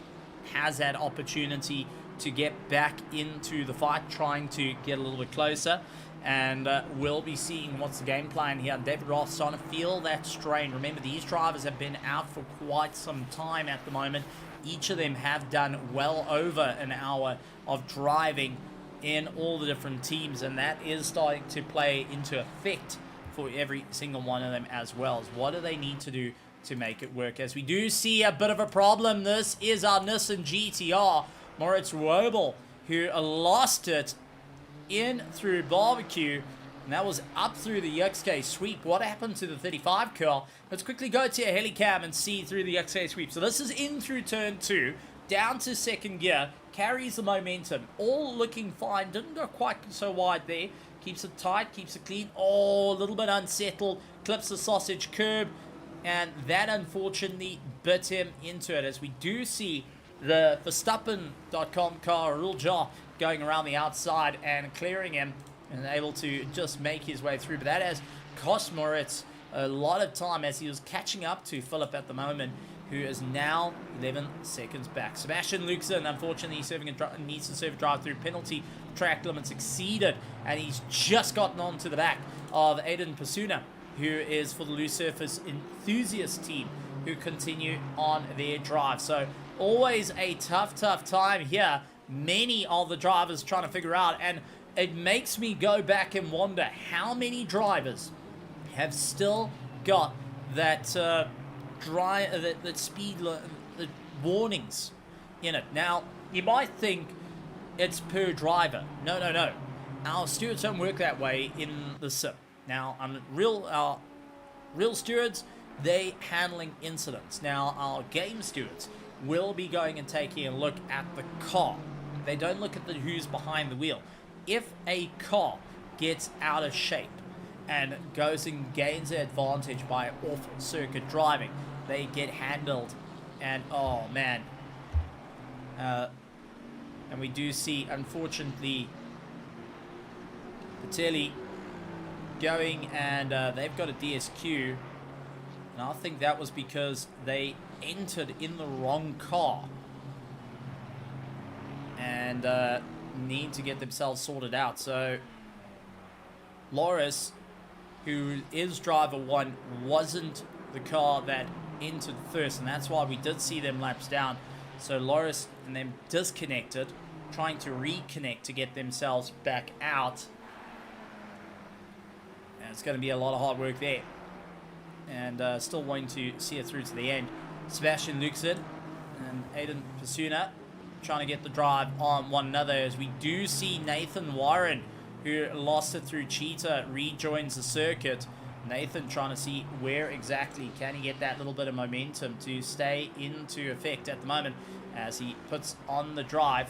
has that opportunity to get back into the fight, trying to get a little bit closer. And we'll be seeing what's the game plan here. David Roth starting to feel that strain. Remember, these drivers have been out for quite some time at the moment. Each of them have done well over an hour of driving in all the different teams, and that is starting to play into effect for every single one of them as well. What do they need to do to make it work? As we do see a bit of a problem, this is our Nissan GTR, Moritz Wobel, who lost it in through barbecue, and that was up through the XK sweep. What happened to the 35 curl? Let's quickly go to a helicam and see through the XK sweep. So this is in through turn 2, down to second gear, carries the momentum, all looking fine. Didn't go quite so wide there, keeps it tight, keeps it clean. Oh, a little bit unsettled, clips the sausage curb, and that unfortunately bit him into it, as we do see the Verstappen.com car, Rulja, going around the outside and clearing him and able to just make his way through. But that has cost Moritz a lot of time, as he was catching up to Philip at the moment, who is now 11 seconds back. Sebastian Luxon, unfortunately, needs to serve a drive-through penalty. Track limits exceeded, and he's just gotten onto the back of Aiden Pasuna, who is for the loose surface enthusiast team, who continue on their drive. So always a tough time here. Many of the drivers trying to figure out, and it makes me go back and wonder how many drivers have still got that that speed the warnings in it. Now, you might think it's per driver. No. Our stewards don't work that way in the sim. Now, our real stewards, they handling incidents. Now, our game stewards will be going and taking a look at the car. They don't look at who's behind the wheel. If a car gets out of shape and goes and gains an advantage by off-circuit driving, they get handled. And oh man, And we do see, unfortunately, Patelli going, and they've got a DSQ. And I think that was because they entered in the wrong car. And need to get themselves sorted out. So Loris, who is driver 1, wasn't the car that entered first, and that's why we did see them laps down. So Loris and them disconnected, trying to reconnect to get themselves back out. And it's going to be a lot of hard work there. And still wanting to see it through to the end. Sebastian Luxid and Aiden Pasuna trying to get the drive on one another, as we do see Nathan Warren, who lost it through Cheetah, rejoins the circuit. Nathan trying to see where exactly can he get that little bit of momentum to stay into effect at the moment as he puts on the drive.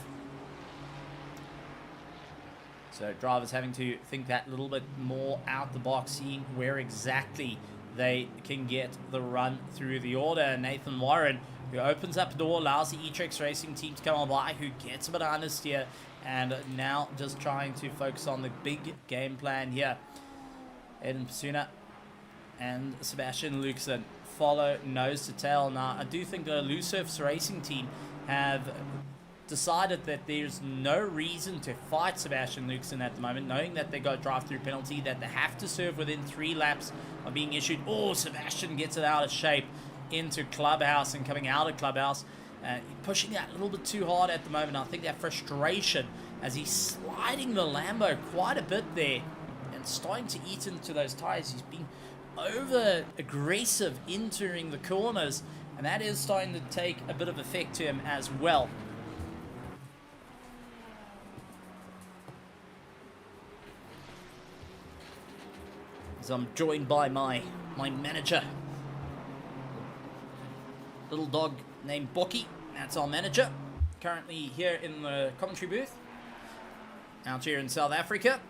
So drivers having to think that little bit more out the box, seeing where exactly they can get the run through the order. Nathan Warren, who opens up the door, allows the E-Trex Racing team to come on by, who gets a bit of understeer, and now just trying to focus on the big game plan here. Eden Pasuna and Sebastian Luxon follow nose to tail. Now, I do think the Loose Surface Racing team have decided that there's no reason to fight Sebastian Luxon at the moment, knowing that they got a drive-through penalty, that they have to serve within 3 laps of being issued. Oh, Sebastian gets it out of shape into Clubhouse and coming out of Clubhouse. Pushing that a little bit too hard at the moment. I think that frustration as he's sliding the Lambo quite a bit there and starting to eat into those tires. He's being over aggressive entering the corners, and that is starting to take a bit of effect to him as well. As I'm joined by my manager, little dog named Bocky. That's our manager, currently here in the commentary booth out here in South Africa,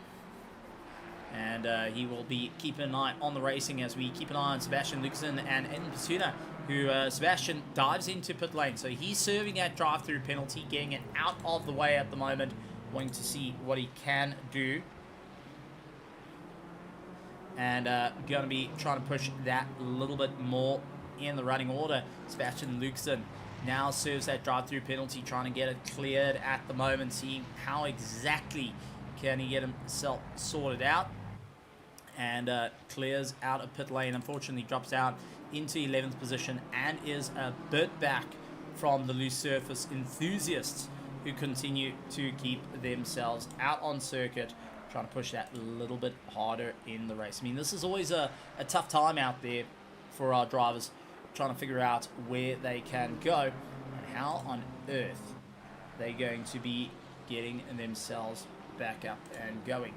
and he will be keeping an eye on the racing as we keep an eye on Sebastian Luxon and Eden Pasuna, who Sebastian dives into pit lane, so he's serving that drive-through penalty, getting it out of the way at the moment, wanting to see what he can do. And going to be trying to push that a little bit more in the running order. Sebastian Luxon now serves that drive-through penalty, trying to get it cleared at the moment, seeing how exactly can he get himself sorted out. And clears out of pit lane. Unfortunately, drops out into 11th position and is a bit back from the loose surface enthusiasts, who continue to keep themselves out on circuit, trying to push that a little bit harder in the race. I mean, this is always a tough time out there for our drivers, trying to figure out where they can go and how on earth they're going to be getting themselves back up and going.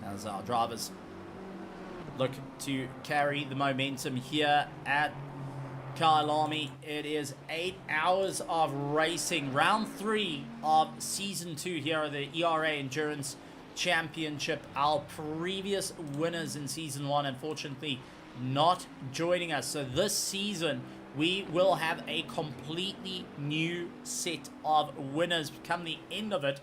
As our drivers look to carry the momentum here at Kyalami. It is 8 hours of racing. Round 3 of Season 2 here at the ERA Endurance Championship. Our previous winners in Season 1, unfortunately, not joining us. So this season, we will have a completely new set of winners come the end of it.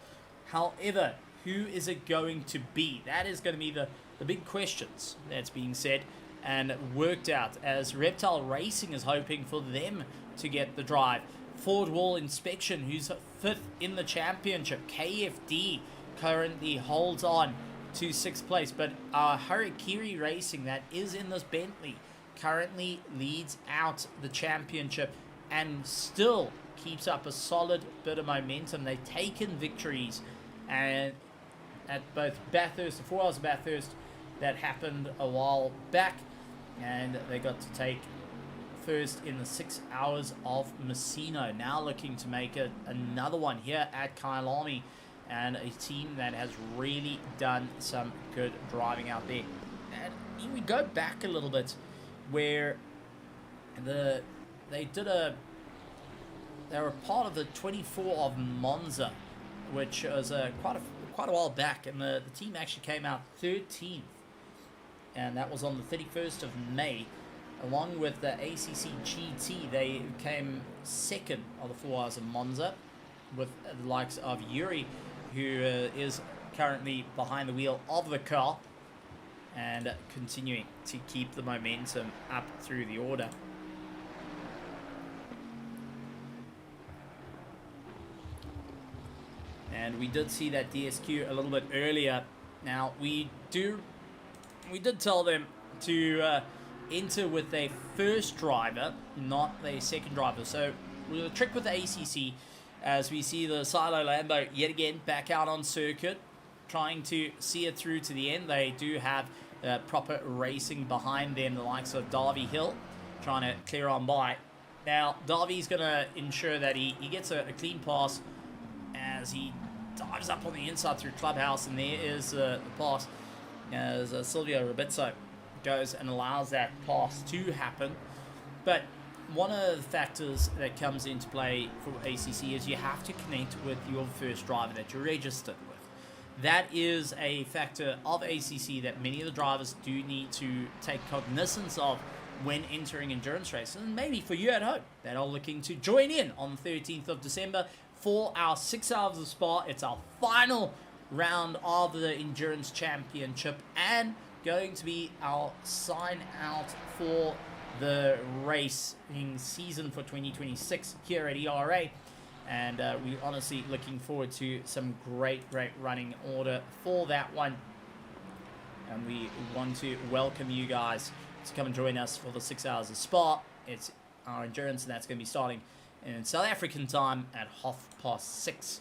However, who is it going to be? That is going to be the big questions that's being said and worked out, as Reptile Racing is hoping for them to get the drive. Forward Wall Inspection, who's 5th in the championship. KFD currently holds on to 6th place, but Harakiri Racing, that is in this Bentley, currently leads out the championship and still keeps up a solid bit of momentum. They've taken victories and at both Bathurst, the 4 hours of Bathurst that happened a while back, and they got to take first in the 6 hours of Messino. Now looking to make it another one here at Kyalami, and a team that has really done some good driving out there. And we go back a little bit where they were part of the 24 of Monza, which was quite a while back, and the team actually came out 13th, and that was on the 31st of May. Along with the ACC GT, they came second of the 4 hours of Monza, with the likes of Yuri, who is currently behind the wheel of the car and continuing to keep the momentum up through the order. And we did see that DSQ a little bit earlier. Now, we did tell them to enter with a first driver, not the second driver. So we'll trick with the ACC as we see the Silo Lambo yet again back out on circuit, trying to see it through to the end. They do have proper racing behind them, the likes of Darby Hill trying to clear on by. Now, Darby's going to ensure that he gets a clean pass as he dives up on the inside through Clubhouse, and there is the pass as Silvio Robizzo goes and allows that pass to happen. But one of the factors that comes into play for ACC is you have to connect with your first driver that you're registered with. That is a factor of ACC that many of the drivers do need to take cognizance of when entering endurance races, and maybe for you at home that are looking to join in on the 13th of December for our 6 hours of Spa. It's our final round of the Endurance Championship and going to be our sign out for the racing season for 2026 here at ERA. And we're honestly looking forward to some great running order for that one. And we want to welcome you guys to come and join us for the 6 hours of Spa. It's our endurance, and that's going to be starting in South African time at 6:30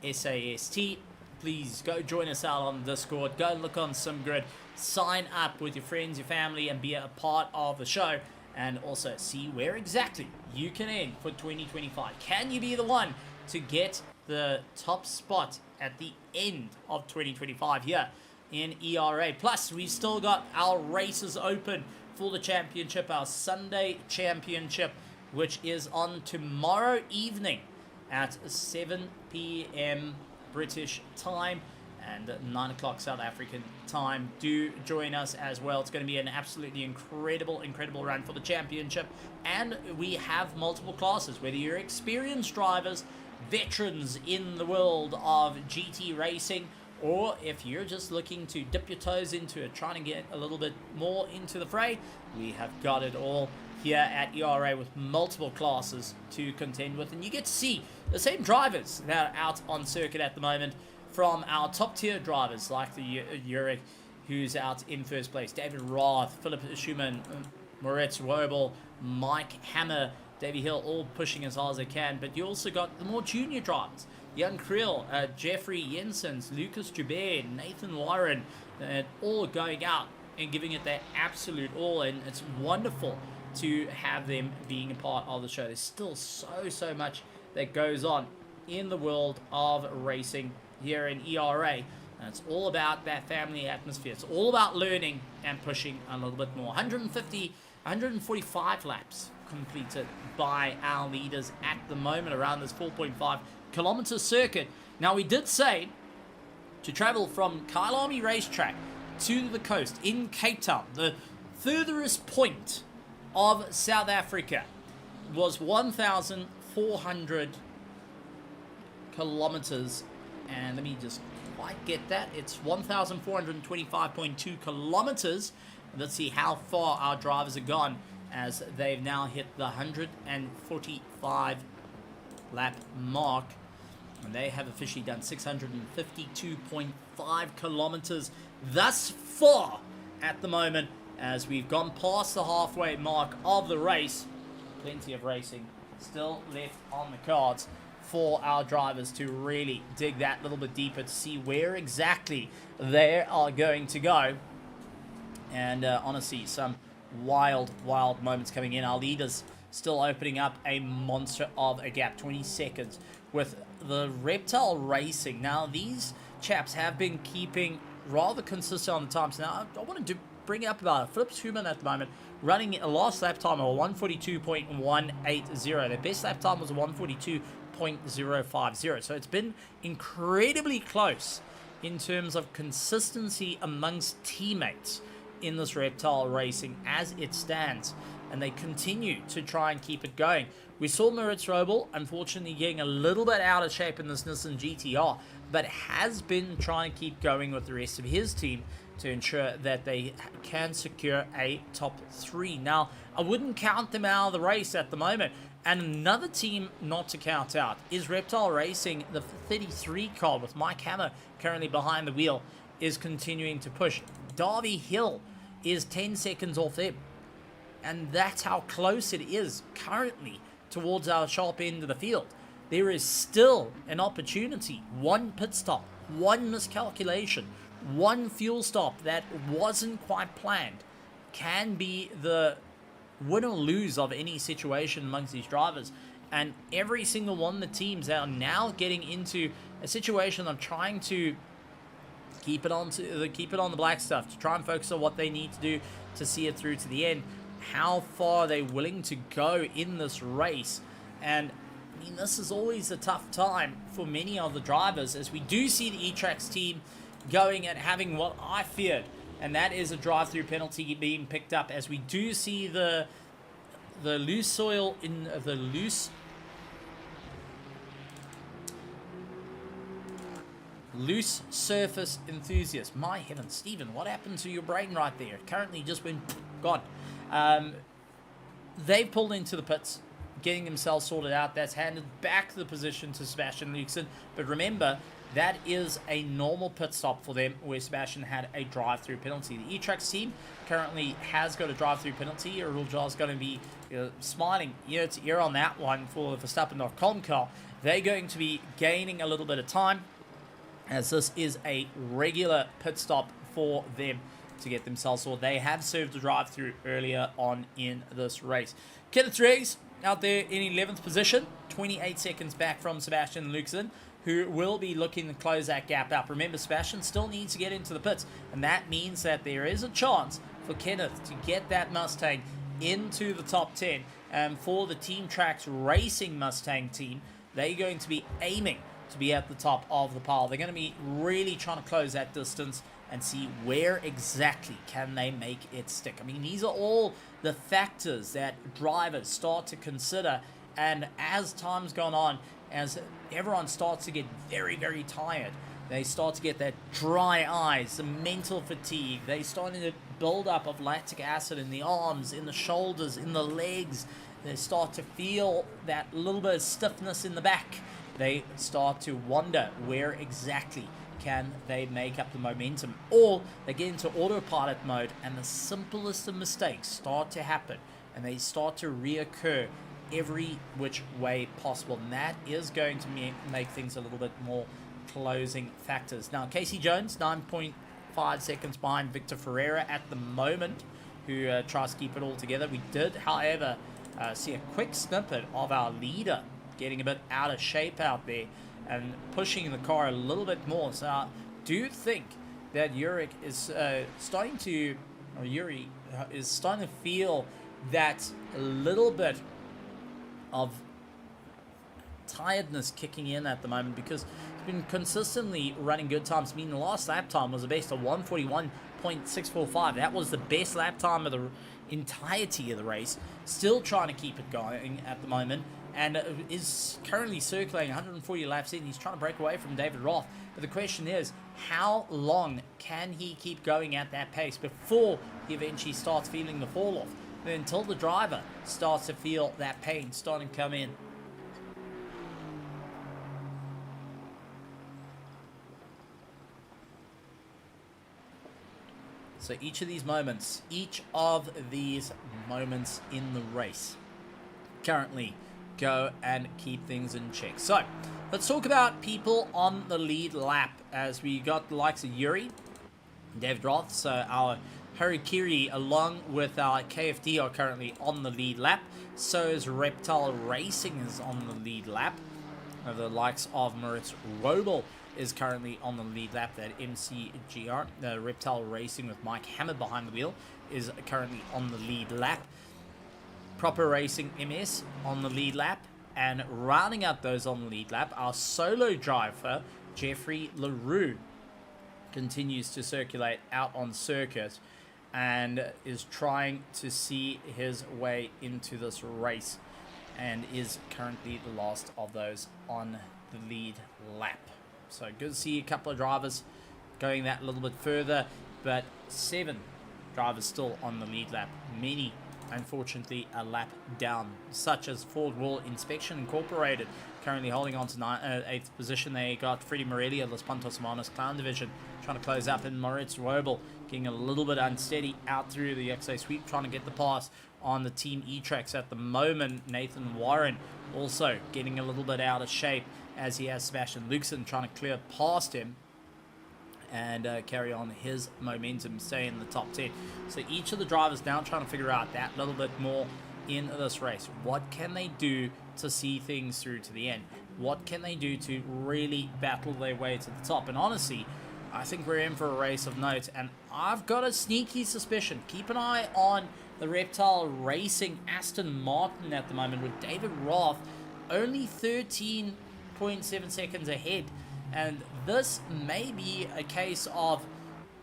SAST. Please go join us out on Discord. Go look on SimGrid. Sign up with your friends, your family, and be a part of the show. And also see where exactly you can end for 2025. Can you be the one to get the top spot at the end of 2025 here in ERA? Plus, we've still got our races open for the championship, our Sunday championship, which is on tomorrow evening at 7 p.m. British time and 9 o'clock South African time. Do join us as well. It's going to be an absolutely incredible run for the championship. And we have multiple classes, whether you're experienced drivers, veterans in the world of GT racing, or if you're just looking to dip your toes into it, trying to get a little bit more into the fray, we have got it all here at ERA with multiple classes to contend with. And you get to see the same drivers that are out on circuit at the moment, from our top tier drivers like the Yuri, who's out in first place, David Roth, Philip Schumann, Moritz Wobel, Mike Hammer, Davey Hill, all pushing as hard as they can. But you also got the more junior drivers, Jan Creel, Jeffrey Jensens, Lucas Joubert, Nathan Warren, all going out and giving it their absolute all. And it's wonderful to have them being a part of the show. There's still so much that goes on in the world of racing here in ERA, and it's all about that family atmosphere. It's all about learning and pushing a little bit more. 145 laps completed by our leaders at the moment around this 4.5 kilometer circuit. Now, we did say to travel from Kyalami racetrack to the coast in Cape Town, the furthest point of South Africa was 1,400 kilometers. And let me just quite get that. It's 1,425.2 kilometers. Let's see how far our drivers have gone as they've now hit the 145 lap mark. And they have officially done 652.5 kilometers thus far at the moment, as we've gone past the halfway mark of the race. Plenty of racing still left on the cards for our drivers to really dig that little bit deeper to see where exactly they are going to go. And honestly, some wild moments coming in. Our leaders still opening up a monster of a gap, 20 seconds with the Reptile Racing. Now, these chaps have been keeping rather consistent on the times. Now, I wanted to bring up about Philip Schumann at the moment, running a last lap time of 142.180. Their best lap time was 142.1 1.050. So it's been incredibly close in terms of consistency amongst teammates in this Reptile Racing as it stands. And they continue to try and keep it going. We saw Moritz Robel, unfortunately, getting a little bit out of shape in this Nissan GTR, but has been trying to keep going with the rest of his team to ensure that they can secure a top 3. Now, I wouldn't count them out of the race at the moment. And another team not to count out is Reptile Racing. The 33 car with Mike Hammer currently behind the wheel is continuing to push. Darby Hill is 10 seconds off them. And that's how close it is currently towards our sharp end of the field. There is still an opportunity. One pit stop, one miscalculation, one fuel stop that wasn't quite planned can be the win or lose of any situation amongst these drivers. And every single one of the teams are now getting into a situation of trying to keep it on the black stuff, to try and focus on what they need to do to see it through to the end. How far are they willing to go in this race? And I mean, this is always a tough time for many of the drivers, as we do see the E-Trax team going and having what I feared, and that is a drive-through penalty being picked up, as we do see the loose soil in the loose surface enthusiast. My heavens, Stephen, what happened to your brain right there? It currently just went gone. They've pulled into the pits, getting themselves sorted out. That's handed back the position to Sebastian Luxon. But remember, that is a normal pit stop for them, where Sebastian had a drive-through penalty. The E-Trax team currently has got a drive-through penalty. Ruljar's going to be smiling ear to ear on that one for the Verstappen.com car. They're going to be gaining a little bit of time, as this is a regular pit stop for them to get themselves sorted. They have served the drive-through earlier on in this race. Kenneth Riggs out there in 11th position, 28 seconds back from Sebastian Luxon, who will be looking to close that gap up. Remember, Sebastian still needs to get into the pits, and that means that there is a chance for Kenneth to get that Mustang into the top 10. And for the Team Tracks Racing Mustang team, they're going to be aiming to be at the top of the pile. They're going to be really trying to close that distance and see where exactly can they make it stick. I mean, these are all the factors that drivers start to consider, and as time's gone on, as everyone starts to get very, very tired, they start to get that dry eyes, the mental fatigue, they starting to build up of lactic acid in the arms, in the shoulders, in the legs. They start to feel that little bit of stiffness in the back. They start to wonder where exactly can they make up the momentum, or they get into autopilot mode and the simplest of mistakes start to happen and they start to reoccur every which way possible, and that is going to make things a little bit more closing factors. Now, Casey Jones, 9.5 seconds behind Victor Ferreira at the moment, who tries to keep it all together. We did, however, see a quick snippet of our leader getting a bit out of shape out there and pushing the car a little bit more. So I do think that Yuri is starting to feel that a little bit of tiredness kicking in at the moment, because he's been consistently running good times. I mean, the last lap time was a best of 141.645. That was the best lap time of the entirety of the race. Still trying to keep it going at the moment, and is currently circulating 140 laps in. He's trying to break away from David Roth. But the question is, how long can he keep going at that pace before he eventually starts feeling the fall off? Until the driver starts to feel that pain starting to come in. So each of these moments in the race currently go and keep things in check. So let's talk about people on the lead lap, as we got the likes of Yuri, David Roth, so our Harikiri along with our KFD are currently on the lead lap. So is Reptile Racing is on the lead lap. The likes of Moritz Robel is currently on the lead lap. That MCGR, the Reptile Racing with Mike Hammer behind the wheel, is currently on the lead lap. Proper Racing MS on the lead lap. And rounding out those on the lead lap, our solo driver, Jeffrey LaRue, continues to circulate out on circuit and is trying to see his way into this race and is currently the last of those on the lead lap. So good to see a couple of drivers going that a little bit further, but 7 drivers still on the lead lap. Many, unfortunately, a lap down, such as Ford Wall Inspection Incorporated, currently holding on to 8th position. They got Freddie Morelli of Los Pantos Hermanos Clown Division trying to close up, and Moritz Wobel getting a little bit unsteady out through the XA sweep, trying to get the pass on the Team E-Tracks at the moment. Nathan Warren also getting a little bit out of shape as he has Sebastian Luxon trying to clear past him and carry on his momentum, stay in the top 10. So each of the drivers now trying to figure out that little bit more in this race. What can they do to see things through to the end? What can they do to really battle their way to the top? And honestly, I think we're in for a race of note, and I've got a sneaky suspicion. Keep an eye on the Reptile Racing Aston Martin at the moment, with David Roth only 13.7 seconds ahead. And this may be a case of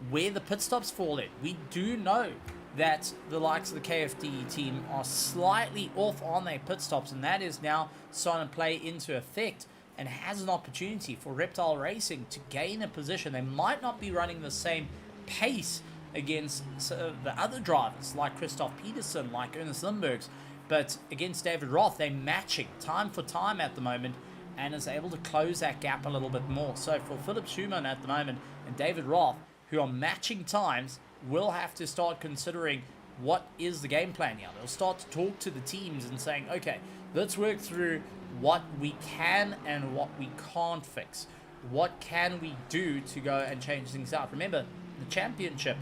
where the pit stops fall in. We do know that the likes of the KFD team are slightly off on their pit stops, and that is now starting to play into effect and has an opportunity for Reptile Racing to gain a position. They might not be running the same pace against the other drivers like Christoph Peterson, like Ernest Lindbergs, but against David Roth, they're matching time for time at the moment and is able to close that gap a little bit more. So for Philip Schumann at the moment and David Roth, who are matching times, will have to start considering what is the game plan here. They'll start to talk to the teams and saying, okay, let's work through what we can and what we can't fix. What can we do to go and change things out? Remember, the championship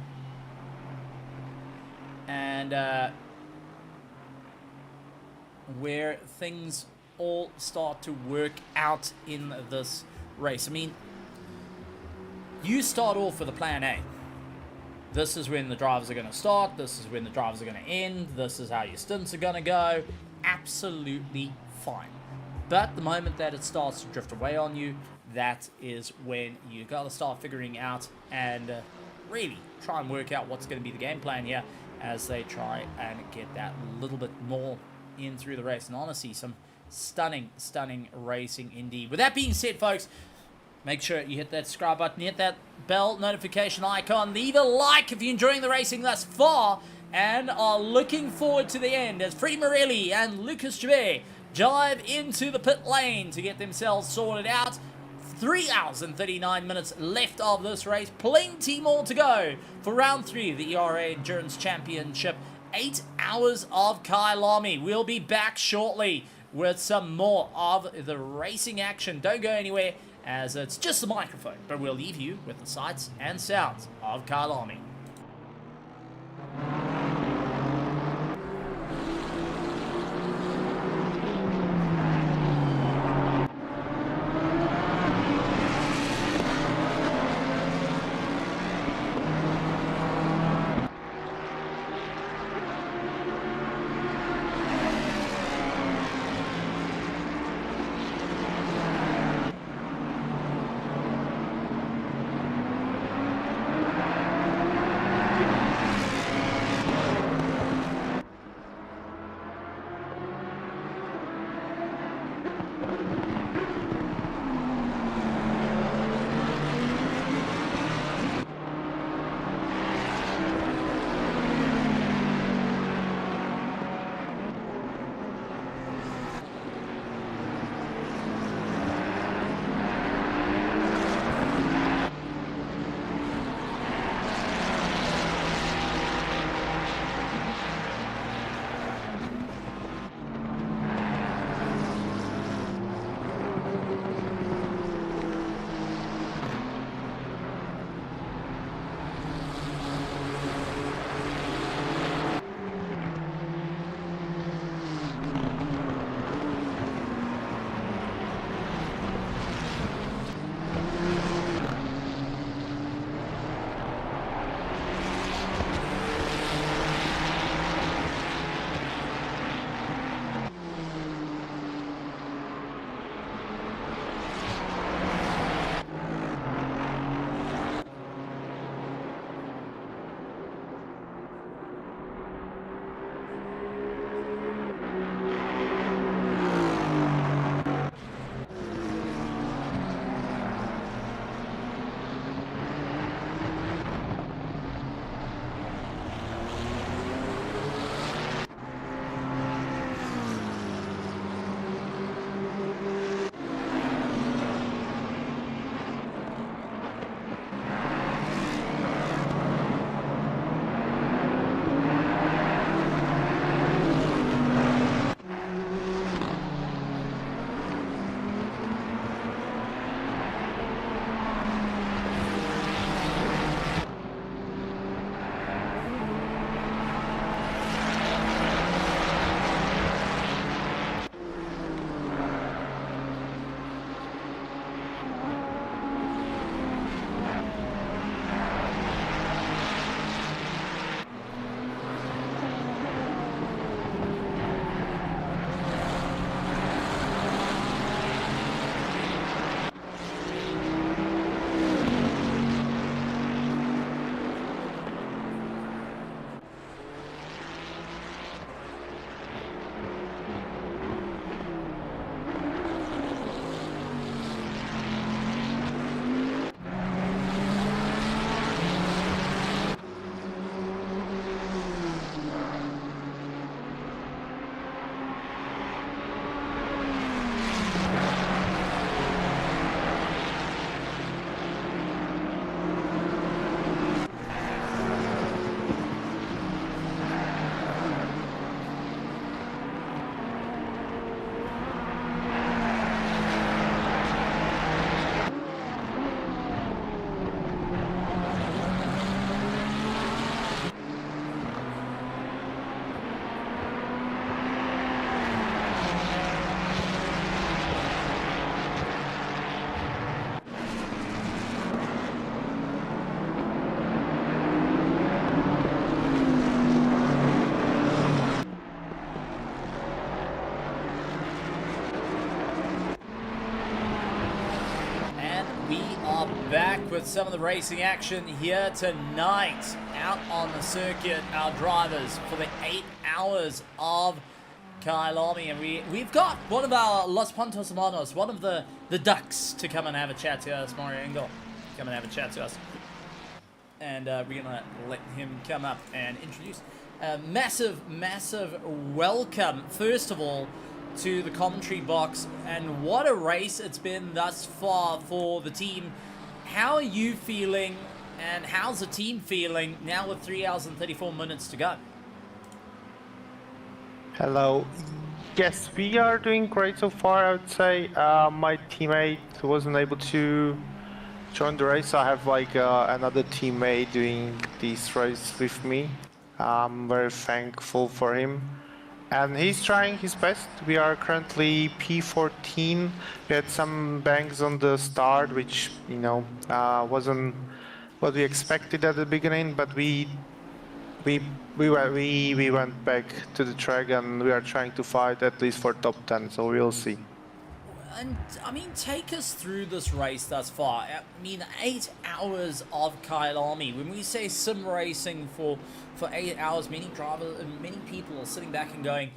and where things all start to work out in this race. I mean, you start off with a plan A. This is when the drivers are going to start. This is when the drivers are going to end. This is how your stints are going to go. Absolutely fine. But the moment that it starts to drift away on you, that is when you got to start figuring out and really try and work out what's going to be the game plan here as they try and get that little bit more in through the race. And honestly, some stunning racing indeed. With that being said, folks, make sure you hit that subscribe button, hit that bell notification icon, leave a like if you're enjoying the racing thus far and are looking forward to the end as Freddie Morelli and Lucas Jabé dive into the pit lane to get themselves sorted out. 3 hours and 39 minutes left of this race. Plenty more to go for round 3 of the ERA Endurance Championship. 8 hours of Kyalami. We'll be back shortly with some more of the racing action. Don't go anywhere, as it's just a microphone, but we'll leave you with the sights and sounds of Kyalami. are back with some of the racing action here tonight. Out on the circuit, our drivers for the 8 hours of Kyalami. And we've got one of our Los Puntos Hermanos, one of the ducks, to come and have a chat to us, Mario Engel. Come and have a chat to us. And we're going to let him come up and introduce. Massive welcome, first of all, to the commentary box, and what a race it's been thus far for the team. How are you feeling, and how's the team feeling now with 3 hours and 34 minutes to go? Hello. Yes, we are doing great so far, I would say. My teammate wasn't able to join the race. I have like another teammate doing this race with me. I'm very thankful for him. And he's trying his best. We are currently P14. We had some bangs on the start, which, you know, wasn't what we expected at the beginning, but we went back to the track and we are trying to fight at least for top 10, so we'll see. And, I mean, take us through this race thus far. I mean, 8 hours of Kyalami. When we say sim racing for 8 hours, many drivers and many people are sitting back and going,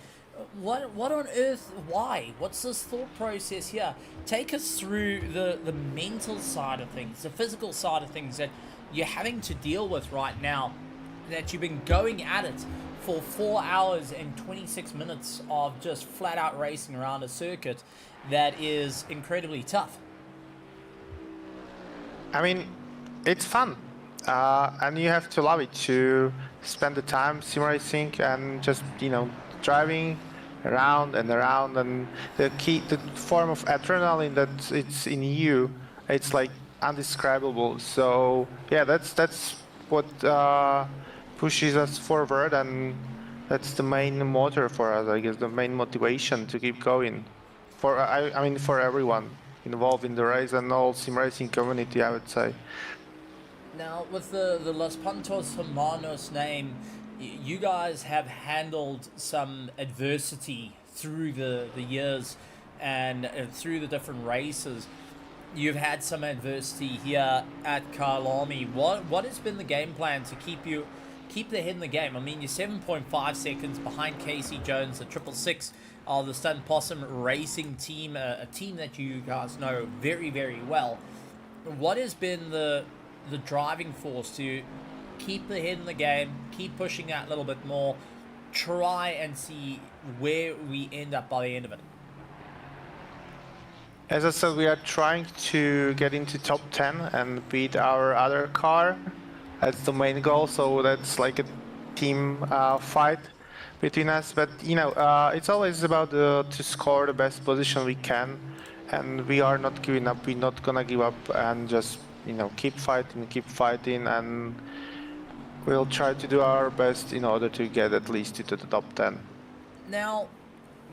what on earth, why? What's this thought process here? Take us through the mental side of things, the physical side of things that you're having to deal with right now, that you've been going at it for 4 hours and 26 minutes of just flat out racing around a circuit that is incredibly tough. I mean, it's fun, and you have to love it to spend the time sim racing and just, you know, driving around and around, and the form of adrenaline that it's in you, it's like undescribable. So yeah, that's what pushes us forward, and that's the main motor for us, I guess, the main motivation to keep going. I mean, for everyone involved in the race and all sim racing community, I would say. Now, with the Los Puntos Hermanos name, you guys have handled some adversity through the years and through the different races. You've had some adversity here at Kyalami. What has been the game plan to keep the head in the game? I mean, you're 7.5 seconds behind Casey Jones, the 666 of the Stunt Possum Racing team, a team that you guys know very, very well. What has been the driving force to keep the head in the game, keep pushing out a little bit more, try and see where we end up by the end of it? As I said, we are trying to get into top 10 and beat our other car. That's the main goal, so that's like a team fight between us. But, you know, it's always about to score the best position we can, and we are not giving up. We're not gonna give up and just, you know, keep fighting, and we'll try to do our best in order to get at least into the top 10. Now,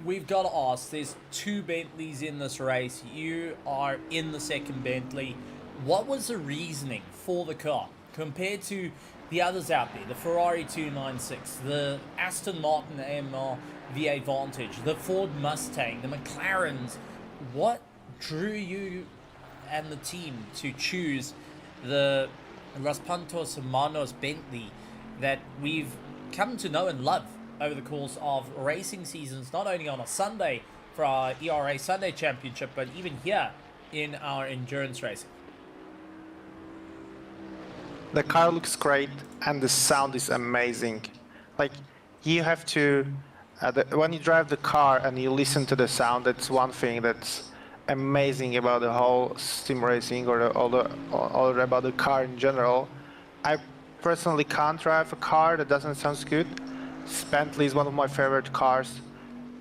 we've got to ask, there's 2 Bentleys in this race. You are in the second Bentley. What was the reasoning for the car compared to the others out there? The Ferrari 296, the Aston Martin AMR V8 Vantage, the Ford Mustang, the McLarens. What drew you and the team to choose the Los Puntos Hermanos Bentley that we've come to know and love over the course of racing seasons, not only on a Sunday for our ERA Sunday Championship, but even here in our endurance racing? The car looks great and the sound is amazing. Like, you have to, when you drive the car and you listen to the sound, that's one thing that's amazing about the whole sim racing or about the car in general. I personally can't drive a car that doesn't sound good. Bentley is one of my favorite cars,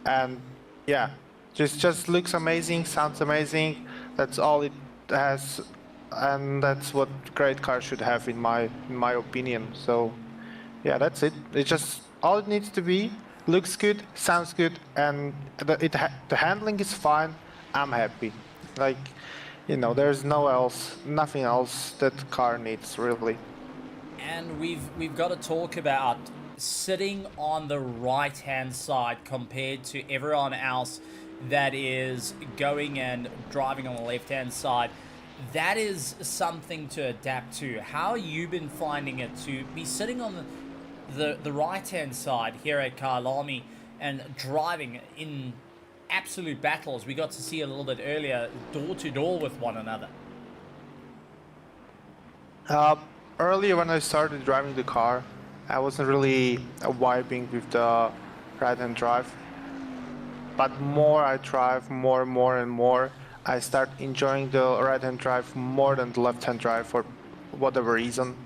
and yeah, just looks amazing, sounds amazing. That's all it has, and that's what great cars should have in my opinion. So yeah, that's it. It's just all it needs to be. Looks good, sounds good, and the handling is fine. I'm happy. Like, you know, there's nothing else that car needs really. And we've got to talk about sitting on the right hand side compared to everyone else that is going and driving on the left hand side. that is something to adapt to. How you been finding it to be sitting on the right-hand side here at Kyalami and driving in absolute battles? We got to see a little bit earlier, door to door with one another. Earlier when I started driving the car, I wasn't really vibing with the right-hand drive. But more I drive, more and more, I start enjoying the right-hand drive more than the left-hand drive for whatever reason.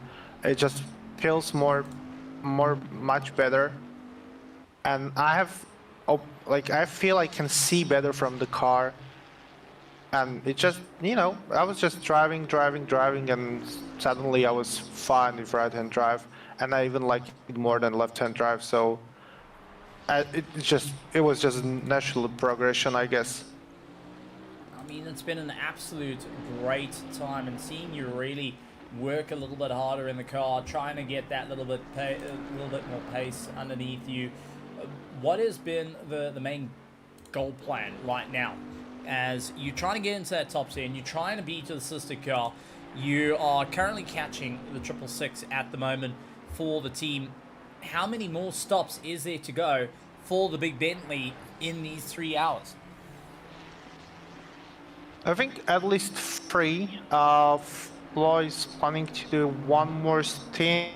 It just feels much better. And I feel I can see better from the car. And it just, I was just driving, and suddenly I was fine with right-hand drive. And I even like it more than left-hand drive, so it was just a natural progression, I guess. I mean, it's been an absolute great time, and seeing you really work a little bit harder in the car, trying to get that little bit more pace underneath you. What has been the main goal plan right now? As you're trying to get into that top 10, you're trying to beat the sister car. You are currently catching the 666 at the moment for the team. How many more stops is there to go for the Big Bentley in these 3 hours? I think at least 3. Flo is planning to do one more stint.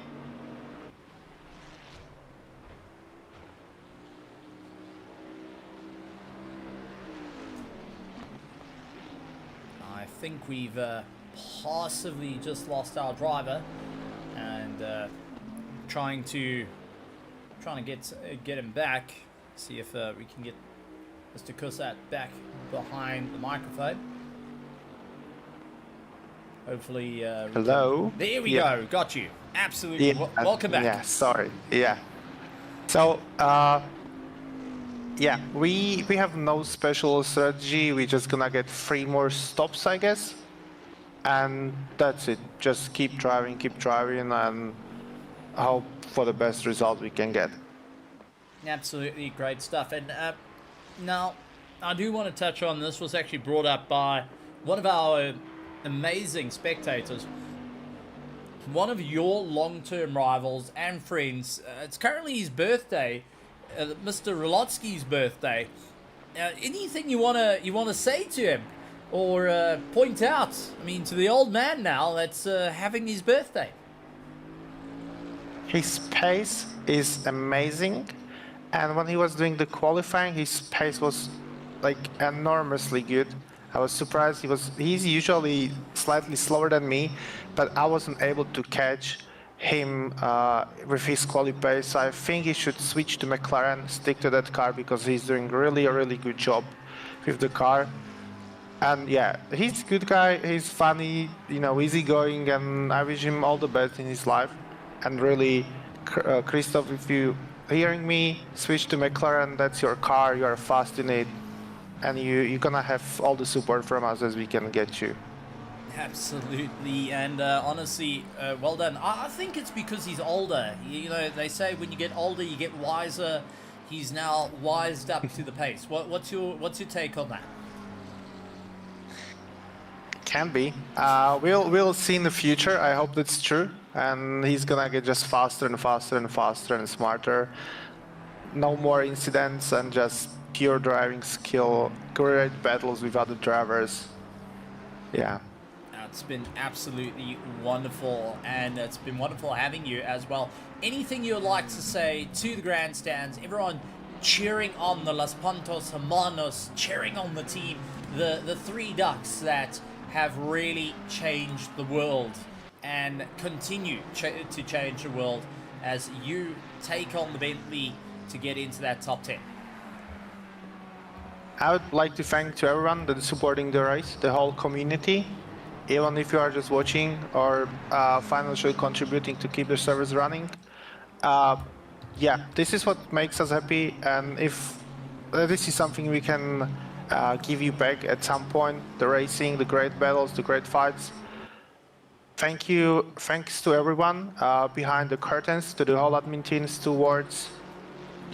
I think we've possibly just lost our driver, and trying to get him back. See if we can get Mr. Kusat back behind the microphone. Hopefully. Hello. There we go. Got you. Absolutely. Yeah, Welcome back. Yeah. Sorry. Yeah. So. Yeah, we have no special strategy. We're just gonna get 3 more stops, I guess, and that's it. Just keep driving, and hope for the best result we can get. Absolutely great stuff. And now, I do want to touch on, this was actually brought up by one of our amazing spectators, one of your long-term rivals and friends. It's currently his birthday. Mr. Rolotsky's birthday. Anything you wanna say to him, or point out? I mean, to the old man now that's having his birthday. His pace is amazing, and when he was doing the qualifying, his pace was like enormously good. I was surprised. He's usually slightly slower than me, but I wasn't able to catch him with his quali pace. I think he should switch to McLaren, stick to that car, because he's doing really a really good job with the car. And yeah, he's a good guy, he's funny, easygoing, and I wish him all the best in his life. And really, Christoph, if you hearing me, switch to McLaren. That's your car, you are fast in it, and you're gonna have all the support from us as we can get you. Absolutely, and honestly, well done. I think it's because he's older. They say when you get older, you get wiser. He's now wised up to the pace. What's your take on that? Can be. We'll see in the future. I hope that's true. And he's gonna get just faster and faster and faster and smarter. No more incidents and just pure driving skill. Great battles with other drivers. Yeah. It's been absolutely wonderful, and it's been wonderful having you as well. Anything you would like to say to the grandstands, everyone cheering on the Los Puntos Hermanos, cheering on the team, the 3 ducks that have really changed the world and continue to change the world as you take on the Bentley to get into that top 10? I would like to thank to everyone that is supporting the race, the whole community. Even if you are just watching or financially contributing to keep the servers running. Yeah, this is what makes us happy, and if this is something we can give you back at some point, the racing, the great battles, the great fights. Thank you, thanks to everyone behind the curtains, to the whole admin team, stewards.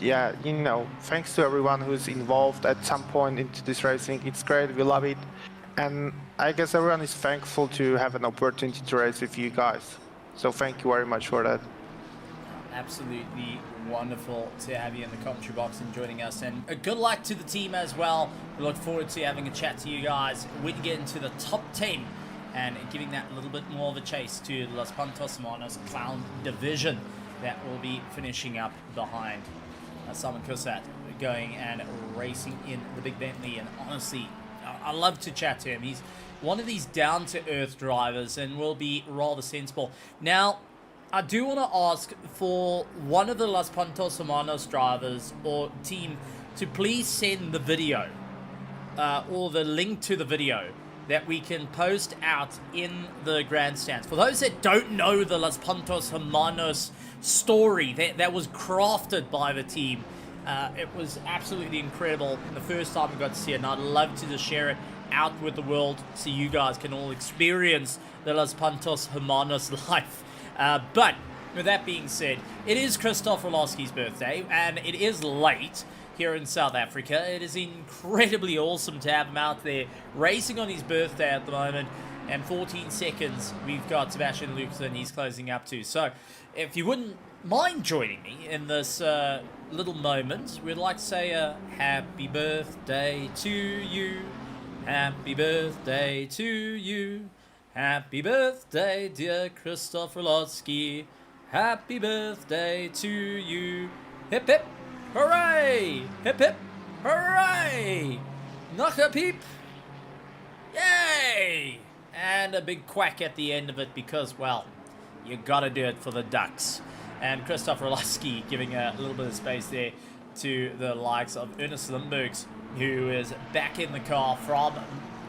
Yeah, thanks to everyone who's involved at some point into this racing. It's great, we love it. And I guess everyone is thankful to have an opportunity to race with you guys. So thank you very much for that. Absolutely wonderful to have you in the commentary box and joining us, and good luck to the team as well. We look forward to having a chat to you guys when you get into the top 10 and giving that a little bit more of a chase to the Los Pantos Hermanos Clown division that will be finishing up behind Simon Cossatt going and racing in the Big Bentley. And honestly, I love to chat to him. He's one of these down-to-earth drivers and will be rather sensible. Now, I do want to ask for one of the Los Pantos Hermanos drivers or team to please send the video or the link to the video that we can post out in the grandstands. For those that don't know the Los Pantos Hermanos story that was crafted by the team, it was absolutely incredible the first time we got to see it, and I'd love to just share it out with the world so you guys can all experience the Los Pantos Hermanos life. But with that being said, it is Christoph Orlowski's birthday, and it is late here in South Africa. It is incredibly awesome to have him out there racing on his birthday at the moment. And 14 seconds, we've got Sebastian Luxon he's closing up to. So if you wouldn't mind joining me in this little moment, we'd like to say happy birthday to you. Happy birthday to you. Happy birthday, dear Christoph Orlowski. Happy birthday to you. Hip hip, hooray! Hip hip, hooray! Knock a peep. Yay! And a big quack at the end of it because, well, you gotta do it for the Ducks. And Christoph Orlowski giving a little bit of space there to the likes of Ernest Lindbergs, who is back in the car from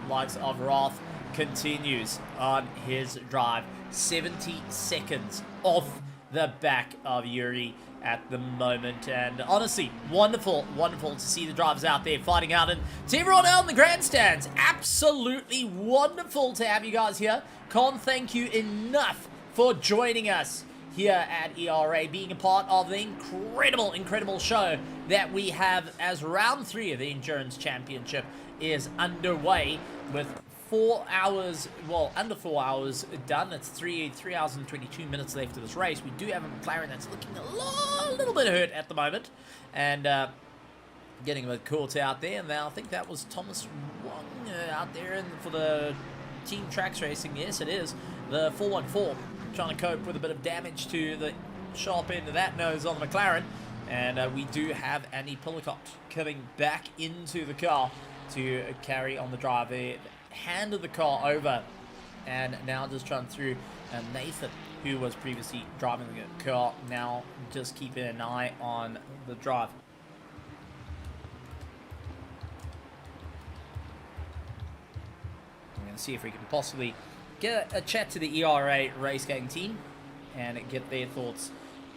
likes of Roth. Continues on his drive, 70 seconds off the back of Yuri at the moment. And honestly, wonderful to see the drivers out there fighting out, and to everyone out in the grandstands, absolutely wonderful to have you guys here. Can't thank you enough for joining us here at ERA, being a part of the incredible show that we have as round 3 of the Endurance Championship is underway, with 4 hours, well, under 4 hours done. It's 3 hours and 22 minutes left of this race. We do have a McLaren that's looking a little bit hurt at the moment, and getting a bit caught out there. And now I think that was Thomas Wong out there for the Team Tracks Racing. Yes, it is. The 414 trying to cope with a bit of damage to the sharp end of that nose on the McLaren. And we do have Andy Pillicott coming back into the car to carry on the drive there. Handed the car over, and now just trying through Nathan, who was previously driving the car, now just keeping an eye on the drive. We're going to see if we can possibly get a chat to the ERA race gang team and get their thoughts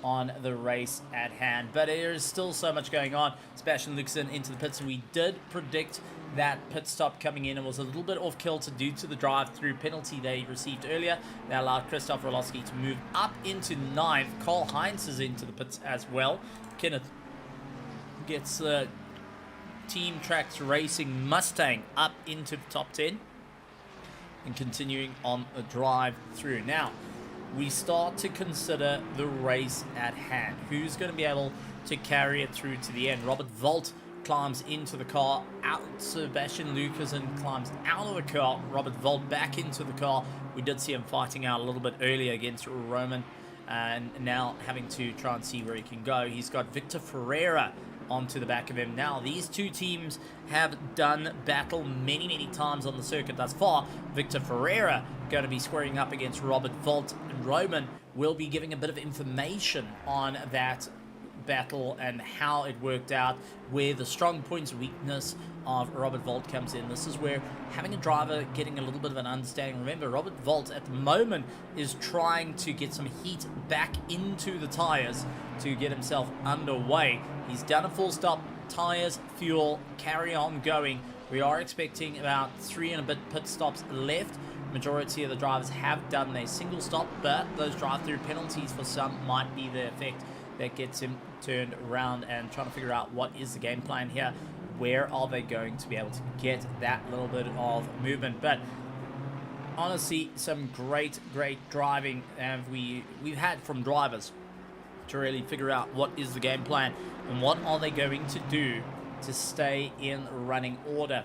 on the race at hand. But there is still so much going on. Sebastian Luxon into the pits, and we did predict that pit stop coming in. It was a little bit off kilter due to the drive-through penalty they received earlier. That allowed Christoph Orlowski to move up into 9th. Carl Heinz is into the pits as well. Kenneth gets the Team Tracks Racing Mustang up into the top 10 and continuing on a drive through. Now, we start to consider the race at hand. Who's going to be able to carry it through to the end? Robert Volt climbs into the car, out Sebastian Lucasen climbs out of the car, Robert Volt back into the car. We did see him fighting out a little bit earlier against Roman, and now having to try and see where he can go. He's got Victor Ferreira onto the back of him. Now, these two teams have done battle many times on the circuit thus far. Victor Ferreira going to be squaring up against Robert Volt, and Roman will be giving a bit of information on that battle and how it worked out, where the strong points, weakness of Robert Volt comes in. This is where having a driver getting a little bit of an understanding. Remember, Robert Volt at the moment is trying to get some heat back into the tires to get himself underway. He's done a full stop, tires, fuel, carry on going. We are expecting about 3 and a bit pit stops left. Majority of the drivers have done their single stop, but those drive-through penalties for some might be the effect that gets him turned around and trying to figure out what is the game plan here. where are they going to be able to get that little bit of movement. But honestly, some great driving we've had from drivers to really figure out what is the game plan and what are they going to do to stay in running order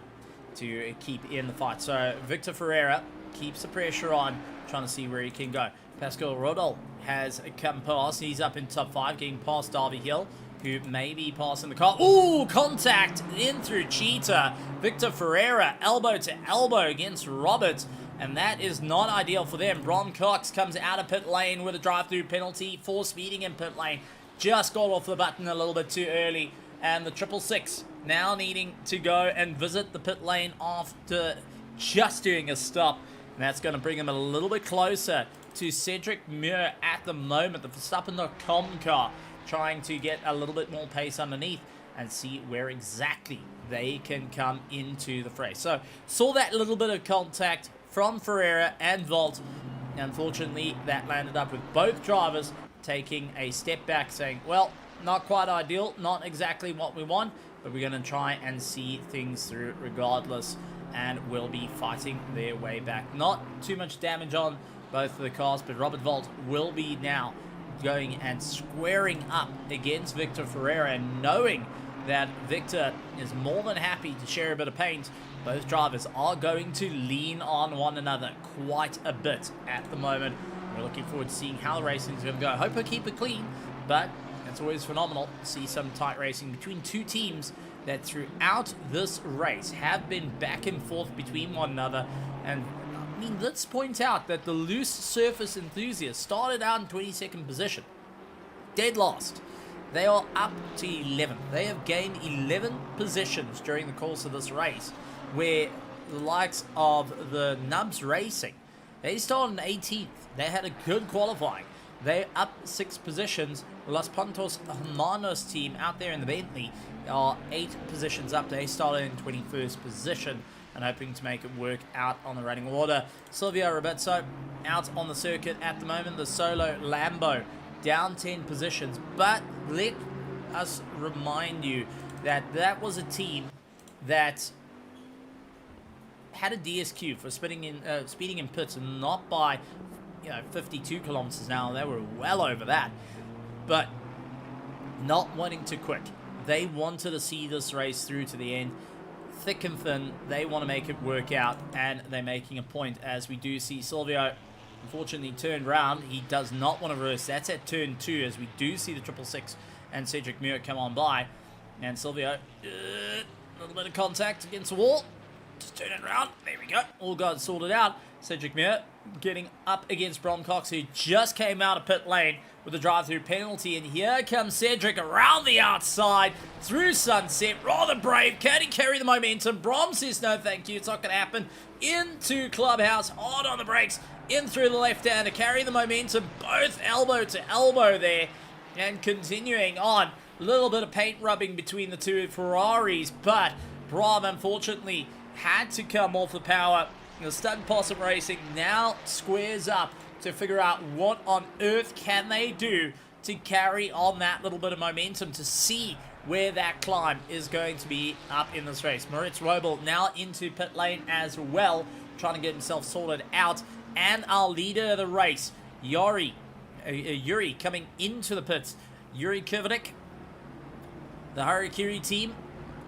to keep in the fight. So Victor Ferreira keeps the pressure on, trying to see where he can go. Pascal Rodol has come past. He's up in top 5, getting past Darby Hill, who may be passing the car. Ooh, contact in through Cheetah. Victor Ferreira, elbow to elbow against Roberts, and that is not ideal for them. Brom Cox comes out of pit lane with a drive-through penalty for speeding in pit lane. Just got off the button a little bit too early, and the 666 now needing to go and visit the pit lane after just doing a stop, and that's going to bring him a little bit closer to Cedric Muir at the moment. The Verstappen.com car trying to get a little bit more pace underneath and see where exactly they can come into the fray. So saw that little bit of contact from Ferreira and Volt. Unfortunately, that landed up with both drivers taking a step back, saying, well, not quite ideal, not exactly what we want, but we're going to try and see things through regardless, and will be fighting their way back. Not too much damage on both of the cars, but Robert Volt will be now going and squaring up against Victor Ferreira, and knowing that Victor is more than happy to share a bit of paint. Both drivers are going to lean on one another quite a bit at the moment. We're looking forward to seeing how the racing is going to go. I hope I keep it clean, but it's always phenomenal to see some tight racing between two teams that throughout this race have been back and forth between one another. And I mean, let's point out that the loose surface enthusiasts started out in 22nd position, dead last. They are up to 11th. They have gained 11 positions during the course of this race, where the likes of the Nubs Racing, they started in 18th. They had a good qualifying. They're up 6 positions. Los Pontos Hermanos team out there in the Bentley are 8 positions up. They started in 21st position and hoping to make it work out on the running order. Silvio Roberto out on the circuit at the moment. The solo Lambo down 10 positions. But let us remind you that that was a team that had a DSQ for speeding in pits, and not by 52 kilometers an hour. They were well over that, but not wanting to quit. They wanted to see this race through to the end, thick and thin. They want to make it work out, and they're making a point, as we do see Silvio unfortunately turned round. He does not want to reverse. That's at turn 2, as we do see the 666 and Cedric Muir come on by, and Silvio a little bit of contact against the wall. Just turn it around. There we go. All got sorted out. Cedric Muir getting up against Brom Cox, who just came out of pit lane with a drive-through penalty. And here comes Cedric around the outside through Sunset. Rather brave. Can he carry the momentum? Brom says no thank you. It's not going to happen. Into Clubhouse. Hard on the brakes. In through the left-hander. Carry the momentum. Both elbow to elbow there. And continuing on. A little bit of paint rubbing between the two Ferraris. But Brom, unfortunately, had to come off the power. The Stunt Possum Racing now squares up to figure out what on earth can they do to carry on that little bit of momentum, to see where that climb is going to be up in this race. Moritz Robel now into pit lane as well, trying to get himself sorted out. And our leader of the race, Yuri coming into the pits. Yuri Kurvanik, the Harakiri team,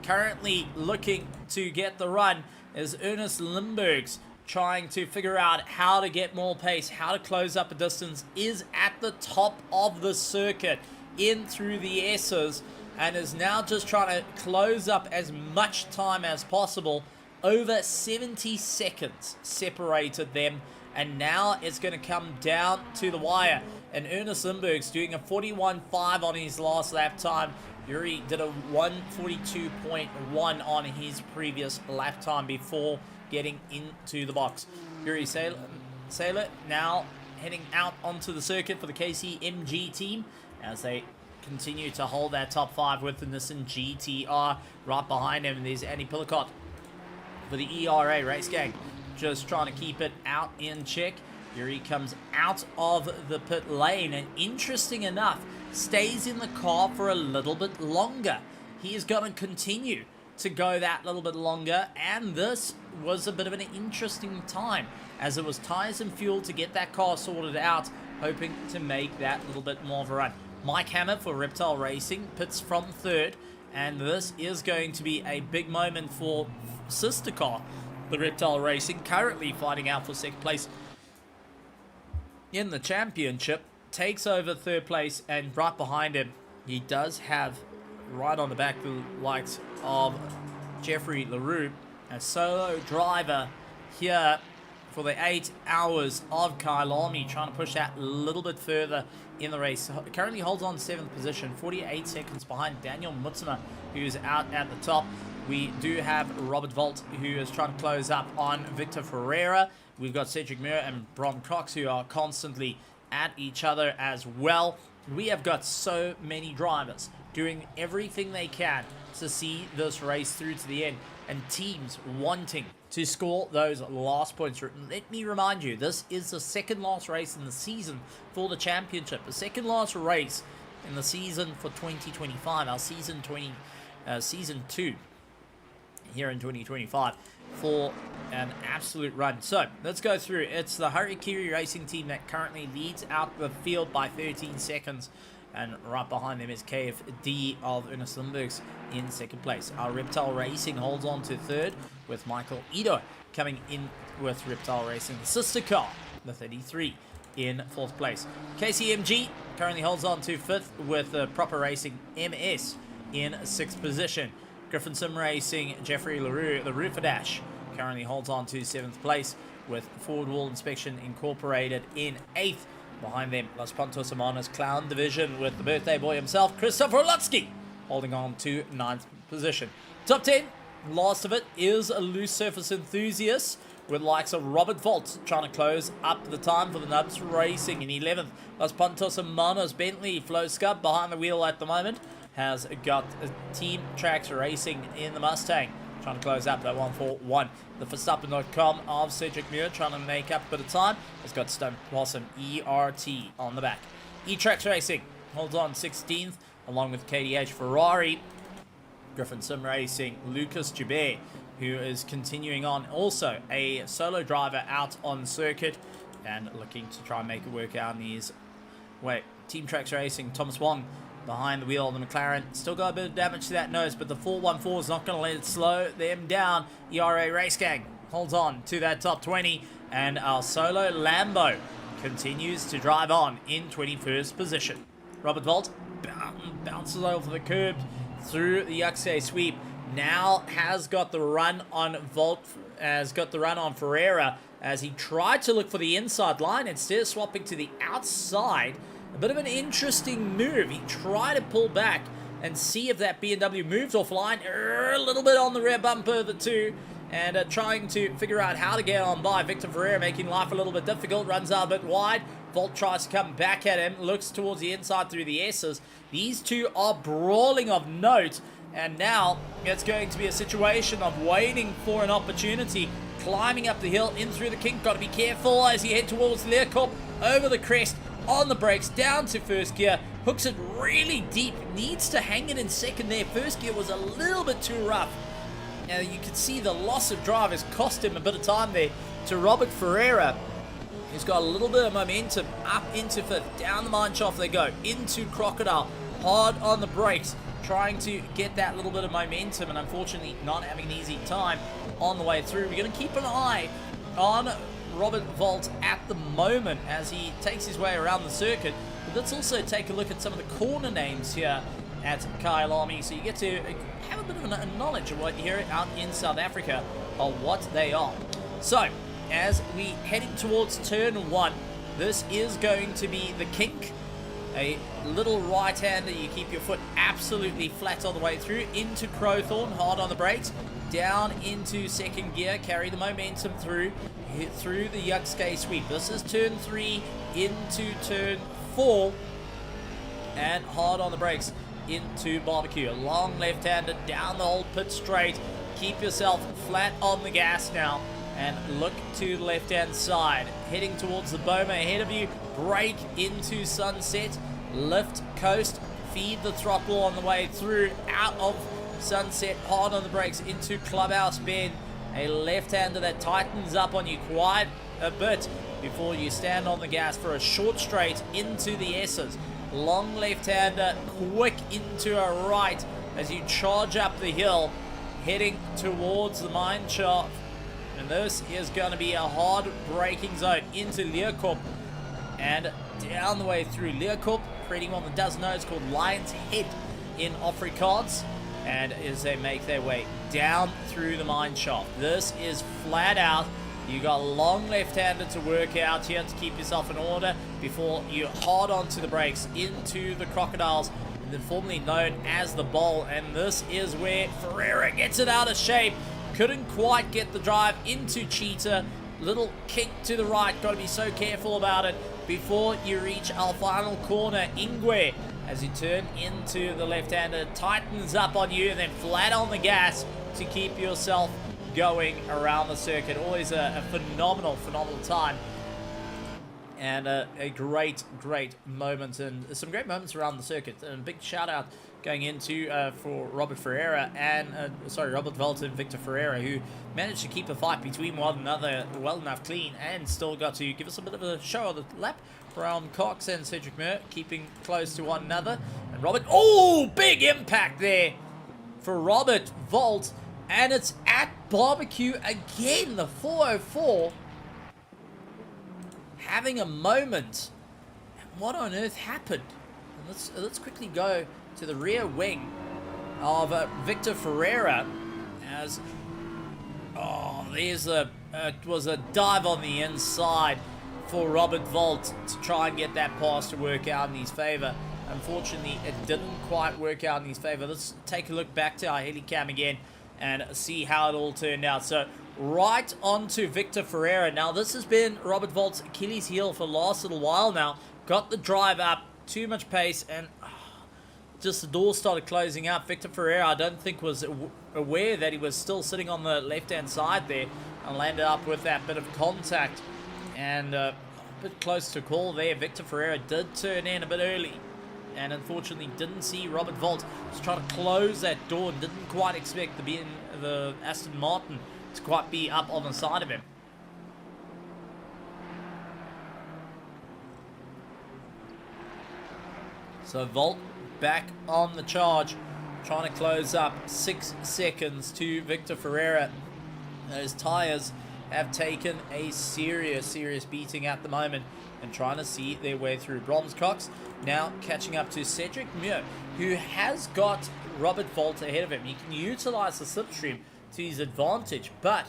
currently looking to get the run, as Ernest Limburg's trying to figure out how to get more pace, how to close up a distance, is at the top of the circuit, in through the S's, and is now just trying to close up as much time as possible. Over 70 seconds separated them, and now it's going to come down to the wire. And Ernest Limburg's doing a 41.5 on his last lap time. Yuri did a 142.1 on his previous lap time before getting into the box. Yuri Saylor now heading out onto the circuit for the KCMG team, as they continue to hold that top 5 with the Nissan GTR. Right behind him, there's Andy Pillicott for the ERA Race Gang, just trying to keep it out in check. Yuri comes out of the pit lane, and interesting enough, stays in the car for a little bit longer. He is going to continue to go that little bit longer, and this was a bit of an interesting time as it was tires and fuel to get that car sorted out, hoping to make that little bit more of a run. Mike Hammer for Reptile Racing pits from third, and this is going to be a big moment for sister car, the Reptile Racing, currently fighting out for second place in the championship. Takes over third place, and right behind him, he does have right on the back the likes of Jeffrey LaRue, a solo driver here for the 8 hours of Kyalami, trying to push that a little bit further in the race. Currently holds on 7th position, 48 seconds behind Daniel Mutsuma, who's out at the top. We do have Robert Volt, who is trying to close up on Victor Ferreira. We've got Cedric Muir and Brom Cox, who are constantly at each other as well. We have got so many drivers doing everything they can to see this race through to the end, and teams wanting to score those last points. Let me remind you, this is the second last race in the season for the championship, the second last race in the season for 2025, our season 2 here in 2025 for an absolute run. So let's go through. It's the Harikiri Racing team that currently leads out the field by 13 seconds, and right behind them is KFD of Ernest Lindbergh's in second place. Our Reptile Racing holds on to third, with Michael Ito coming in with Reptile Racing, the sister car, the 33, in fourth place. KCMG currently holds on to fifth, with Proper Racing MS in sixth position. Griffin Sim Racing, Jeffrey LaRue, the Roofer-Dash, currently holds on to 7th place, with Forward Wall Inspection Incorporated in 8th. Behind them, Los Pontos Hermanos Clown Division, with the birthday boy himself, Christopher Lutsky, holding on to 9th position. Top 10, last of it, is a Loose Surface Enthusiast, with likes of Robert Volt trying to close up the time for the Nubs Racing in 11th. Los Pontos Hermanos Bentley, Flo Scub behind the wheel at the moment, has got Team Tracks Racing in the Mustang, trying to close up that 141. The Verstappen.com of Cedric Muir trying to make up a bit of time, has got Stone Blossom ERT on the back. E-Tracks Racing holds on 16th, along with KDH Ferrari. Griffin Sim Racing, Lucas Joubert, who is continuing on, also a solo driver out on circuit and looking to try and make it work out in his way. Team Tracks Racing, Thomas Wong behind the wheel of the McLaren. Still got a bit of damage to that nose, but the 414 is not going to let it slow them down. ERA Race Gang holds on to that top 20, and our solo Lambo continues to drive on in 21st position. Robert Volt bounces over the curb through the Yuxay sweep. Now has got the run on Volt, has got the run on Ferreira, as he tried to look for the inside line instead of swapping to the outside. A bit of an interesting move. He tried to pull back and see if that BMW moved offline. A little bit on the rear bumper, the two, and trying to figure out how to get on by. Victor Ferreira making life a little bit difficult, runs out a bit wide. Volt tries to come back at him, looks towards the inside through the S's. These two are brawling of note, and now it's going to be a situation of waiting for an opportunity. Climbing up the hill, in through the kink. Got to be careful as you head towards Learcorp, over the crest, on the brakes, down to first gear, hooks it really deep, needs to hang it in second there. First gear was a little bit too rough. Now you can see the loss of drive has cost him a bit of time there to Robert Ferreira. He's got a little bit of momentum up into fifth, down the mine shaft they go, into Crocodile, hard on the brakes, trying to get that little bit of momentum, and unfortunately not having an easy time on the way through. We're going to keep an eye on Robert Volt at the moment as he takes his way around the circuit. But let's also take a look at some of the corner names here at Kyalami, so you get to have a bit of a knowledge of what you hear out in South Africa of what they are. So as we heading towards turn 1, this is going to be the kink, a little right-hander. You keep your foot absolutely flat all the way through, into Crowthorne, hard on the brakes, down into second gear, carry the momentum through the Yuxay sweep. This is turn 3 into turn 4, and hard on the brakes into barbecue. A long left-hander down the whole pit straight. Keep yourself flat on the gas now and look to the left-hand side. Heading towards the Boma ahead of you. Brake into Sunset. Lift, coast, feed the throttle on the way through, out of Sunset, hard on the brakes into Clubhouse Bend. A left-hander that tightens up on you quite a bit before you stand on the gas for a short straight into the S's. Long left-hander, quick into a right as you charge up the hill, heading towards the mine shaft. And this is going to be a hard braking zone into Leeuwkop and down the way through Leeuwkop, creating one that does know it's called Lion's Head in Afrikaans. And as they make their way down through the mine shaft, this is flat out. You got a long left-hander to work out here to keep yourself in order before you hard onto the brakes into the Crocodiles, formerly known as the Bowl. And this is where Ferreira gets it out of shape. Couldn't quite get the drive into Cheetah. Little kick to the right. Got to be so careful about it before you reach our final corner. Ingwe, as you turn into the left-hander, tightens up on you and then flat on the gas to keep yourself going around the circuit. Always a phenomenal time. And a great moment, and some great moments around the circuit. And a big shout out going into for Robert Ferreira and Robert Volta and Victor Ferreira, who managed to keep a fight between one another well enough clean and still got to give us a bit of a show on the lap. Brown Cox and Cedric Muir keeping close to one another. And Robert, big impact there for Robert Volt, and it's at barbecue again. The 404 having a moment. What on earth happened? And let's quickly go to the rear wing of Victor Ferreira as it was a dive on the inside for Robert Volt to try and get that pass to work out in his favor. Unfortunately, it didn't quite work out in his favor. Let's take a look back to our helicam again and see how it all turned out. So right onto Victor Ferreira. Now this has been Robert Volt's Achilles heel for the last little while now. Got the drive up, too much pace, and just the door started closing up. Victor Ferreira, I don't think, was aware that he was still sitting on the left-hand side there and landed up with that bit of contact. And a bit close to call there. Victor Ferreira did turn in a bit early and unfortunately didn't see Robert Volt. Was trying to close that door and didn't quite expect the Aston Martin to quite be up on the side of him. So Volt back on the charge, trying to close up 6 seconds to Victor Ferreira. Those tyres have taken a serious beating at the moment and trying to see their way through. Brahms Cox now catching up to Cedric Muir, who has got Robert Volt ahead of him. He can utilize the slipstream to his advantage, but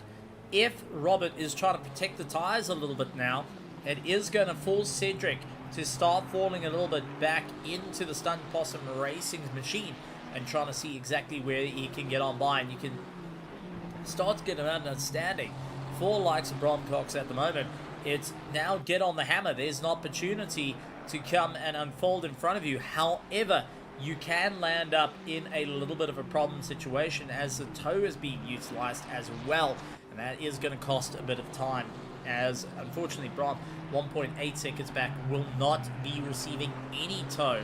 if Robert is trying to protect the tyres a little bit now, it is going to force Cedric to start falling a little bit back into the Stunt Possum Racing's machine and trying to see exactly where he can get on by, and you can start to get an understanding for likes of Brom Cox at the moment. It's now get on the hammer. There's an opportunity to come and unfold in front of you. However, you can land up in a little bit of a problem situation as the toe is being utilized as well, and that is going to cost a bit of time, as unfortunately Brom 1.8 seconds back will not be receiving any toe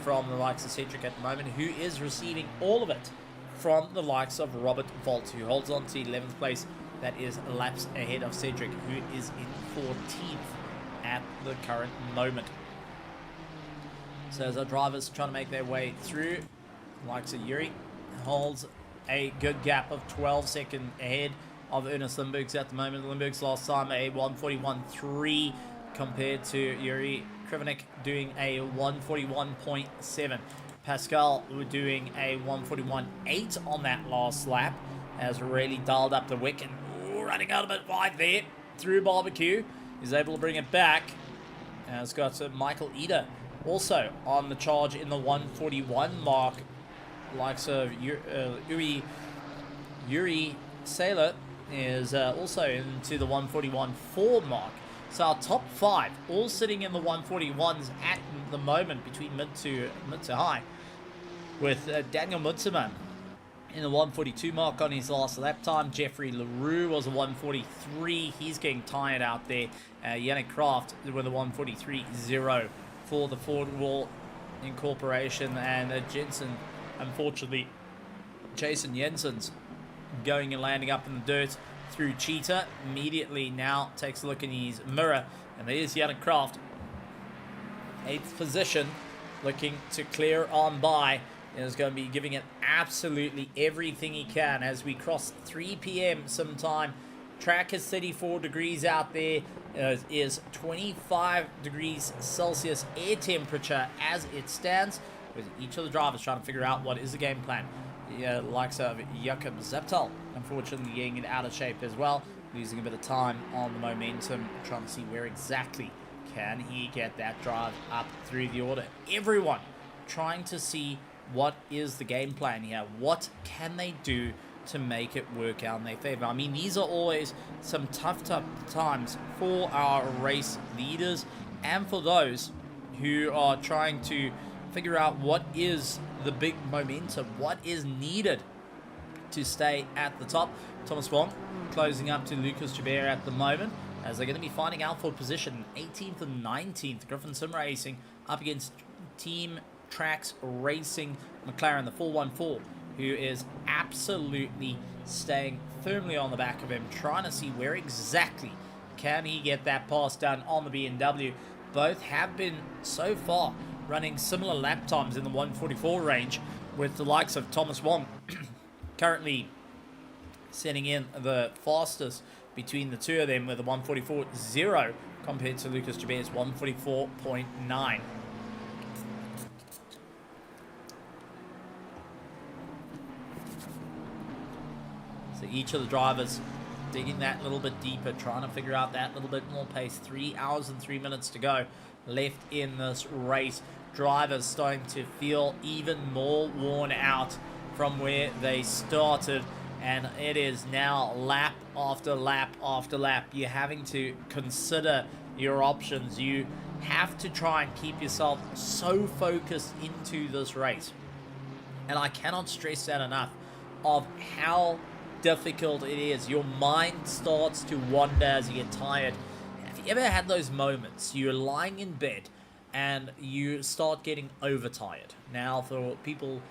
from the likes of Cedric at the moment, who is receiving all of it from the likes of Robert Volt, who holds on to 11th place. That is laps ahead of Cedric, who is in 14th at the current moment. So as our drivers trying to make their way through, the likes of Yuri holds a good gap of 12 seconds ahead of Ernest Limburg's at the moment. Limburg's last time a 141.3 compared to Yuri Krivonik doing a 141.7. Pascal were doing a 141.8 on that last lap, has really dialed up the wick and running out a bit wide there through barbecue. Is able to bring it back. Has got Michael Eder also on the charge in the 141 mark. Likes of Yuri Saylor is also into the 141.4 mark. So our top 5 all sitting in the 141s at the moment, between mid to high, with Daniel Mutzeman in the 142 mark on his last lap time. Jeffrey LaRue was a 143. He's getting tired out there. Yannick Kraft with a 143.0 for the Ford Wall Incorporation. And Jensen, unfortunately, Jason Jensen's going and landing up in the dirt through Cheetah. Immediately now takes a look in his mirror, and there's Yannick Kraft. 8th position, looking to clear on by. And is going to be giving it absolutely everything he can as we cross 3 p.m. sometime. Track is 34 degrees out there. It is 25 degrees Celsius air temperature as it stands, with each of the drivers trying to figure out what is the game plan. The likes of Jakob Zeptel, unfortunately getting it out of shape as well, losing a bit of time on the momentum, trying to see where exactly can he get that drive up through the order. Everyone trying to see what is the game plan here. What can they do to make it work out in their favor? I mean, these are always some tough times for our race leaders and for those who are trying to figure out what is the big momentum, what is needed to stay at the top. Thomas Wong closing up to Lucas Joubert at the moment, as they're going to be fighting out for position 18th and 19th. Griffin Sim Racing up against Team Tracks Racing McLaren, the 414, who is absolutely staying firmly on the back of him, trying to see where exactly can he get that pass done on the BMW. Both have been so far running similar lap times in the 144 range, with the likes of Thomas Wong currently setting in the fastest between the two of them with a 144.0 compared to Lucas Joubert's 144.9. So each of the drivers digging that little bit deeper, trying to figure out that little bit more pace. 3 hours and 3 minutes to go left in this race. Drivers starting to feel even more worn out from where they started, and it is now lap after lap after lap. You're having to consider your options. You have to try and keep yourself so focused into this race, and I cannot stress that enough of how difficult it is. Your mind starts to wander as you get tired. Have you ever had those moments you're lying in bed and you start getting overtired? Now, for people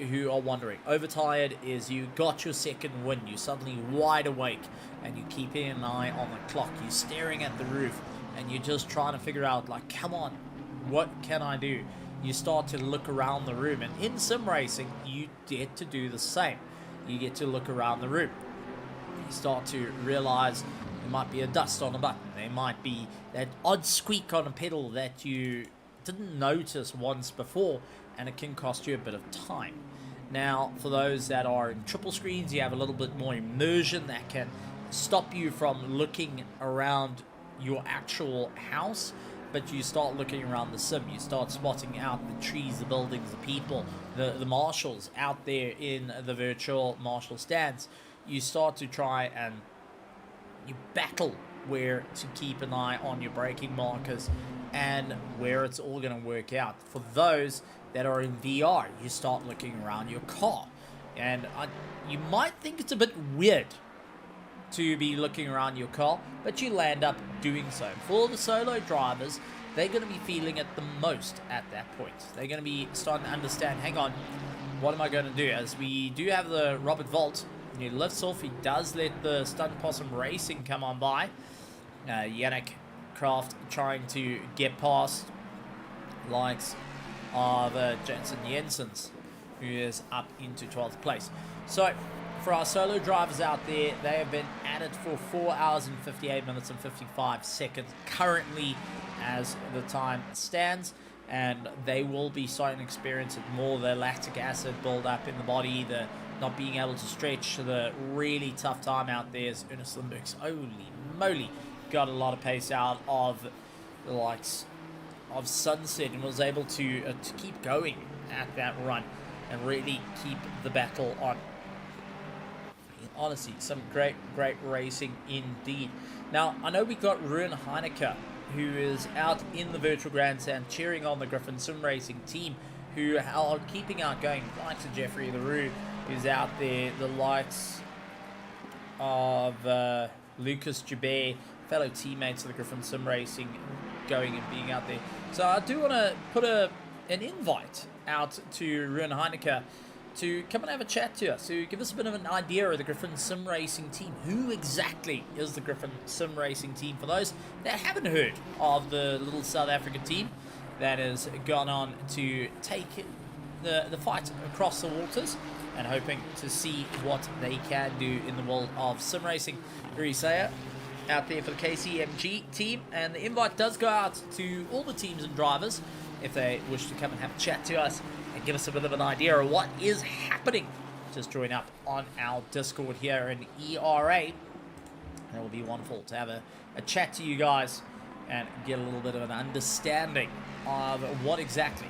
who are wondering, overtired is you got your second wind, you're suddenly wide awake and you're keeping an eye on the clock, you're staring at the roof and you're just trying to figure out, like, come on, what can I do? You start to look around the room, and in sim racing you get to do the same. You get to look around the room. You start to realize there might be a dust on a button, there might be that odd squeak on a pedal that you didn't notice once before, and it can cost you a bit of time. Now, for those that are in triple screens, you have a little bit more immersion that can stop you from looking around your actual house, but you start looking around the sim. You start spotting out the trees, the buildings, the people, the marshals out there in the virtual marshal stands. You start to try and you battle where to keep an eye on your braking markers and where it's all going to work out. For those that are in VR, you start looking around your car, and you might think it's a bit weird to be looking around your car, but you land up doing so. For the solo drivers, they're going to be feeling it the most at that point. They're going to be starting to understand, hang on, what am I going to do? As we do have the Robert Volt, he lifts off, he does let the Stunt Possum Racing come on by. Yannick Kraft trying to get past likes of Jensen Jensen's, who is up into 12th place. So for our solo drivers out there, they have been at it for 4 hours and 58 minutes and 55 seconds currently as the time stands, and they will be starting to experience it more. The lactic acid build up in the body, the not being able to stretch, the really tough time out there as Ernest Lindbergh's holy moly got a lot of pace out of the likes of Sunset and was able to keep going at that run and really keep the battle on. Honestly, some great racing indeed. Now, I know we got Ruan Heineke, who is out in the virtual grandstand cheering on the Griffin Sim Racing team, who are keeping out going. The likes of Jeffrey LaRue, who's out there, the likes of Lucas Joubert, fellow teammates of the Griffin Sim Racing, going and being out there. So I do want to put an invite out to Ruan Heineke to come and have a chat to us, to give us a bit of an idea of the Griffin Sim Racing team. Who exactly is the Griffin Sim Racing team? For those that haven't heard of the little South African team that has gone on to take the fight across the waters and hoping to see what they can do in the world of sim racing. Urisaia out there for the KCMG team, and the invite does go out to all the teams and drivers if they wish to come and have a chat to us and give us a bit of an idea of what is happening. Just join up on our Discord here in ERA, and it will be wonderful to have a chat to you guys and get a little bit of an understanding of what exactly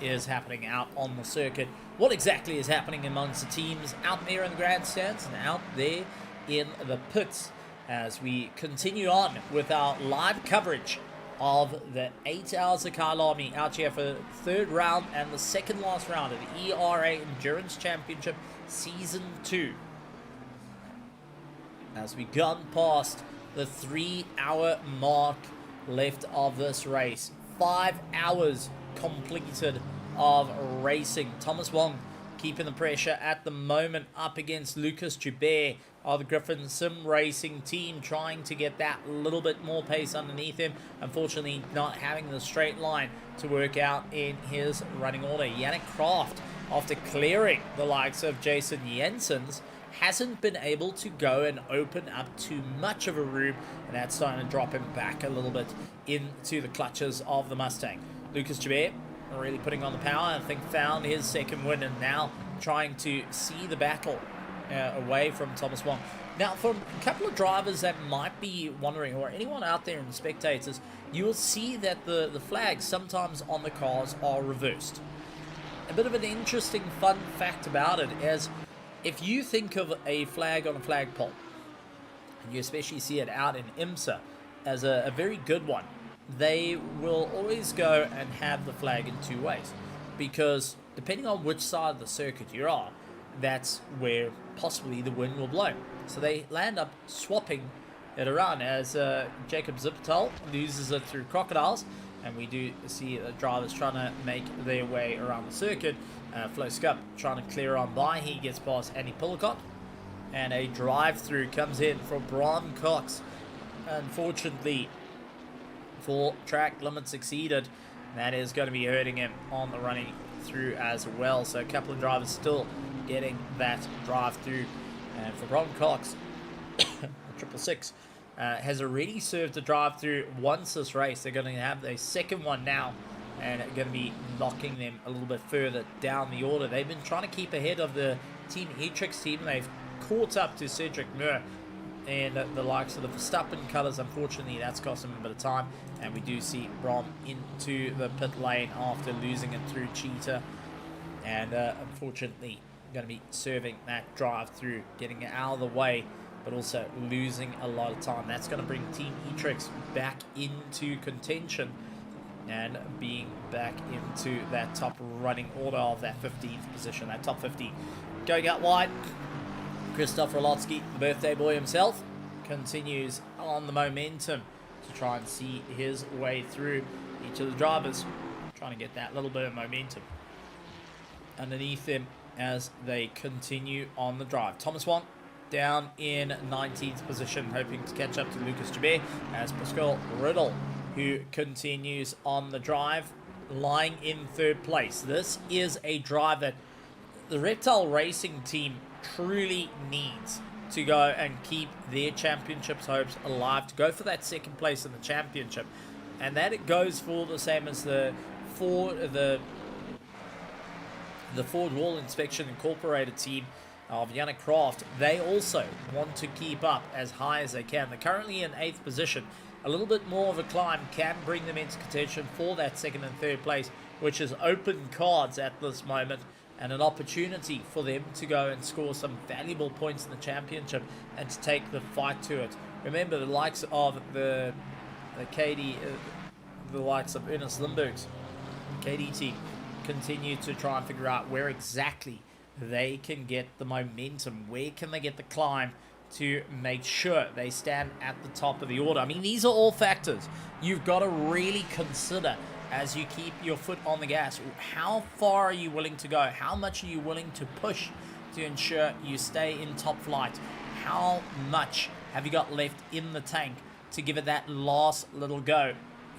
is happening out on the circuit, what exactly is happening amongst the teams out there in the grandstands and out there in the pits, as we continue on with our live coverage of the 8 Hours of Kyalami out here for the third round and the second last round of the ERA Endurance Championship Season 2. As we gone past the 3-hour mark left of this race, 5 hours completed of racing. Thomas Wong keeping the pressure at the moment up against Lucas Joubert of the Griffin Sim Racing team, trying to get that little bit more pace underneath him. Unfortunately, not having the straight line to work out in his running order. Yannick Kraft, after clearing the likes of Jason Jensen's, hasn't been able to go and open up too much of a room, and that's starting to drop him back a little bit into the clutches of the Mustang. Lucas Joubert really putting on the power, I think found his second win, and now trying to see the battle away from Thomas Wong. Now, for a couple of drivers that might be wondering, or anyone out there in the spectators, you will see that the flags sometimes on the cars are reversed. A bit of an interesting fun fact about it is, if you think of a flag on a flagpole, and you especially see it out in IMSA as a very good one, they will always go and have the flag in two ways, because depending on which side of the circuit you're on, that's where possibly the wind will blow. So they land up swapping it around, as Jacob Zippetal loses it through Crocodiles, and we do see the drivers trying to make their way around the circuit. Flo Scup trying to clear on by, he gets past Andy Pullicott, and a drive-through comes in for Bron Cox. Unfortunately, for track limits exceeded, that is going to be hurting him on the running through as well. So a couple of drivers still getting that drive through, and for Bron Cox, 666 has already served the drive through once this race. They're going to have their second one now, and going to be knocking them a little bit further down the order. They've been trying to keep ahead of the Team Etrix team. They've caught up to Cedric Muir and the likes of the Verstappen colours. Unfortunately, that's cost him a bit of time, and we do see Brom into the pit lane after losing it through Cheetah, and unfortunately going to be serving that drive through, getting it out of the way, but also losing a lot of time. That's going to bring Team Etrix back into contention and being back into that top running order of that 15th position, that top 15. Going out wide, Krzysztof Rolotsky, the birthday boy himself, continues on the momentum to try and see his way through each of the drivers, trying to get that little bit of momentum underneath them as they continue on the drive. Thomas Wong down in 19th position, hoping to catch up to Lucas Joubert, as Pascal Riddle, who continues on the drive, lying in third place. This is a drive that the Reptile Racing team truly needs to go and keep their championship's hopes alive, to go for that second place in the championship. And that it goes for the same as the Ford Wall Inspection Incorporated team of Yannick Kraft. They also want to keep up as high as they can. They're currently in 8th position. A little bit more of a climb can bring them into contention for that second and third place, which is open cards at this moment, and an opportunity for them to go and score some valuable points in the championship and to take the fight to it. Remember, the likes of the KD, the likes of Ernest Limburg's KD team continue to try and figure out where exactly they can get the momentum, where can they get the climb to make sure they stand at the top of the order. I mean, these are all factors you've got to really consider as you keep your foot on the gas. How far are you willing to go? How much are you willing to push to ensure you stay in top flight? How much have you got left in the tank to give it that last little go?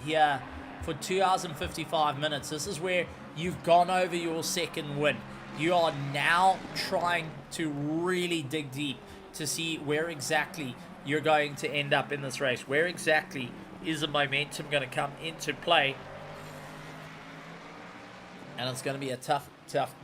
Here for 2 hours and 55 minutes, this is where you've gone over your second win. You are now trying to really dig deep to see where exactly you're going to end up in this race. Where exactly is the momentum going to come into play? And it's going to be a tough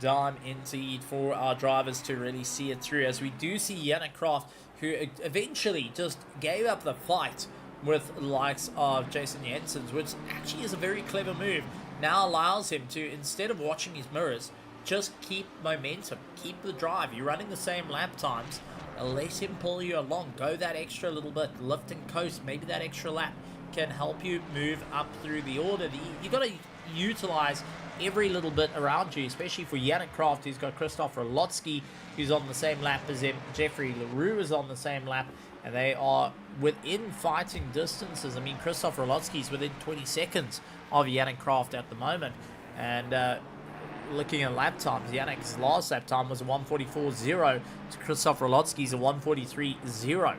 dime indeed for our drivers to really see it through, as we do see Yannick Kraft, who eventually just gave up the fight with the likes of Jason Jensen's, which actually is a very clever move. Now allows him to, instead of watching his mirrors, just keep momentum, keep the drive. You're running the same lap times. Let him pull you along. Go that extra little bit. Lift and coast. Maybe that extra lap can help you move up through the order. You got to utilize every little bit around you, especially for Yannick Kraft, who's got Christopher Lotsky, who's on the same lap as him. Jeffrey LaRue is on the same lap, and they are within fighting distances. I mean, Christopher Lotsky's within 20 seconds of Yannick Kraft at the moment. And looking at lap times, Yannick's last lap time was a 1:44.0 to Christopher Lotsky's a 1:43.0.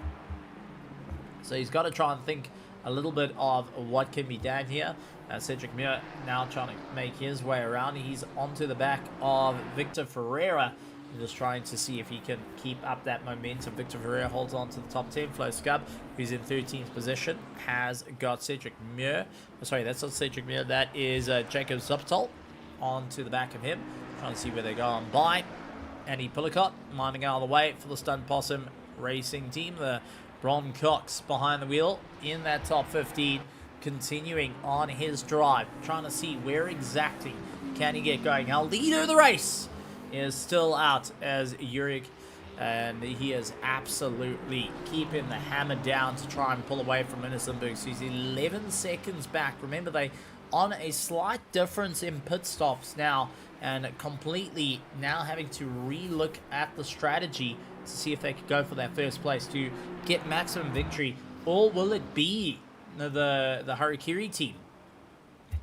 So he's got to try and think a little bit of what can be done here. Cedric Muir now trying to make his way around. He's onto the back of Victor Ferreira, just trying to see if he can keep up that momentum. Victor Ferreira holds on to the top 10. Flo Scub, who's in 13th position, has got Cedric Muir. Sorry, that's not Cedric Muir. That is Jacob Zuptol onto the back of him. Trying to see where they go on by. Andy Pillicott minding out of the way for the Stunt Possum Racing team. The Bron Cox behind the wheel in that top 15. Continuing on his drive. Trying to see where exactly can he get going. Our leader of the race is still out as Yurik, and he is absolutely keeping the hammer down to try and pull away from Innocentburg. So he's 11 seconds back. Remember, they on a slight difference in pit stops now, and completely now having to re-look at the strategy to see if they could go for that first place to get maximum victory, or will it be the Harikiri team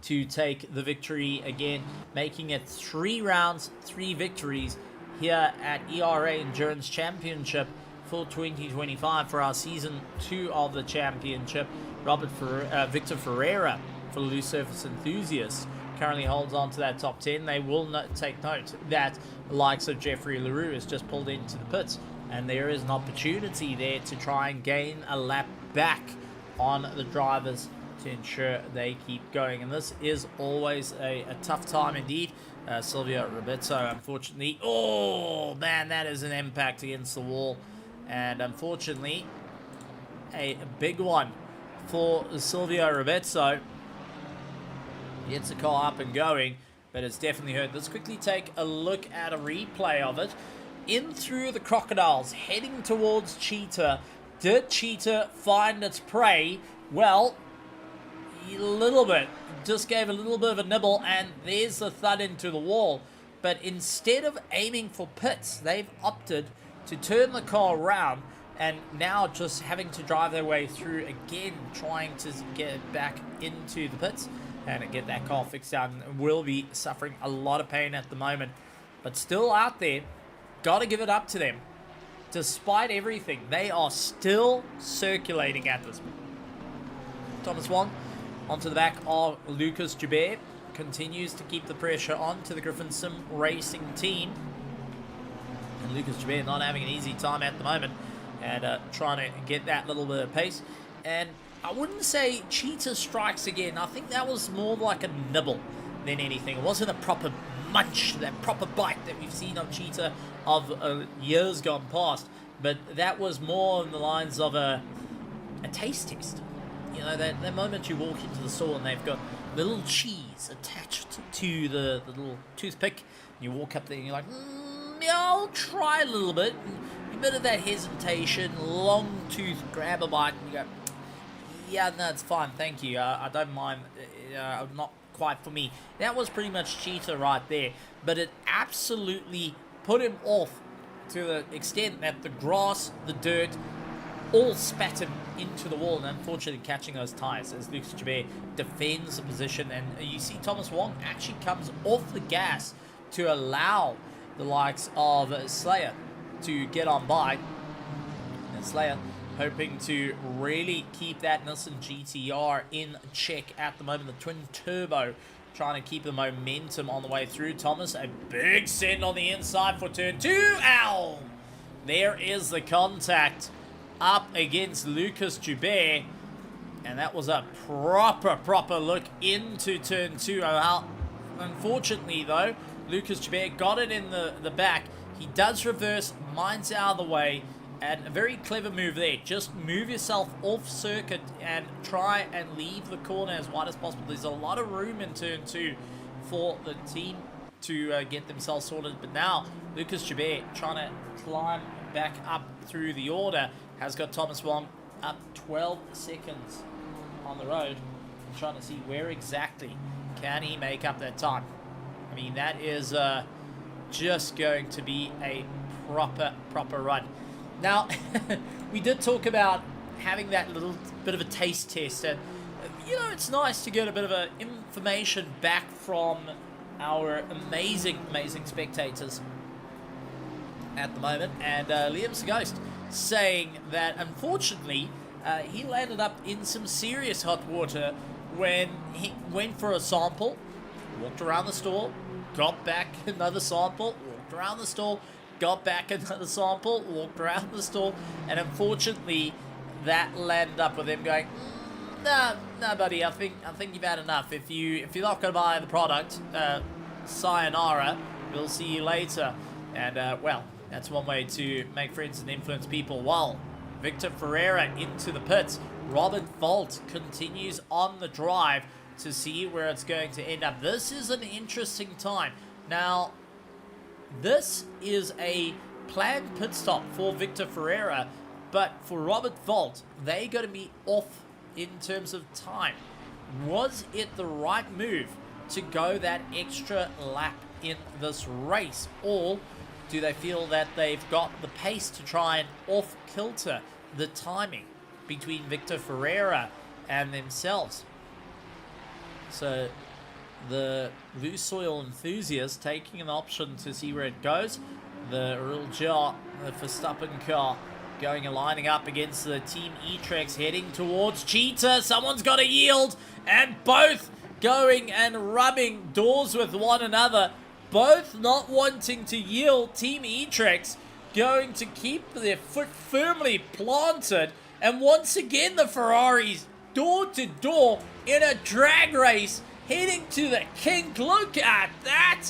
to take the victory again, making it 3 rounds, 3 victories here at ERA Endurance Championship for 2025 for our Season 2 of the championship. Victor Ferreira for the Loose Surface Enthusiasts currently holds on to that top 10. They will take note that the likes of Jeffrey LaRue has just pulled into the pits, and there is an opportunity there to try and gain a lap back on the drivers to ensure they keep going. And this is always a tough time indeed. Silvio Roberto, unfortunately, oh man, that is an impact against the wall, and unfortunately a big one for Silvio Roberto. Gets the car up and going, but it's definitely hurt. Let's quickly take a look at a replay of it. In through the Crocodiles, heading towards Cheetah. Did Cheetah find its prey? Well, a little bit. Just gave a little bit of a nibble, and there's the thud into the wall. But instead of aiming for pits, they've opted to turn the car around, and now just having to drive their way through again, trying to get back into the pits and get that car fixed out, and will be suffering a lot of pain at the moment. But still out there, got to give it up to them. Despite everything, they are still circulating at this point. Thomas Wong onto the back of Lucas Joubert, continues to keep the pressure on to the Griffin Sim Racing team. And Lucas Joubert not having an easy time at the moment, and trying to get that little bit of pace. And I wouldn't say Cheetah strikes again. I think that was more like a nibble than anything. It wasn't a proper munch, that proper bite that we've seen on Cheetah of years gone past. But that was more in the lines of a taste test. You know, that moment you walk into the store and they've got the little cheese attached to the little toothpick. And you walk up there and you're like, yeah, I'll try a little bit. And a bit of that hesitation, long tooth, grab a bite, and you go, yeah, no, it's fine, thank you. I don't mind. Not quite for me. That was pretty much Cheetah right there. But it absolutely put him off to the extent that the grass, the dirt, all spat him into the wall and unfortunately catching those tires as Lucas Joubert defends the position. And you see Thomas Wong actually comes off the gas to allow the likes of Slayer to get on by. And Slayer hoping to really keep that Nissan GTR in check at the moment. The twin turbo trying to keep the momentum on the way through. Thomas, a big send on the inside for turn 2. Ow! There is the contact up against Lucas Joubert. And that was a proper look into turn 2. Unfortunately, though, Lucas Joubert got it in the back. He does reverse, mine's out of the way. And a very clever move there. Just move yourself off circuit and try and leave the corner as wide as possible. There's a lot of room in turn 2 for the team to get themselves sorted. But now, Lucas Joubert trying to climb back up through the order. Has got Thomas Wong up 12 seconds on the road. I'm trying to see where exactly can he make up that time. I mean, that is just going to be a proper run. Now, we did talk about having that little bit of a taste test, and you know, it's nice to get a bit of information back from our amazing spectators at the moment. And Liam's Ghost saying that unfortunately he landed up in some serious hot water when he went for a sample, walked around the stall, got back another sample, walked around the stall, got back another sample, walked around the stall, and unfortunately that landed up with him going, nah buddy, I think you've had enough. If you're not going to buy the product, sayonara, we'll see you later. And well, that's one way to make friends and influence people. While Victor Ferreira into the pits, Robert Volt continues on the drive to see where it's going to end up. This is an interesting time. Now, this is a planned pit stop for Victor Ferreira, but for Robert Volt, they got to be off in terms of time. Was it the right move to go that extra lap in this race, or do they feel that they've got the pace to try and off-kilter the timing between Victor Ferreira and themselves? So the loose soil enthusiast taking an option to see where it goes. The real jar, the Verstappen car, going and lining up against the Team E-Trex, heading towards Cheetah. Someone's got to yield, and both going and rubbing doors with one another. Both not wanting to yield. Team E-Trex going to keep their foot firmly planted. And once again, the Ferraris door to door in a drag race, heading to the kink. Look at that!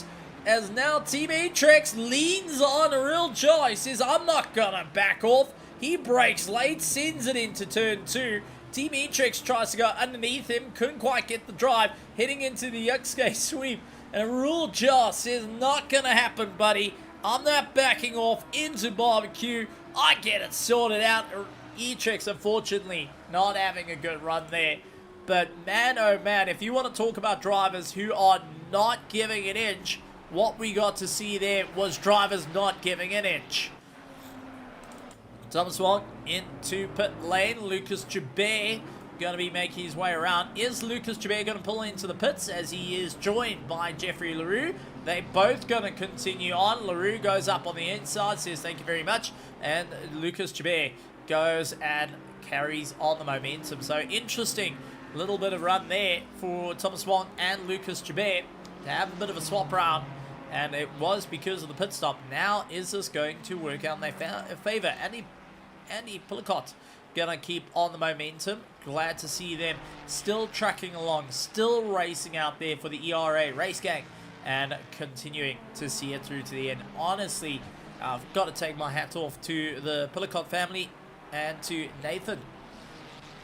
As now Team E-Trex leans on a real jaw. He says, I'm not gonna back off. He brakes late, sends it into turn 2. Team E-Trex tries to go underneath him, couldn't quite get the drive, heading into the Yuxke sweep. And Rule Jaw says, not gonna happen, buddy. I'm not backing off into barbecue. I get it sorted out. E-Trex, unfortunately, not having a good run there. But man, oh man, if you want to talk about drivers who are not giving an inch, what we got to see there was drivers not giving an inch. Thomas Wong into pit lane. Lucas Joubert going to be making his way around. Is Lucas Joubert going to pull into the pits as he is joined by Jeffrey LaRue? They both going to continue on. LaRue goes up on the inside, says thank you very much. And Lucas Joubert goes and carries on the momentum. So interesting little bit of run there for Thomas Wong and Lucas Joubert to have a bit of a swap round. And it was because of the pit stop. Now is this going to work out in their favor? Andy Pillicott gonna keep on the momentum. Glad to see them still tracking along, still racing out there for the ERA race gang, and continuing to see it through to the end. Honestly, I've got to take my hat off to the Pillicott family and to Nathan,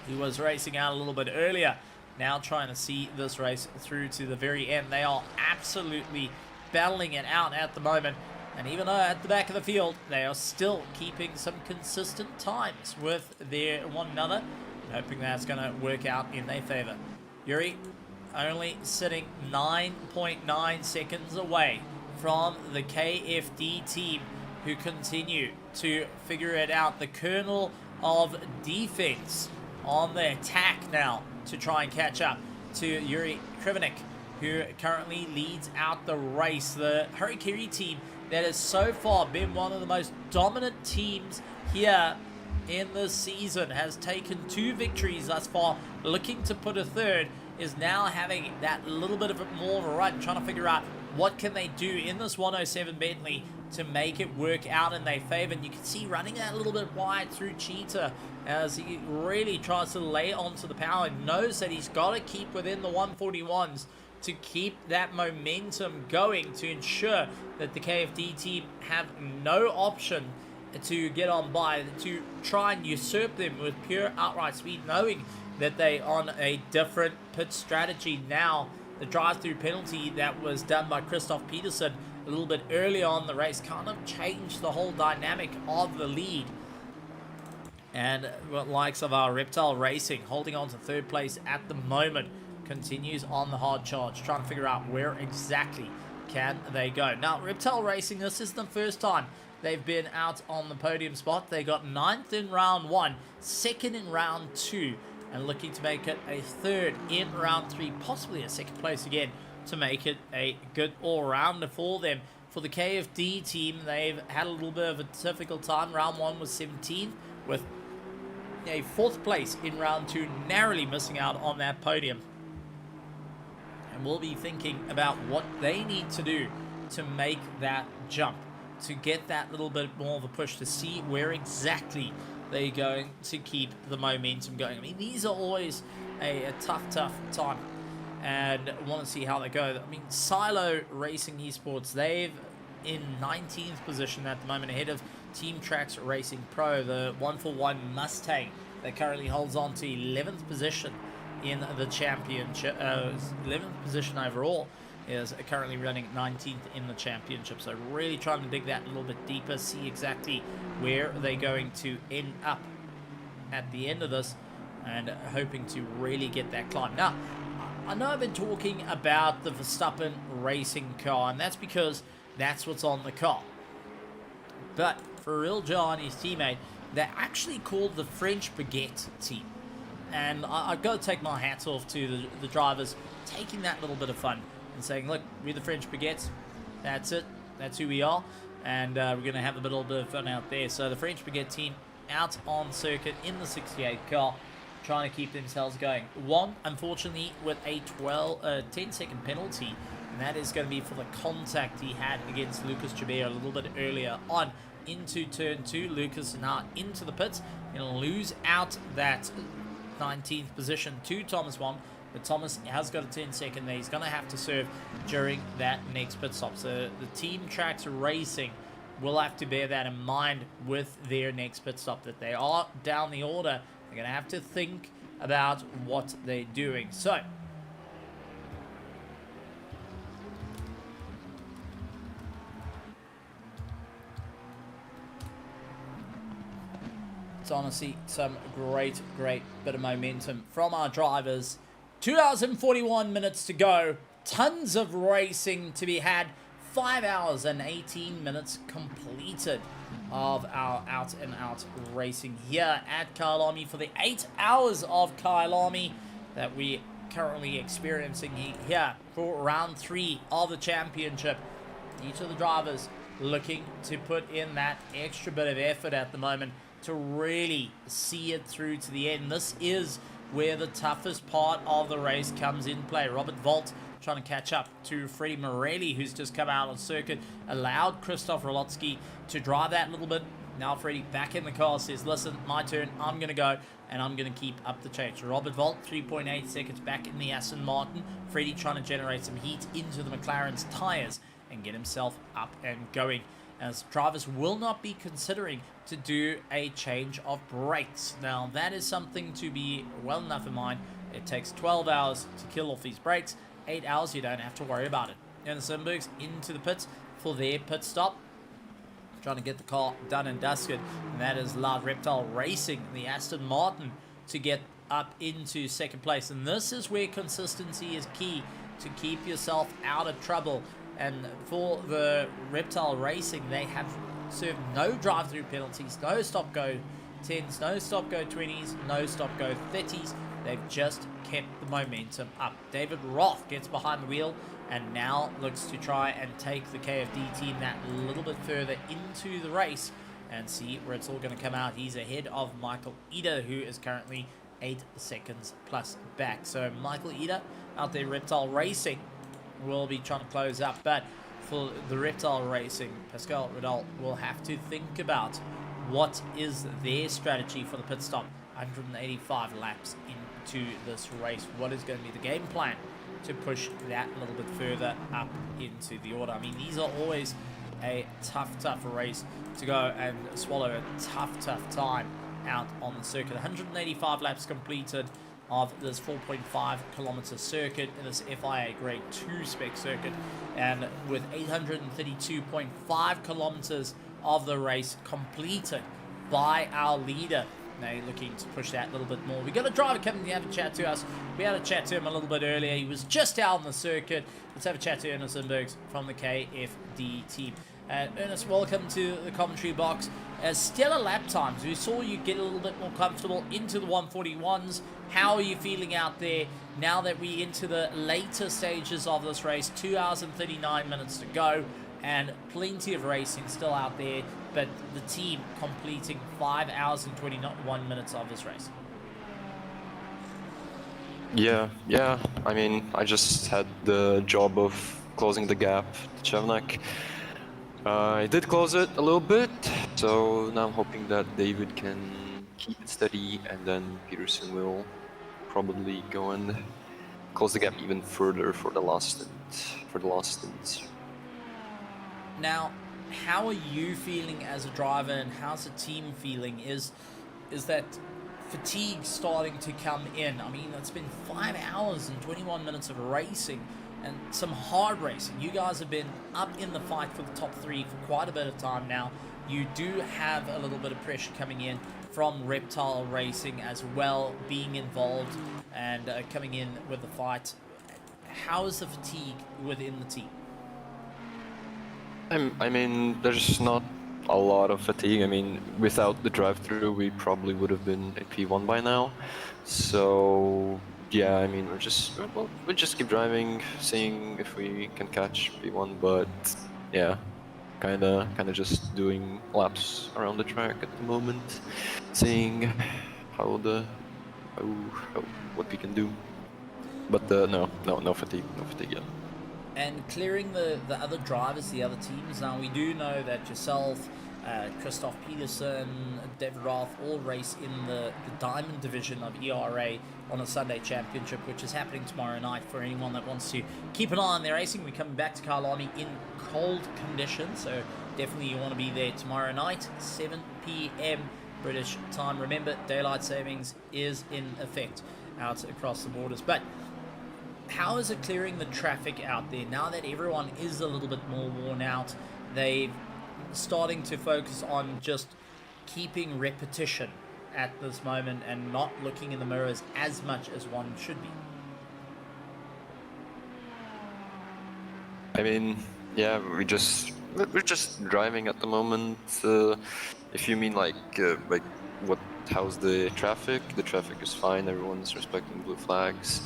who was racing out a little bit earlier, now trying to see this race through to the very end. They are absolutely battling it out at the moment. And even though at the back of the field, they are still keeping some consistent times with their one another, hoping that's going to work out in their favor. Yuri only sitting 9.9 seconds away from the KFD team, who continue to figure it out. The Colonel of defense on the attack now to try and catch up to Yuri Krivenik, who currently leads out the race. The Harikiri team that has so far been one of the most dominant teams here in this season has taken 2 victories thus far, looking to put a third, is now having that little bit of more of a run, trying to figure out what can they do in this 107 Bentley to make it work out in their favor. And you can see running that a little bit wide through Cheetah as he really tries to lay onto the power and knows that he's got to keep within the 141s to keep that momentum going, to ensure that the KFD team have no option to get on by, to try and usurp them with pure outright speed, knowing that they on a different pit strategy now. The drive-through penalty that was done by Christoph Peterson a little bit earlier on in the race kind of changed the whole dynamic of the lead. And the likes of our Reptile Racing holding on to 3rd place at the moment continues on the hard charge, trying to figure out where exactly can they go. Now, Reptile Racing, this is the first time they've been out on the podium spot. They got 9th in round 1, 2nd in round 2, and looking to make it a 3rd in round 3, possibly a 2nd place again, to make it a good all-rounder for them. For the KFD team, they've had a little bit of a difficult time. Round 1 was 17th, with a 4th place in round 2, narrowly missing out on that podium. And we'll be thinking about what they need to do to make that jump, to get that little bit more of a push, to see where exactly they're going to keep the momentum going. I mean, these are always a tough time, and want to see how they go. I mean, Silo Racing Esports, they've in 19th position at the moment, ahead of Team Tracks Racing Pro, the 141 Mustang that currently holds on to 11th position in the championship. 11th position overall, is currently running 19th in the championship. So really trying to dig that a little bit deeper, see exactly where they're going to end up at the end of this, and hoping to really get that climb. Now, I know I've been talking about the Verstappen racing car, and that's because that's what's on the car. But for Real Joe and his teammate, they're actually called the French Baguette team. And I've got to take my hats off to the drivers taking that little bit of fun and saying, look, we're the French Baguettes. That's it. That's who we are. And we're going to have a little bit of fun out there. So the French Baguette team out on circuit in the 68 car, trying to keep themselves going. One, unfortunately, with a 10-second penalty. And that is going to be for the contact he had against Lucas Chabert a little bit earlier on into turn 2. Lucas now into the pits and lose out that 19th position to Thomas Wong, but Thomas has got a 10-second there. He's going to have to serve during that next pit stop. So the Team Tracks Racing will have to bear that in mind with their next pit stop, that they are down the order. They're going to have to think about what they're doing. So honestly some great bit of momentum from our drivers. 2 hours and 41 minutes to go, tons of racing to be had, 5 hours and 18 minutes completed of our out and out racing here at Kyalami for the 8 hours of Kyalami that we currently experiencing here for round 3 of the championship. Each of the drivers looking to put in that extra bit of effort at the moment to really see it through to the end. This is where the toughest part of the race comes in play. Robert Volt trying to catch up to Freddie Morelli, who's just come out on circuit, allowed Christoph Rolotsky to drive that little bit. Now Freddie back in the car, says, listen, my turn, I'm going to go, and I'm going to keep up the change. Robert Volt, 3.8 seconds back in the Aston Martin. Freddie trying to generate some heat into the McLaren's tyres and get himself up and going, as drivers will not be considering to do a change of brakes. Now, that is something to be well enough in mind. It takes 12 hours to kill off these brakes. 8 hours, you don't have to worry about it. And the Simbergs into the pits for their pit stop, trying to get the car done and dusted. And that is Loud Reptile Racing, the Aston Martin, to get up into second place. And this is where consistency is key to keep yourself out of trouble. And for the Reptile Racing, they have served no drive-through penalties, no stop-go 10s, no stop-go 20s, no stop-go 30s. They've just kept the momentum up. David Roth gets behind the wheel and now looks to try and take the KFD team that little bit further into the race and see where it's all going to come out. He's ahead of Michael Eder, who is currently 8 seconds plus back. So Michael Eder out there, Reptile Racing, will be trying to close up. But for the Reptile Racing, Pascal Riddell will have to think about what is their strategy for the pit stop. 185 laps into this race. What is going to be the game plan to push that a little bit further up into the order? I mean, these are always a tough race to go and swallow a tough time out on the circuit. 185 laps completed of this 4.5 kilometer circuit in this FIA grade 2 spec circuit, and with 832.5 kilometers of the race completed by our leader. Now looking to push that a little bit more. We got a driver coming to have a chat to us. We had a chat to him a little bit earlier. He was just out on the circuit. Let's have a chat to Ernest Lindbergs from the KFD team. Ernest, welcome to the commentary box. Stellar lap times. We saw you get a little bit more comfortable into the 141s. How are you feeling out there now that we're into the later stages of this race? 2 hours and 39 minutes to go, and plenty of racing still out there, but the team completing 5 hours and 21 minutes of this race. Yeah. I mean, I just had the job of closing the gap to Chevnak. I did close it a little bit, so now I'm hoping that David can keep it steady, and then Peterson will probably go and close the gap even further for the last stint. Now, how are you feeling as a driver, and how's the team feeling? Is that fatigue starting to come in? I mean, it's been 5 hours and 21 minutes of racing and some hard racing. You guys have been up in the fight for the top 3 for quite a bit of time now. You do have a little bit of pressure coming in from Reptile Racing as well, being involved and coming in with the fight. How is the fatigue within the team? I mean, there's not a lot of fatigue. I mean, without the drive-through, we probably would have been at P1 by now. So yeah, I mean, we'll just keep driving, seeing if we can catch P1. But yeah, kind of just doing laps around the track at the moment, seeing what we can do. But no fatigue yet. And clearing the other drivers, the other teams. Now, we do know that yourself, Christoph Peterson, David Roth all race in the Diamond division of ERA on a Sunday championship, which is happening tomorrow night for anyone that wants to keep an eye on their racing. We're coming back to Kyalami in cold conditions, so definitely you want to be there tomorrow night, 7 p.m. British time. Remember, daylight savings is in effect out across the borders. But how is it clearing the traffic out there now that everyone is a little bit more worn out? They're starting to focus on just keeping repetition at this moment and not looking in the mirrors as much as one should be. I mean, yeah, we're just driving at the moment. If you mean like how's the traffic? The traffic is fine. Everyone's respecting blue flags.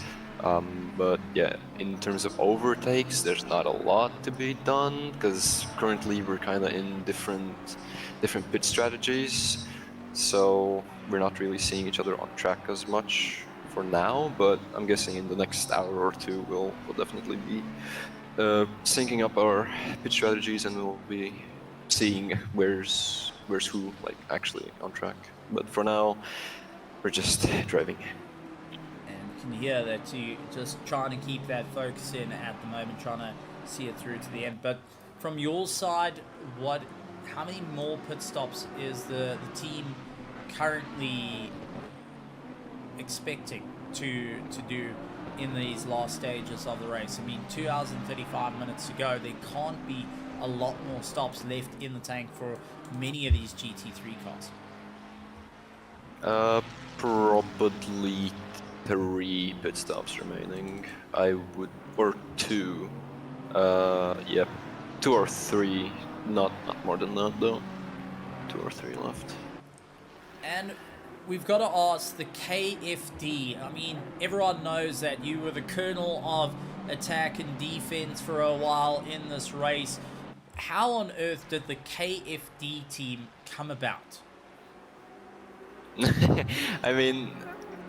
But yeah, in terms of overtakes, there's not a lot to be done because currently we're kind of in different pit strategies, so we're not really seeing each other on track as much for now. But I'm guessing in the next hour or two we'll definitely be syncing up our pit strategies, and we'll be seeing where's who like actually on track. But for now, we're just driving. Can hear that you just trying to keep that focus in at the moment, trying to see it through to the end. But from your side, how many more pit stops is the team currently expecting to do in these last stages of the race? I mean, 2 hours and 35 minutes to go. There can't be a lot more stops left in the tank for many of these GT3 cars. Probably 3 pit stops remaining. Or 2. Yep, 2 or 3. Not more than that though. 2 or 3 left. And we've got to ask the KFD. I mean, everyone knows that you were the colonel of attack and defense for a while in this race. How on earth did the KFD team come about? I mean,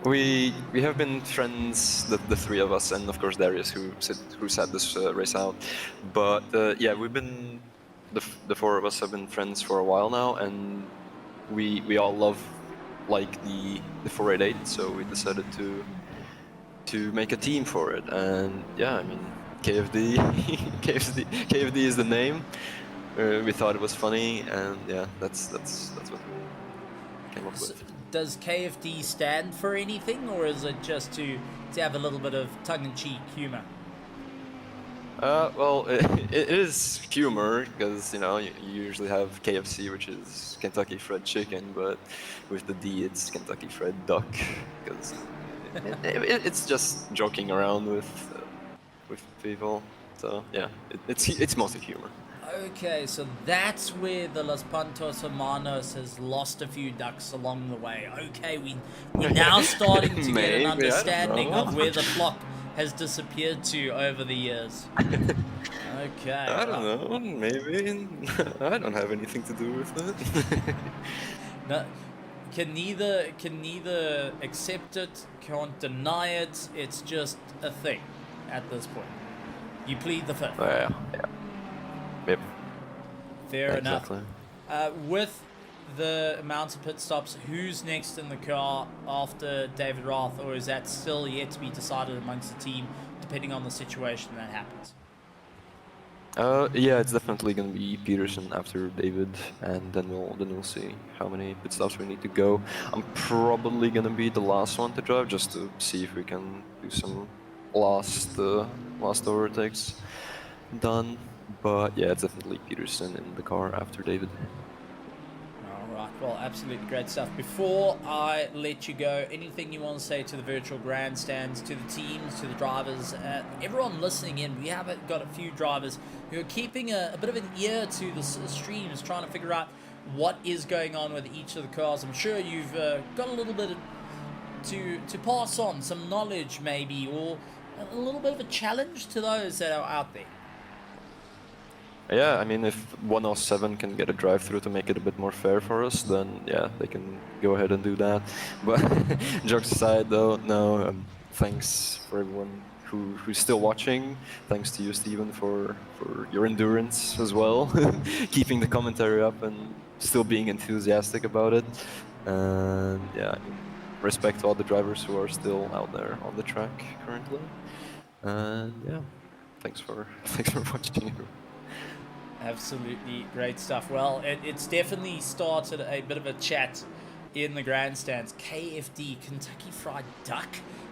we have been friends, the three of us, and of course Darius, who sat this race out. But yeah, we've been the four of us have been friends for a while now, and we all love like the 488, so we decided to make a team for it. And yeah, I mean, KFD KFD is the name. We thought it was funny, and yeah, that's what we came up with. Does KFD stand for anything, or is it just to have a little bit of tongue-in-cheek humor? Well, it is humor, because, you know, you usually have KFC, which is Kentucky Fried Chicken, but with the D, it's Kentucky Fried Duck, because it's just joking around with people. So yeah, it's mostly humor. Okay, so that's where the Los Pantos Hermanos has lost a few ducks along the way. Okay, we're now starting to get an understanding of where the flock has disappeared to over the years. Okay. I don't know, maybe. I don't have anything to do with it. No, can neither accept it, can't deny it. It's just a thing at this point. You plead the fifth. Yeah. Yep. Fair exactly. enough. With the amount of pit stops, who's next in the car after David Roth, or is that still yet to be decided amongst the team, depending on the situation that happens? Yeah, it's definitely gonna be Peterson after David, and then we'll see how many pit stops we need to go. I'm probably gonna be the last one to drive, just to see if we can do some last overtakes done. But yeah, it's definitely Peterson in the car after David. Alright, well, absolutely great stuff. Before I let you go, anything you want to say to the virtual grandstands, to the teams, to the drivers, everyone listening in? We have got a few drivers who are keeping a bit of an ear to the streams, trying to figure out what is going on with each of the cars. I'm sure you've got a little bit to pass on, some knowledge maybe, or a little bit of a challenge to those that are out there. Yeah, I mean, if 107 can get a drive-through to make it a bit more fair for us, then yeah, they can go ahead and do that. But jokes aside, though, no, thanks for everyone who's still watching. Thanks to you, Steven, for your endurance as well, keeping the commentary up and still being enthusiastic about it. And yeah, I mean, respect to all the drivers who are still out there on the track currently. And yeah, thanks for watching. Absolutely great stuff. Well, it's definitely started a bit of a chat in the grandstands. KFD, Kentucky Fried Duck,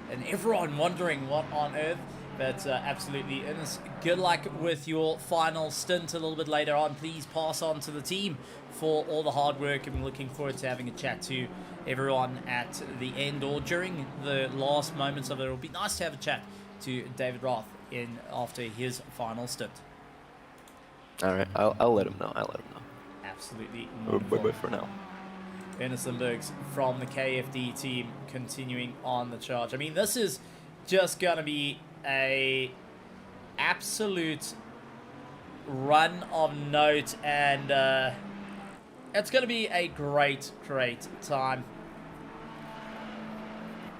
and everyone wondering what on earth. But absolutely, and good luck with your final stint a little bit later on. Please pass on to the team for all the hard work, and we're looking forward to having a chat to everyone at the end or during the last moments of it. It'll be nice to have a chat to David Roth after his final stint. All right, I'll let him know. Absolutely. Bye for now. Ernest Lindbergs from the KFD team continuing on the charge. I mean, this is just going to be a absolute run of note, and it's going to be a great time.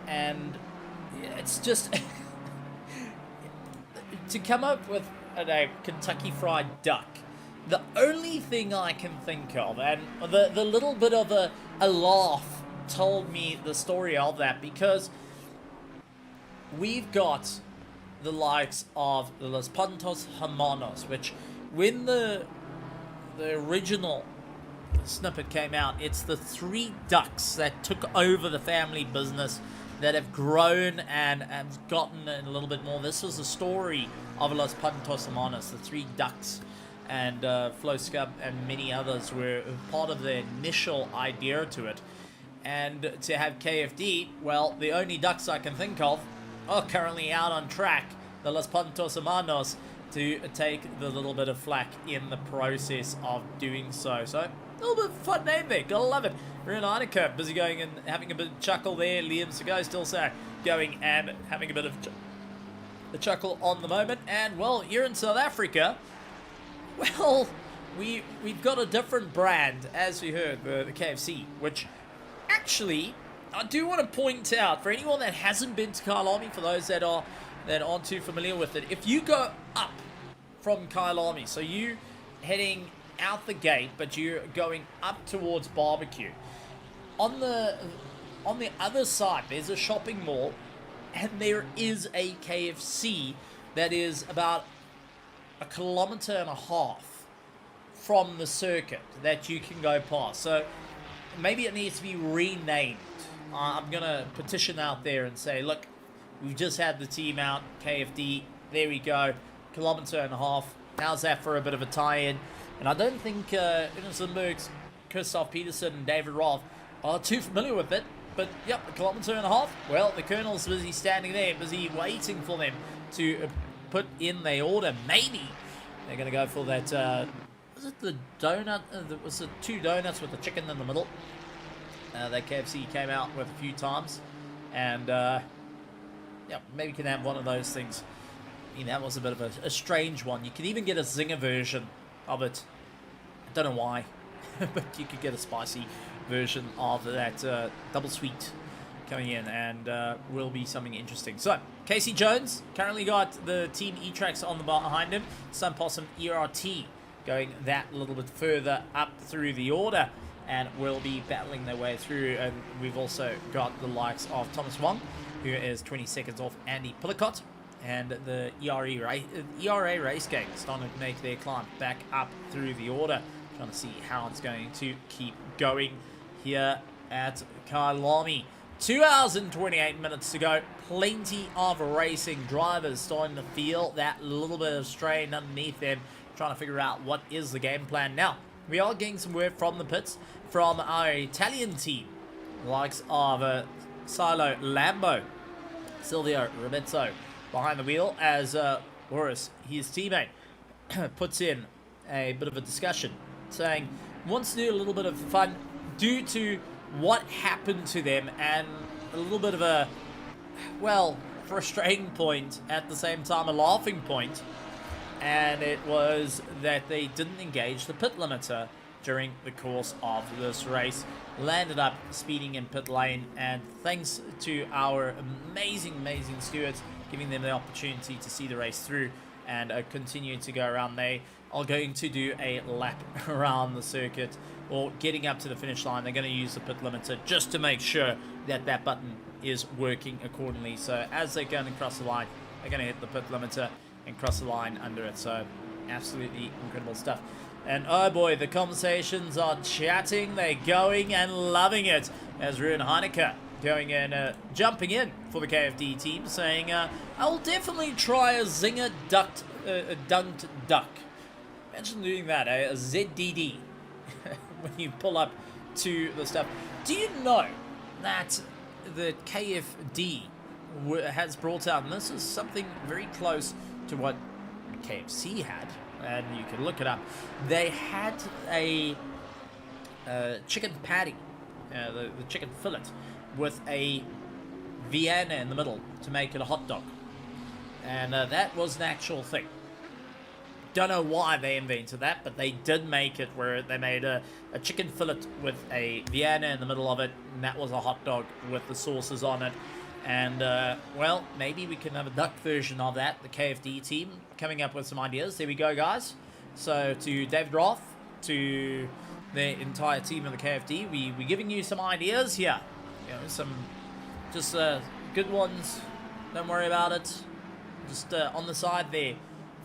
And it's just to come up with a Kentucky Fried Duck. The only thing I can think of, and the little bit of a laugh told me the story of that, because we've got the likes of the Los Pantos Hermanos, which when the original snippet came out, it's the three ducks that took over the family business that have grown and have gotten a little bit more. This was the story of Los Pantos Hermanos, the three ducks, and Flo Scub and many others were part of the initial idea to it. And to have KFD, well, the only ducks I can think of are currently out on track, the Los Pantos Hermanos, to take the little bit of flack in the process of doing so. So, a little bit of fun name there, gotta love it. Ruin Heineke busy going and having a bit of chuckle there. Liam Segoe still going and having a bit of the chuckle on the moment. And, well, here in South Africa, well, we've got a different brand, as we heard, the KFC, which actually I do want to point out for anyone that hasn't been to Kyalami, for those that aren't too familiar with it, if you go up from Kyalami, so you heading out the gate, but you're going up towards barbecue, on the other side there's a shopping mall, and there is a KFC that is about 1.5 kilometers from the circuit that you can go past. So maybe it needs to be renamed. I'm gonna petition out there and say, look, we've just had the team out, KFD, there we go, 1.5 kilometers. How's that for a bit of a tie-in? And I don't think Innocent Christoph Peterson and David Roth are too familiar with it. But, yep, 1.5 kilometers. Well, the Colonel's busy standing there, busy waiting for them to put in their order. Maybe they're going to go for that, was it the donut? Was it 2 donuts with the chicken in the middle? That KFC came out with a few times. And, yeah, maybe you can have one of those things. I mean, that was a bit of a strange one. You could even get a zinger version of it. I don't know why, but you could get a spicy version of that double sweet coming in, and will be something interesting. So, Casey Jones currently got the Team E-Trax on the behind him. Sun Possum ERT going that little bit further up through the order, and will be battling their way through. And we've also got the likes of Thomas Wong, who is 20 seconds off Andy Pillicott. And the ERA race gang starting to make their climb back up through the order. Trying to see how it's going to keep going here at Kyalami. 2 hours and 28 minutes to go. Plenty of racing drivers starting to feel that little bit of strain underneath them, trying to figure out what is the game plan. Now, we are getting some word from the pits from our Italian team, the likes of Silo Lambo, Silvio Robezzo behind the wheel, as Boris, his teammate, puts in a bit of a discussion, saying wants to do a little bit of fun due to what happened to them, and a little bit of a, well, frustrating point, at the same time a laughing point, and it was that they didn't engage the pit limiter during the course of this race. Landed up speeding in pit lane, and thanks to our amazing stewards giving them the opportunity to see the race through and continue to go around, they are going to do a lap around the circuit, or getting up to the finish line. They're going to use the pit limiter just to make sure that that button is working accordingly. So as they're going across the line, they're going to hit the pit limiter and cross the line under it. So absolutely incredible stuff. And oh boy, the conversations are chatting, they're going and loving it, as Ruin Heineke going and jumping in for the KFD team, saying, I'll definitely try a zinger dunked duck. Imagine doing that, a ZDD, when you pull up to the stuff. Do you know that the KFD has brought out, and this is something very close to what KFC had, and you can look it up, they had a chicken patty, the chicken fillet, with a Vienna in the middle to make it a hot dog. And that was an actual thing. Don't know why they invented that, but they did make it, where they made a chicken fillet with a Vienna in the middle of it, and that was a hot dog with the sauces on it. And, well, maybe we can have a duck version of that. The KFD team coming up with some ideas. There we go, guys. So, to David Roth, to the entire team of the KFD, we're giving you some ideas here. You know, some just good ones. Don't worry about it. Just on the side there,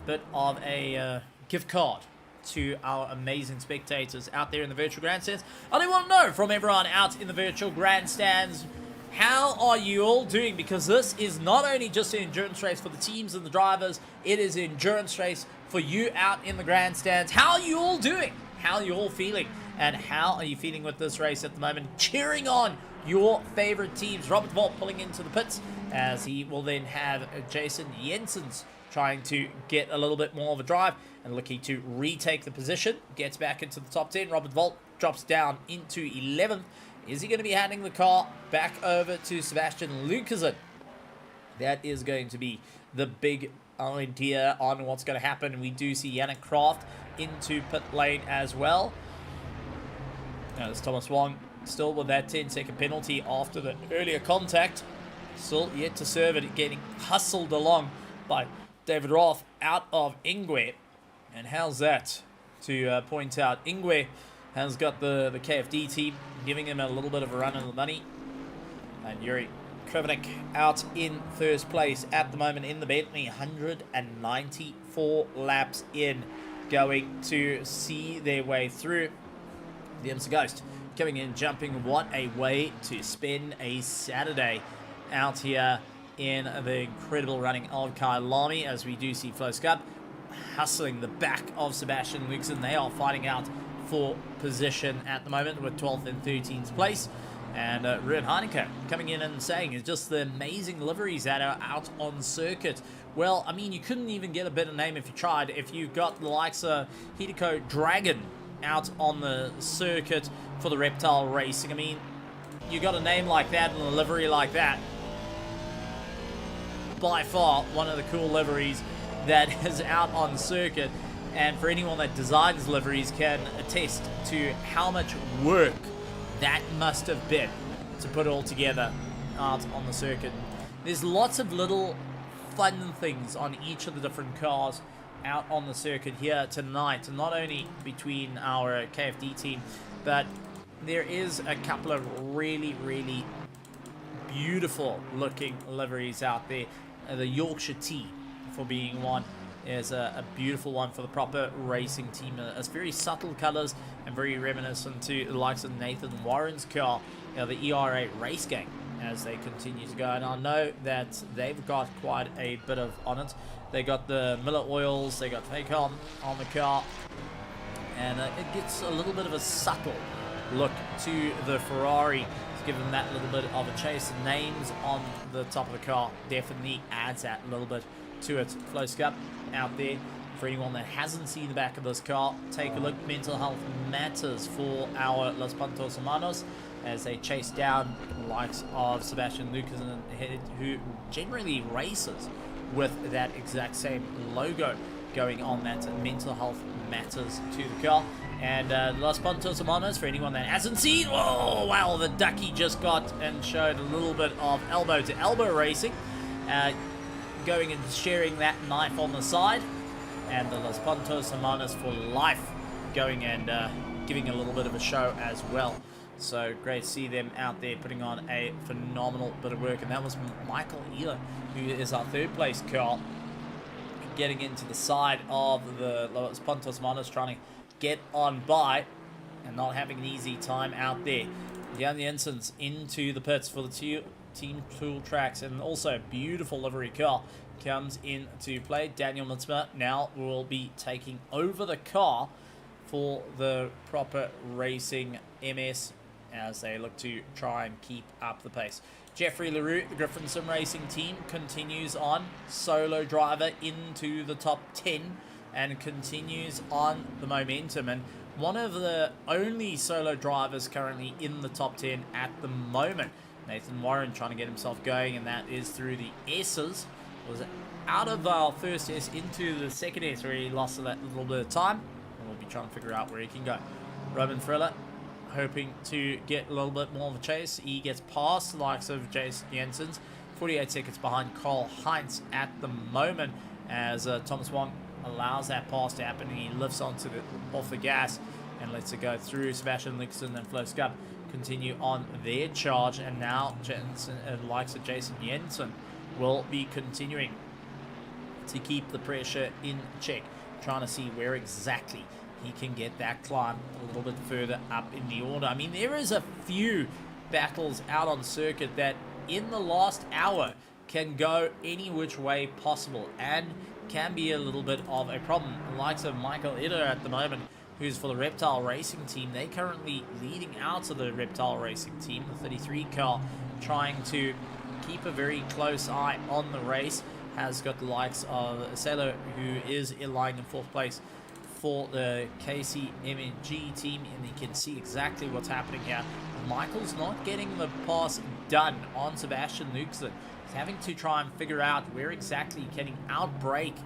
bit of a gift card to our amazing spectators out there in the virtual grandstands. I do want to know from everyone out in the virtual grandstands, how are you all doing? Because this is not only just an endurance race for the teams and the drivers, it is an endurance race for you out in the grandstands. How are you all doing? How are you all feeling? And how are you feeling with this race at the moment? Cheering on your favorite teams. Robert Volt pulling into the pits, as he will then have Jason Jensen's trying to get a little bit more of a drive and looking to retake the position. Gets back into the top 10. Robert Volt drops down into 11th, Is he going to be handing the car back over to Sebastian Lucasen? That is going to be the big idea on what's going to happen. We do see Yannick Kraft into pit lane as well. There's Thomas Wong still with that 10-second penalty after the earlier contact. Still yet to serve it, getting hustled along by David Roth out of Ingwe. And how's that to point out? Ingwe has got the KFD team giving him a little bit of a run on the money. And Yuri Krivnik out in first place at the moment in the Bentley, 194 laps in, going to see their way through. The IMSA Ghost coming in, jumping. What a way to spend a Saturday out here in the incredible running of Kyalami, as we do see Flo Scub hustling the back of Sebastian Lucasen. They are fighting out for position at the moment with 12th and 13th place. And Ruud Heineke coming in and saying it's just the amazing liveries that are out on circuit. Well, I mean, you couldn't even get a better name if you tried. If you got the likes of Hideko Dragon out on the circuit for the Reptile Racing, I mean, you got a name like that and a livery like that. By far, one of the cool liveries that is out on circuit. And for anyone that designs liveries can attest to how much work that must have been to put it all together out on the circuit. There's lots of little fun things on each of the different cars out on the circuit here tonight, and not only between our KFD team, but there is a couple of really beautiful looking liveries out there. The Yorkshire Tea, for being one, is a beautiful one for the proper racing team. It's very subtle colors and very reminiscent to the likes of Nathan Warren's car, the ERA Race Gang, as they continue to go. And I know that they've got quite a bit of on it. They got the Miller Oils, they got Facom on the car, and it gets a little bit of a subtle look to the Ferrari to give them that little bit of a chase. Names on the top of the car definitely adds that little bit to it. Flo Scup out there. For anyone that hasn't seen the back of this car, take a look. Mental health matters for our Los Pantos Hermanos as they chase down the likes of Sebastian Lucasen, who generally races with that exact same logo going on. That mental health matters to the car. And Los Pantos Hermanos, for anyone that hasn't seen, oh wow, the ducky just got and showed a little bit of elbow to elbow racing, going and sharing that knife on the side. And the Los Pantos Hermanos for life going and giving a little bit of a show as well. So great to see them out there putting on a phenomenal bit of work. And that was Michael Ealer, who is our third place car, getting into the side of the Los Pantos Hermanos, trying to get on by and not having an easy time out there. Down the instance into the pits for the Team Tool Tracks, and also a beautiful livery car comes into play. Daniel Mitzma now will be taking over the car for the proper racing MS as they look to try and keep up the pace. Jeffrey LaRue, the Griffin Sim Racing team, continues on. Solo driver into the top 10 and continues on the momentum. And one of the only solo drivers currently in the top 10 at the moment. Nathan Warren trying to get himself going, and that is through the S's. Was out of our first S into the second S where he lost that little bit of time. And we'll be trying to figure out where he can go. Roman Thriller hoping to get a little bit more of a chase. He gets past the likes of Jason Jensen's, 48 seconds behind Carl Heinz at the moment, as Thomas Wong allows that pass to happen, and he lifts onto off the gas and lets it go through. Sebastian Lucasen and Flo Scub continue on their charge, and now Jensen and likes of Jason Jensen will be continuing to keep the pressure in check, trying to see where exactly he can get that climb a little bit further up in the order. I mean, there is a few battles out on circuit that in the last hour can go any which way possible and can be a little bit of a problem. The likes of Michael Idder at the moment, who's for the Reptile Racing team. They currently leading out of the Reptile Racing team, the 33 car, trying to keep a very close eye on the race. Has got the likes of Selo, who is lying in fourth place for the KCMG team, and you can see exactly what's happening here. Michael's not getting the pass done on Sebastian Luxon. He's having to try and figure out where exactly can he outbrake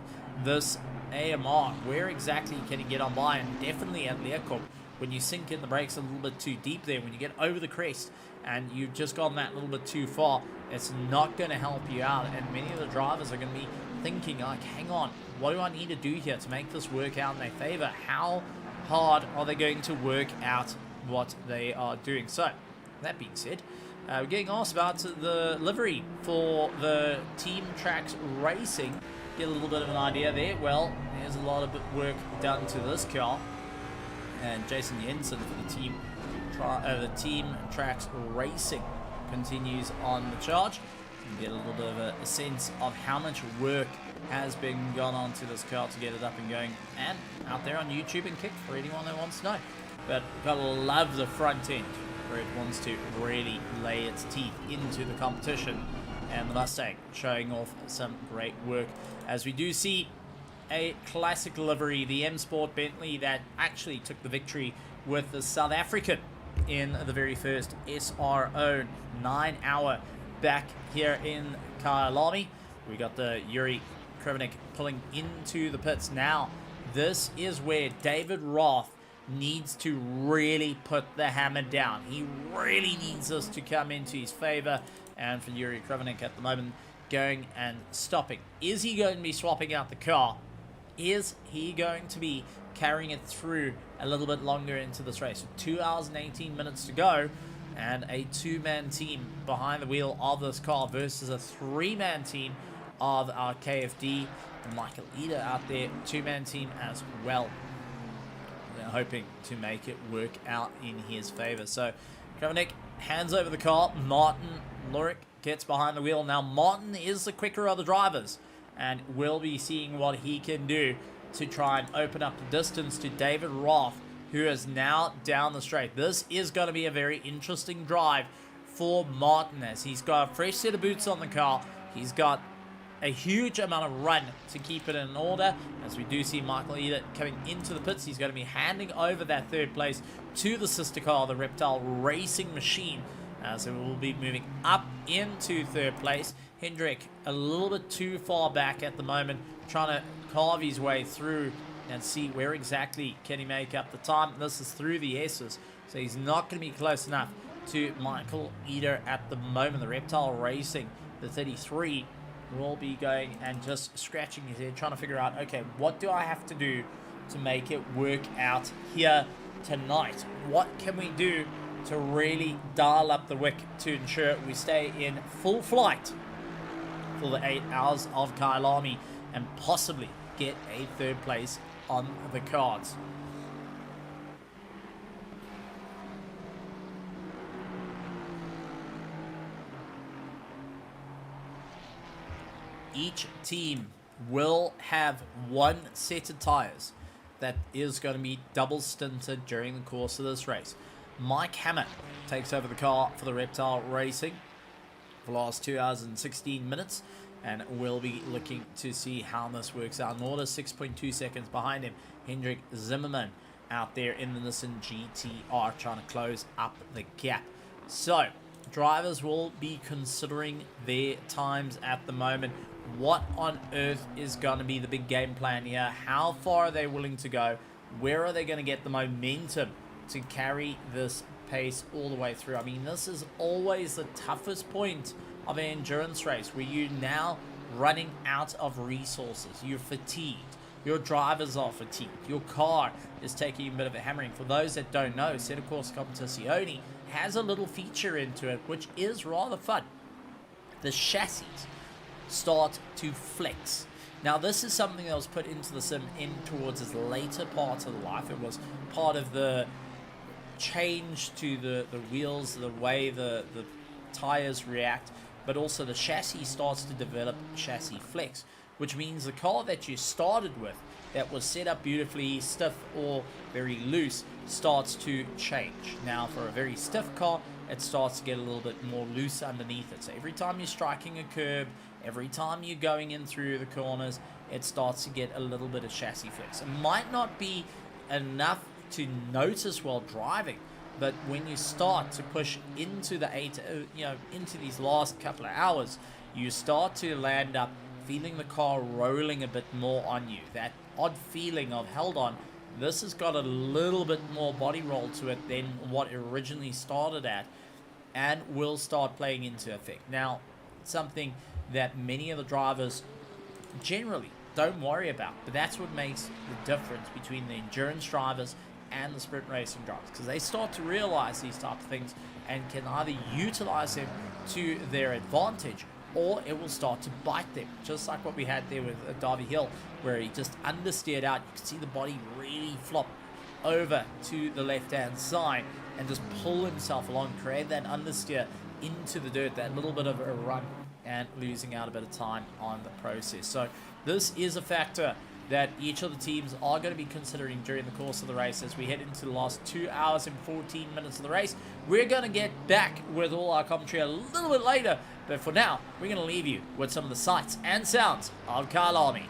this AMR, where exactly can he get on by, and definitely at Leocorp, when you sink in the brakes a little bit too deep there, when you get over the crest and you've just gone that little bit too far, it's not going to help you out. And many of the drivers are going to be thinking like, hang on, what do I need to do here to make this work out in their favor? How hard are they going to work out what they are doing? So that being said, we're getting asked about the livery for the Team Tracks Racing. Get a little bit of an idea there. Well, there's a lot of work done to this car, and Jason Jensen for the Team Tracks Racing continues on the charge. You get a little bit of a sense of how much work has been gone on to this car to get it up and going, and out there on YouTube and Kick for anyone that wants to know. But gotta love the front end where it wants to really lay its teeth into the competition, and the Mustang showing off some great work as we do see a classic livery, the M Sport Bentley, that actually took the victory with the South African in the very first SRO 9-hour back here in Kyalami. We got the Yuri Krivonik pulling into the pits now. This is where David Roth needs to really put the hammer down. He really needs this to come into his favor, and for Yuri Krivonik at the moment, going and stopping. Is he going to be swapping out the car? Is he going to be carrying it through a little bit longer into this race? 2 hours and 18 minutes to go, and a two-man team behind the wheel of this car versus a three-man team of our KFD. Michael Eder out there, two-man team as well. They're hoping to make it work out in his favor. So Krivonik hands over the car. Martin Lurick gets behind the wheel. Now Martin is the quicker of the drivers, and we'll be seeing what he can do to try and open up the distance to David Roth, who is now down the straight. This is going to be a very interesting drive for Martin, as he's got a fresh set of boots on the car. He's got a huge amount of run to keep it in order, as we do see Michael Eder coming into the pits. He's going to be handing over that third place to the sister car, the Reptile Racing Machine, so we'll be moving up into third place. Hendrik a little bit too far back at the moment, trying to carve his way through and see where exactly can he make up the time. This is through the S's, so he's not going to be close enough to Michael Eder at the moment. The Reptile Racing, the 33, will be going and just scratching his head, trying to figure out, okay, what do I have to do to make it work out here tonight? What can we do to really dial up the wick to ensure we stay in full flight for the 8 hours of Kyalami and possibly get a third place on the cards? Each team will have one set of tires that is going to be double stinted during the course of this race. Mike Hammett takes over the car for the Reptile Racing for the last 2 hours and 16 minutes, and we'll be looking to see how this works out. In order, 6.2 seconds behind him, Hendrik Zimmerman out there in the Nissan GTR trying to close up the gap. So drivers will be considering their times at the moment. What on earth is going to be the big game plan here? How far are they willing to go? Where are they going to get the momentum to carry this pace all the way through? I mean, this is always the toughest point of an endurance race, where you're now running out of resources. You're fatigued. Your drivers are fatigued. Your car is taking a bit of a hammering. For those that don't know, Set of Course Competizione has a little feature into it, which is rather fun. The chassis start to flex. Now, this is something that was put into the sim in towards its later part of the life. It was part of the change to the wheels, the way the tires react, but also the chassis starts to develop chassis flex, which means the car that you started with that was set up beautifully, stiff or very loose, starts to change. Now, for a very stiff car, it starts to get a little bit more loose underneath it. So every time you're striking a curb, every time you're going in through the corners, it starts to get a little bit of chassis flex. It might not be enough to notice while driving, But when you start to push into the into these last couple of hours, you start to land up feeling the car rolling a bit more on you. That odd feeling of, held on, this has got a little bit more body roll to it than what it originally started at, and will start playing into effect. Now, something that many of the drivers generally don't worry about, but that's what makes the difference between the endurance drivers and the sprint racing drivers, because they start to realize these type of things and can either utilize them to their advantage, or it will start to bite them, just like what we had there with Darby Hill, where he just understeered out. You could see the body really flop over to the left-hand side and just pull himself along, create that understeer into the dirt, that little bit of a run, and losing out a bit of time on the process. So this is a factor that each of the teams are going to be considering during the course of the race as we head into the last 2 hours and 14 minutes of the race. We're going to get back with all our commentary a little bit later, but for now, we're going to leave you with some of the sights and sounds of Kyalami.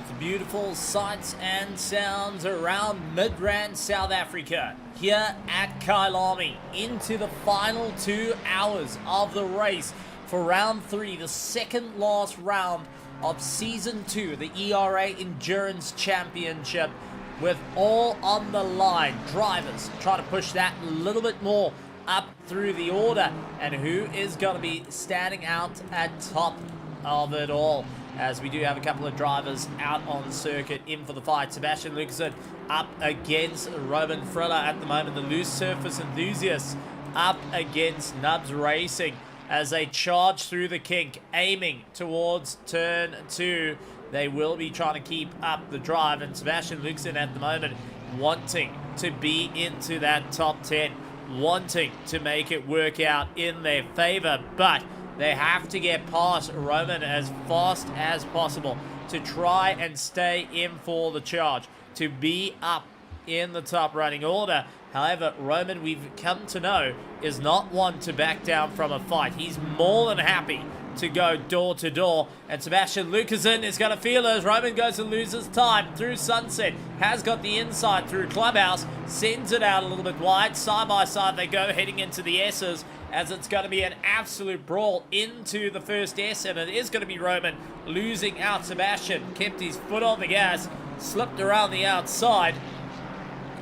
the beautiful sights and sounds around Midrand, South Africa, here at Kyalami, into the final 2 hours of the race for round 3, the second last round of season 2, the ERA Endurance Championship, with all on the line. Drivers trying to push that a little bit more up through the order, and who is going to be standing out at top of it all, as we do have a couple of drivers out on circuit in for the fight. Sebastian Lucasen up against Roman Friller at the moment. The loose surface enthusiasts up against Nubs Racing as they charge through the kink, aiming towards turn 2. They will be trying to keep up the drive, and Sebastian Lucasen at the moment wanting to be into that top 10, wanting to make it work out in their favor, but they have to get past Roman as fast as possible to try and stay in for the charge, to be up in the top running order. However, Roman, we've come to know, is not one to back down from a fight. He's more than happy to go door to door, and Sebastian Lucasen is going to feel as Roman goes to lose his time through Sunset, has got the inside through Clubhouse, sends it out a little bit wide. Side by side they go, heading into the S's, as it's going to be an absolute brawl into the first S, and it is going to be Roman losing out. Sebastian kept his foot on the gas, slipped around the outside,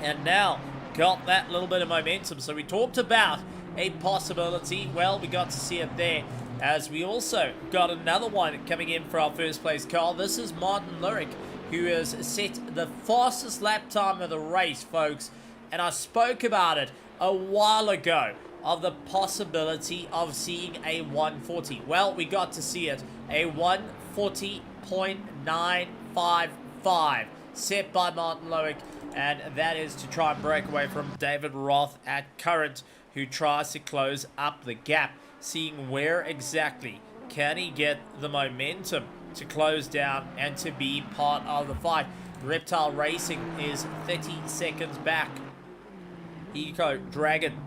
and now got that little bit of momentum. So we talked about a possibility. Well, we got to see it there, as we also got another one coming in for our first place car. This is Martin Lurick, who has set the fastest lap time of the race, folks. And I spoke about it a while ago, of the possibility of seeing a 140. Well, we got to see it, a 140.955 set by Martin Loic, and that is to try and break away from David Roth at Current, who tries to close up the gap, seeing where exactly can he get the momentum to close down and to be part of the fight. Reptile Racing is 30 seconds back. Eco Dragon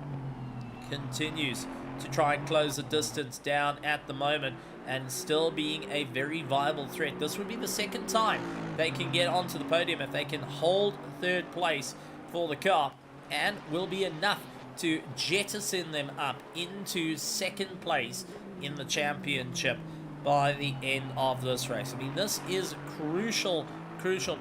continues to try and close the distance down at the moment, and still being a very viable threat. This would be the second time they can get onto the podium if they can hold third place for the car, and will be enough to jettison them up into second place in the championship by the end of this race. I mean, this is crucial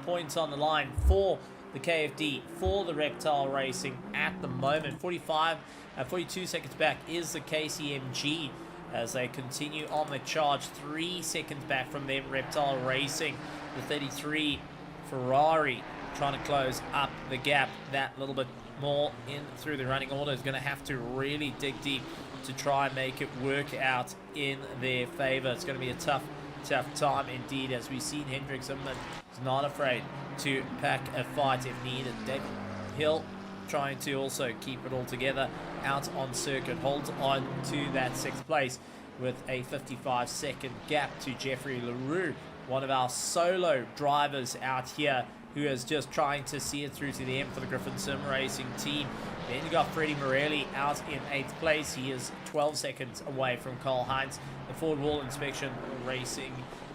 points on the line for the KFD, for the Reptile Racing at the moment. 42 seconds back is the KCMG, as they continue on the charge. 3 seconds back from them, Reptile Racing. The 33 Ferrari trying to close up the gap that little bit more in through the running order. Is going to have to really dig deep to try and make it work out in their favor. It's going to be a tough time indeed, as we've seen Hendrik Zimmerman is not afraid to pack a fight if needed. David Hill trying to also keep it all together out on circuit, holds on to that 6th place with a 55-second gap to Jeffrey LaRue, one of our solo drivers out here, who is just trying to see it through to the end for the Griffin Sim Racing team. Then you got Freddie Morelli out in 8th place. He is 12 seconds away from Carl Heinz. The Ford Wall Inspection Racing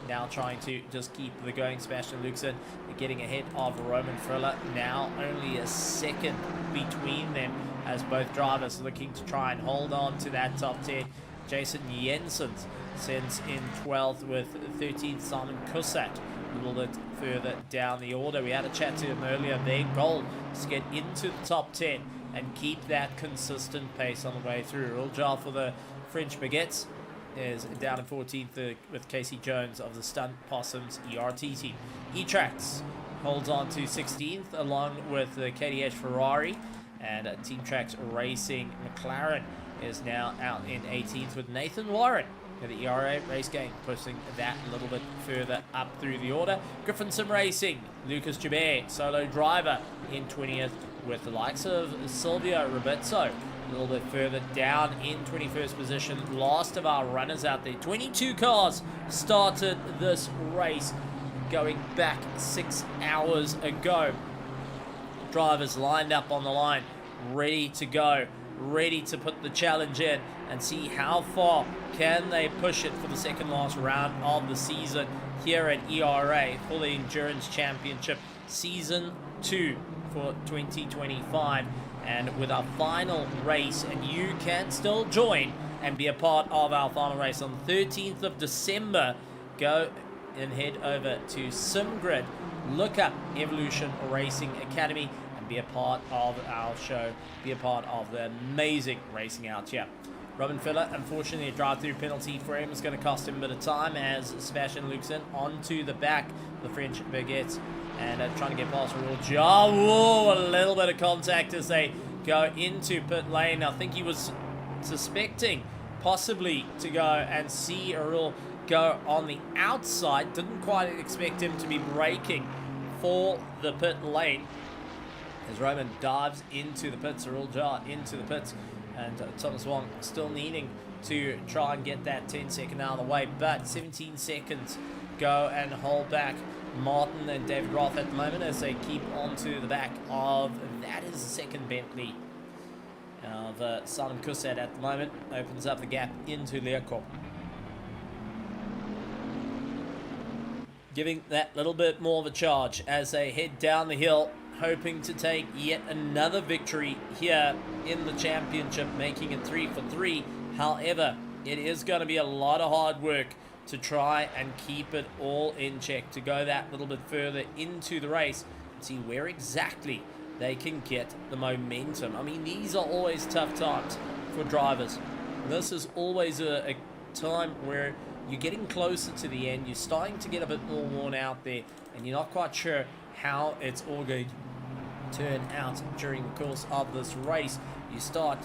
now trying to just keep the going. Sebastian Lucasen getting ahead of Roman Friller. Now only a second between them, as both drivers looking to try and hold on to that top 10. Jason Jensen sends in 12th with 13th Simon Kusat a little bit further down the order. We had a chat to him earlier. Their goal is to get into the top 10 and keep that consistent pace on the way through. Real job for the French Baguettes is down in 14th with Casey Jones of the Stunt Possums ERT team. E-Trax holds on to 16th along with the KDH Ferrari, and Team Trax Racing McLaren is now out in 18th with Nathan Warren of the ERA Race Game pushing that a little bit further up through the order. Griffin Sim Racing, Lucas Jabert, solo driver in 20th with the likes of Silvio Robizzo a little bit further down in 21st position. Last of our runners out there. 22 cars started this race going back 6 hours ago. Drivers lined up on the line, ready to go, ready to put the challenge in and see how far can they push it for the second last round of the season here at ERA for the Endurance Championship Season 2 for 2025. And with our final race, and you can still join and be a part of our final race on the 13th of December, go and head over to SimGrid, look up Evolution Racing Academy, and be a part of our show, be a part of the amazing racing out here. Robin Filler, unfortunately, a drive-through penalty for him is going to cost him a bit of time as Sebastian Luxon onto the back of the French baguettes and trying to get past Raul Jar. Whoa, a little bit of contact as they go into pit lane. I think he was suspecting possibly to go and see Raul go on the outside. Didn't quite expect him to be braking for the pit lane as Roman dives into the pits, Raul Jar into the pits. And Thomas Wong still needing to try and get that 10-second out of the way. But 17 seconds go and hold back Martin and David Roth at the moment as they keep onto the back of, that is the second Bentley of Simon Kusat at the moment. Opens up the gap into Leocorp. Giving that little bit more of a charge as they head down the hill, hoping to take yet another victory here in the championship, making it 3 for 3. However, it is going to be a lot of hard work to try and keep it all in check, to go that little bit further into the race and see where exactly they can get the momentum. I mean, these are always tough times for drivers. This is always a time where you're getting closer to the end, you're starting to get a bit more worn out there, and you're not quite sure how it's all going to turn out during the course of this race. You start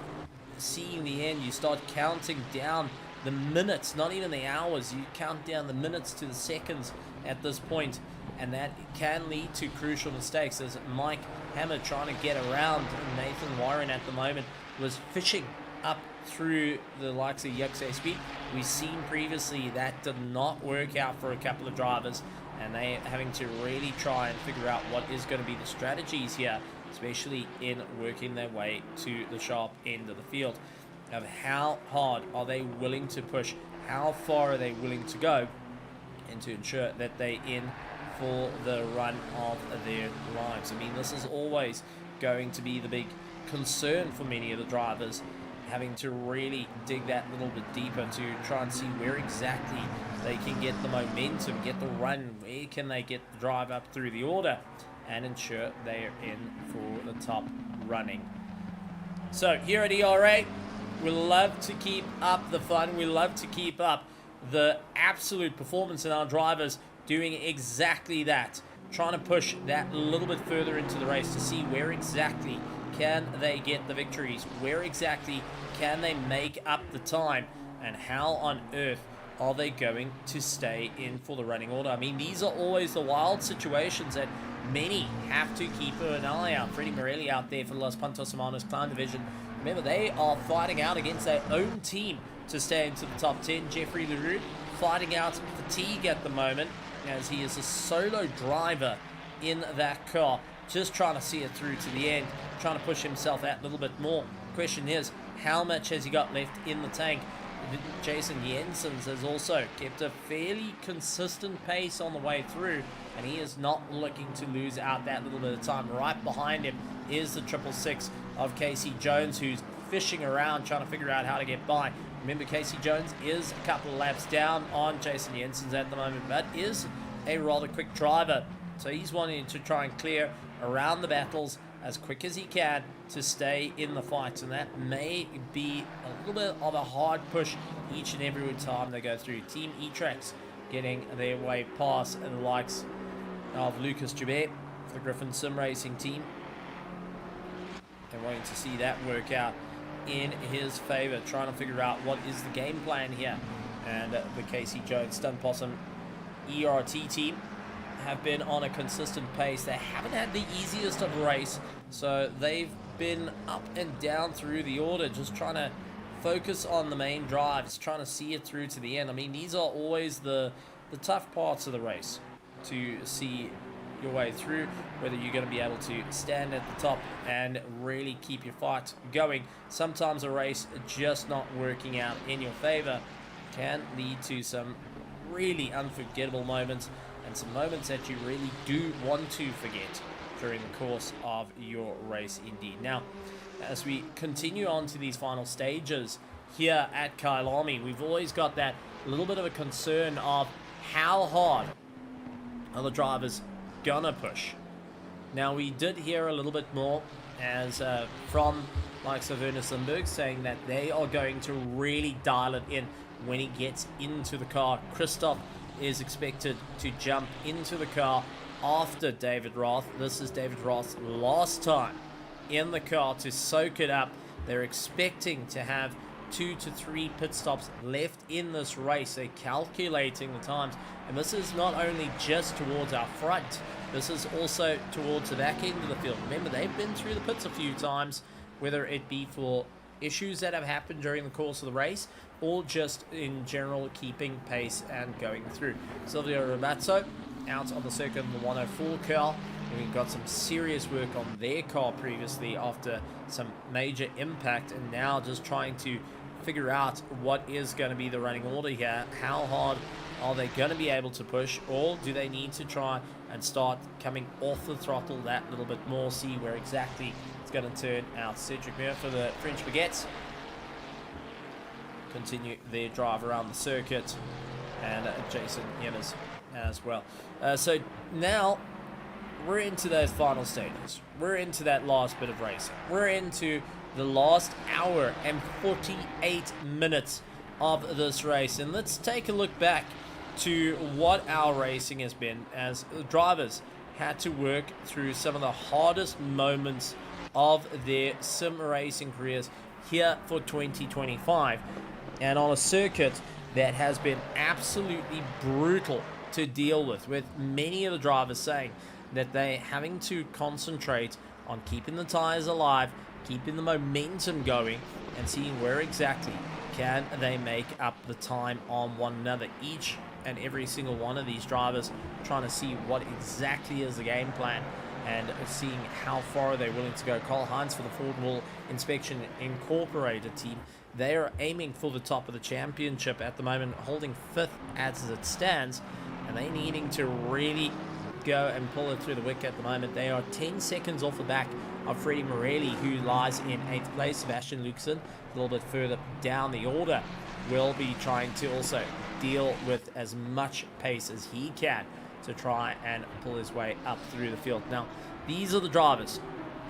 seeing the end, you start counting down the minutes, not even the hours, you count down the minutes to the seconds at this point, and that can lead to crucial mistakes. As Mike Hammer trying to get around Nathan Warren at the moment was fishing up through the likes of Yuxay Speed. We've seen previously that did not work out for a couple of drivers, and they are having to really try and figure out what is going to be the strategies here, especially in working their way to the sharp end of the field, of how hard are they willing to push, how far are they willing to go, and to ensure that they're in for the run of their lives. I mean, this is always going to be the big concern for many of the drivers, having to really dig that little bit deeper to try and see where exactly they can get the momentum, get the run, where can they get the drive up through the order and ensure they are in for the top running. So here at ERA, we love to keep up the fun, we love to keep up the absolute performance in our drivers doing exactly that, trying to push that a little bit further into the race to see where exactly can they get the victories, where exactly can they make up the time, and how on earth are they going to stay in for the running order. I mean, these are always the wild situations that many have to keep an eye out. Freddie Morelli out there for the Los Pantos Hermanos Clan Division. Remember, they are fighting out against their own team to stay into the top 10. Jeffrey LaRue fighting out fatigue at the moment as he is a solo driver in that car, just trying to see it through to the end, trying to push himself out a little bit more. Question is, how much has he got left in the tank? Jason Jensens has also kept a fairly consistent pace on the way through, and he is not looking to lose out that little bit of time. Right behind him is the 666 of Casey Jones, who's fishing around trying to figure out how to get by. Remember, Casey Jones is a couple of laps down on Jason Jensens at the moment, but is a rather quick driver. So he's wanting to try and clear around the battles as quick as he can to stay in the fights, and that may be a little bit of a hard push each and every time they go through. Team E-Trax getting their way past the likes of Lucas Joubert for the Griffin Sim Racing team, and wanting to see that work out in his favor, trying to figure out what is the game plan here. And the Casey Jones Stun Possum ERT team have been on a consistent pace. They haven't had the easiest of race, so they've been up and down through the order, just trying to focus on the main drives, trying to see it through to the end. I mean, these are always the tough parts of the race, to see your way through, whether you're going to be able to stand at the top and really keep your fight going. Sometimes a race just not working out in your favor can lead to some really unforgettable moments, and some moments that you really do want to forget during the course of your race indeed. Now, as we continue on to these final stages here at Kyalami, we've always got that little bit of a concern of how hard are the drivers gonna push. Now, we did hear a little bit more as from likes of Ernest Lindbergh saying that they are going to really dial it in when he gets into the car. Christoph is expected to jump into the car after David Roth. This is David Roth's last time in the car to soak it up. They're expecting to have 2 to 3 pit stops left in this race. They're calculating the times, and this is not only just towards our front, this is also towards the back end of the field. Remember, they've been through the pits a few times, whether it be for issues that have happened during the course of the race or just in general keeping pace and going through. Silvio Robazzo out on the circuit in the 104 car. We've got some serious work on their car previously after some major impact, and now just trying to figure out what is going to be the running order here. How hard are they going to be able to push, or do they need to try and start coming off the throttle that little bit more, see where exactly it's going to turn out. Cedric Muir for the French Baguettes continue their drive around the circuit, and Jason Yemmers as well. So now we're into those final stages. We're into that last bit of racing. We're into the last hour and 48 minutes of this race. And let's take a look back to what our racing has been, as the drivers had to work through some of the hardest moments of their sim racing careers here for 2025. And on a circuit that has been absolutely brutal to deal with many of the drivers saying that they're having to concentrate on keeping the tires alive, keeping the momentum going, and seeing where exactly can they make up the time on one another. Each and every single one of these drivers trying to see what exactly is the game plan and seeing how far are they willing to go. Carl Heinz for the Ford Wall Inspection Incorporated team, they are aiming for the top of the championship at the moment, holding 5th as it stands, and they're needing to really go and pull it through the wick at the moment. They are 10 seconds off the back of Freddie Morelli, who lies in 8th place. Sebastian Luxon, a little bit further down the order, will be trying to also deal with as much pace as he can to try and pull his way up through the field. Now, these are the drivers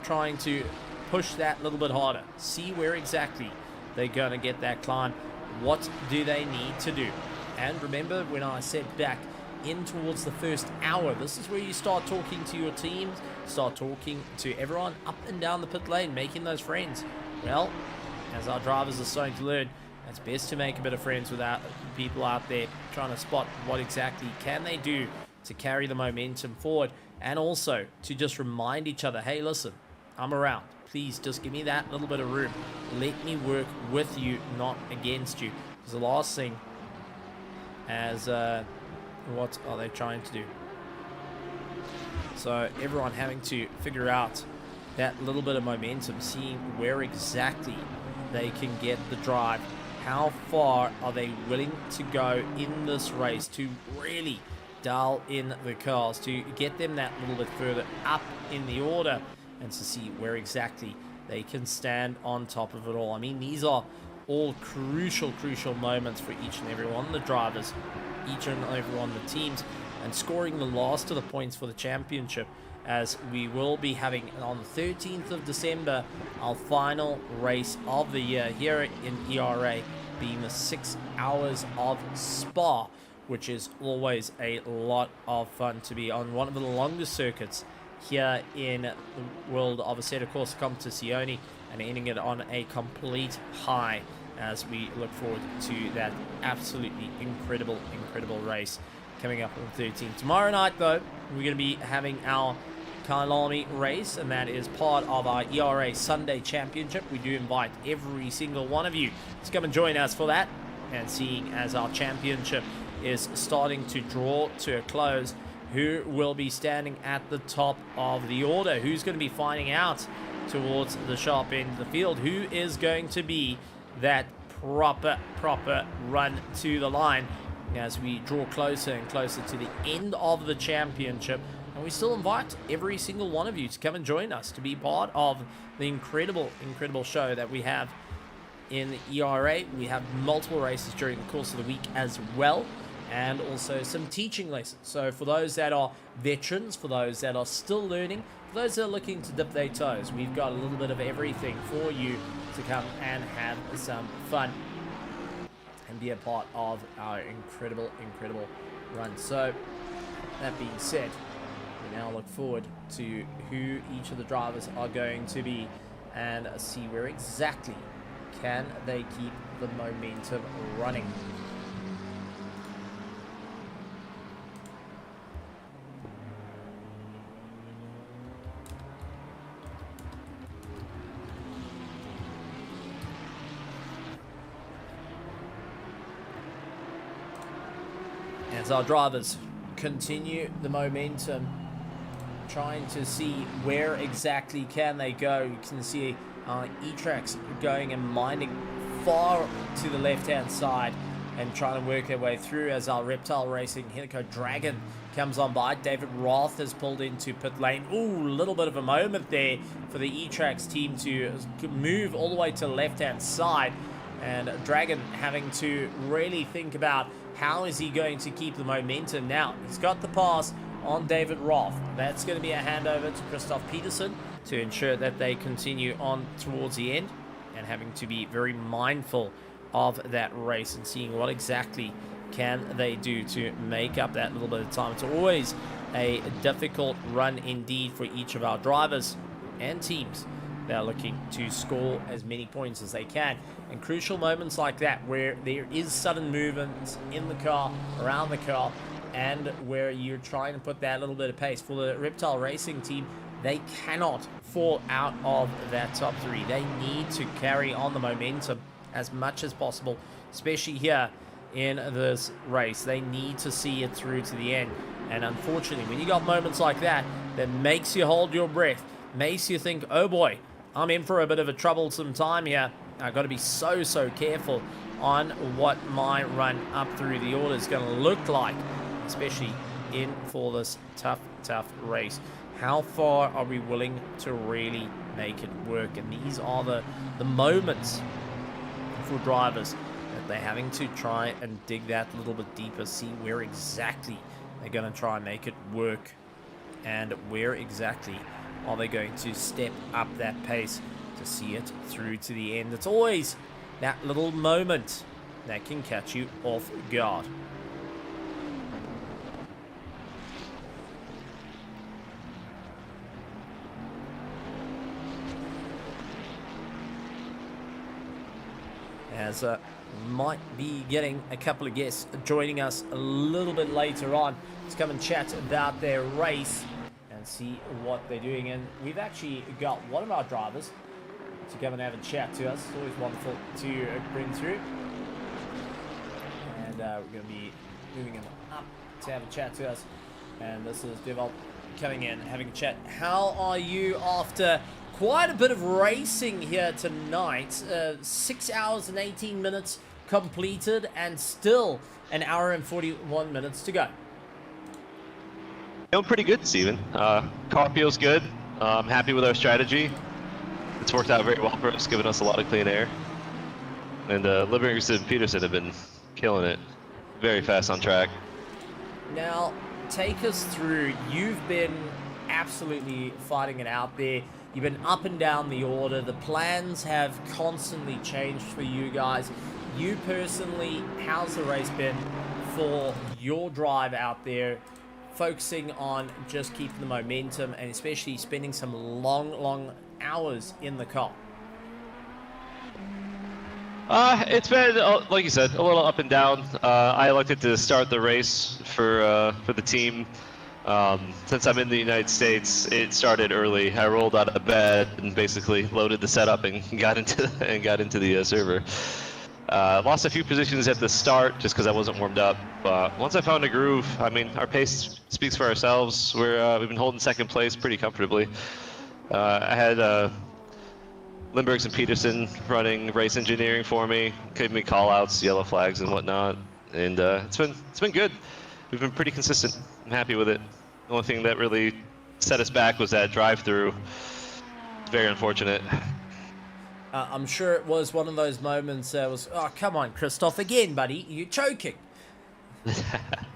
trying to push that little bit harder, see where exactly they're going to get that climb. What do they need to do? And remember, when I said back in towards the first hour, this is where you start talking to your teams, start talking to everyone up and down the pit lane, making those friends. Well, as our drivers are starting to learn, it's best to make a bit of friends with people out there trying to spot what exactly can they do to carry the momentum forward, and also to just remind each other, hey, listen, I'm around. Please just give me that little bit of room. Let me work with you, not against you. Because the last thing, as what are they trying to do? So everyone having to figure out that little bit of momentum, seeing where exactly they can get the drive. How far are they willing to go in this race to really dial in the cars, to get them that little bit further up in the order, and to see where exactly they can stand on top of it all. I mean, these are all crucial moments for each and every one of the drivers, each and every one of the teams, and scoring the last of the points for the championship, as we will be having on the 13th of December our final race of the year here in ERA, being the 6 hours of Spa, which is always a lot of fun to be on one of the longest circuits here in the world of Assetto Corsa Competizione, and ending it on a complete high as we look forward to that absolutely incredible race coming up on the 13th. Tomorrow night, though, we're going to be having our Kyalami race, and that is part of our ERA Sunday Championship. We do invite every single one of you to come and join us for that, and seeing as our championship is starting to draw to a close, who will be standing at the top of the order, who's going to be finding out towards the sharp end of the field, who is going to be that proper run to the line as we draw closer and closer to the end of the championship. And we still invite every single one of you to come and join us to be part of the incredible show that we have in the ERA. We have multiple races during the course of the week as well, and also some teaching lessons. So for those that are veterans, for those that are still learning, for those that are looking to dip their toes, we've got a little bit of everything for you to come and have some fun and be a part of our incredible run. So that being said, we now look forward to who each of the drivers are going to be and see where exactly can they keep the momentum running. As our drivers continue the momentum, trying to see where exactly can they go. You can see E-Trax going and minding far to the left-hand side and trying to work their way through as our Reptile Racing Helico Dragon comes on by. David Roth has pulled into pit lane. Ooh, a little bit of a moment there for the E-Trax team to move all the way to the left-hand side. And Dragon having to really think about how is he going to keep the momentum. Now, he's got the pass on David Roth. That's going to be a handover to Christoph Peterson to ensure that they continue on towards the end, and having to be very mindful of that race and seeing what exactly can they do to make up that little bit of time. It's always a difficult run indeed for each of our drivers and teams. They're looking to score as many points as they can. And crucial moments like that, where there is sudden movements in the car, around the car, and where you're trying to put that little bit of pace. For the Reptile Racing team, they cannot fall out of that top three. They need to carry on the momentum as much as possible, especially here in this race. They need to see it through to the end. And unfortunately, when you got moments like that, that makes you hold your breath, makes you think, oh boy, I'm in for a bit of a troublesome time here. I've got to be so careful on what my run up through the order is going to look like, especially in for this tough race. How far are we willing to really make it work? And these are the moments for drivers that they're having to try and dig that a little bit deeper, see where exactly they're going to try and make it work, and where exactly are they going to step up that pace to see it through to the end. It's always that little moment that can catch you off guard. As might be getting a couple of guests joining us a little bit later on to come and chat about their race and see what they're doing. And we've actually got one of our drivers to come and have a chat to us. It's always wonderful to bring through. And we're going to be moving him up to have a chat to us. And this is Deval coming in, having a chat. How are you after quite a bit of racing here tonight? 6 hours and 18 minutes completed, and still an hour and 41 minutes to go. Feeling pretty good, Steven. Car feels good. I'm happy with our strategy. It's worked out very well for us, giving us a lot of clean air. And Livingston and Peterson have been killing it. Very fast on track. Now, take us through. You've been absolutely fighting it out there. You've been up and down the order. The plans have constantly changed for you guys. You personally, how's the race been for your drive out there, focusing on just keeping the momentum and especially spending some long hours in the car? It's been, like you said, a little up and down. I elected to start the race for the team. Since I'm in the United States, it started early. I rolled out of bed and basically loaded the setup and got into the server. Lost a few positions at the start just because I wasn't warmed up. But once I found a groove, I mean, our pace speaks for ourselves. We've been holding second place pretty comfortably. I had Lindberghs and Peterson running race engineering for me, gave me call-outs, yellow flags, and whatnot. And it's been good. We've been pretty consistent. I'm happy with it. The only thing that really set us back was that drive-through. It's very unfortunate. I'm sure it was one of those moments that was, oh, come on, Christoph, again, buddy, you're choking.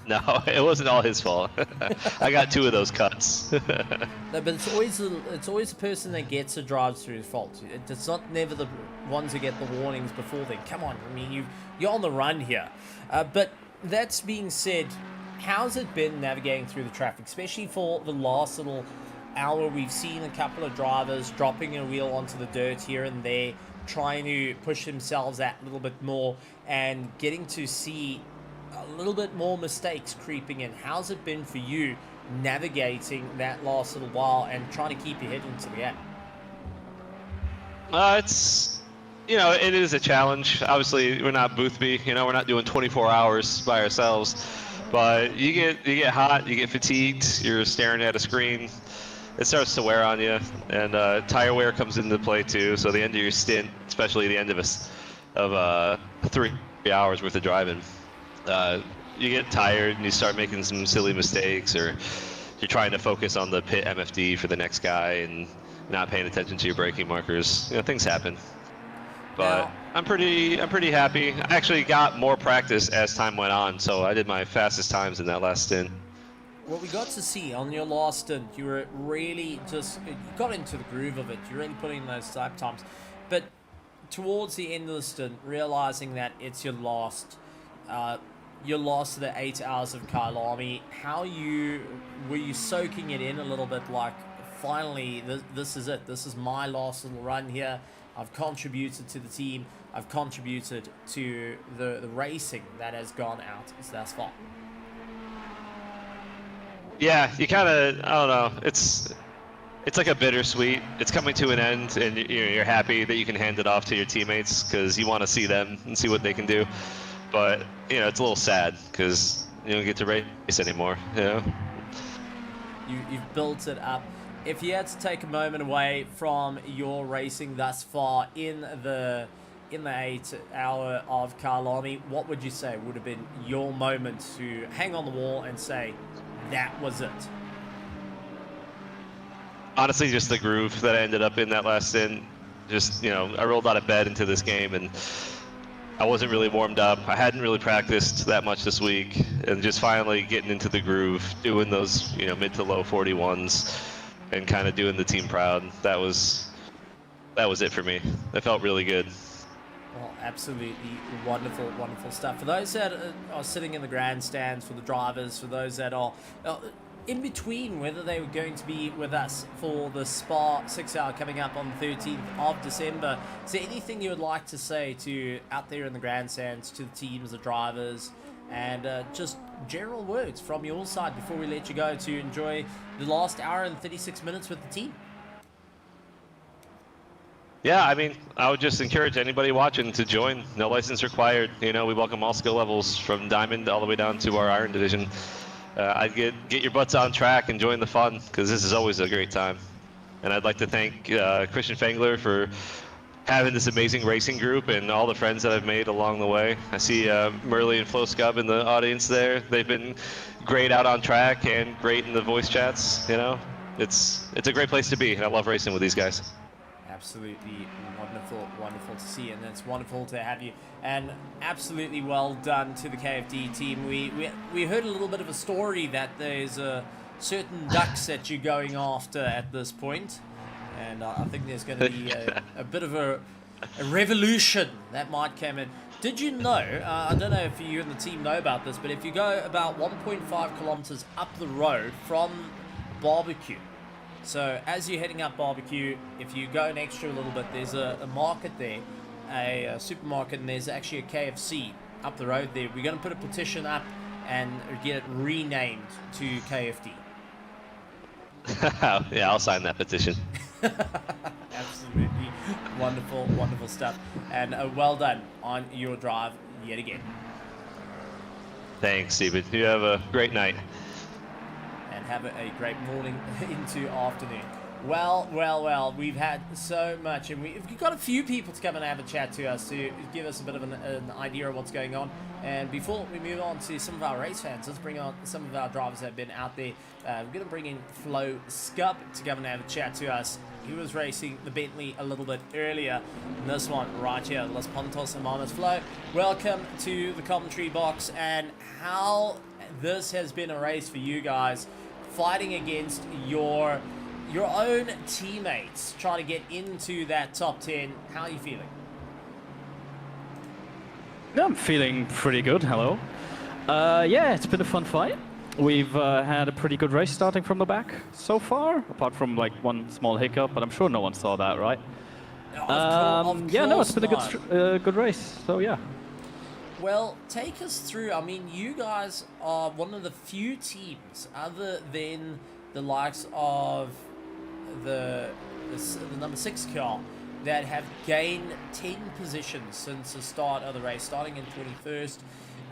No, it wasn't all his fault. I got 2 of those cuts. No, but it's always the person that gets a drive-through fault. It's not never the ones that get the warnings before then. Come on, I mean, you're on the run here. But that's being said, how's it been navigating through the traffic, especially for the last little hour? We've seen a couple of drivers dropping a wheel onto the dirt here and there, trying to push themselves that little bit more and getting to see a little bit more mistakes creeping in. How's it been for you navigating that last little while and trying to keep your head into the app? It's, it is a challenge. Obviously, we're not Boothby, we're not doing 24 hours by ourselves, but you get hot, you get fatigued, you're staring at a screen. It starts to wear on you, and tire wear comes into play too. So the end of your stint, especially the end of 3 hours worth of driving, you get tired and you start making some silly mistakes, or you're trying to focus on the pit MFD for the next guy and not paying attention to your braking markers. Things happen. But Now, I'm pretty happy. I actually got more practice as time went on, so I did my fastest times in that last stint. what we got to see on your last stint, you were really you got into the groove of it. You're really putting in those lap times. But towards the end of the stint, realizing that it's your last to the 8 hours of Kyalami, were you soaking it in a little bit, like, finally, this is it. This is my last little run here. I've contributed to the team. I've contributed to the racing that has gone out thus far. Yeah, you kind of, I don't know, it's like a bittersweet. It's coming to an end, and you're happy that you can hand it off to your teammates because you want to see them and see what they can do. But, it's a little sad because you don't get to race anymore, You've built it up. If you had to take a moment away from your racing thus far in the 8 hour of Kyalami, what would you say would have been your moment to hang on the wall and say, that was it? Honestly, just the groove that I ended up in that last stint. Just, I rolled out of bed into this game and I wasn't really warmed up. I hadn't really practiced that much this week, and just finally getting into the groove, doing those, mid to low 41s and kind of doing the team proud. That was it for me. It felt really good. Well, absolutely wonderful, wonderful stuff. For those that are sitting in the grandstands, for the drivers, for those that are in between whether they were going to be with us for the Spa 6 hour coming up on the 13th of December, is there anything you would like to say to out there in the grandstands, to the teams, the drivers, and just general words from your side before we let you go to enjoy the last hour and 36 minutes with the team? Yeah, I mean, I would just encourage anybody watching to join. No license required. We welcome all skill levels from Diamond all the way down to our Iron Division. I'd get your butts on track and join the fun, because this is always a great time. And I'd like to thank Christian Fengler for having this amazing racing group and all the friends that I've made along the way. I see Merle and Flo Scub in the audience there. They've been great out on track and great in the voice chats. It's a great place to be, and I love racing with these guys. Absolutely wonderful, wonderful to see, and it's wonderful to have you. And absolutely well done to the KFD team. We heard a little bit of a story that there's certain ducks that you're going after at this point, and I think there's going to be a bit of a revolution that might come in. Did you know, I don't know if you and the team know about this, but if you go about 1.5 kilometers up the road from Barbecue, so as you're heading up Barbecue, if you go an extra little bit, there's a market there, a supermarket, and there's actually a KFC up the road there. We're going to put a petition up and get it renamed to KFD. Yeah, I'll sign that petition. Absolutely wonderful, wonderful stuff. And well done on your drive yet again. Thanks, Steven. You have a great night. And have a great morning into afternoon. Well, we've had so much, and we've got a few people to come and have a chat to us to give us a bit of an idea of what's going on. And before we move on to some of our race fans, let's bring on some of our drivers that have been out there. We're going to bring in Flo Scup to come and have a chat to us. He was racing the Bentley a little bit earlier. And this one right here, Los Pontos Hermanos. Flo, welcome to the commentary box, and how this has been a race for you guys, fighting against your own teammates, trying to get into that top 10. How are you feeling? I'm feeling pretty good, hello. Yeah, it's been a fun fight. We've had a pretty good race starting from the back so far, apart from like one small hiccup, but I'm sure no one saw that, right? Yeah, no, it's been a good race, so yeah. Well, take us through. I mean, you guys are one of the few teams, other than the likes of the number 6 car, that have gained 10 positions since the start of the race, starting in 21st.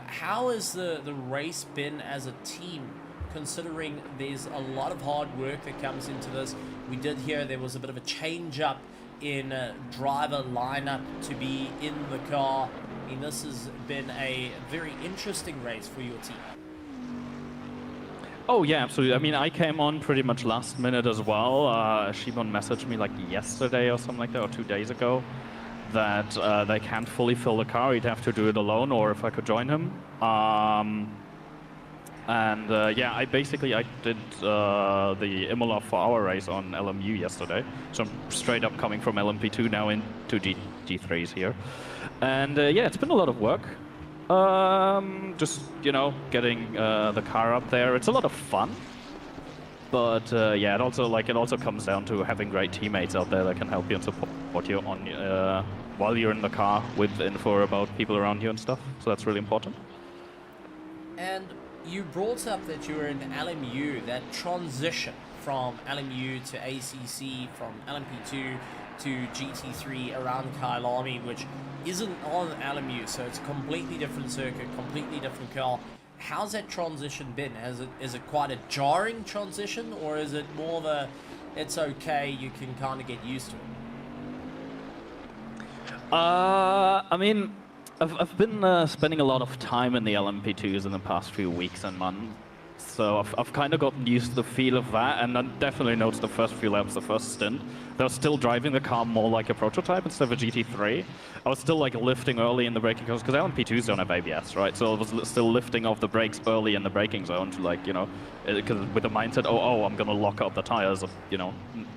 How has the race been as a team, considering there's a lot of hard work that comes into this? We did hear there was a bit of a change up in driver lineup to be in the car. I mean, this has been a very interesting race for your team. Oh yeah, absolutely. I mean, I came on pretty much last minute as well. Shimon messaged me like yesterday or something like that, or 2 days ago, that they can't fully fill the car. He'd have to do it alone, or if I could join him. Yeah, I did the Imola 4-hour race on LMU yesterday. So I'm straight up coming from LMP2 now into G3s here. And yeah, it's been a lot of work. Just, you know, getting the car up there. It's a lot of fun. But yeah, it also comes down to having great teammates out there that can help you and support you on while you're in the car with info about people around you and stuff. So that's really important. And you brought up that you were in LMU, that transition from LMU to ACC, from LMP2 to GT3 around Kyalami, which isn't on LMU, so it's a completely different circuit, completely different car. How's that transition been? Is it quite a jarring transition, or is it more of a, it's okay, you can kind of get used to it? I mean, I've been spending a lot of time in the LMP2s in the past few weeks and months, so I've kind of gotten used to the feel of that, and I definitely noticed the first few laps, the first stint, they were still driving the car more like a prototype instead of a GT3. I was still like lifting early in the braking zones, because LMP2s don't have ABS, right? So I was still lifting off the brakes early in the braking zone to, like, you know, because with the mindset, oh, I'm gonna lock up the tires, you know,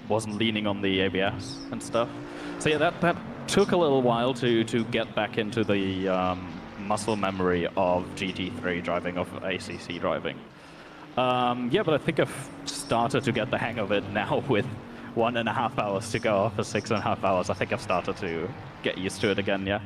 wasn't leaning on the ABS and stuff. So yeah, that took a little while to get back into the muscle memory of GT3 driving, of ACC driving. Yeah, but I think I've started to get the hang of it now with 1.5 hours to go after 6.5 hours. I think I've started to get used to it again, yeah.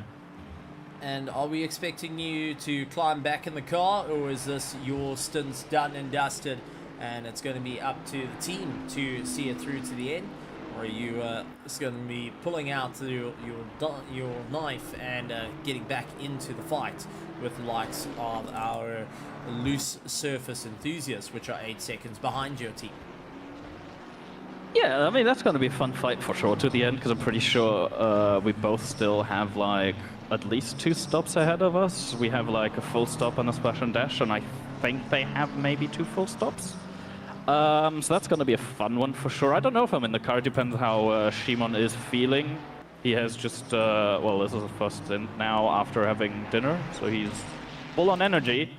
And are we expecting you to climb back in the car, or is this your stints done and dusted and it's going to be up to the team to see it through to the end? Or are you just going to be pulling out your knife and getting back into the fight with the likes of our loose surface enthusiasts, which are 8 seconds behind your team? Yeah, I mean, that's going to be a fun fight for sure to the end, because I'm pretty sure we both still have like at least 2 stops ahead of us. We have like a full stop and a splash and dash, and I think they have maybe 2 full stops. So that's going to be a fun one for sure. I don't know if I'm in the car. It depends how Shimon is feeling. He has just, well, this is the first stint now after having dinner, so he's full on energy.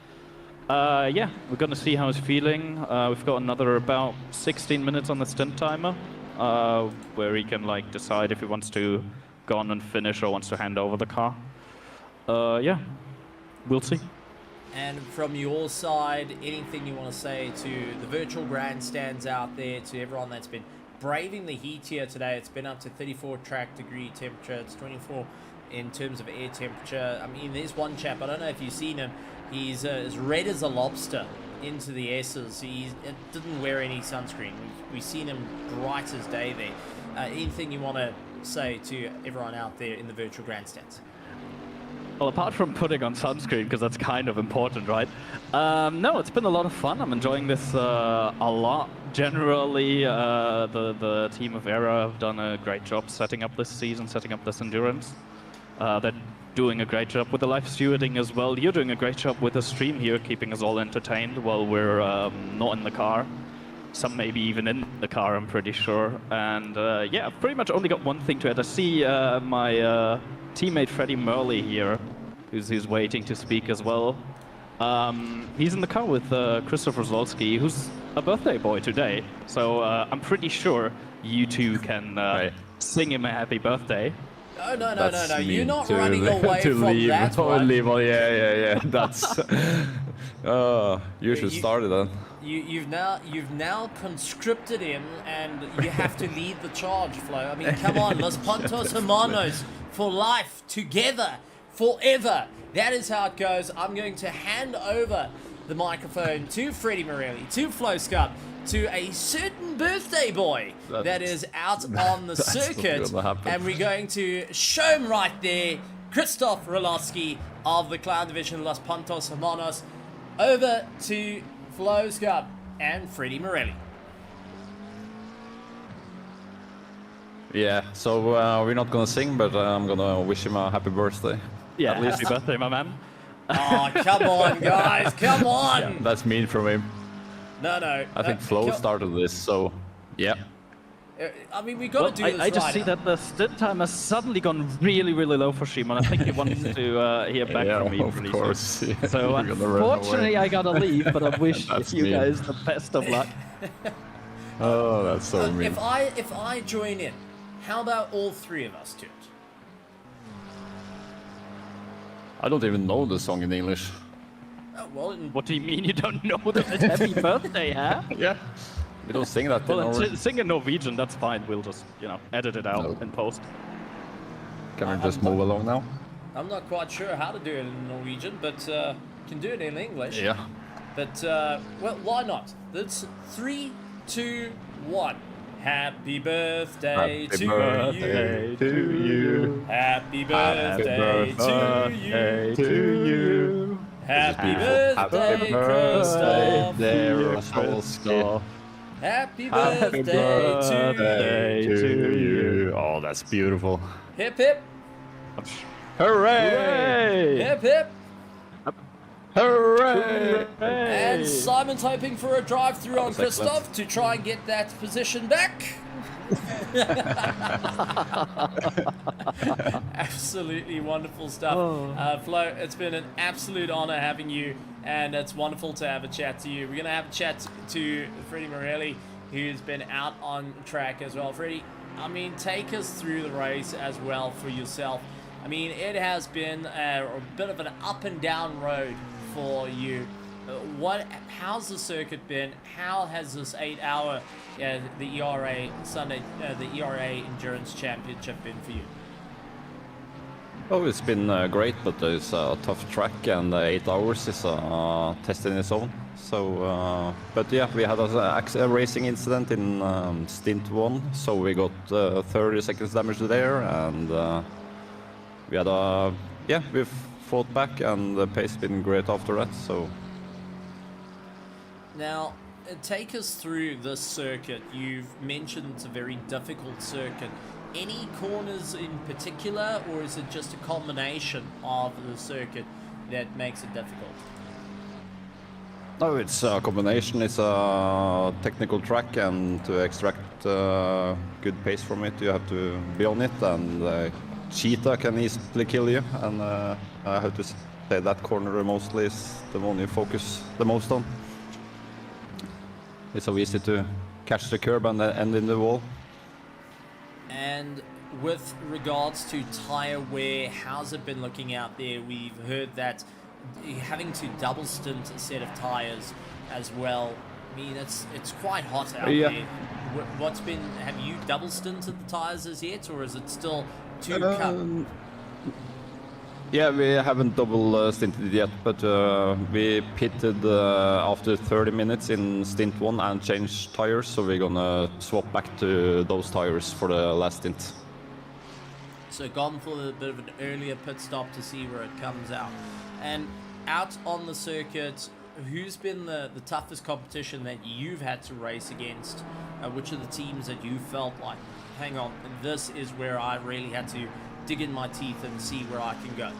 Yeah, we're going to see how he's feeling. We've got another about 16 minutes on the stint timer, where he can like decide if he wants to go on and finish or wants to hand over the car. Yeah, we'll see. And from your side, anything you want to say to the virtual grandstands out there, to everyone that's been braving the heat here today? It's been up to 34 track degree temperature. It's 24 in terms of air temperature. I mean, there's one chap, I don't know if you've seen him, he's as red as a lobster into the S's. He didn't wear any sunscreen. We've seen him bright as day there. anything you want to say to everyone out there in the virtual grandstands? Well, apart from putting on sunscreen, because that's kind of important, right? No, it's been a lot of fun. I'm enjoying this a lot. Generally, the team of Era have done a great job setting up this season, setting up this endurance. They're doing a great job with the live stewarding as well. You're doing a great job with the stream here, keeping us all entertained while we're not in the car. Some maybe even in the car, I'm pretty sure. And yeah, I've pretty much only got one thing to add. I see my teammate Freddie Murley here, who's waiting to speak as well. He's in the car with Christopher Zolski, who's a birthday boy today. So I'm pretty sure you two can sing him a happy birthday. No. You're not running away from leave. that one. Leave. Oh, yeah. That's. You should start it then. You've now conscripted him, and you have to lead the charge, Flo. I mean, come on, Los Puntos Hermanos for life, together, forever. That is how it goes. I'm going to hand over the microphone to Freddie Morelli, to Flo Scott, to a certain birthday boy that is out on the circuit, and we're going to show him right there, Christoph Rolowski of the Clown Division Los Puntos Hermanos. Over to Flo Scott and Freddie Morelli. Yeah, so we're not gonna sing, but I'm gonna wish him a happy birthday. Yeah, happy birthday, my man. Oh, come on, guys, come on! Yeah, that's mean from him. No. I think Flo started this, so yeah. I mean, we got to do this I just right see that the stint time has suddenly gone really, really low for Shimon. I think he wants to hear back from me pretty soon. So unfortunately, I gotta leave, but I wish you guys the best of luck. Oh, that's so mean. If I join in, how about all three of us do it? I don't even know the song in English. Well, what do you mean you don't know that it's happy birthday, huh? Yeah. We don't sing that in Norway. Sing in Norwegian, that's fine. We'll just, edit it out in post. Can we just move along now? I'm not quite sure how to do it in Norwegian, but can do it in English. Yeah. But, well, why not? That's 3, 2, 1. Happy birthday to you. Happy birthday to you. Happy birthday, Christoph. Happy birthday to you. Oh, that's beautiful. Hip hip. Hooray! Hip hip. Hooray! And Simon's hoping for a drive-through on Christoph to try and get that position back. Absolutely wonderful stuff. Flo, it's been an absolute honor having you, and it's wonderful to have a chat to you. We're going to have a chat to Freddie Morelli, who's been out on track as well. Freddie, I mean, take us through the race as well for yourself. I mean, it has been a bit of an up and down road for you. How's the circuit been? How has this 8-hour, the ERA Sunday, the ERA Endurance Championship been for you? Oh, it's been great, but it's a tough track, and 8 hours is a test in its own. So, but yeah, we had a racing incident in stint 1, so we got 30 seconds damage there, and we had we've fought back, and the pace has been great after that. So. Now, take us through this circuit. You've mentioned it's a very difficult circuit. Any corners in particular, or is it just a combination of the circuit that makes it difficult? No, it's a combination. It's a technical track, and to extract good pace from it, you have to be on it, and cheetah can easily kill you, and I have to say that corner mostly is the one you focus the most on. It's so easy to catch the curb and end in the wall. And with regards to tire wear, how's it been looking out there? We've heard that having to double stint a set of tires as well. I mean, it's quite hot out there. Have you double stinted the tires as yet, or is it still to come? Yeah, we haven't double stinted yet, but we pitted after 30 minutes in stint 1 and changed tires, so we're gonna swap back to those tires for the last stint. So gone for a bit of an earlier pit stop to see where it comes out. And out on the circuit, who's been the toughest competition that you've had to race against? Which are the teams that you felt like, hang on, this is where I really had to dig in my teeth and see where I can go?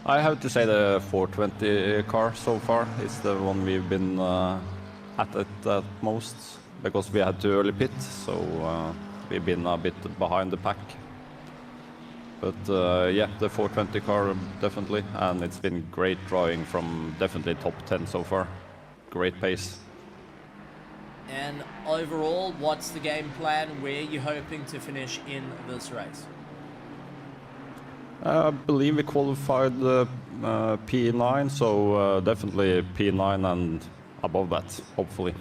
I have to say the 420 car so far is the one we've been at most, because we had to early pit, so we've been a bit behind the pack. But yeah, the 420 car definitely, and it's been great driving from definitely top 10 so far. Great pace. And overall, what's the game plan? Where are you hoping to finish in this race? I believe we qualified P9, so definitely P9 and above that, hopefully.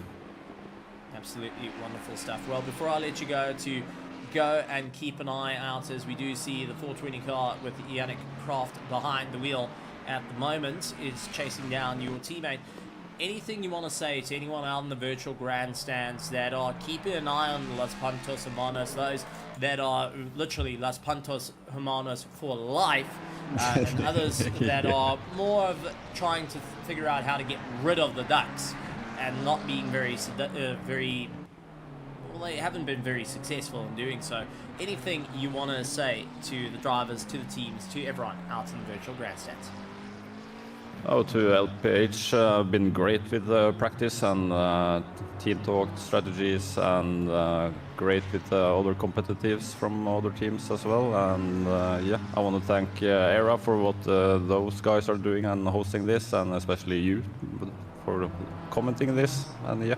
Absolutely wonderful stuff. Well, before I let you go and keep an eye out, as we do see the 420 car with Yannick Croft behind the wheel at the moment is chasing down your teammate. Anything you want to say to anyone out in the virtual grandstands that are keeping an eye on Las Pantos Hermanos, those that are literally Las Pantos Hermanos for life, and others that are more of trying to figure out how to get rid of the ducks and not being very, well, they haven't been very successful in doing so. Anything you want to say to the drivers, to the teams, to everyone out in the virtual grandstands? Oh, to LPH, been great with practice and team talk strategies, and great with other competitives from other teams as well. And yeah, I want to thank ERA for what those guys are doing and hosting this, and especially you for commenting this. And yeah,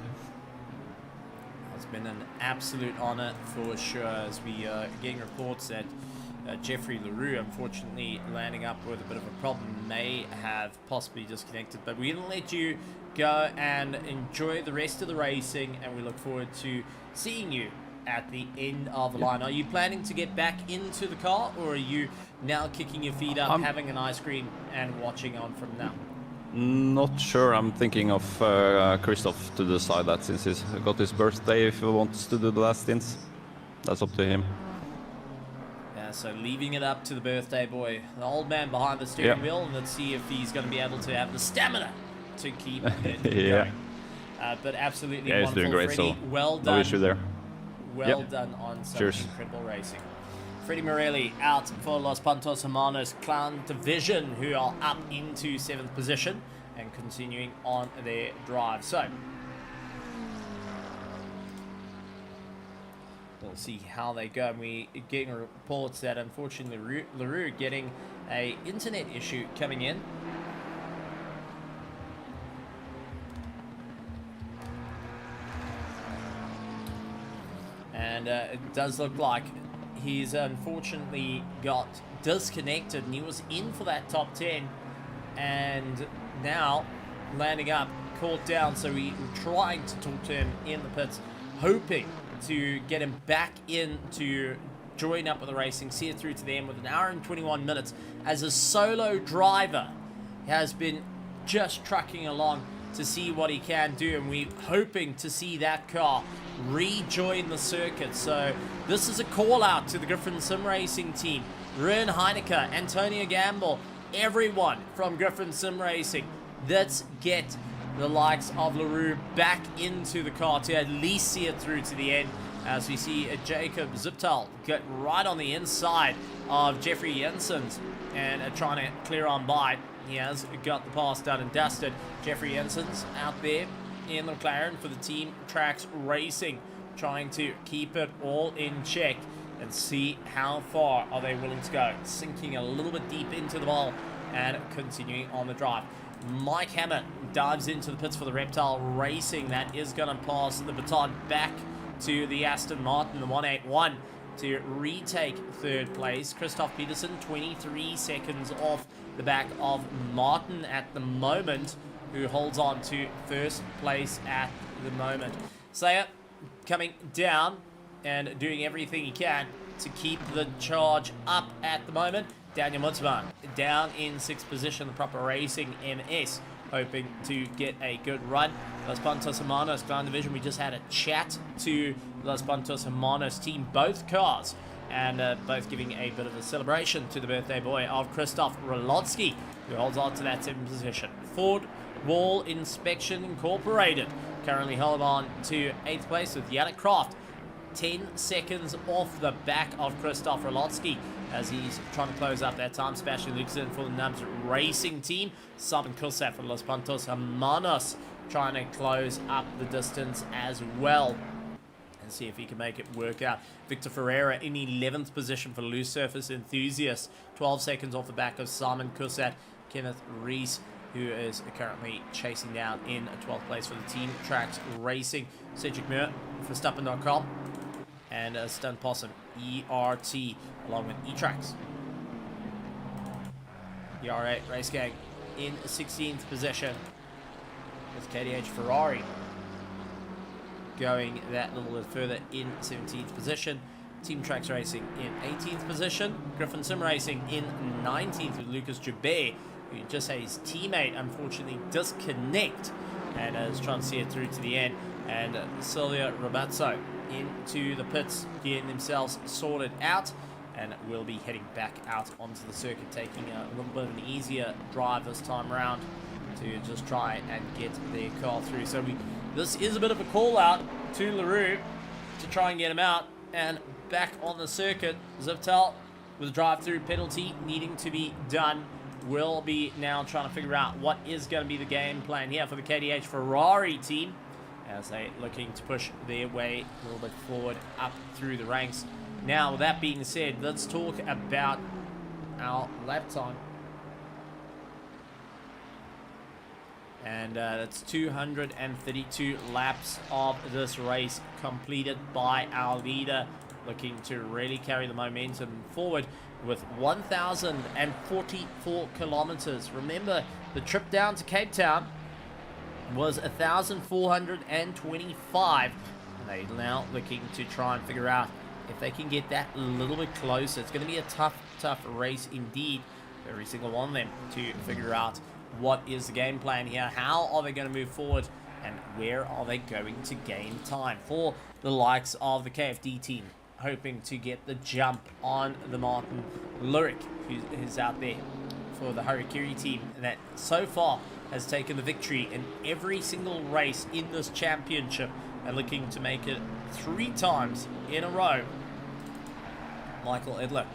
it's been an absolute honor for sure, as we are getting reports that Jeffrey LaRue, unfortunately landing up with a bit of a problem, may have possibly disconnected. But we're going to let you go and enjoy the rest of the racing, and we look forward to seeing you at the end of the line. Are you planning to get back into the car, or are you now kicking your feet up, having an ice cream, and watching on from now? Not sure. I'm thinking of Christoph to decide that, since he's got his birthday, if he wants to do the last stints. That's up to him. So leaving it up to the birthday boy, the old man behind the steering wheel, and let's see if he's going to be able to have the stamina to keep it going. But absolutely he's wonderful, doing great, Freddie. so well done. No issue there. Well done on some incredible racing. Freddie Morelli out for Los Pantos Hermanos Clan Division, who are up into 7th position and continuing on their drive. So we'll see how they go. And we getting reports that unfortunately LaRue getting a internet issue coming in. And it does look like he's unfortunately got disconnected, and he was in for that top 10, and now landing up, caught down. So we're trying to talk to him in the pits, hoping to get him back in to join up with the racing, see it through to the end with 1 hour and 21 minutes as a solo driver. He has been just trucking along to see what he can do, and we're hoping to see that car rejoin the circuit. So this is a call out to the Griffin Sim Racing team, Ruan Heineke, Antonio Gamble, everyone from Griffin Sim Racing. Let's get the likes of LaRue back into the car to at least see it through to the end, as we see Jacob Ziptal get right on the inside of Jeffrey Jensen's and trying to clear on by. He has got the pass done and dusted. Jeffrey Jensen's out there in the McLaren for the Team Tracks Racing, trying to keep it all in check and see how far are they willing to go. Sinking a little bit deep into the ball and continuing on the drive. Mike Hammett dives into the pits for the Reptile Racing. That is going to pass the baton back to the Aston Martin, the 181, to retake 3rd place. Christoph Peterson, 23 seconds off the back of Martin at the moment, who holds on to 1st place at the moment. Slayer coming down and doing everything he can to keep the charge up at the moment. Daniel Mutzman down in 6th position, the Proper Racing MS, hoping to get a good run. Los Pantos Hermanos Clan Division, we just had a chat to Los Pantos Hermanos team, both cars, and both giving a bit of a celebration to the birthday boy of Christoph Rolotsky, who holds on to that 7th position. Ford Wall Inspection Incorporated currently hold on to 8th place with Yannick Croft, 10 seconds off the back of Christoph Rolotsky as he's trying to close up that time. Sebastian Luxon for the Nubs Racing team. Simon Kulsat for Los Pantos Hermanos trying to close up the distance as well and see if he can make it work out. Victor Ferreira in 11th position for Loose Surface Enthusiasts, 12 seconds off the back of Simon Kulsat. Kenneth Rees, who is currently chasing down in 12th place for the Team Tracks Racing. Cedric Muir for Stuppen.com and Stunt Possum ERT along with E-Tracks. ER8 Race Gang in 16th position with KDH Ferrari going that little bit further in 17th position. Team Tracks Racing in 18th position. Griffin Sim Racing in 19th with Lucas Joubert, who just had his teammate unfortunately disconnect and is trying to see it through to the end. And Silvia Robazzo into the pits, getting themselves sorted out, and will be heading back out onto the circuit, taking a little bit of an easier drive this time around to just try and get their car through. So this is a bit of a call out to LaRue to try and get him out and back on the circuit. Ziptel with a drive-through penalty needing to be done will be now trying to figure out what is going to be the game plan here for the KDH Ferrari team as they looking to push their way a little bit forward up through the ranks. Now, with that being said, let's talk about our lap time. And that's 232 laps of this race completed by our leader, looking to really carry the momentum forward with 1,044 kilometers. Remember, the trip down to Cape Town was 1,425, and they're now looking to try and figure out if they can get that a little bit closer. It's going to be a tough race indeed, every single one of them, to figure out what is the game plan here, how are they going to move forward, and where are they going to gain time for the likes of the KFD team, hoping to get the jump on the Martin Lurik, who's out there for the Harikiri team, that so far has taken the victory in every single race in this championship and looking to make it 3 times in a row. Michael Edler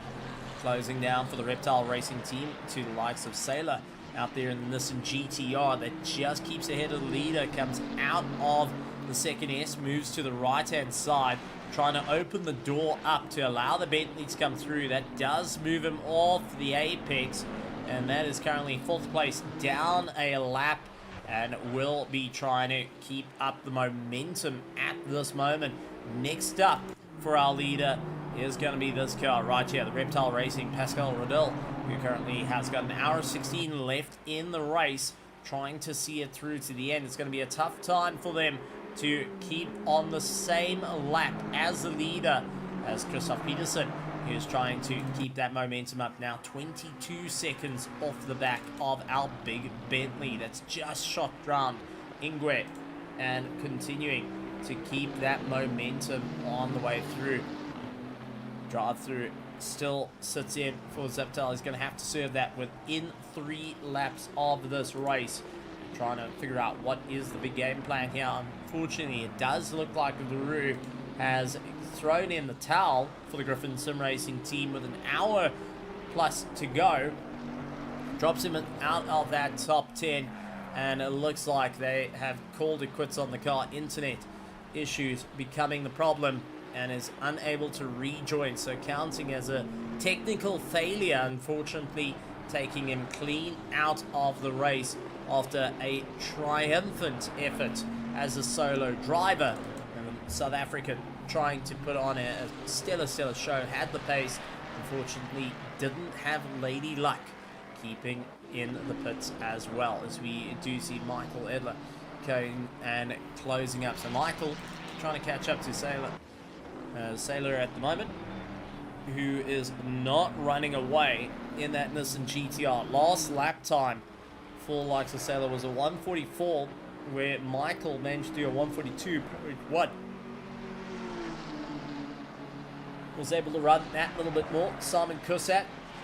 closing down for the Reptile Racing team to the likes of Sailor out there in the Nissan GTR that just keeps ahead of the leader, comes out of the second S, moves to the right-hand side, trying to open the door up to allow the Bentley to come through. That does move him off the apex, and that is currently 4th place down a lap and will be trying to keep up the momentum at this moment. Next up for our leader is going to be this car right here, the Reptile Racing Pascal Rodel, who currently has got an hour 16 left in the race, trying to see it through to the end. It's going to be a tough time for them to keep on the same lap as the leader, as Christoph Peterson, who's trying to keep that momentum up now. 22 seconds off the back of our big Bentley that's just shot round Ingwe, and continuing to keep that momentum on the way through. Drive through still sits in for Zeptel. He's going to have to serve that within 3 laps of this race, trying to figure out what is the big game plan here. Unfortunately, it does look like LaRue has thrown in the towel for the Griffin Sim Racing team with an hour plus to go. Drops him out of that top 10, and it looks like they have called it quits on the car. Internet issues becoming the problem, and is unable to rejoin, so counting as a technical failure, unfortunately taking him clean out of the race after a triumphant effort as a solo driver. And the South African trying to put on a stellar show, had the pace, unfortunately didn't have Lady Luck keeping in the pits as well, as we do see Michael Edler going and closing up. So Michael trying to catch up to Sailor at the moment, who is not running away in that Nissan GTR. Last lap time for likes of Sailor was a 144, where Michael managed to do a 142.1. Was able to run that little bit more. Simon Kusat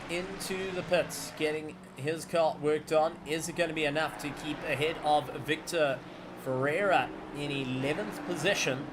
into the pits, getting his car worked on. Is it going to be enough to keep ahead of Victor Ferreira in 11th position?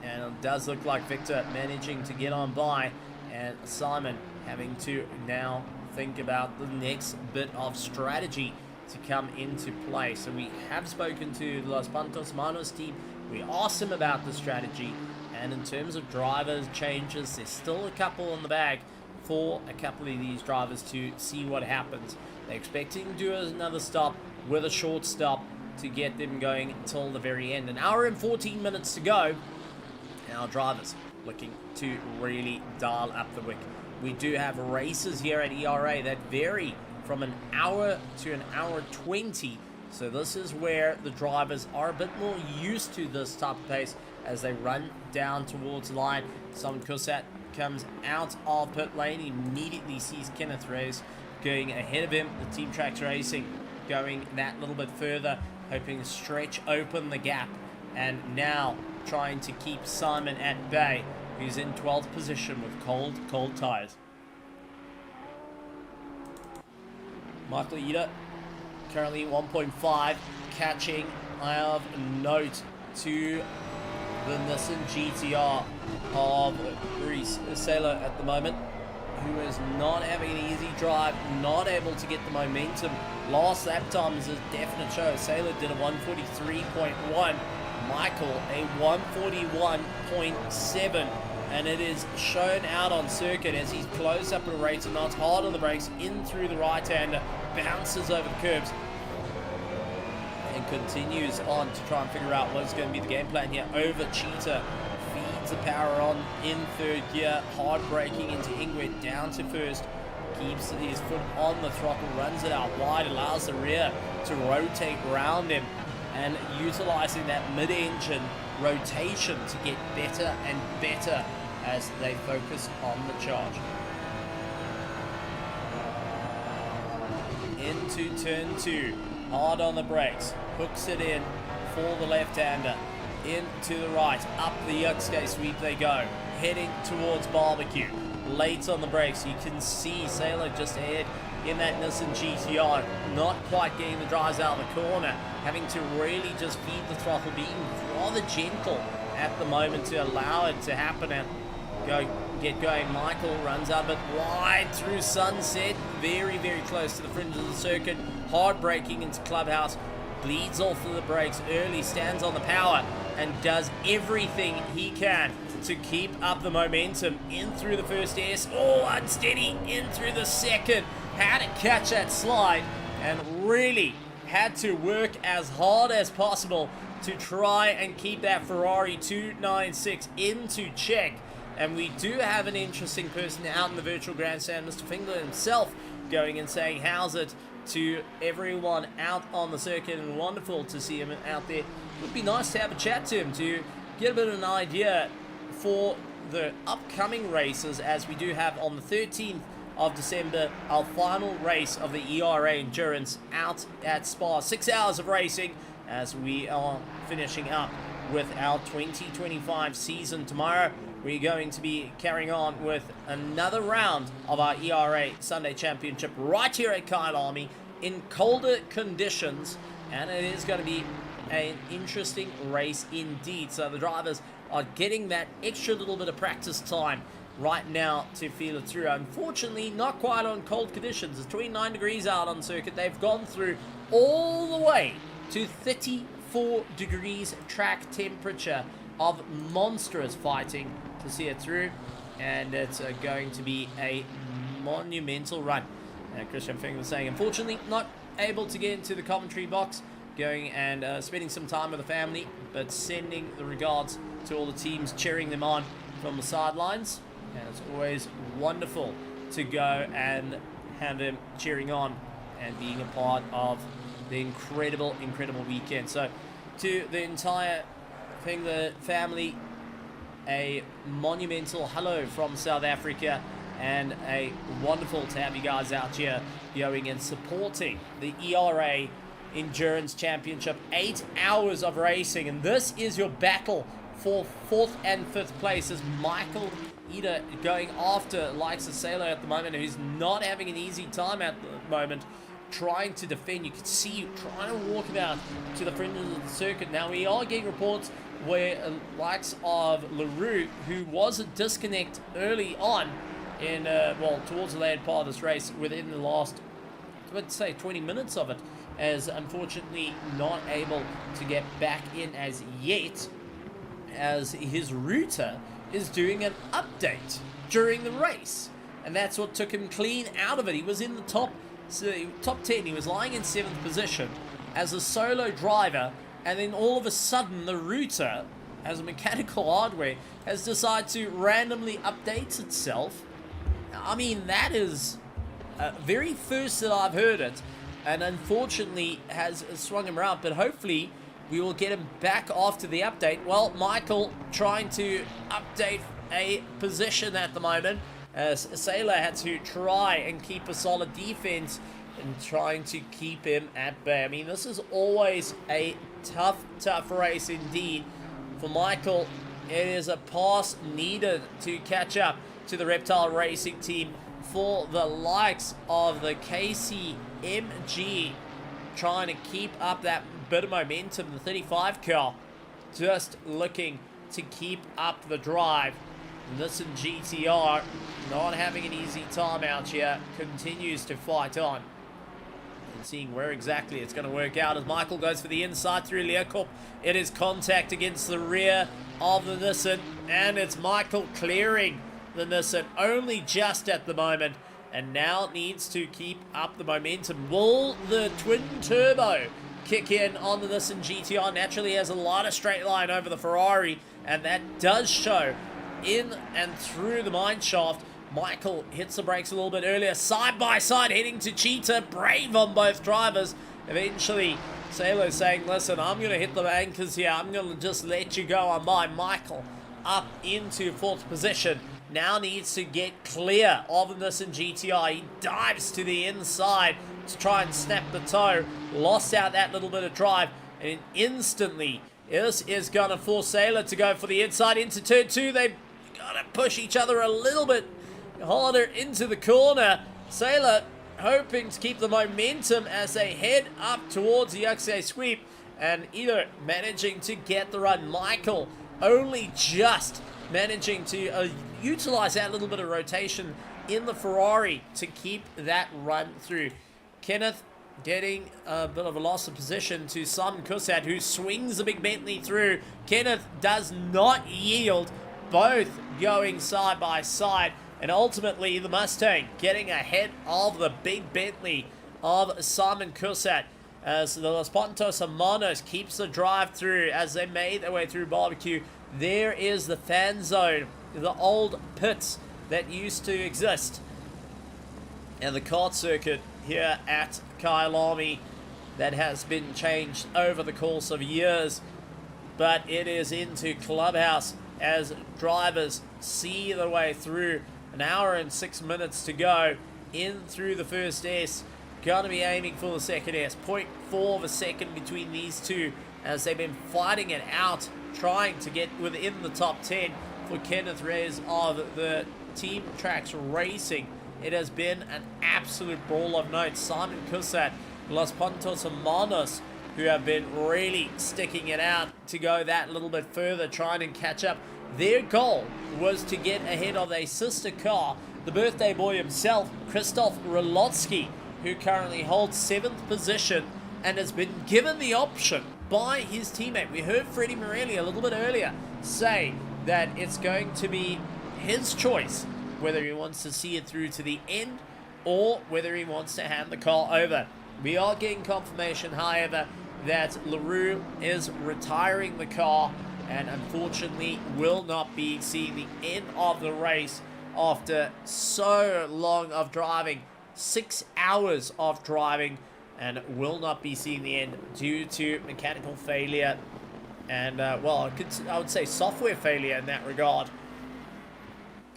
And it does look like Victor managing to get on by, and Simon having to now think about the next bit of strategy to come into play. So we have spoken to the Los Pantos Manos team. We asked them about the strategy, and in terms of drivers changes, there's still a couple in the bag for a couple of these drivers to see what happens. They're expecting to do another stop with a short stop to get them going until the very end. An hour and 14 minutes to go. Our drivers looking to really dial up the wick. We do have races here at ERA that vary from an hour to an hour 20. So this is where the drivers are a bit more used to this type of pace as they run down towards the line. Simon Kusat comes out of pit lane, immediately sees Kenneth Reyes going ahead of him. The Team Tracks Racing going that little bit further, hoping to stretch open the gap. And now trying to keep Simon at bay, who's in 12th position with cold tires. Michael Ida currently 1.5, catching of note to the Nissan GTR of Reese Sailor at the moment, who is not having an easy drive, not able to get the momentum. Last lap time is a definite show. Sailor did a 143.1. Michael a 141.7, and it is shown out on circuit as he's closed up at a rate of knots, hard on the brakes, in through the right-hander, bounces over the curbs, and continues on to try and figure out what is going to be the game plan here. Over Cheetah, feeds the power on in third gear, hard braking into Ingrid, down to first, keeps his foot on the throttle, runs it out wide, allows the rear to rotate around him, and utilizing that mid-engine rotation to get better and better as they focus on the charge. Into turn 2, hard on the brakes, hooks it in for the left-hander, into the right, up the Yuxke sweep they go, heading towards Barbecue. Late on the brakes, you can see Sailor just ahead in that Nissan GTR, not quite getting the drives out of the corner, having to really just feed the throttle, being rather gentle at the moment to allow it to happen and get going. Michael runs out a bit wide through Sunset, very close to the fringe of the circuit, hard braking into Clubhouse, bleeds off of the brakes early, stands on the power, and does everything he can to keep up the momentum in through the first S. Oh, unsteady in through the second. Had to catch that slide and really had to work as hard as possible to try and keep that Ferrari 296 into check. And we do have an interesting person out in the virtual grandstand, Mr. Fingler himself, going and saying how's it to everyone out on the circuit, and wonderful to see him out there. It would be nice to have a chat to him to get a bit of an idea for the upcoming races, as we do have on the 13th of December our final race of the ERA Endurance out at Spa. 6 hours of racing as we are finishing up with our 2025 season tomorrow. We're going to be carrying on with another round of our ERA Sunday Championship right here at Kyalami in colder conditions, and it is going to be an interesting race indeed. So the drivers are getting that extra little bit of practice time right now to feel it through. Unfortunately, not quite on cold conditions. It's 29 degrees out on circuit. They've gone through all the way to 34 degrees track temperature of monstrous fighting to see it through, and it's going to be a monumental run. Christian Finger was saying, unfortunately, not able to get into the commentary box, going and spending some time with the family, but sending the regards to all the teams cheering them on from the sidelines. And it's always wonderful to go and have them cheering on and being a part of the incredible weekend. So to the entire Finger family, a monumental hello from South Africa, and a wonderful to have you guys out here going and supporting the ERA Endurance Championship. 8 hours of racing, and this is your battle for 4th and 5th place as Michael Eder going after likes of Sailor at the moment, who's not having an easy time at the moment, trying to defend. You can see you trying to walk him out to the fringes of the circuit. Now we are getting reports where likes of LaRue, who was a disconnect early on in, well, towards the later part of this race, within the last, let's say, 20 minutes of it, as unfortunately not able to get back in as yet, as his router is doing an update during the race, and that's what took him clean out of it. He was in the top 10. He was lying in 7th position as a solo driver, and then all of a sudden the router, as a mechanical hardware, has decided to randomly update itself. I mean, that is very first that I've heard it, and unfortunately has swung him around, but hopefully we will get him back after the update. Well, Michael trying to update a position at the moment, as Sailor had to try and keep a solid defense and trying to keep him at bay. I mean, this is always a tough race indeed for Michael. It is a pass needed to catch up to the Reptile Racing team for the likes of the KCMG, trying to keep up that bit of momentum. The 35 car just looking to keep up the drive. Listen, GTR not having an easy time out here, continues to fight on and seeing where exactly it's going to work out as Michael goes for the inside through Leocorp. It is contact against the rear of the Nissan, and it's Michael clearing the Nissan only just at the moment, and now needs to keep up the momentum. Will the twin turbo kick in on the Nissan GTR? Naturally has a lot of straight line over the Ferrari, and that does show in and through the mine shaft. Michael hits the brakes a little bit earlier, side by side heading to Cheetah. Brave on both drivers. Eventually Sailor saying, listen, I'm going to hit the anchors here, I'm going to just let you go on by. Michael up into 4th position, now needs to get clear of the Nissan GTR. He dives to the inside to try and snap the toe, lost out that little bit of drive, and instantly this is going to force Sailor to go for the inside into turn 2. They've got to push each other a little bit harder into the corner. Sailor hoping to keep the momentum as they head up towards the Yuxie sweep, and either managing to get the run. Michael only just managing to utilize that little bit of rotation in the Ferrari to keep that run through. Kenneth getting a bit of a loss of position to Simon Kusat, who swings the big Bentley through. Kenneth does not yield, both going side by side, and ultimately the Mustang getting ahead of the big Bentley of Simon Kusat, as the Los Pontos Hermanos keeps the drive through as they made their way through barbecue. There is the fan zone, the old pits that used to exist, and the kart circuit here at Kyalami that has been changed over the course of years, but it is into Clubhouse as drivers see their way through. An hour and 6 minutes to go in through the first S. Gonna be aiming for the second S. 0.4 of a second between these two as they've been fighting it out, trying to get within the top 10 for Kenneth Reyes of the Team Tracks Racing. It has been an absolute brawl of note. Simon Kusat, Los Pontos Hermanos, who have been really sticking it out to go that little bit further, trying to catch up. Their goal was to get ahead of a sister car, the birthday boy himself, Krzysztof Rolotsky, who currently holds 7th position and has been given the option by his teammate. We heard Freddie Morelli a little bit earlier say that it's going to be his choice whether he wants to see it through to the end or whether he wants to hand the car over. We are getting confirmation, however, that LaRue is retiring the car and unfortunately will not be seeing the end of the race after so long of driving, 6 hours of driving, and will not be seeing the end due to mechanical failure and well, I would say software failure in that regard.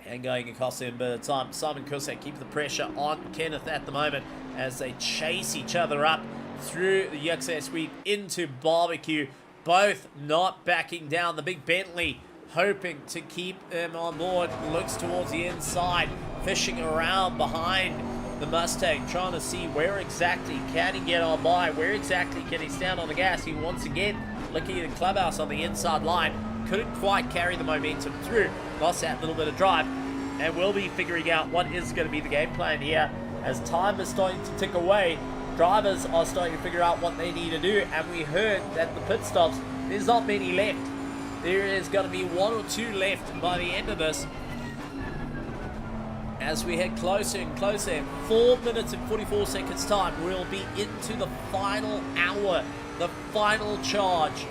and going across him, but it's time. Simon Kusek keep the pressure on Kenneth at the moment as they chase each other up through the Yuxay sweep into barbecue. Both not backing down. The big Bentley hoping to keep him on board. Looks towards the inside, fishing around behind the Mustang, trying to see where exactly can he get on by, where exactly can he stand on the gas. He once again looking at the clubhouse on the inside line. Couldn't quite carry the momentum through. Lost that little bit of drive. And we'll be figuring out what is going to be the game plan here. As time is starting to tick away, drivers are starting to figure out what they need to do. And we heard that the pit stops, there's not many left. There is going to be 1 or 2 left by the end of this. As we head closer and closer, 4 minutes and 44 seconds time, we'll be into the final hour, the final charge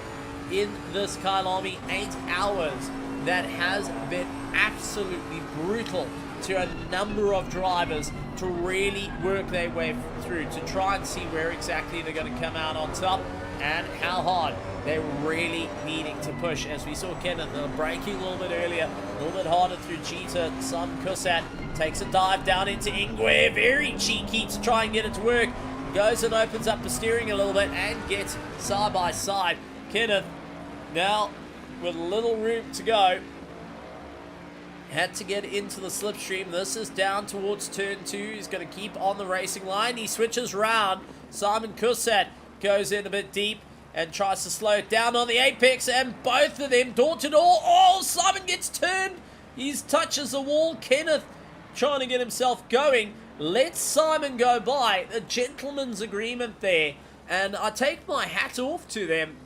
in this Kyalami. 8 hours that has been absolutely brutal to a number of drivers to really work their way through, to try and see where exactly they're going to come out on top and how hard they're really needing to push. As we saw Kenneth braking a little bit earlier, a little bit harder through Cheetah. Simon Kusat takes a dive down into Ingwe, very cheeky to try and get it to work. Goes and opens up the steering a little bit and gets side by side. Kenneth now with little room to go, had to get into the slipstream. This is down towards turn 2. He's going to keep on the racing line. He switches round. Simon Kusat goes in a bit deep and tries to slow it down on the apex, and both of them door to door. Oh, Simon gets turned. He touches the wall. Kenneth trying to get himself going. Let Simon go by. A gentleman's agreement there, and I take my hat off to them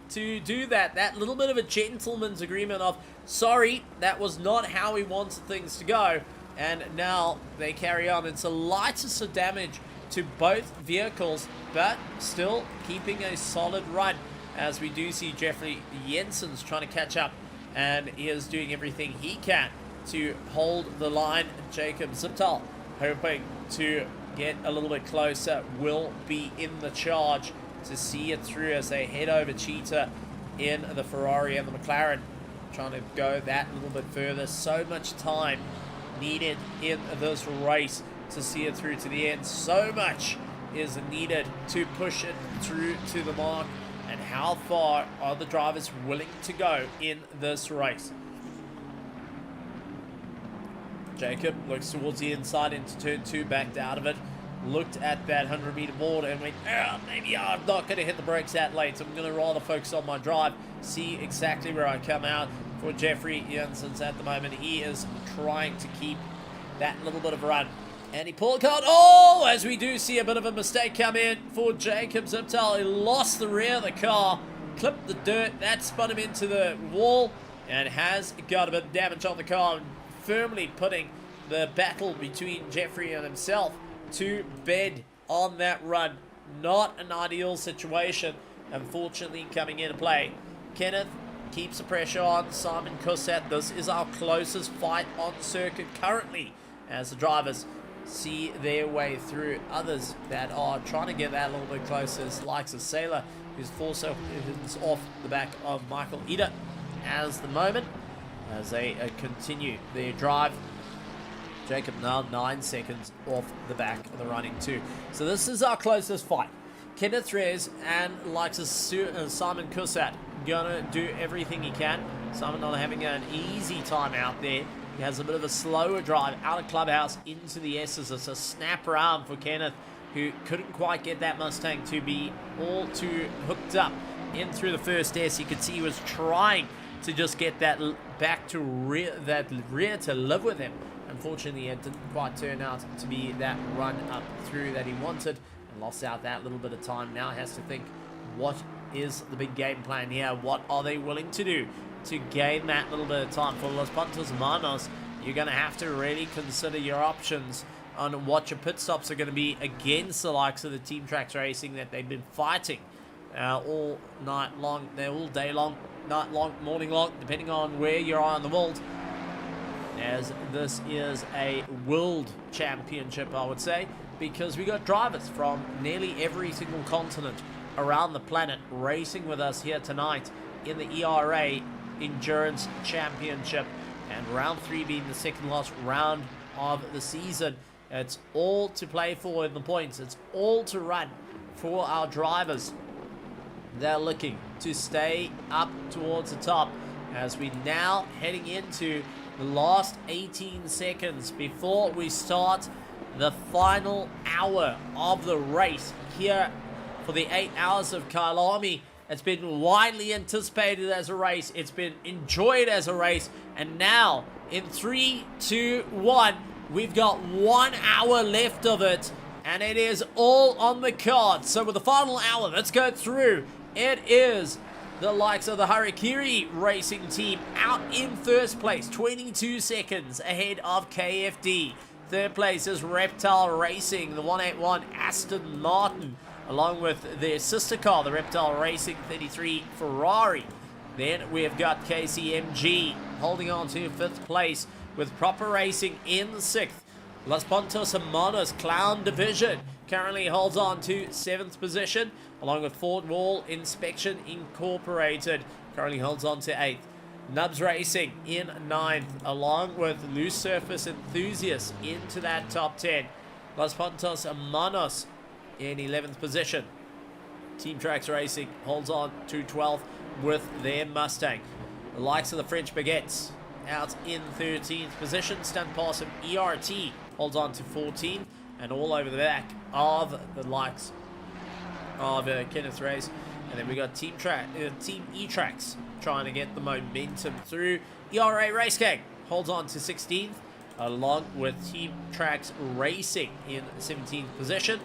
to do that. That little bit of a gentleman's agreement of, sorry, that was not how we wanted things to go. And now they carry on. It's a lightest of damage to both vehicles, but still keeping a solid run, as we do see Jeffrey Jensen's trying to catch up, and he is doing everything he can to hold the line. Jacob Ziptal hoping to get a little bit closer, will be in the charge to see it through as they head over Cheetah in the Ferrari and the McLaren, trying to go that little bit further. So much time needed in this race to see it through to the end. So much is needed to push it through to the mark, and how far are the drivers willing to go in this race? Jacob looks towards the inside into turn 2, backed out of it, looked at that 100-meter board and went, maybe I'm not going to hit the brakes that late, so I'm going to rather focus on my drive, see exactly where I come out. For Jeffrey Jensen's at the moment, he is trying to keep that little bit of a run. And he pulled the card. Oh, as we do see a bit of a mistake come in for Jacob Ziptal. He lost the rear of the car, clipped the dirt, that spun him into the wall, and has got a bit of damage on the car, firmly putting the battle between Jeffrey and himself to bed on that run. Not an ideal situation, unfortunately, coming into play. Kenneth keeps the pressure on Simon Kusat. This is our closest fight on circuit currently, as the drivers see their way through. Others that are trying to get that a little bit closer, likes of Sailor, who's also off the back of Michael Eder as the moment, as they continue their drive. Jacob now 9 seconds off the back of the running too. So this is our closest fight. Kenneth Reyes and likes of Simon Kusat gonna do everything he can. Simon not having an easy time out there. He has a bit of a slower drive out of clubhouse into the S's. It's a snap around for Kenneth, who couldn't quite get that Mustang to be all too hooked up in through the first S. You could see he was trying to just get that back to rear to live with him. Unfortunately, it didn't quite turn out to be that run up through that he wanted, and lost out that little bit of time. Now has to think, what is the big game plan here? What are they willing to do to gain that little bit of time? For Los Puntos Hermanos, you're going to have to really consider your options on what your pit stops are going to be against the likes of the Team Tracks Racing that they've been fighting all night long. They're all day long, night long, morning long, depending on where you are in the world, as this is a world championship, I would say, because we got drivers from nearly every single continent around the planet racing with us here tonight in the ERA Endurance Championship. and round 3 being the second last round of the season. It's all to play for in the points. It's all to run for our drivers. They're looking to stay up towards the top as we now heading into the last 18 seconds before we start the final hour of the race here for the 8 hours of Kyalami. It's been widely anticipated as a race. It's been enjoyed as a race. And now, in 3, 2, 1, we've got 1 hour left of it. And it is all on the card. So with the final hour, let's go through. It is the likes of the Harakiri racing team out in first place, 22 seconds ahead of KFD. Third place is Reptile Racing, the 181 Aston Martin, along with their sister car, the Reptile Racing 33 Ferrari. Then we've got KCMG holding on to 5th place with Proper Racing in 6th. Los Pontos Hermanos Clown Division currently holds on to 7th position, along with Ford Wall Inspection Incorporated currently holds on to 8th. Nubs Racing in 9th, along with Loose Surface Enthusiasts into that top 10. Los Pontos Hermanos in 11th position. Team Tracks Racing holds on to 12th with their Mustang. The likes of the French Baguettes out in 13th position. Stunt Pass and ERT holds on to 14th, and all over the back of the likes of Kenneth Reyes. And then we got Team E-Tracks trying to get the momentum through. ERA Race Gang holds on to 16th, along with Team Tracks Racing in 17th position.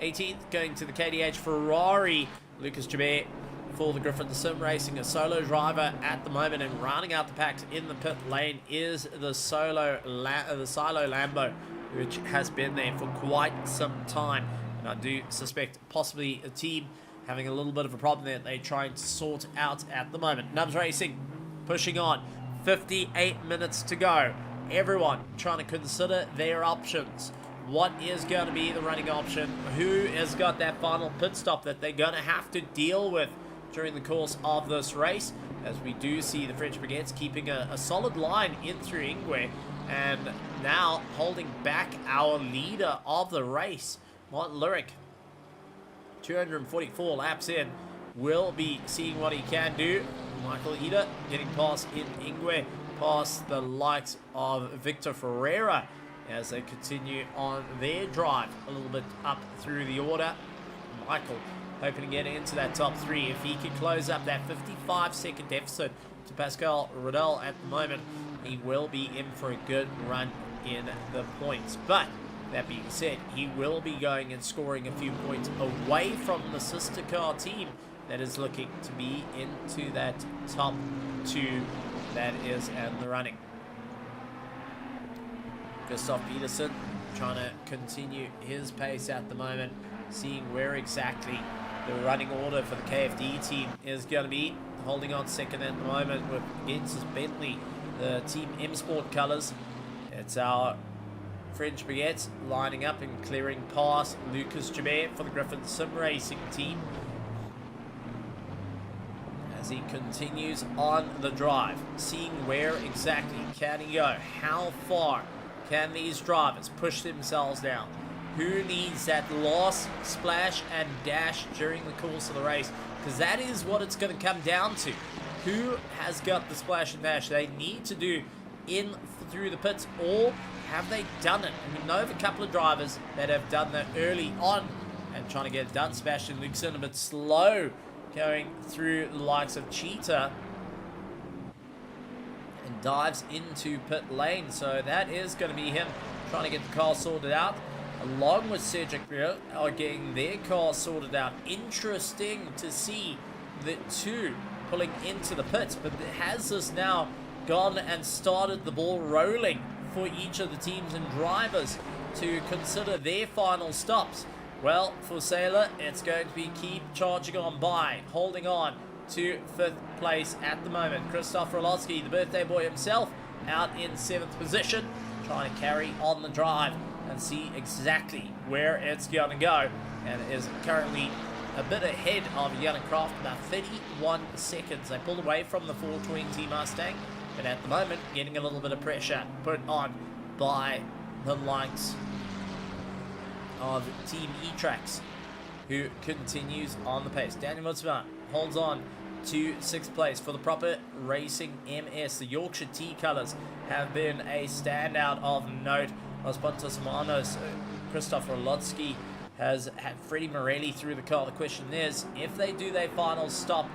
18th going to the KDH Ferrari. Lucas Jabert for the Griffin Sim Racing, a solo driver at the moment, and rounding out the packs in the pit lane is the Silo Lambo, which has been there for quite some time. And I do suspect possibly a team having a little bit of a problem that they're trying to sort out at the moment. Nubs Racing pushing on. 58 minutes to go. Everyone trying to consider their options. What is going to be the running option? Who has got that final pit stop that they're going to have to deal with during the course of this race? As we do see the French Baguettes keeping a solid line in through Ingwe, and now holding back our leader of the race, Martin Lyric. 244 laps in, will be seeing what he can do. Michael Eder getting past in Ingwe, past the likes of Victor Ferreira as they continue on their drive a little bit up through the order. Michael hoping to get into that top 3. If he can close up that 55-second deficit to Pascal Riddell at the moment, he will be in for a good run in the points. But that being said, he will be going and scoring a few points away from the sister car team that is looking to be into that top 2 that is in the running. Gustav Peterson trying to continue his pace at the moment, seeing where exactly the running order for the KFD team is going to be. Holding on second at the moment with against Bentley, the Team M Sport colours. It's our French Baguettes lining up and clearing past Lucas Jabert for the Griffin Sim Racing team as he continues on the drive, seeing where exactly can he go, how far can these drivers push themselves down, who needs that last splash and dash during the course of the race, because that is what it's going to come down to. Who has got the splash and dash they need to do in through the pits, or have they done it? And we know of a couple of drivers that have done that early on and trying to get it done. Sebastian Luxon a bit slow going through the likes of Cheetah and dives into pit lane. So that is going to be him trying to get the car sorted out, along with Cedric Rio are getting their car sorted out. Interesting to see the two pulling into the pits, but has this now gone and started the ball rolling for each of the teams and drivers to consider their final stops? Well, for Saylor, it's going to be keep charging on by, holding on to 5th place at the moment. Christoph Rolotsky, the birthday boy himself, out in 7th position, trying to carry on the drive and see exactly where it's going to go, and is currently a bit ahead of Yannick Croft, about 31 seconds. They pulled away from the 420 Mustang but at the moment, getting a little bit of pressure put on by the likes of Team E-Trax, who continues on the pace. Daniel Mutsva holds on to 6th place for the Proper Racing MS. The Yorkshire Tea colours have been a standout of note. Los Pontos Hermanos, Christoph Rolotsky has had Freddie Morelli through the car. The question is, if they do their final stop,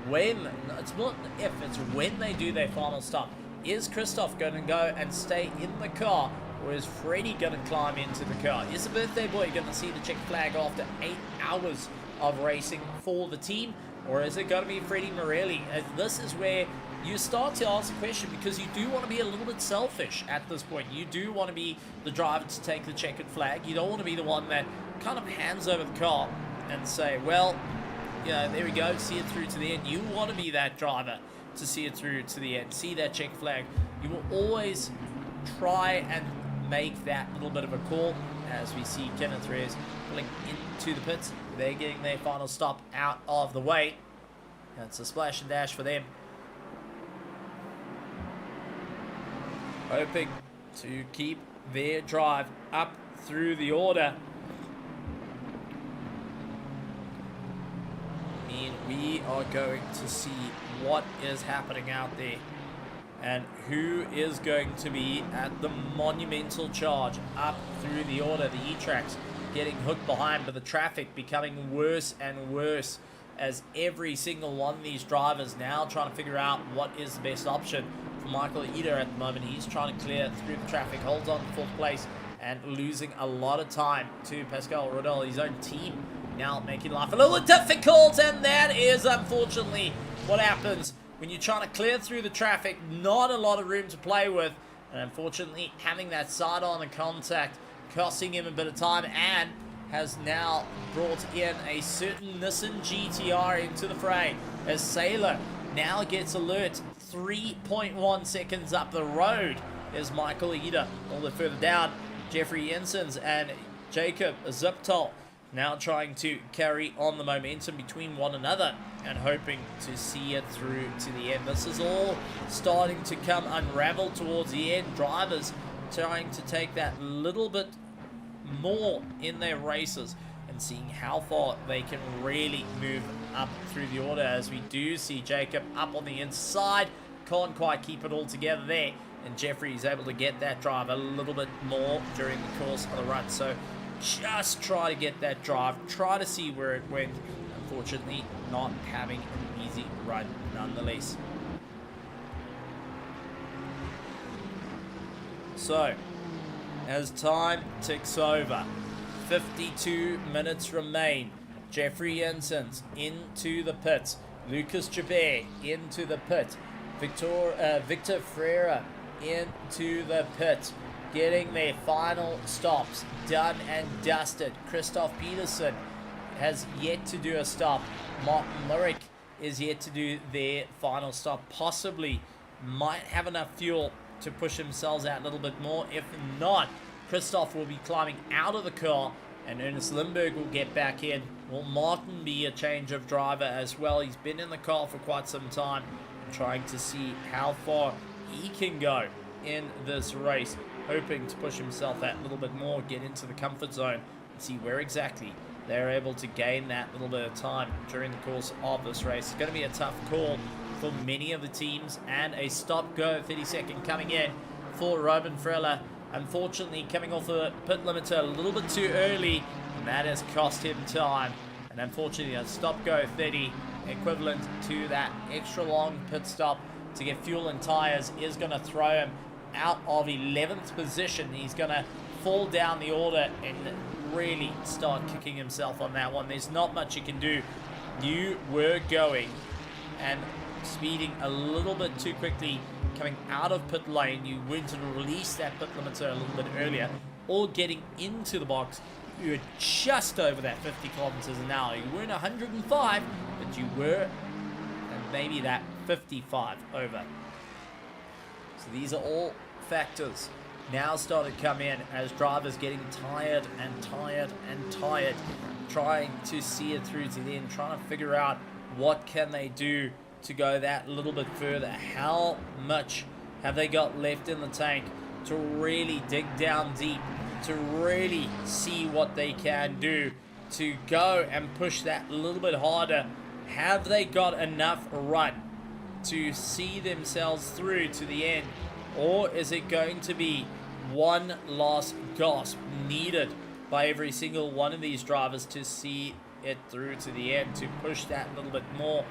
when, it's not if, it's when they do their final stop, is Christoph going to go and stay in the car, or is Freddie going to climb into the car? Is the birthday boy going to see the check flag after 8 hours of racing for the team, or is it going to be Freddie Morelli? This is where you start to ask a question, because you do want to be a little bit selfish at this point. You do want to be the driver to take the checkered flag. You don't want to be the one that kind of hands over the car and say, well, you know, there we go, see it through to the end. You want to be that driver to see it through to the end, see that check flag. You will always try and make that little bit of a call, as we see Kenneth Reyes pulling into the pits. They're getting their final stop out of the way. It's a splash and dash for them, hoping to keep their drive up through the order. And we are going to see what is happening out there and who is going to be at the monumental charge up through the order. The E-Trax getting hooked behind, but the traffic becoming worse and worse as every single one of these drivers now trying to figure out what is the best option for Michael Eder at the moment. He's trying to clear through the traffic, holds on to 4th place and losing a lot of time to Pascal Rodel, his own team, now making life a little difficult, and that is unfortunately what happens when you're trying to clear through the traffic. Not a lot of room to play with, and unfortunately having that side-on contact costing him a bit of time, and has now brought in a certain Nissan GTR into the fray as Sailor now gets alert. 3.1 seconds up the road is Michael Eder. A little bit further down, Jeffrey Jensens and Jacob Ziptol now trying to carry on the momentum between one another and hoping to see it through to the end. This is all starting to come unraveled towards the end. Drivers trying to take that little bit more in their races and seeing how far they can really move up through the order, as we do see Jacob up on the inside, can't quite keep it all together there, and Jeffrey is able to get that drive a little bit more during the course of the run. So just try to get that drive, try to see where it went. Unfortunately not having an easy run nonetheless. So as time ticks over, 52 minutes remain. Jeffrey Jensens into the pits. Lucas Jabert into the pit. Victor Freire into the pit. Getting their final stops done and dusted. Christoph Peterson has yet to do a stop. Martin Lurick is yet to do their final stop. Possibly might have enough fuel to push themselves out a little bit more. If not, Christoph will be climbing out of the car and Ernest Lindberg will get back in. Will Martin be a change of driver as well? He's been in the car for quite some time, trying to see how far he can go in this race, hoping to push himself that little bit more, get into the comfort zone and see where exactly they're able to gain that little bit of time during the course of this race. It's going to be a tough call for many of the teams, and a stop-go 30-second coming in for Robin Frella. Unfortunately, coming off the pit limiter a little bit too early, and that has cost him time. And unfortunately, a stop-go 30, equivalent to that extra long pit stop to get fuel and tires, is going to throw him out of 11th position. He's going to fall down the order and really start kicking himself on that one. There's not much you can do. You were going and speeding a little bit too quickly coming out of pit lane. You went to release that pit limiter a little bit earlier, or getting into the box, you were just over that 50 kilometers an hour. You weren't 105, but you were, and maybe that 55 over. So these are all factors now started to come in as drivers getting tired and tired and tired, trying to see it through to the end, trying to figure out what can they do to go that little bit further? How much have they got left in the tank to really dig down deep, to really see what they can do, to go and push that little bit harder? Have they got enough run to see themselves through to the end? Or is it going to be one last gasp needed by every single one of these drivers to see it through to the end, to push that little bit more,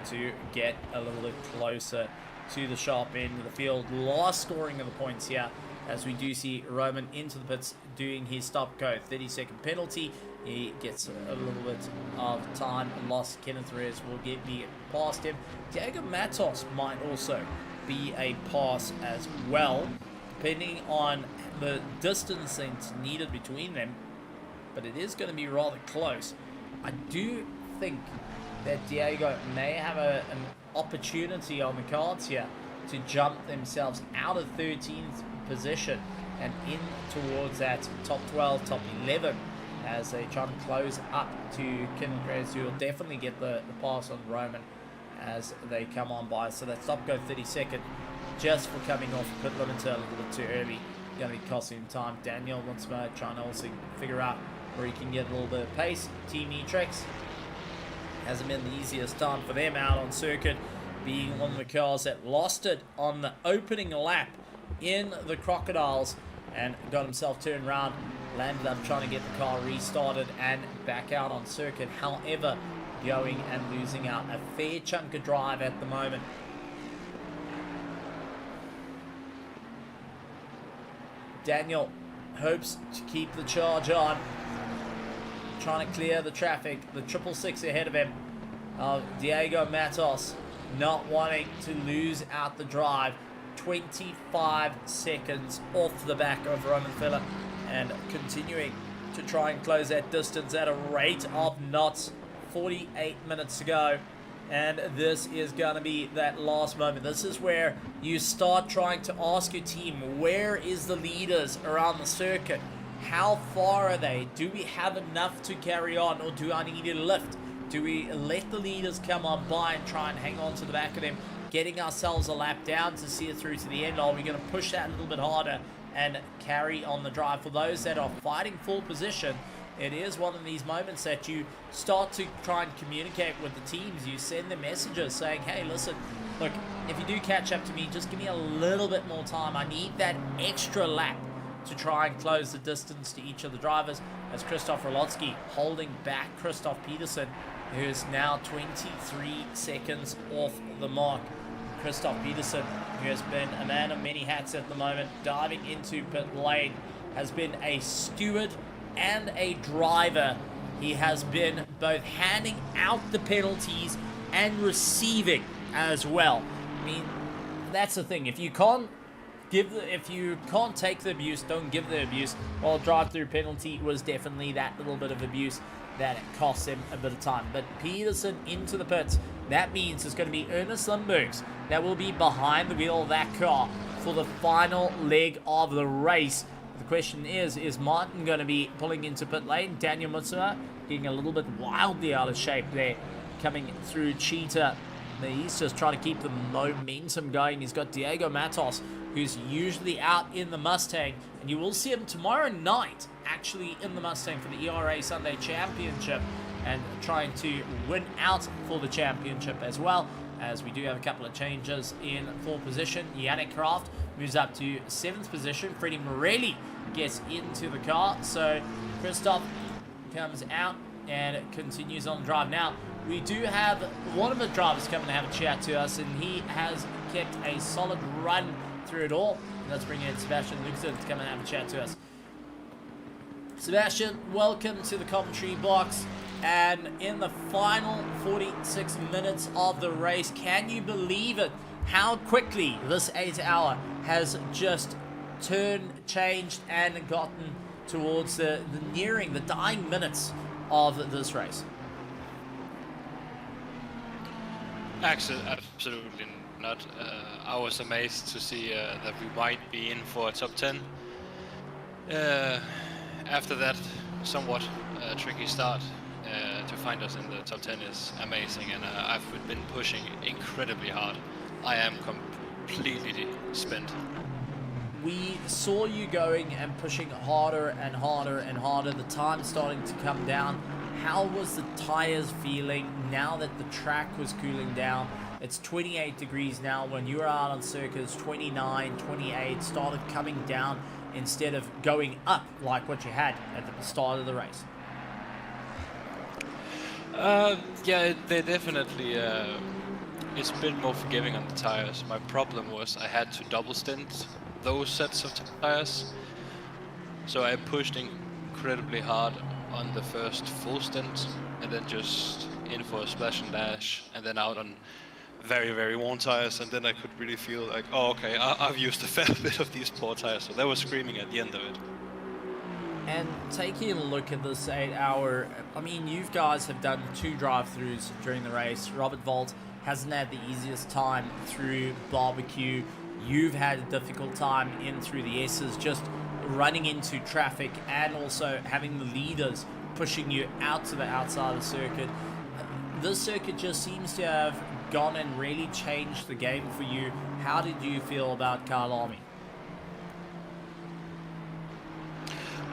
to get a little bit closer to the sharp end of the field? Last scoring of the points here, as we do see Roman into the pits doing his stop go. 30-second penalty. He gets a little bit of time lost. Kenneth Reyes will be past him. Diego Matos might also be a pass as well, depending on the distance that's needed between them. But it is going to be rather close. I do think that Diego may have an opportunity on the cards here to jump themselves out of 13th position and in towards that top 12, top 11, as they try to close up to Kenneth Reyes, who will definitely get the pass on Roman as they come on by. So that stop go 32nd just for coming off pit limiter a little bit too early. Going to be costing him time. Daniel once more trying to also figure out where he can get a little bit of pace. Team E-Trex hasn't been the easiest time for them out on circuit, being one of the cars that lost it on the opening lap in the Crocodiles and got himself turned around, landed up trying to get the car restarted and back out on circuit. However, going and losing out a fair chunk of drive at the moment. Daniel hopes to keep the charge on, trying to clear the traffic. The 666 ahead of him, Diego Matos, not wanting to lose out the drive. 25 seconds off the back of Roman Filler and continuing to try and close that distance at a rate of knots. 48 minutes to go, and this is going to be that last moment. This is where you start trying to ask your team, where is the leaders around the circuit? How far are they? Do we have enough to carry on, or do I need a lift? Do we let the leaders come on by and try and hang on to the back of them, getting ourselves a lap down to see it through to the end? Or are we going to push that a little bit harder and carry on the drive? For those that are fighting full position, it is one of these moments that you start to try and communicate with the teams. You send them messages saying, hey, listen, look, if you do catch up to me, just give me a little bit more time. I need that extra lap to try and close the distance to each of the drivers, as Christoph Rolotsky holding back Christoph Peterson, who is now 23 seconds off the mark. Christoph Peterson, who has been a man of many hats at the moment, diving into pit lane, has been a steward and a driver. He has been both handing out the penalties and receiving as well. I mean, that's the thing. If you can't take the abuse, don't give the abuse. Well, drive-through penalty was definitely that little bit of abuse that it cost him a bit of time. But Peterson into the pits. That means it's going to be Ernest Lindbergs that will be behind the wheel of that car for the final leg of the race. The question is Martin going to be pulling into pit lane? Daniel Mutsuma getting a little bit wildly out of shape there, coming through Cheetah. He's just trying to keep the momentum going. He's got Diego Matos, who's usually out in the Mustang, and you will see him tomorrow night actually in the Mustang for the ERA Sunday Championship and trying to win out for the championship, as well as we do have a couple of changes in full position. Yannick Kraft moves up to 7th position. Freddie Morelli gets into the car. So Christoph comes out and continues on the drive. Now, we do have one of the drivers coming to have a chat to us, and he has kept a solid run through it all. Let's bring in Sebastian Luxon to come and have a chat to us. Sebastian, welcome to the commentary box. And in the final 46 minutes of the race, can you believe it? How quickly this 8 hour has just turned, changed, and gotten towards the nearing, the dying minutes of this race. Actually, absolutely not. I was amazed to see that we might be in for a top 10. After that somewhat tricky start to find us in the top 10 is amazing, and I've been pushing incredibly hard. I am completely spent. We saw you going and pushing harder and harder and harder. The time starting to come down. How was the tires feeling now that the track was cooling down? It's 28 degrees now. When you were out on circuits, 29, 28, started coming down instead of going up like what you had at the start of the race. Yeah, they definitely. It's been more forgiving on the tires. My problem was I had to double stint those sets of tires, so I pushed incredibly hard on the first full stint, and then just in for a splash and dash, and then out on very, very worn tires, and then I could really feel like, oh, okay, I've used a fair bit of these poor tires, so that was screaming at the end of it. And taking a look at this 8 hour, I mean, you guys have done 2 drive-throughs during the race. Robert Volt hasn't had the easiest time through barbecue. You've had a difficult time in through the S's, just running into traffic and also having the leaders pushing you out to the outside of the circuit. This circuit just seems to have gone and really changed the game for you. How did you feel about Kyalami?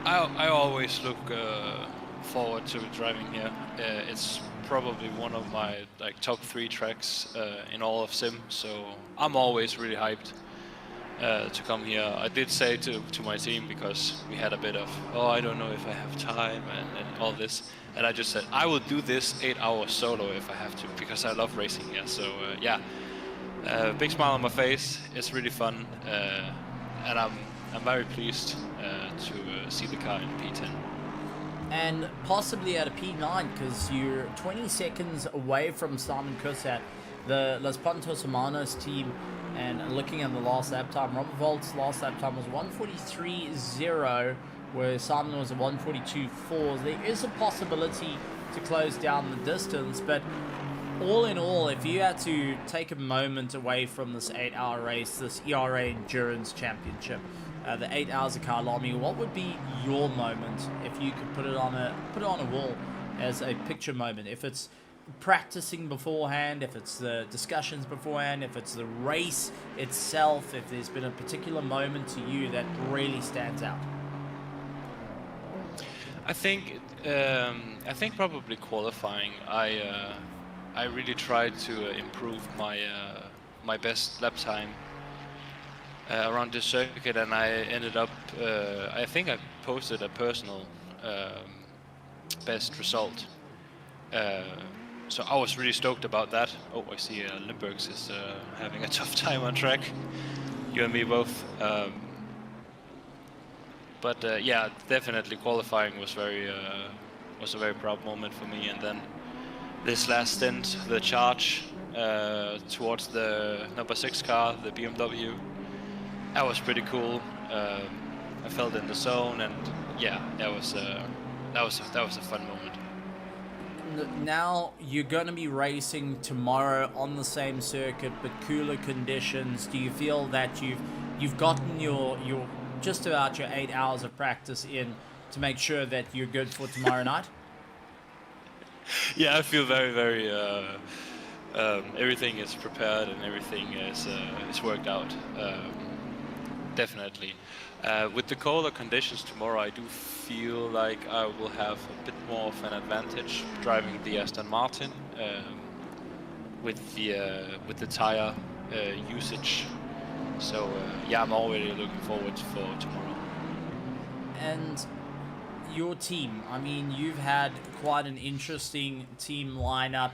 I always look forward to driving here. It's probably one of my top 3 tracks in all of Sim, so I'm always really hyped to come here. I did say to my team, because we had a bit of, oh, I don't know if I have time and all this, and I just said I will do this 8 hours solo if I have to, because I love racing here. So yeah, big smile on my face. It's really fun, and I'm very pleased to see the car in P10. And possibly at a P9, because you're 20 seconds away from Simon Kusat, the Los Puntos Hermanos team. And looking at the last lap time, Robert Volt's last lap time was 1:43.0, where Simon was at 1:42.4. There is a possibility to close down the distance, but all in all, if you had to take a moment away from this 8 hour race, this ERA Endurance Championship, the 8 hours of Kyalami, what would be your moment if you could put it on a wall as a picture moment? If it's practicing beforehand, if it's the discussions beforehand, if it's the race itself, if there's been a particular moment to you that really stands out. I think probably qualifying. I really tried to improve my best lap time around this circuit, and I ended up. I think I posted a personal best result. So I was really stoked about that. Oh, I see Limburgs is having a tough time on track. You and me both. But yeah, definitely qualifying was a very proud moment for me. And then this last stint, the charge towards the number 6 car, the BMW, that was pretty cool. I felt in the zone, and yeah, that was a fun moment. Now you're going to be racing tomorrow on the same circuit but cooler conditions. Do you feel that you've gotten your just about your 8 hours of practice in to make sure that you're good for tomorrow night? Yeah, I feel very everything is prepared and everything is worked out. Definitely. With the colder conditions tomorrow, I do feel like I will have a bit more of an advantage driving the Aston Martin with the tire usage. So yeah, I'm already looking forward for tomorrow. And your team, I mean, you've had quite an interesting team lineup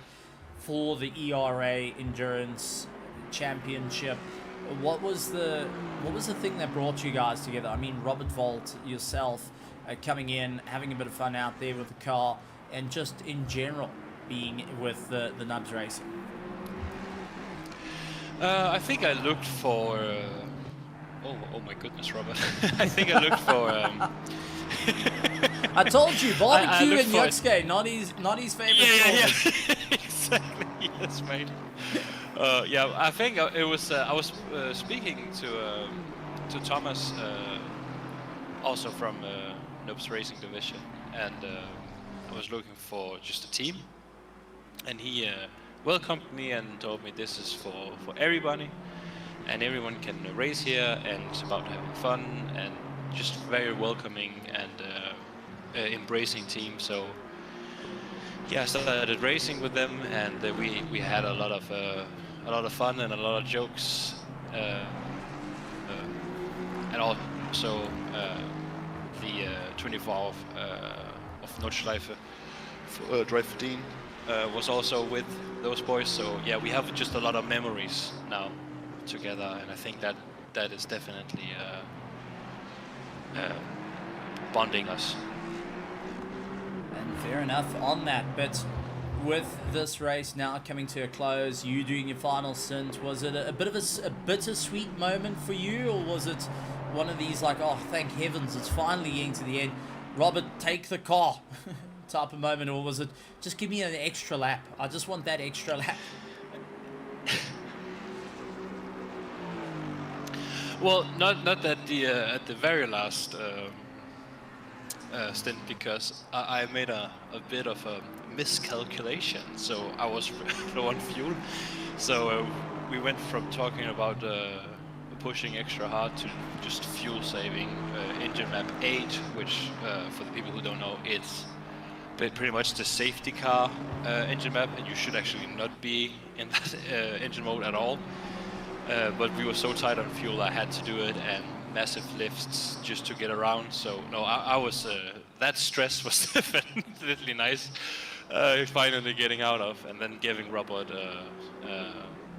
for the ERA Endurance Championship. What was the thing that brought you guys together? I mean, Robert Volt, yourself, coming in, having a bit of fun out there with the car, and just in general being with the Nubs Racing. I think I looked for. Oh my goodness, Robert! I think I looked for. I told you, barbecue and Yuxke, not his favorite. Yeah. Exactly. Yes, mate. Yeah, I think it was. I was speaking to Thomas, also from Noobs Racing Division, and I was looking for just a team, and he welcomed me and told me this is for everybody, and everyone can race here, and it's about having fun and just very welcoming and embracing team. So yeah, I started racing with them, and we had a lot of fun and a lot of jokes, and also the 24 hour of Nordschleife Drive for Dean was also with those boys. So yeah, we have just a lot of memories now together, and I think that is definitely bonding us. And fair enough on that, but with this race now coming to a close, you doing your final stint, was it a bit of a bittersweet moment for you, or was it one of these like, oh thank heavens it's finally getting to the end, Robert take the car type of moment, or was it just give me an extra lap, I just want that extra lap? Well, not at the very last stint, because I made a bit of a miscalculation. So I was low on fuel. So we went from talking about pushing extra hard to just fuel saving engine map 8, which for the people who don't know, it's pretty much the safety car engine map, and you should actually not be in that engine mode at all. But we were so tight on fuel, I had to do it, and massive lifts just to get around. So no, I was that stress was definitely nice. Finally getting out of, and then giving Robert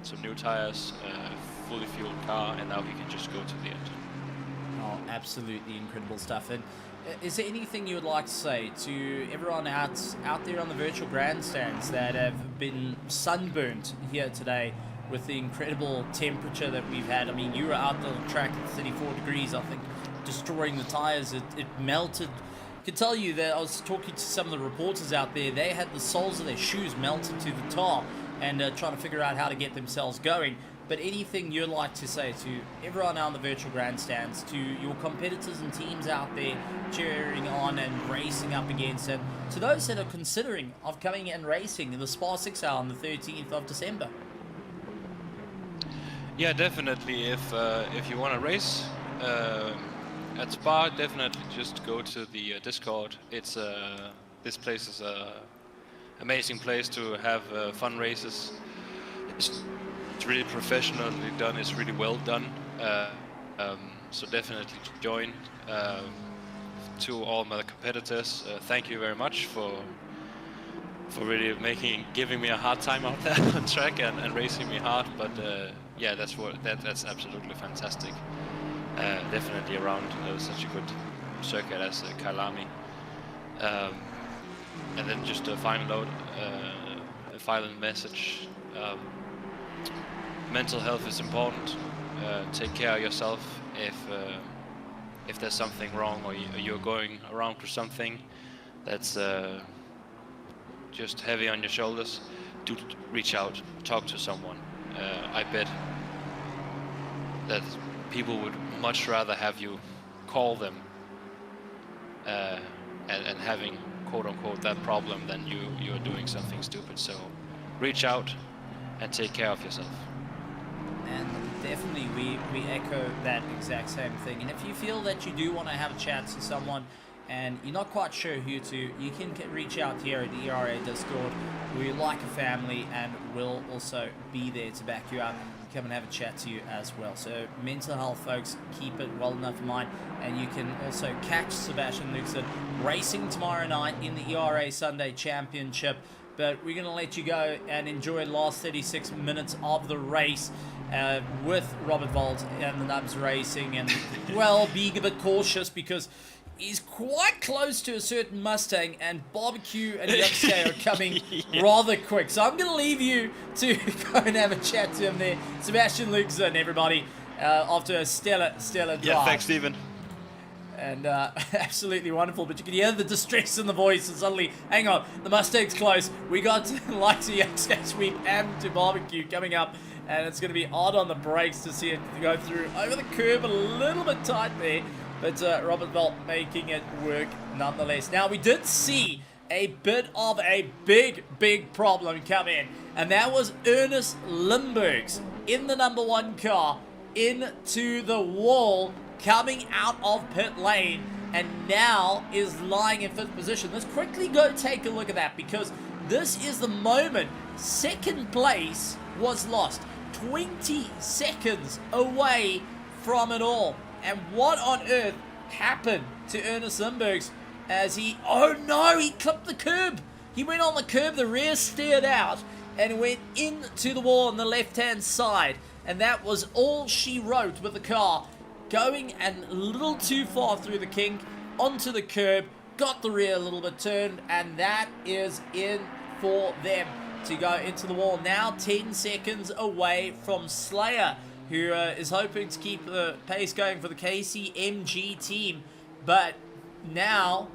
some new tires, fully fueled car, and now he can just go to the end. Oh, absolutely incredible stuff. And is there anything you would like to say to everyone out there on the virtual grandstands that have been sunburnt here today with the incredible temperature that we've had? I mean, you were out on the track at 34 degrees, I think, destroying the tires. It melted. I can tell you that I was talking to some of the reporters out there. They had the soles of their shoes melted to the tar and trying to figure out how to get themselves going. But anything you'd like to say to everyone out on the virtual grandstands, to your competitors and teams out there cheering on and racing up against, and to those that are considering of coming and racing in the Spa 6 Hour on the 13th of December? Yeah, definitely. If you want to race at Spa, definitely just go to the Discord. It's this place is a amazing place to have fun races. It's really professionally done. It's really well done. So definitely join. To all my competitors, thank you very much for really giving me a hard time out there on track and racing me hard. But yeah, that's absolutely fantastic. Definitely around such a good circuit as Kyalami. And then just a final message. Mental health is important. Take care of yourself. If there's something wrong, or you're going around for something that's just heavy on your shoulders, do reach out, talk to someone. I bet that people would much rather have you call them and having quote-unquote that problem than you're doing something stupid. So reach out and take care of yourself. And definitely we echo that exact same thing. And if you feel that you do want to have a chat to someone and you're not quite sure who to, you can reach out here at the ERA Discord. We're like a family, and we'll also be there to back you up, come and have a chat to you as well. So mental health, folks, keep it well enough in mind. And you can also catch Sebastian Luxon racing tomorrow night in the ERA Sunday Championship. But we're going to let you go and enjoy the last 36 minutes of the race with Robert Volt and the Nubs Racing. And, well, being a bit cautious because he's quite close to a certain Mustang, and Barbecue and Yuxke are coming rather quick. So I'm going to leave you to go and have a chat to him there. Sebastian Luxon, everybody, after a stellar drive. Yeah, thanks, Stephen. And absolutely wonderful, but you can hear the distress in the voice, and suddenly, hang on, the Mustang's close. We got the likes of Yuxke Sweep and to Barbecue coming up, and it's going to be odd on the brakes to see it go through over the curb, a little bit tight there, but Robert Volt making it work nonetheless. Now, we did see a bit of a big problem come in. And that was Ernest Limburgs in the number 1 car into the wall, coming out of pit lane, and now is lying in 5th position. Let's quickly go take a look at that, because this is the moment 2nd place was lost. 20 seconds away from it all. And what on earth happened to Ernest Limburgs as he... Oh no, he clipped the curb. He went on the curb, the rear steered out, and went into the wall on the left-hand side. And that was all she wrote with the car. Going a little too far through the kink, onto the curb, got the rear a little bit turned, and that is in for them to go into the wall. Now 10 seconds away from Slayer, who is hoping to keep the pace going for the KCMG team. But now,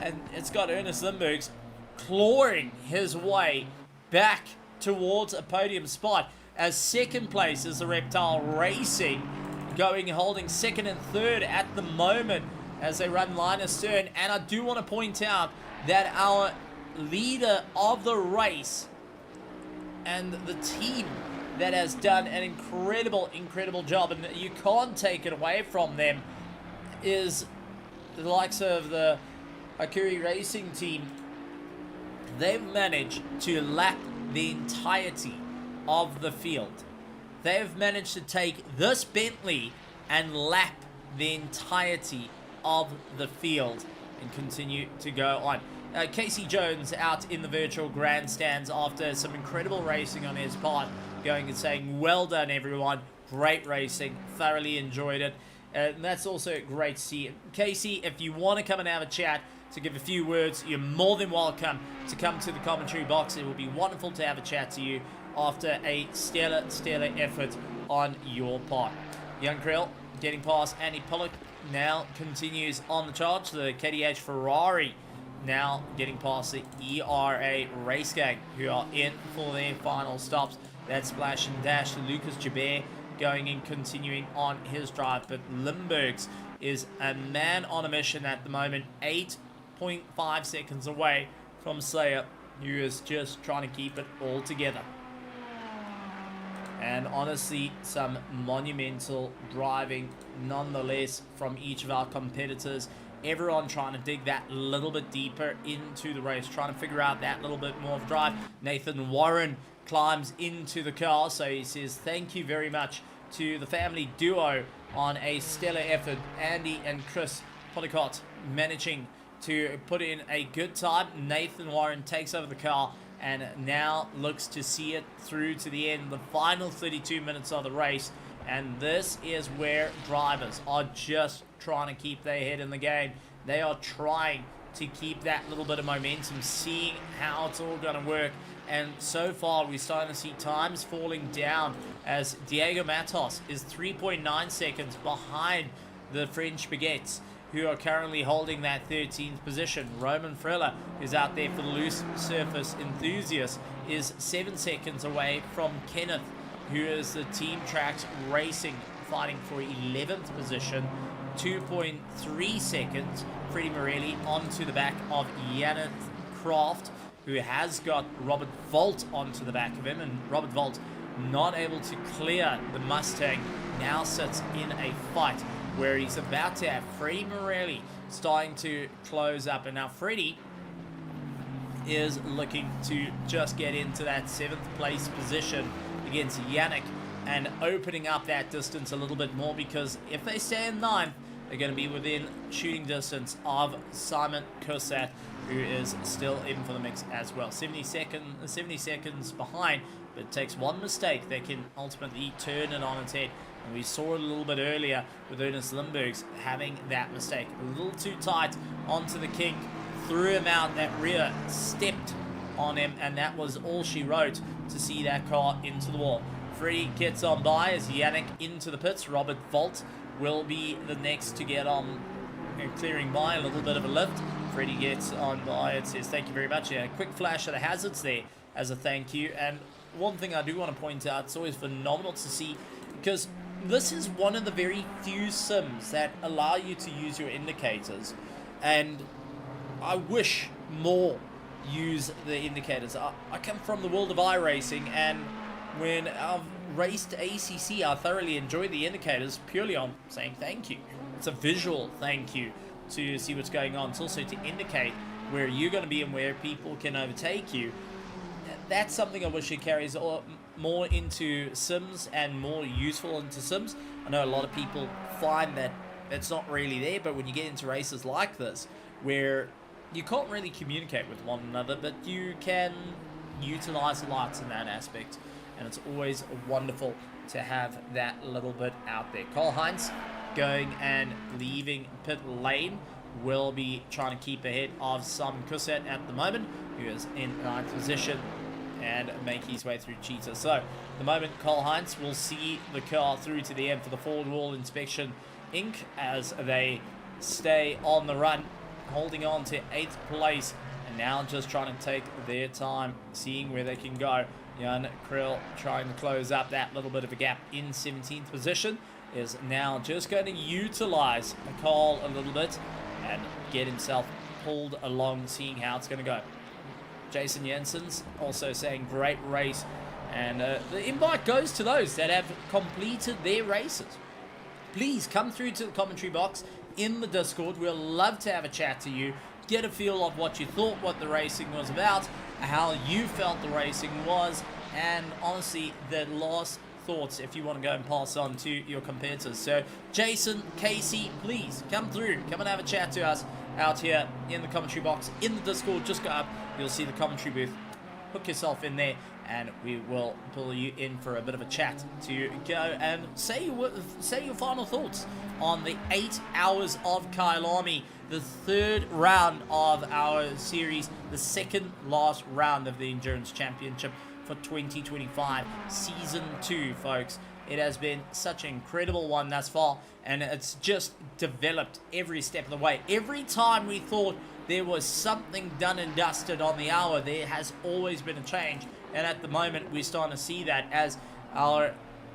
and it's got Ernest Limburgs clawing his way back towards a podium spot, as 2nd place is the Reptile Racing, holding 2nd and 3rd at the moment as they run line astern. And I do want to point out that our leader of the race and the team that has done an incredible job, and you can't take it away from them, is the likes of the Akuri Racing team. They've managed to lap the entirety of the field. They've managed to take this Bentley and lap the entirety of the field and continue to go on. Casey Jones out in the virtual grandstands after some incredible racing on his part, going and saying, well done everyone, great racing, thoroughly enjoyed it. And that's also great to see. Casey, if you want to come and have a chat, to give a few words, you're more than welcome to come to the commentary box. It will be wonderful to have a chat to you after a stellar effort on your part. Young Krill getting past Andy Pollock, now continues on the charge. The KDH Ferrari now getting past the ERA Race Gang, who are in for their final stops. That Splash and Dash to Lucas Jabir going in, continuing on his drive. But Limburgs is a man on a mission at the moment, 8.5 seconds away from Slayer, who is just trying to keep it all together. And honestly, some monumental driving nonetheless from each of our competitors. Everyone trying to dig that little bit deeper into the race, trying to figure out that little bit more of drive. Nathan Warren climbs into the car, so he says thank you very much to the family duo on a stellar effort. Andy and Chris Policott managing to put in a good time. Nathan Warren takes over the car and now looks to see it through to the end, the final 32 minutes of the race. And this is where drivers are just trying to keep their head in the game. They are trying to keep that little bit of momentum, seeing how it's all going to work. And so far, we're starting to see times falling down as Diego Matos is 3.9 seconds behind the French Baguettes, who are currently holding that 13th position. Roman Frilla, who's out there for the loose surface enthusiast, is 7 seconds away from Kenneth, who is the Team Tracks Racing, fighting for 11th position. 2.3 seconds, Freddie Morelli onto the back of Yannick Croft, who has got Robert Volt onto the back of him, and Robert Volt not able to clear the Mustang, now sits in a fight where he's about to have Freddie Morelli starting to close up. And now Freddie is looking to just get into that 7th place position against Yannick and opening up that distance a little bit more, because if they stay in 9th, they're going to be within shooting distance of Simon Kursat, who is still in for the mix as well. 70 seconds behind, but it takes one mistake that can ultimately turn it on its head. And we saw it a little bit earlier with Ernest Limburgs having that mistake. A little too tight onto the kink, threw him out, that rear stepped on him, and that was all she wrote to see that car into the wall. Freddie gets on by as Yannick into the pits. Robert Volt will be the next to get on, clearing by, a little bit of a lift. Freddie gets on by and says thank you very much. Yeah, a quick flash of the hazards there as a thank you. And one thing I do want to point out, it's always phenomenal to see, because this is one of the very few sims that allow you to use your indicators. And I wish more use the indicators. I come from the world of iRacing, and when I've raced ACC, I thoroughly enjoy the indicators purely on saying thank you. It's a visual thank you to see what's going on. It's also to indicate where you're going to be and where people can overtake you. That's something I wish it carries more into sims and more useful into sims. I know a lot of people find that it's not really there, but when you get into races like this, where you can't really communicate with one another, but you can utilize the lights in that aspect, and it's always wonderful to have that little bit out there. Karl-Heinz going and leaving pit lane, will be trying to keep ahead of Simon Kusset at the moment, who is in 9th position, and make his way through Cheetah. So, at the moment, Karl-Heinz will see the car through to the end for the forward wall inspection Inc. as they stay on the run, holding on to 8th place, and now just trying to take their time, seeing where they can go. Jan Krill trying to close up that little bit of a gap in 17th position, is now just going to utilize Carl a little bit and get himself pulled along, seeing how it's going to go. Jason Jensen's also saying great race, and the invite goes to those that have completed their races. Please come through to the commentary box in the Discord. We'll love to have a chat to you, get a feel of what you thought, what the racing was about, how you felt the racing was, and honestly the last thoughts if you want to go and pass on to your competitors. So Jason, Casey, please come through, come and have a chat to us out here in the commentary box in the Discord. Just go up, you'll see the commentary booth, hook yourself in there, and we will pull you in for a bit of a chat to go and say your final thoughts on the 8 hours of Kyalami, the 3rd round of our series, the 2nd last round of the Endurance Championship for 2025 Season 2, folks. It has been such an incredible one thus far, and it's just developed every step of the way. Every time we thought there was something done and dusted on the hour, there has always been a change, and at the moment we're starting to see that as our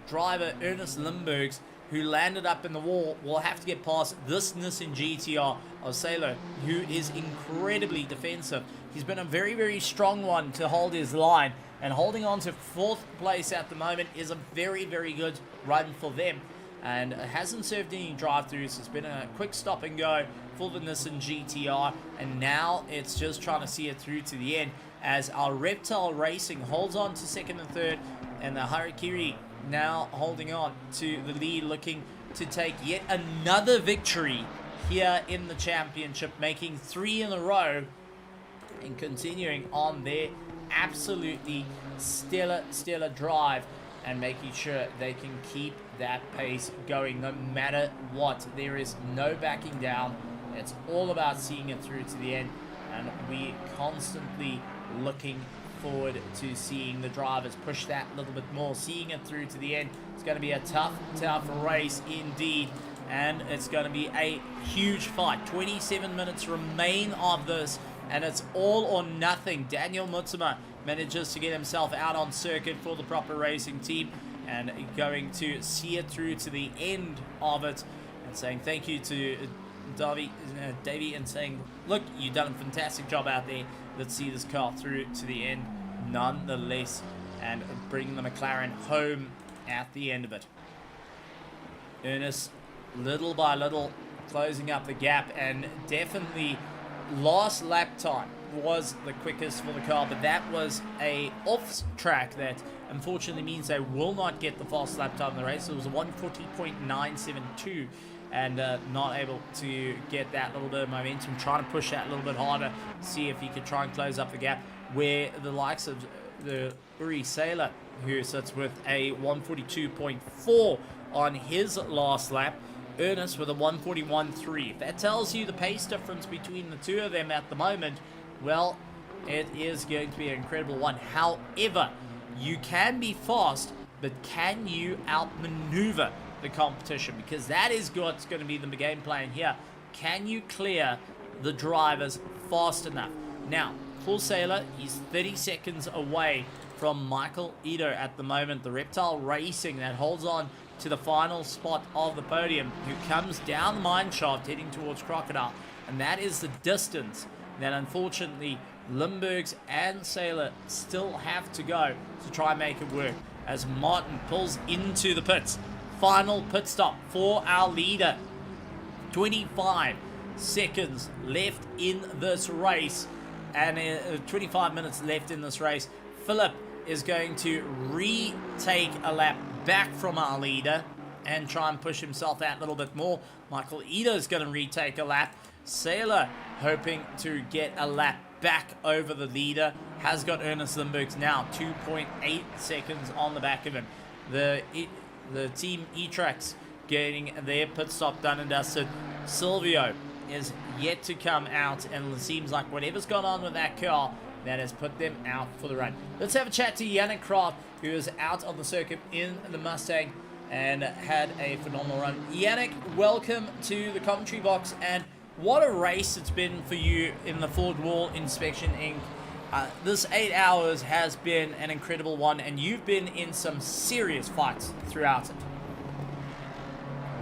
driver Ernest Limburgs, who landed up in the wall, will have to get past this Nissan GTR of Salo, who is incredibly defensive. He's been a very, very strong one to hold his line, and holding on to 4th place at the moment is a very, very good run for them. And it hasn't served any drive-throughs. It's been a quick stop and go for the Nissan GTR, and now it's just trying to see it through to the end as our Reptile Racing holds on to 2nd and 3rd, and the Harakiri now holding on to the lead, looking to take yet another victory here in the championship, making 3 in a row and continuing on their absolutely stellar drive and making sure they can keep that pace going no matter what. There is no backing down. It's all about seeing it through to the end, and we constantly looking forward to seeing the drivers push that a little bit more, seeing it through to the end. It's going to be a tough race indeed, and it's going to be a huge fight. 27 minutes remain of this, and it's all or nothing. Daniel Mutsuma manages to get himself out on circuit for the Proper Racing team, and going to see it through to the end of it, and saying thank you to Davey, and saying, look, you've done a fantastic job out there. Let's see this car through to the end nonetheless, and bring the McLaren home at the end of it. Ernest, little by little, closing up the gap, and definitely last lap time was the quickest for the car, but that was a off track that unfortunately means they will not get the fast lap time in the race. It was a 140.972, and not able to get that little bit of momentum, trying to push that a little bit harder, see if he could try and close up the gap, where the likes of the Uri Sailor, who sits with a 142.4 on his last lap, Ernest with a 141.3. If that tells you the pace difference between the two of them at the moment, well, it is going to be an incredible one. However, you can be fast, but can you outmaneuver the competition? Because that is what's going to be the game plan here. Can you clear the drivers fast enough? Now, Full Sailor, he's 30 seconds away from Michael Ito at the moment. The Reptile Racing that holds on to the final spot of the podium, who comes down the mine shaft heading towards Crocodile, and that is the distance that unfortunately Limburgs and Sailor still have to go to try and make it work as Martin pulls into the pits. Final pit stop for our leader. 25 seconds left in this race, and 25 minutes left in this race. Philip is going to retake a lap back from our leader and try and push himself out a little bit more. Michael Eder is going to retake a lap. Sailor hoping to get a lap back over the leader. Has got Ernest Limburgs now 2.8 seconds on the back of him. The team E-Trax getting their pit stop done and dusted. Silvio is yet to come out, and it seems like whatever's gone on with that car, that has put them out for the run. Let's have a chat to Yannick Kraft, who is out on the circuit in the Mustang and had a phenomenal run. Yannick, welcome to the commentary box, and what a race it's been for you in the Ford Wall Inspection Inc. This 8 hours has been an incredible one, and you've been in some serious fights throughout it.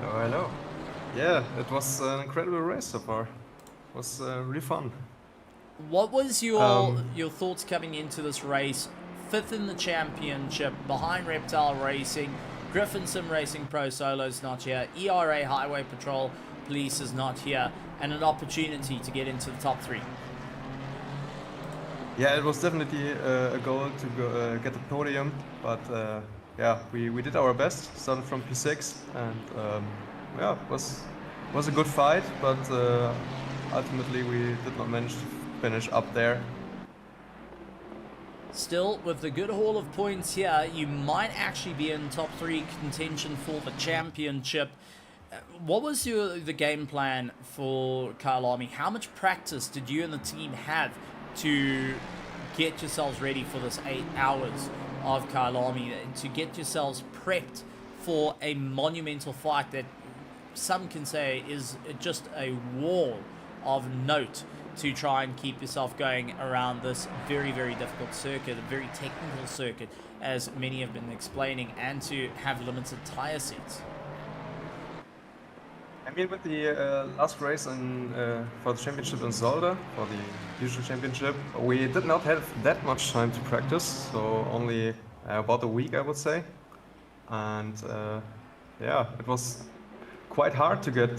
Hello. Yeah, it was an incredible race so far. It was really fun. What was your thoughts coming into this race? 5th in the championship, behind Reptile Racing, Griffin Sim Racing Pro Solo's not here, ERA Highway Patrol Police is not here, and an opportunity to get into the top 3. Yeah, it was definitely a goal to go, get the podium, but yeah, we did our best. Started from P6, and yeah, it was a good fight, but ultimately we did not manage to finish up there. Still, with the good haul of points here, you might actually be in top 3 contention for the championship. What was the game plan for Kyalami? How much practice did you and the team have to get yourselves ready for this 8 hours of Kyalami, to get yourselves prepped for a monumental fight that some can say is just a wall of note to try and keep yourself going around this very, very difficult circuit, a very technical circuit, as many have been explaining, and to have limited tire seats? I mean, with the last race for the championship in Zolder, for the usual championship, we did not have that much time to practice, so only about a week, I would say. And yeah, it was quite hard to get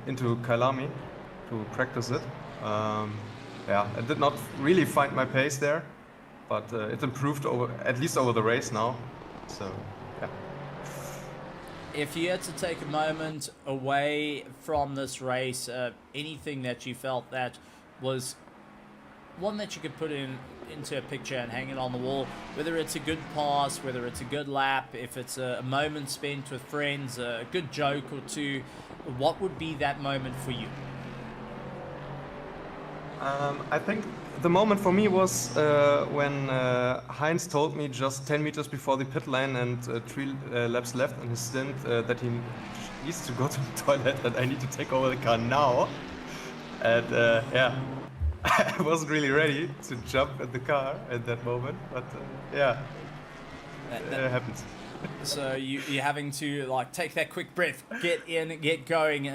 into Kyalami to practice it. Yeah, I did not really find my pace there, but it improved at least over the race now. So yeah. If you had to take a moment away from this race, anything that you felt that was one that you could put into a picture and hang it on the wall, whether it's a good pass, whether it's a good lap, if it's a moment spent with friends, a good joke or two, what would be that moment for you? I think the moment for me was when Heinz told me just 10 meters before the pit lane and 3 laps left in his stint that he needs to go to the toilet and I need to take over the car now. And yeah, I wasn't really ready to jump in the car at that moment, but yeah, it happens. So you're having to like take that quick breath, get in, get going.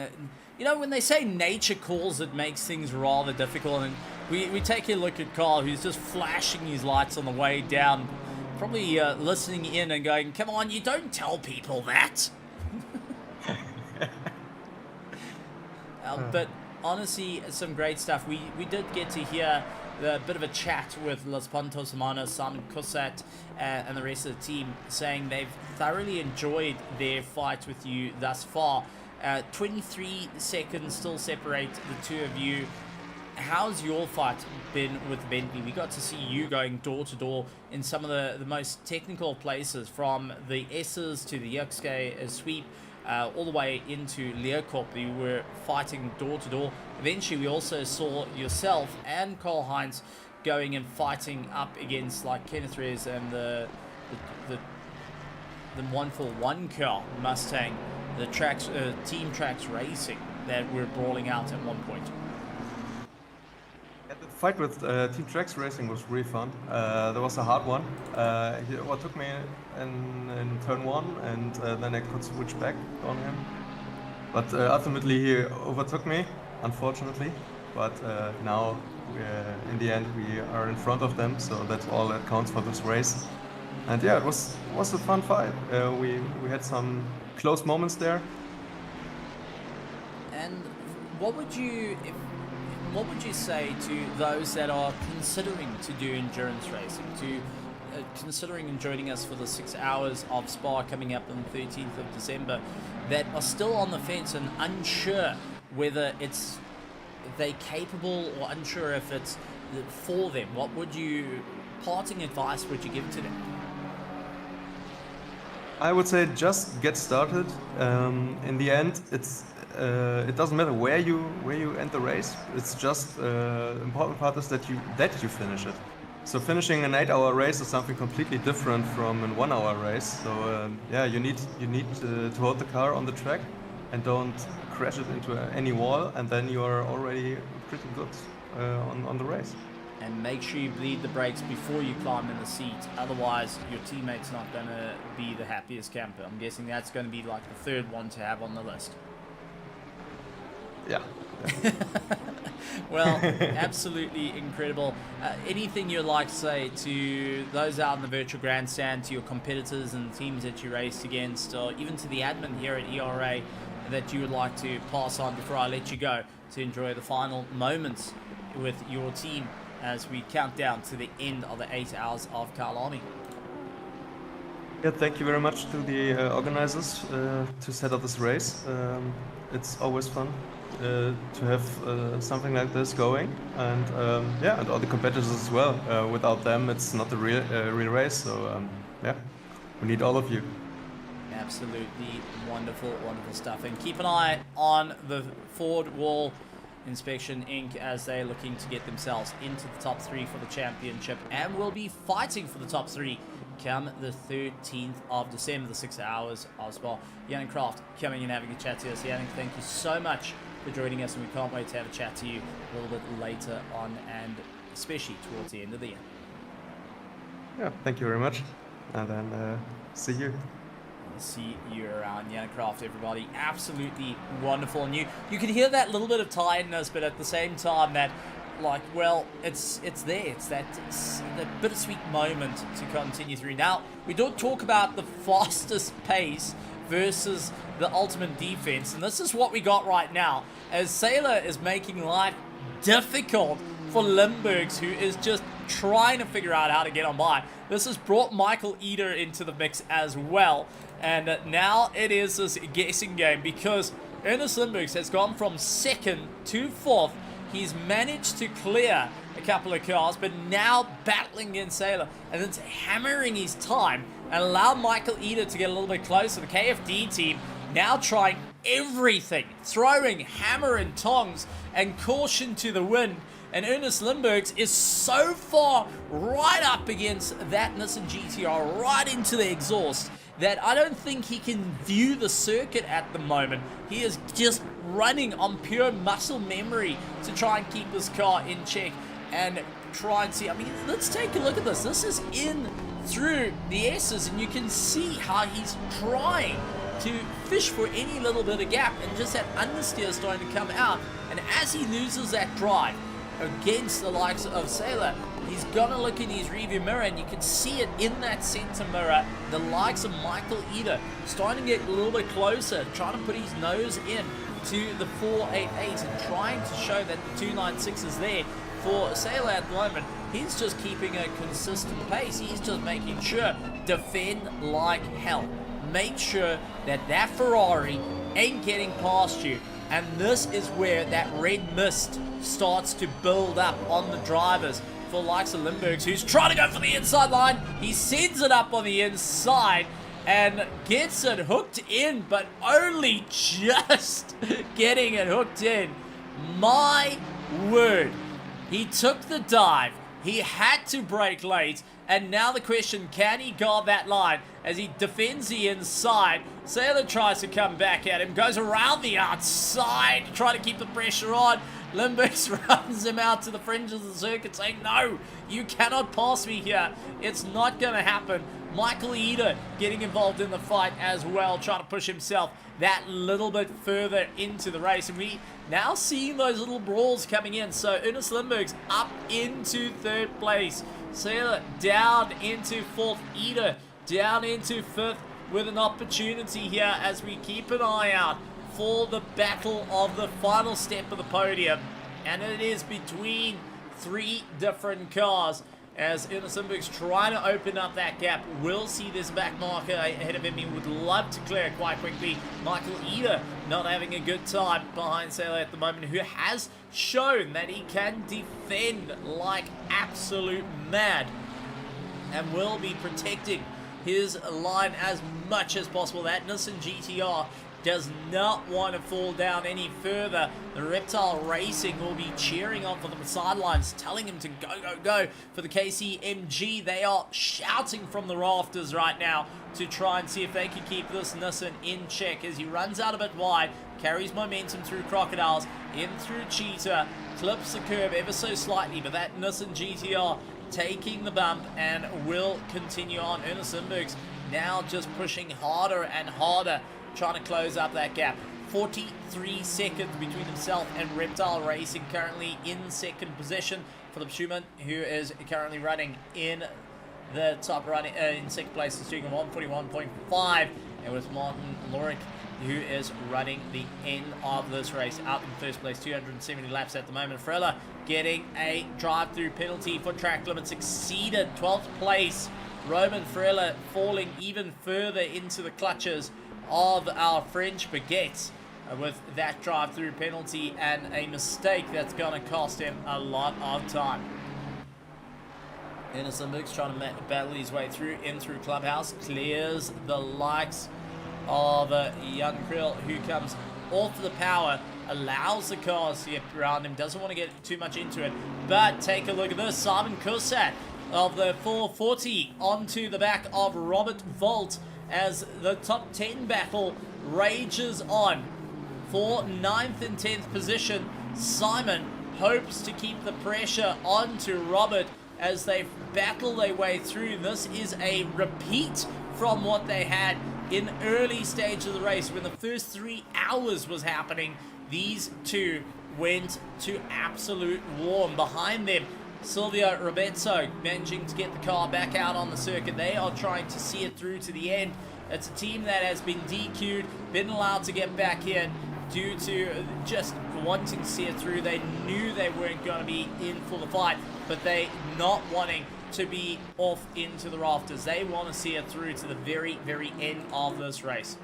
You know, when they say nature calls, it makes things rather difficult. And we take a look at Carl, who's just flashing his lights on the way down, probably listening in and going, come on, you don't tell people that. But honestly, some great stuff. We did get to hear a bit of a chat with Los Pontos Hermanos, Simon Kusat, and the rest of the team, saying they've thoroughly enjoyed their fight with you thus far. 23 seconds still separate the two of you. How's your fight been with Bentley? We got to see you going door to door in some of the most technical places, from the S's to the Yuxke sweep, all the way into Leocorp. You were fighting door to door. Eventually, we also saw yourself and Karl Heinz going and fighting up against like Kenneth Reyes and the 141 car Mustang, the Team Trax Racing that were brawling out at one point. The fight with Team Trax Racing was really fun. There was a hard one. He overtook me in turn 1, and then I could switch back on him. But ultimately he overtook me, unfortunately. but now in the end we are in front of them, so that's all that counts for this race. And yeah, it was a fun fight. We had some close moments there. And what would you say to those that are considering to do endurance racing, to considering joining us for the 6 hours of Spa coming up on the 13th of December, that are still on the fence and unsure whether they capable or unsure if it's for them? What parting advice would you give to them? I would say just get started. In the end, it doesn't matter where you end the race. It's just important part is that you finish it. So finishing an 8-hour race is something completely different from a 1-hour race. So yeah, you need to hold the car on the track and don't crash it into any wall, and then you are already pretty good on the race. And make sure you bleed the brakes before you climb in the seat. Otherwise, your teammate's not going to be the happiest camper. I'm guessing that's going to be like the third one to have on the list. Yeah. Well, absolutely incredible. Anything you'd like to say to those out in the virtual grandstand, to your competitors and teams that you race against, or even to the admin here at ERA, that you would like to pass on before I let you go to enjoy the final moments with your team as we count down to the end of the 8 hours of Kyalami? Yeah, thank you very much to the organizers to set up this race. It's always fun to have something like this going, and yeah, and all the competitors as well. Without them, it's not a real race. So yeah, we need all of you. Absolutely wonderful, wonderful stuff. And keep an eye on the Ford Wall Inspection Inc. as they're looking to get themselves into the top 3 for the championship, and will be fighting for the top 3 come the 13th of December, the 6 hours of Spa. Yannick Kraft coming and having a chat to us. Yannick, thank you so much for joining us, and we can't wait to have a chat to you a little bit later on, and especially towards the end of the year. Yeah, thank you very much, and then see you. See you around. Yannick Kraft, everybody. Absolutely wonderful. And you can hear that little bit of tiredness, but at the same time that, like, well, it's there. It's the bittersweet moment to continue through. Now, we don't talk about the fastest pace versus the ultimate defense, and this is what we got right now, as Sailor is making life difficult for Limburgs, who is just trying to figure out how to get on by. This has brought Michael Eder into the mix as well, and now it is this guessing game, because Ernest Limburgs has gone from 2nd to 4th. He's managed to clear a couple of cars, but now battling against Sailor, and it's hammering his time and allow Michael Eder to get a little bit closer. The KFD team now trying everything, throwing hammer and tongs and caution to the wind. And Ernest Limburgs is so far right up against that Nissan GTR, right into the exhaust, that I don't think he can view the circuit at the moment. He is just running on pure muscle memory to try and keep this car in check and try and see. I mean, let's take a look at this. This is in through the S's, and you can see how he's trying to fish for any little bit of gap, and just that understeer is starting to come out. And as he loses that drive against the likes of Sailor, he's gonna look in his rearview mirror, and you can see it in that center mirror. The likes of Michael Eder starting to get a little bit closer, trying to put his nose in to the 488 and trying to show that the 296 is there for Sailor at the moment. He's just keeping a consistent pace. He's just making sure, defend like hell. Make sure that that Ferrari ain't getting past you. And this is where that red mist starts to build up on the drivers for likes of Limburgs, who's trying to go for the inside line. He sends it up on the inside and gets it hooked in, but only just getting it hooked in. My word. He took the dive. He had to brake late. And now the question, can he guard that line as he defends the inside? Sailor tries to come back at him, goes around the outside to try to keep the pressure on. Limburgs runs him out to the fringes of the circuit saying, no, you cannot pass me here. It's not going to happen. Michael Eder getting involved in the fight as well, trying to push himself that little bit further into the race. And we Now seeing those little brawls coming in. So Ernest Lindberg's up into 3rd place. Sailor down into 4th. Ida down into 5th with an opportunity here as we keep an eye out for the battle of the final step of the podium. And it is between 3 different cars as Ernest Lindberg's trying to open up that gap. We'll see this back marker ahead of him. He would love to clear it quite quickly. Michael Eder not having a good time behind Sailor at the moment, who has shown that he can defend like absolute mad and will be protecting his line as much as possible. That Nissan GTR does not want to fall down any further. The Reptile Racing will be cheering on for the sidelines, telling him to go, go, go. For the KCMG, they are shouting from the rafters right now to try and see if they can keep this Nissan in check as he runs out a bit wide, carries momentum through Crocodiles, in through Cheetah, clips the curb ever so slightly, but that Nissan GTR taking the bump and will continue on. Ernest Lindberg's now just pushing harder and harder, trying to close up that gap. 43 seconds between himself and Reptile Racing, currently in 2nd position. Philip Schumann, who is currently running in the top running in 2nd place, is doing a 141.5, and with Martin Lorick, who is running the end of this race out in 1st place, 270 laps at the moment. Frella getting a drive-through penalty for track limits exceeded, 12th place. Roman Frella falling even further into the clutches of our French baguettes with that drive-through penalty and a mistake that's going to cost him a lot of time. Ernest Lindberg's trying to battle his way through, in through Clubhouse, clears the likes of Jan Krill, who comes off the power, allows the cars to get around him, doesn't want to get too much into it, but take a look at this. Simon Kusat of the 440 onto the back of Robert Volt as the top 10 battle rages on. For 9th and 10th position, Simon hopes to keep the pressure onto Robert as they battle their way through. This is a repeat from what they had in early stage of the race when the first 3 hours was happening. These two went to absolute war. And behind them, Silvio Robezzo managing to get the car back out on the circuit. They are trying to see it through to the end. It's a team that has been DQ'd, been allowed to get back in due to just wanting to see it through. They knew they weren't going to be in for the fight, but they not wanting to be off into the rafters. They want to see it through to the very, very end of this race.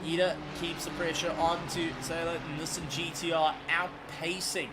Ida keeps the pressure on to Sailor Nissan GTR, outpacing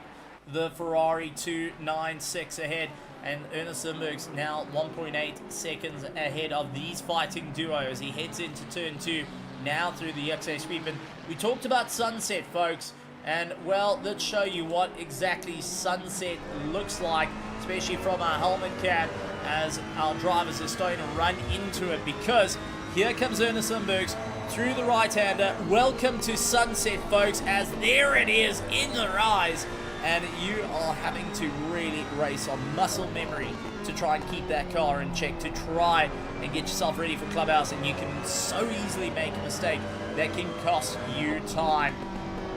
the Ferrari 296 ahead, and Ernest Lindberg's now 1.8 seconds ahead of these fighting duo as he heads into turn 2 now through the XA sweep. We talked about sunset, folks, and well, let's show you what exactly sunset looks like, especially from our helmet cam as our drivers are starting to run into it, because here comes Ernest Lindberg's through the right-hander. Welcome to sunset, folks, as there it is in the rise. And you are having to really race on muscle memory to try and keep that car in check, to try and get yourself ready for Clubhouse, and you can so easily make a mistake that can cost you time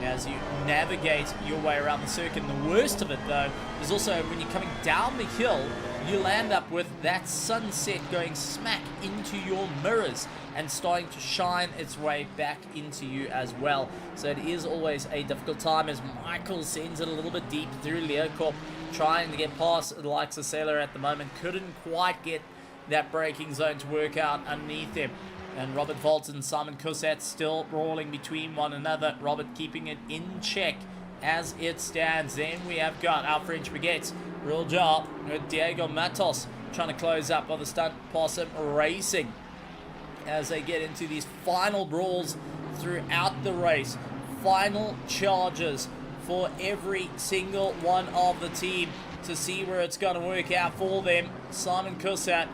as you navigate your way around the circuit. And the worst of it, though, is also when you're coming down the hill, you'll end up with that sunset going smack into your mirrors and starting to shine its way back into you as well. So it is always a difficult time as Michael sends it a little bit deep through Leocorp, trying to get past the likes of Sailor at the moment. Couldn't quite get that braking zone to work out underneath him. And Robert Volt and Simon Kusat still brawling between one another. Robert keeping it in check as it stands. Then we have got our French baguettes. Real job with Diego Matos trying to close up on the stunt possum racing as they get into these final brawls throughout the race. Final charges for every single one of the team to see where it's going to work out for them. Simon Kusat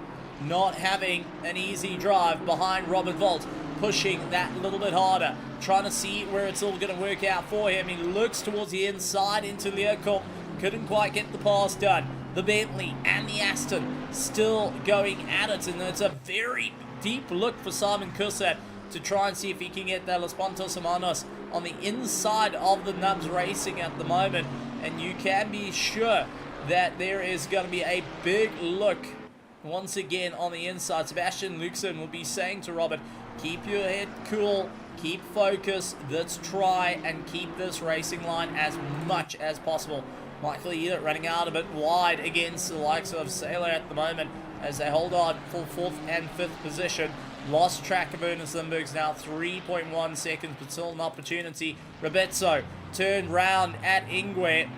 not having an easy drive behind Robert Volt, pushing that little bit harder, trying to see where it's all going to work out for him. He looks towards the inside into Leocorp, couldn't quite get the pass done. The Bentley and the Aston still going at it, and it's a very deep look for Simon Kusat to try and see if he can get that Los Pontos Hermanos on the inside of the Nubs Racing at the moment, and you can be sure that there is going to be a big look once again on the inside. Sebastian Luxon will be saying to Robert, keep your head cool, keep focused, let's try and keep this racing line as much as possible. Michael Eder running out a bit wide against the likes of Sailor at the moment as they hold on for 4th and 5th position. Lost track of Ernest Lindberg's now 3.1 seconds, but still an opportunity. Robetzo turned round at Ingwe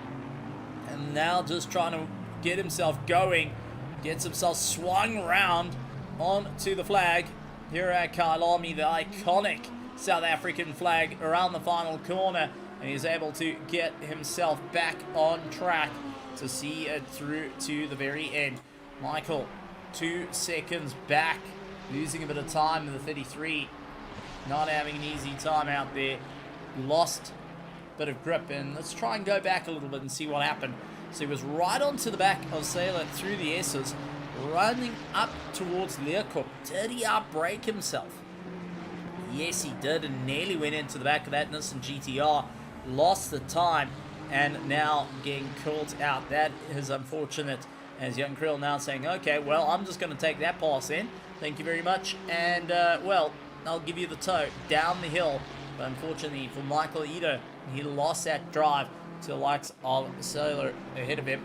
and now just trying to get himself going. Gets himself swung round onto the flag here at Kyalami, the iconic South African flag around the final corner. And he's able to get himself back on track to see it through to the very end. Michael, 2 seconds back, losing a bit of time in the 33. Not having an easy time out there. Lost a bit of grip. And let's try and go back a little bit and see what happened. So he was right onto the back of Sailor through the S's, running up towards Leokup. Did he outbrake himself? Yes, he did, and nearly went into the back of that Nissan GTR. Lost the time, and now getting caught out. That is unfortunate, as Young Krill now saying, okay, well, I'm just going to take that pass in. Thank you very much, and, well, I'll give you the tow down the hill. But unfortunately for Michael Eder, he lost that drive to the likes of Sailor ahead of him,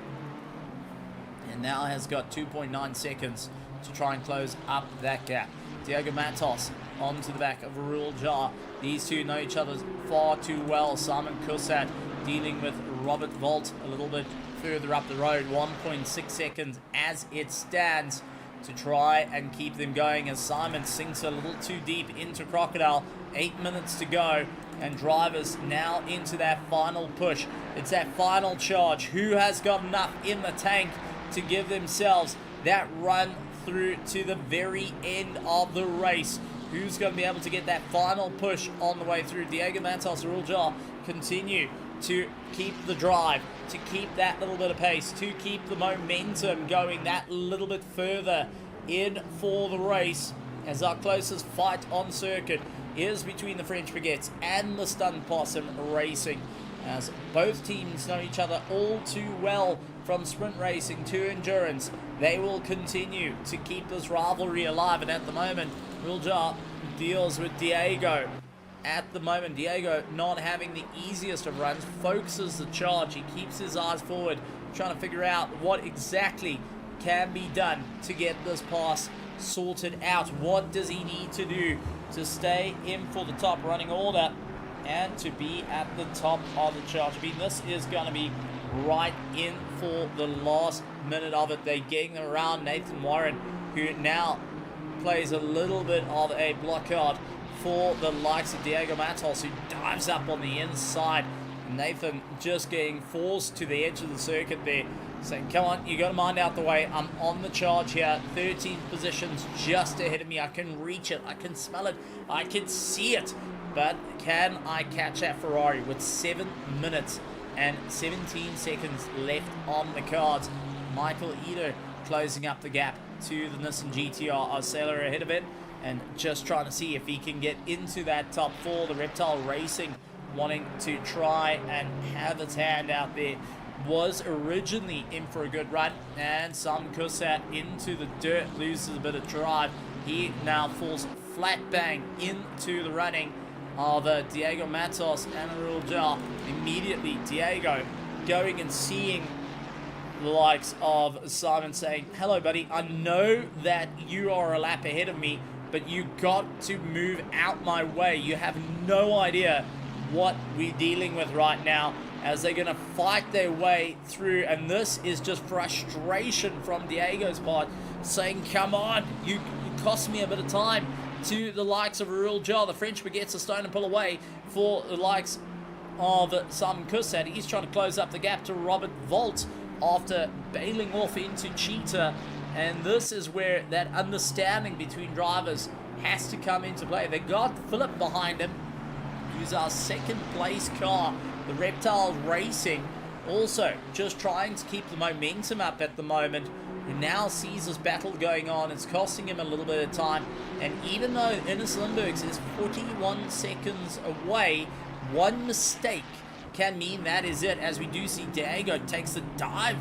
and now has got 2.9 seconds to try and close up that gap. Diego Matos onto the back of Rule Jar. These two know each other far too well. Simon Kusat dealing with Robert Volt a little bit further up the road. 1.6 seconds as it stands to try and keep them going as Simon sinks a little too deep into Crocodile. 8 minutes to go, and drivers now into that final push. It's that final charge. Who has got enough in the tank to give themselves that run through to the very end of the race? Who's going to be able to get that final push on the way through? Diego Matos, Ruljar continue to keep the drive, to keep that little bit of pace, to keep the momentum going that little bit further in for the race, as our closest fight on circuit is between the French Baguettes and the Stun Possum Racing, as both teams know each other all too well from sprint racing to endurance. They will continue to keep this rivalry alive, and at the moment Wiljar deals with Diego. At the moment, Diego not having the easiest of runs, focuses the charge. He keeps his eyes forward, trying to figure out what exactly can be done to get this pass sorted out. What does he need to do to stay in for the top running order and to be at the top of the charge? I mean, this is going to be right in for the last minute of it. They're getting around Nathan Warren, who now plays a little bit of a blockade for the likes of Diego Matos, who dives up on the inside. Nathan just getting forced to the edge of the circuit there, saying, come on, you got to mind out the way. I'm on the charge here. 13 positions just ahead of me. I can reach it. I can smell it. I can see it. But can I catch that Ferrari with 7 minutes and 17 seconds left on the cards? Michael Eder closing up the gap to the Nissan GTR. Sailor ahead of it, and just trying to see if he can get into that top four. The Reptile Racing wanting to try and have its hand out there. Was originally in for a good run, and Simon Kusat into the dirt, loses a bit of drive. He now falls flat bang into the running of Diego Matos and Arul Jar. Immediately Diego going and seeing the likes of Simon, saying, hello buddy, I know that you are a lap ahead of me, but you got to move out my way. You have no idea what we're dealing with right now, as they're going to fight their way through. And this is just frustration from Diego's part, saying, come on, you cost me a bit of time, to the likes of Arul Jar. The French Baguettes are starting to pull away for the likes of Simon Kusat. He's trying to close up the gap to Robert Volt after bailing off into Cheetah. And this is where that understanding between drivers has to come into play. They got Philip behind him, who's our second place car. The Reptile Racing also just trying to keep the momentum up at the moment. He now sees this battle going on. It's costing him a little bit of time. And even though Ernest Lindbergs is 41 seconds away, one mistake can mean that is it, as we do see Diego takes the dive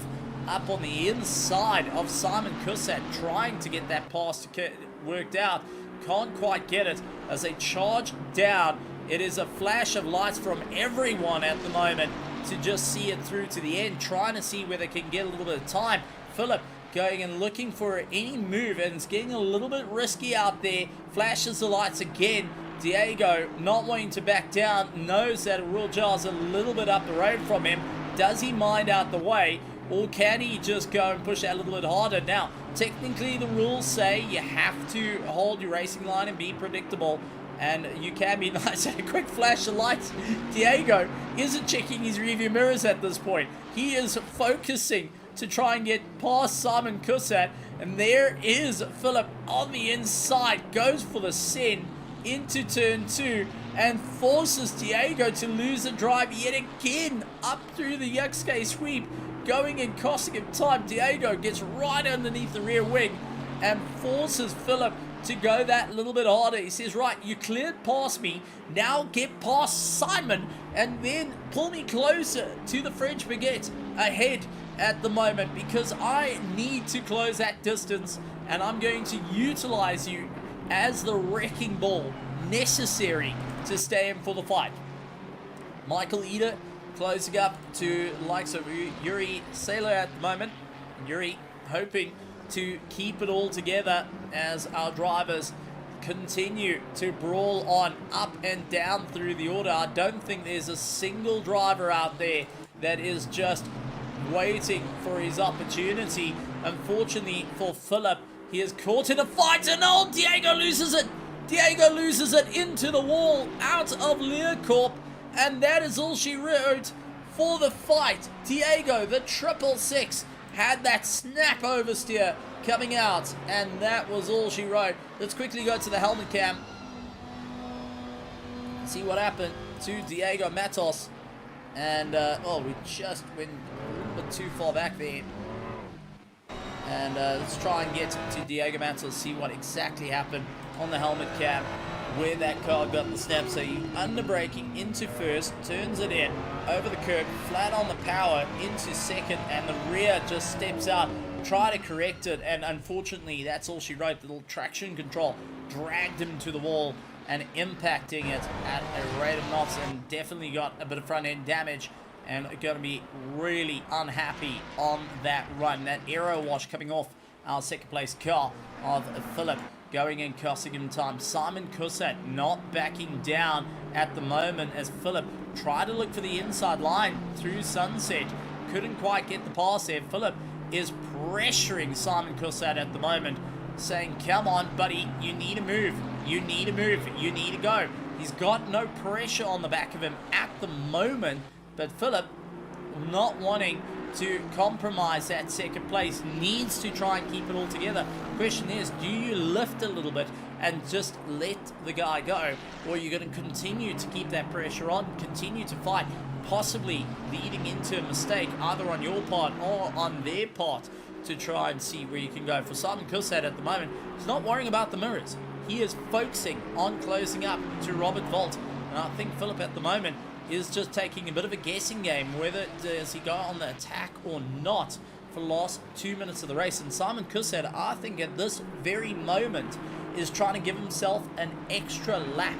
up on the inside of Simon Kusat, trying to get that pass worked out. Can't quite get it as they charge down. It is a flash of lights from everyone at the moment to just see it through to the end, trying to see where they can get a little bit of time. Philip going and looking for any move, and it's getting a little bit risky out there. Flashes the lights again. Diego, not wanting to back down, knows that Royal Jar's a little bit up the road from him. Does he mind out the way, or can he just go and push that a little bit harder? Now, technically the rules say you have to hold your racing line and be predictable, and you can be nice. A quick flash of lights. Diego isn't checking his rearview mirrors at this point. He is focusing to try and get past Simon Kusat, and there is Philip on the inside, goes for the send into turn 2 and forces Diego to lose the drive yet again up through the Yuxke sweep, going and costing him time. Diego gets right underneath the rear wing and forces Philip to go that little bit harder. He says, right, you cleared past me, now get past Simon and then pull me closer to the French baguette ahead at the moment, because I need to close that distance, and I'm going to utilize you as the wrecking ball necessary to stay in for the fight. Michael Eder closing up to the likes of Yuri Sailor at the moment. Yuri hoping to keep it all together as our drivers continue to brawl on up and down through the order. I don't think there's a single driver out there that is just waiting for his opportunity. Unfortunately for Philip, he is caught in a fight, and oh, Diego loses it. Diego loses it into the wall, out of Learcorp, and that is all she wrote for the fight. Diego, the 666, had that snap oversteer coming out, and that was all she wrote. Let's quickly go to the helmet cam. See what happened to Diego Matos. And, oh, we just went a little bit too far back there. And let's try and get to Diego Matos, see what exactly happened on the helmet cam, where that car got the snap. So you under-braking into first, turns it in, over the curb, flat on the power, into second, and the rear just steps out. Try to correct it, and unfortunately, that's all she wrote. The little traction control dragged him to the wall and impacting it at a rate of knots, and definitely got a bit of front-end damage, and going to be really unhappy on that run. That aero wash coming off our second place car of Philip, going and costing him time. Simon Kusat not backing down at the moment as Philip tried to look for the inside line through Sunset. Couldn't quite get the pass there. Philip is pressuring Simon Kusat at the moment, saying, come on, buddy, you need to move. You need to move. You need to go. He's got no pressure on the back of him at the moment, but Philip, not wanting to compromise that second place, needs to try and keep it all together. Question is, do you lift a little bit and just let the guy go, or are you going to continue to keep that pressure on, continue to fight, possibly leading into a mistake either on your part or on their part, to try and see where you can go? For Simon Kusat at the moment, he's not worrying about the mirrors. He is focusing on closing up to Robert Volt, and I think Philip at the moment is just taking a bit of a guessing game, whether does he go on the attack or not for the last 2 minutes of the race. And Simon Kusat, I think at this very moment, is trying to give himself an extra lap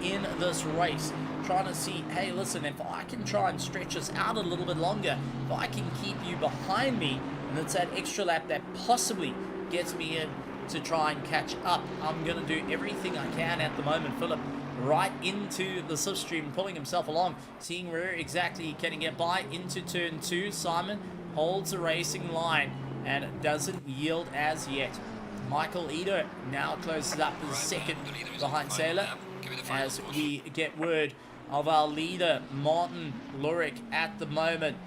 in this race, trying to see, hey, listen, if I can try and stretch us out a little bit longer, if I can keep you behind me, and it's that extra lap that possibly gets me in to try and catch up, I'm going to do everything I can at the moment. Philip right into the slipstream, pulling himself along, seeing where exactly he can get by into turn 2. Simon holds the racing line and doesn't yield as yet. Michael Eder now closes up as second behind Sailor, as we get word of our leader Martin Lurick at the moment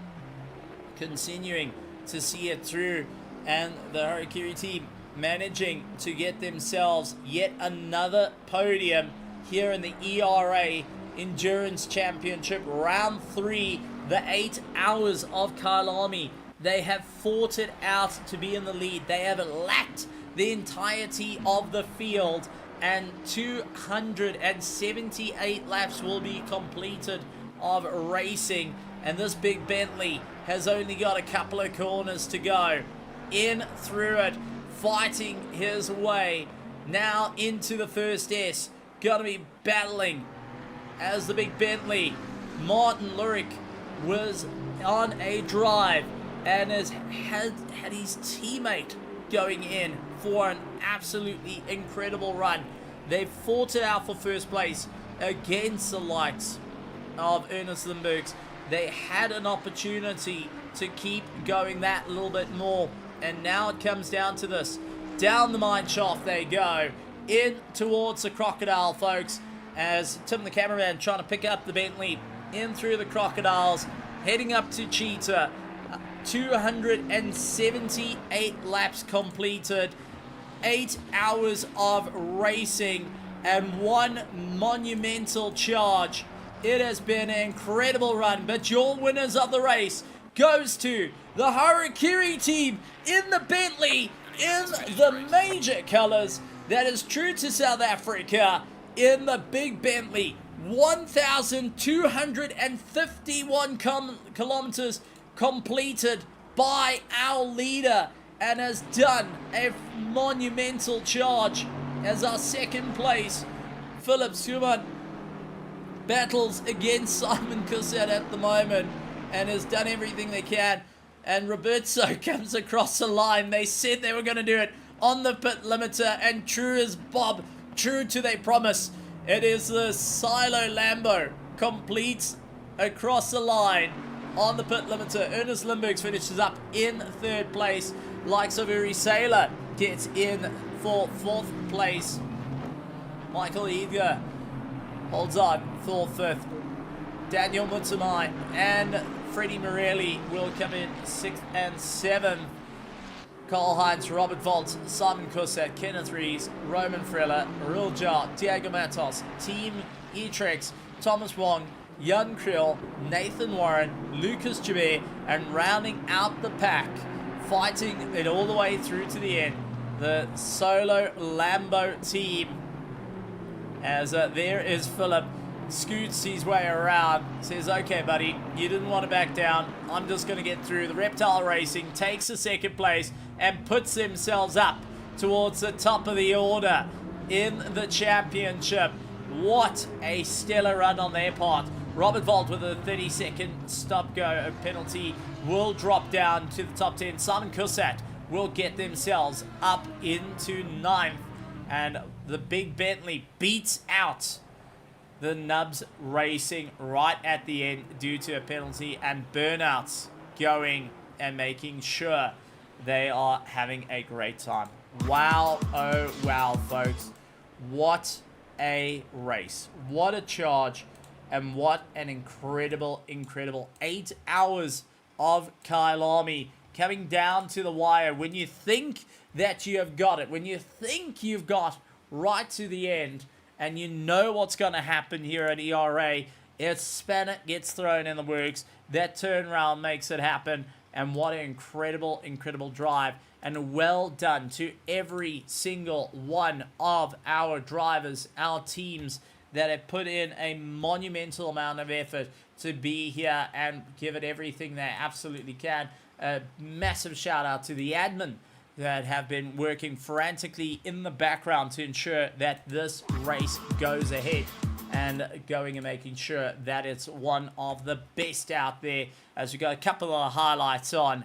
continuing to see it through, and the Harakiri team managing to get themselves yet another podium here in the ERA Endurance Championship Round 3, the 8 hours of Kyalami. They have fought it out to be in the lead. They have lapped the entirety of the field, 278 laps will be completed of racing, and this big Bentley has only got a couple of corners to go. In through it, fighting his way now into the first S. Gonna be battling as the big Bentley. Martin Lurick was on a drive and has had his teammate going in for an absolutely incredible run. They've fought it out for first place against the likes of Ernest Limburgs. They had an opportunity to keep going that little bit more, and now it comes down to this. Down the mine shaft they go, in towards the Crocodile, folks, as Tim the cameraman trying to pick up the Bentley, in through the Crocodiles, heading up to Cheetah. 278 laps completed, 8 hours of racing, and one monumental charge. It has been an incredible run, but your winners of the race goes to the Harakiri team in the Bentley, in the major colors. That is true to South Africa, in the big Bentley. 1,251 kilometers completed by our leader, and has done a monumental charge as our second place. Philip Schumann battles against Simon Cosset at the moment and has done everything they can, and Roberto comes across the line. They said they were going to do it on the pit limiter, and true as Bob, true to their promise, it is the Silo Lambo completes across the line on the pit limiter. Ernest Limburgs finishes up in third place. Likes of Uri Sailor gets in for fourth place. Michael Eager holds on for fifth. Daniel Mutamai and Freddie Morelli will come in sixth and seventh. Carl Heinz, Robert Volt, Simon Cosset, Kenneth Rees, Roman Frella, Ril Jar, Diego Matos, Team Etrex, Thomas Wong, Jan Krill, Nathan Warren, Lucas Jabir, and rounding out the pack, fighting it all the way through to the end, the Solo Lambo team. As there is Philip, scoots his way around, says, okay buddy, you didn't want to back down, I'm just going to get through. The Reptile Racing takes the second place and puts themselves up towards the top of the order in the championship. What a stellar run on their part. Robert Volt with a 30-second stop-go penalty will drop down to the top 10. Simon Cosset will get themselves up into 9th. And the big Bentley beats out the Nubs Racing right at the end due to a penalty and burnouts going and making sure they are having a great time. Wow, oh wow, folks. What a race. What a charge. And what an incredible 8 hours of Kyalami coming down to the wire. When you think that you have got it, when you think you've got right to the end, and you know what's going to happen here at ERA, a spanner gets thrown in the works. That turnaround makes it happen. And what an incredible drive. And well done to every single one of our drivers, our teams, that have put in a monumental amount of effort to be here and give it everything they absolutely can. A massive shout out to the admin that have been working frantically in the background to ensure that this race goes ahead and going and making sure that it's one of the best out there. As we got a couple of highlights on,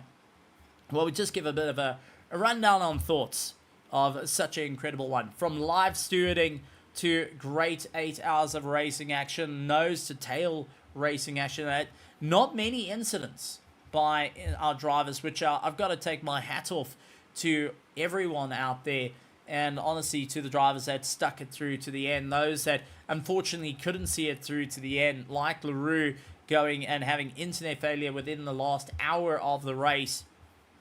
well, we just give a bit of a rundown on thoughts of such an incredible one. From live stewarding to great 8 hours of racing action, nose to tail racing action. Not many incidents by our drivers, which I've got to take my hat off to everyone out there, and honestly to the drivers that stuck it through to the end. Those that unfortunately couldn't see it through to the end, like LaRue going and having internet failure within the last hour of the race.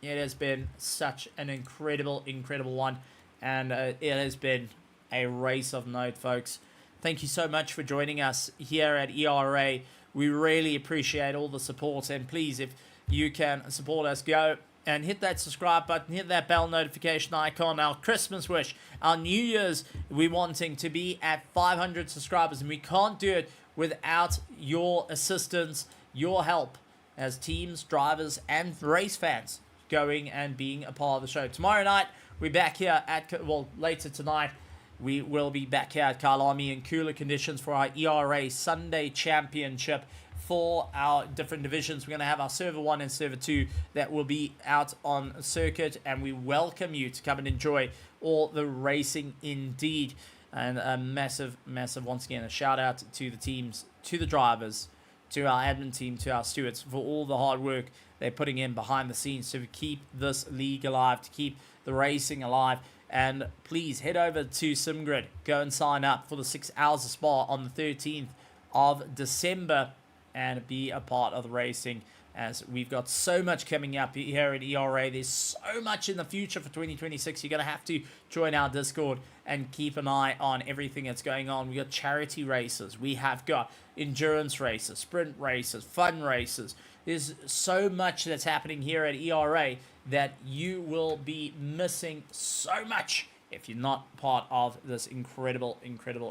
It has been such an incredible one, and it has been a race of note, folks. Thank you so much for joining us here at ERA. We really appreciate all the support, and please, if you can support us, go and hit that subscribe button, hit that bell notification icon. Our Christmas wish, our New Year's, we're wanting to be at 500 subscribers, and we can't do it without your assistance, your help as teams, drivers, and race fans going and being a part of the show. Tomorrow night, we're back here at, well, later tonight, we will be back here at Kyalami in cooler conditions for our ERA Sunday Championship for our different divisions. We're going to have our Server 1 and Server 2 that will be out on circuit, and we welcome you to come and enjoy all the racing indeed. And a massive, once again, a shout out to the teams, to the drivers, to our admin team, to our stewards for all the hard work they're putting in behind the scenes to keep this league alive, to keep the racing alive. And please head over to SimGrid, go and sign up for the 6 hours of Spa on the 13th of December and be a part of the racing, as we've got so much coming up here at ERA. There's so much in the future for 2026. You're going to have to join our Discord and keep an eye on everything that's going on. We got charity races. We have got endurance races, sprint races, fun races. There's so much that's happening here at ERA that you will be missing so much if you're not part of this incredible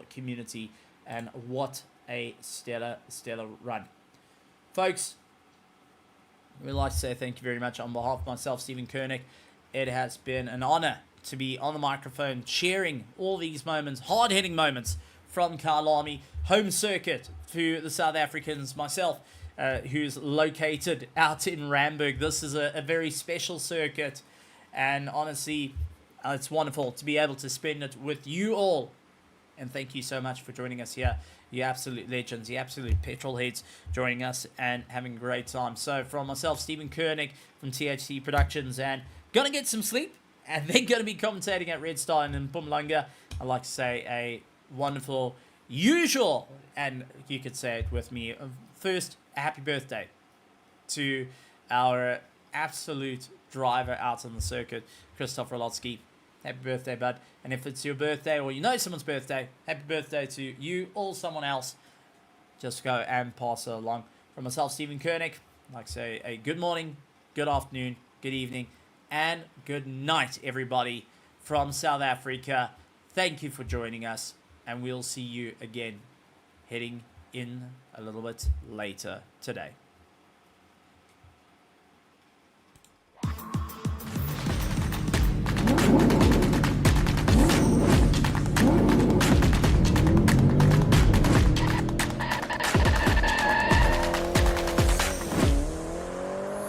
community. And what a stellar run. Folks, we'd like to say thank you very much on behalf of myself, Stephen Koenig. It has been an honor to be on the microphone, sharing all these moments, hard-hitting moments from Kyalami, home circuit to the South Africans, myself, who's located out in Randburg. This is a very special circuit, and honestly, it's wonderful to be able to spend it with you all. And thank you so much for joining us here. You absolute legends, you absolute petrol heads joining us and having a great time. So from myself, Stephen Koenig from THC Productions, and gonna get some sleep, and then gonna be commentating at Red Star and in Mpumalanga. I'd like to say a wonderful, usual, and you could say it with me, first, a happy birthday to our absolute driver out on the circuit, Christopher Lotsky. Happy birthday, bud. And if it's your birthday or you know someone's birthday, happy birthday to you or someone else. Just go and pass it along. From myself, Stephen Koenig, I'd like to say a good morning, good afternoon, good evening, and good night, everybody from South Africa. Thank you for joining us, and we'll see you again heading in a little bit later today.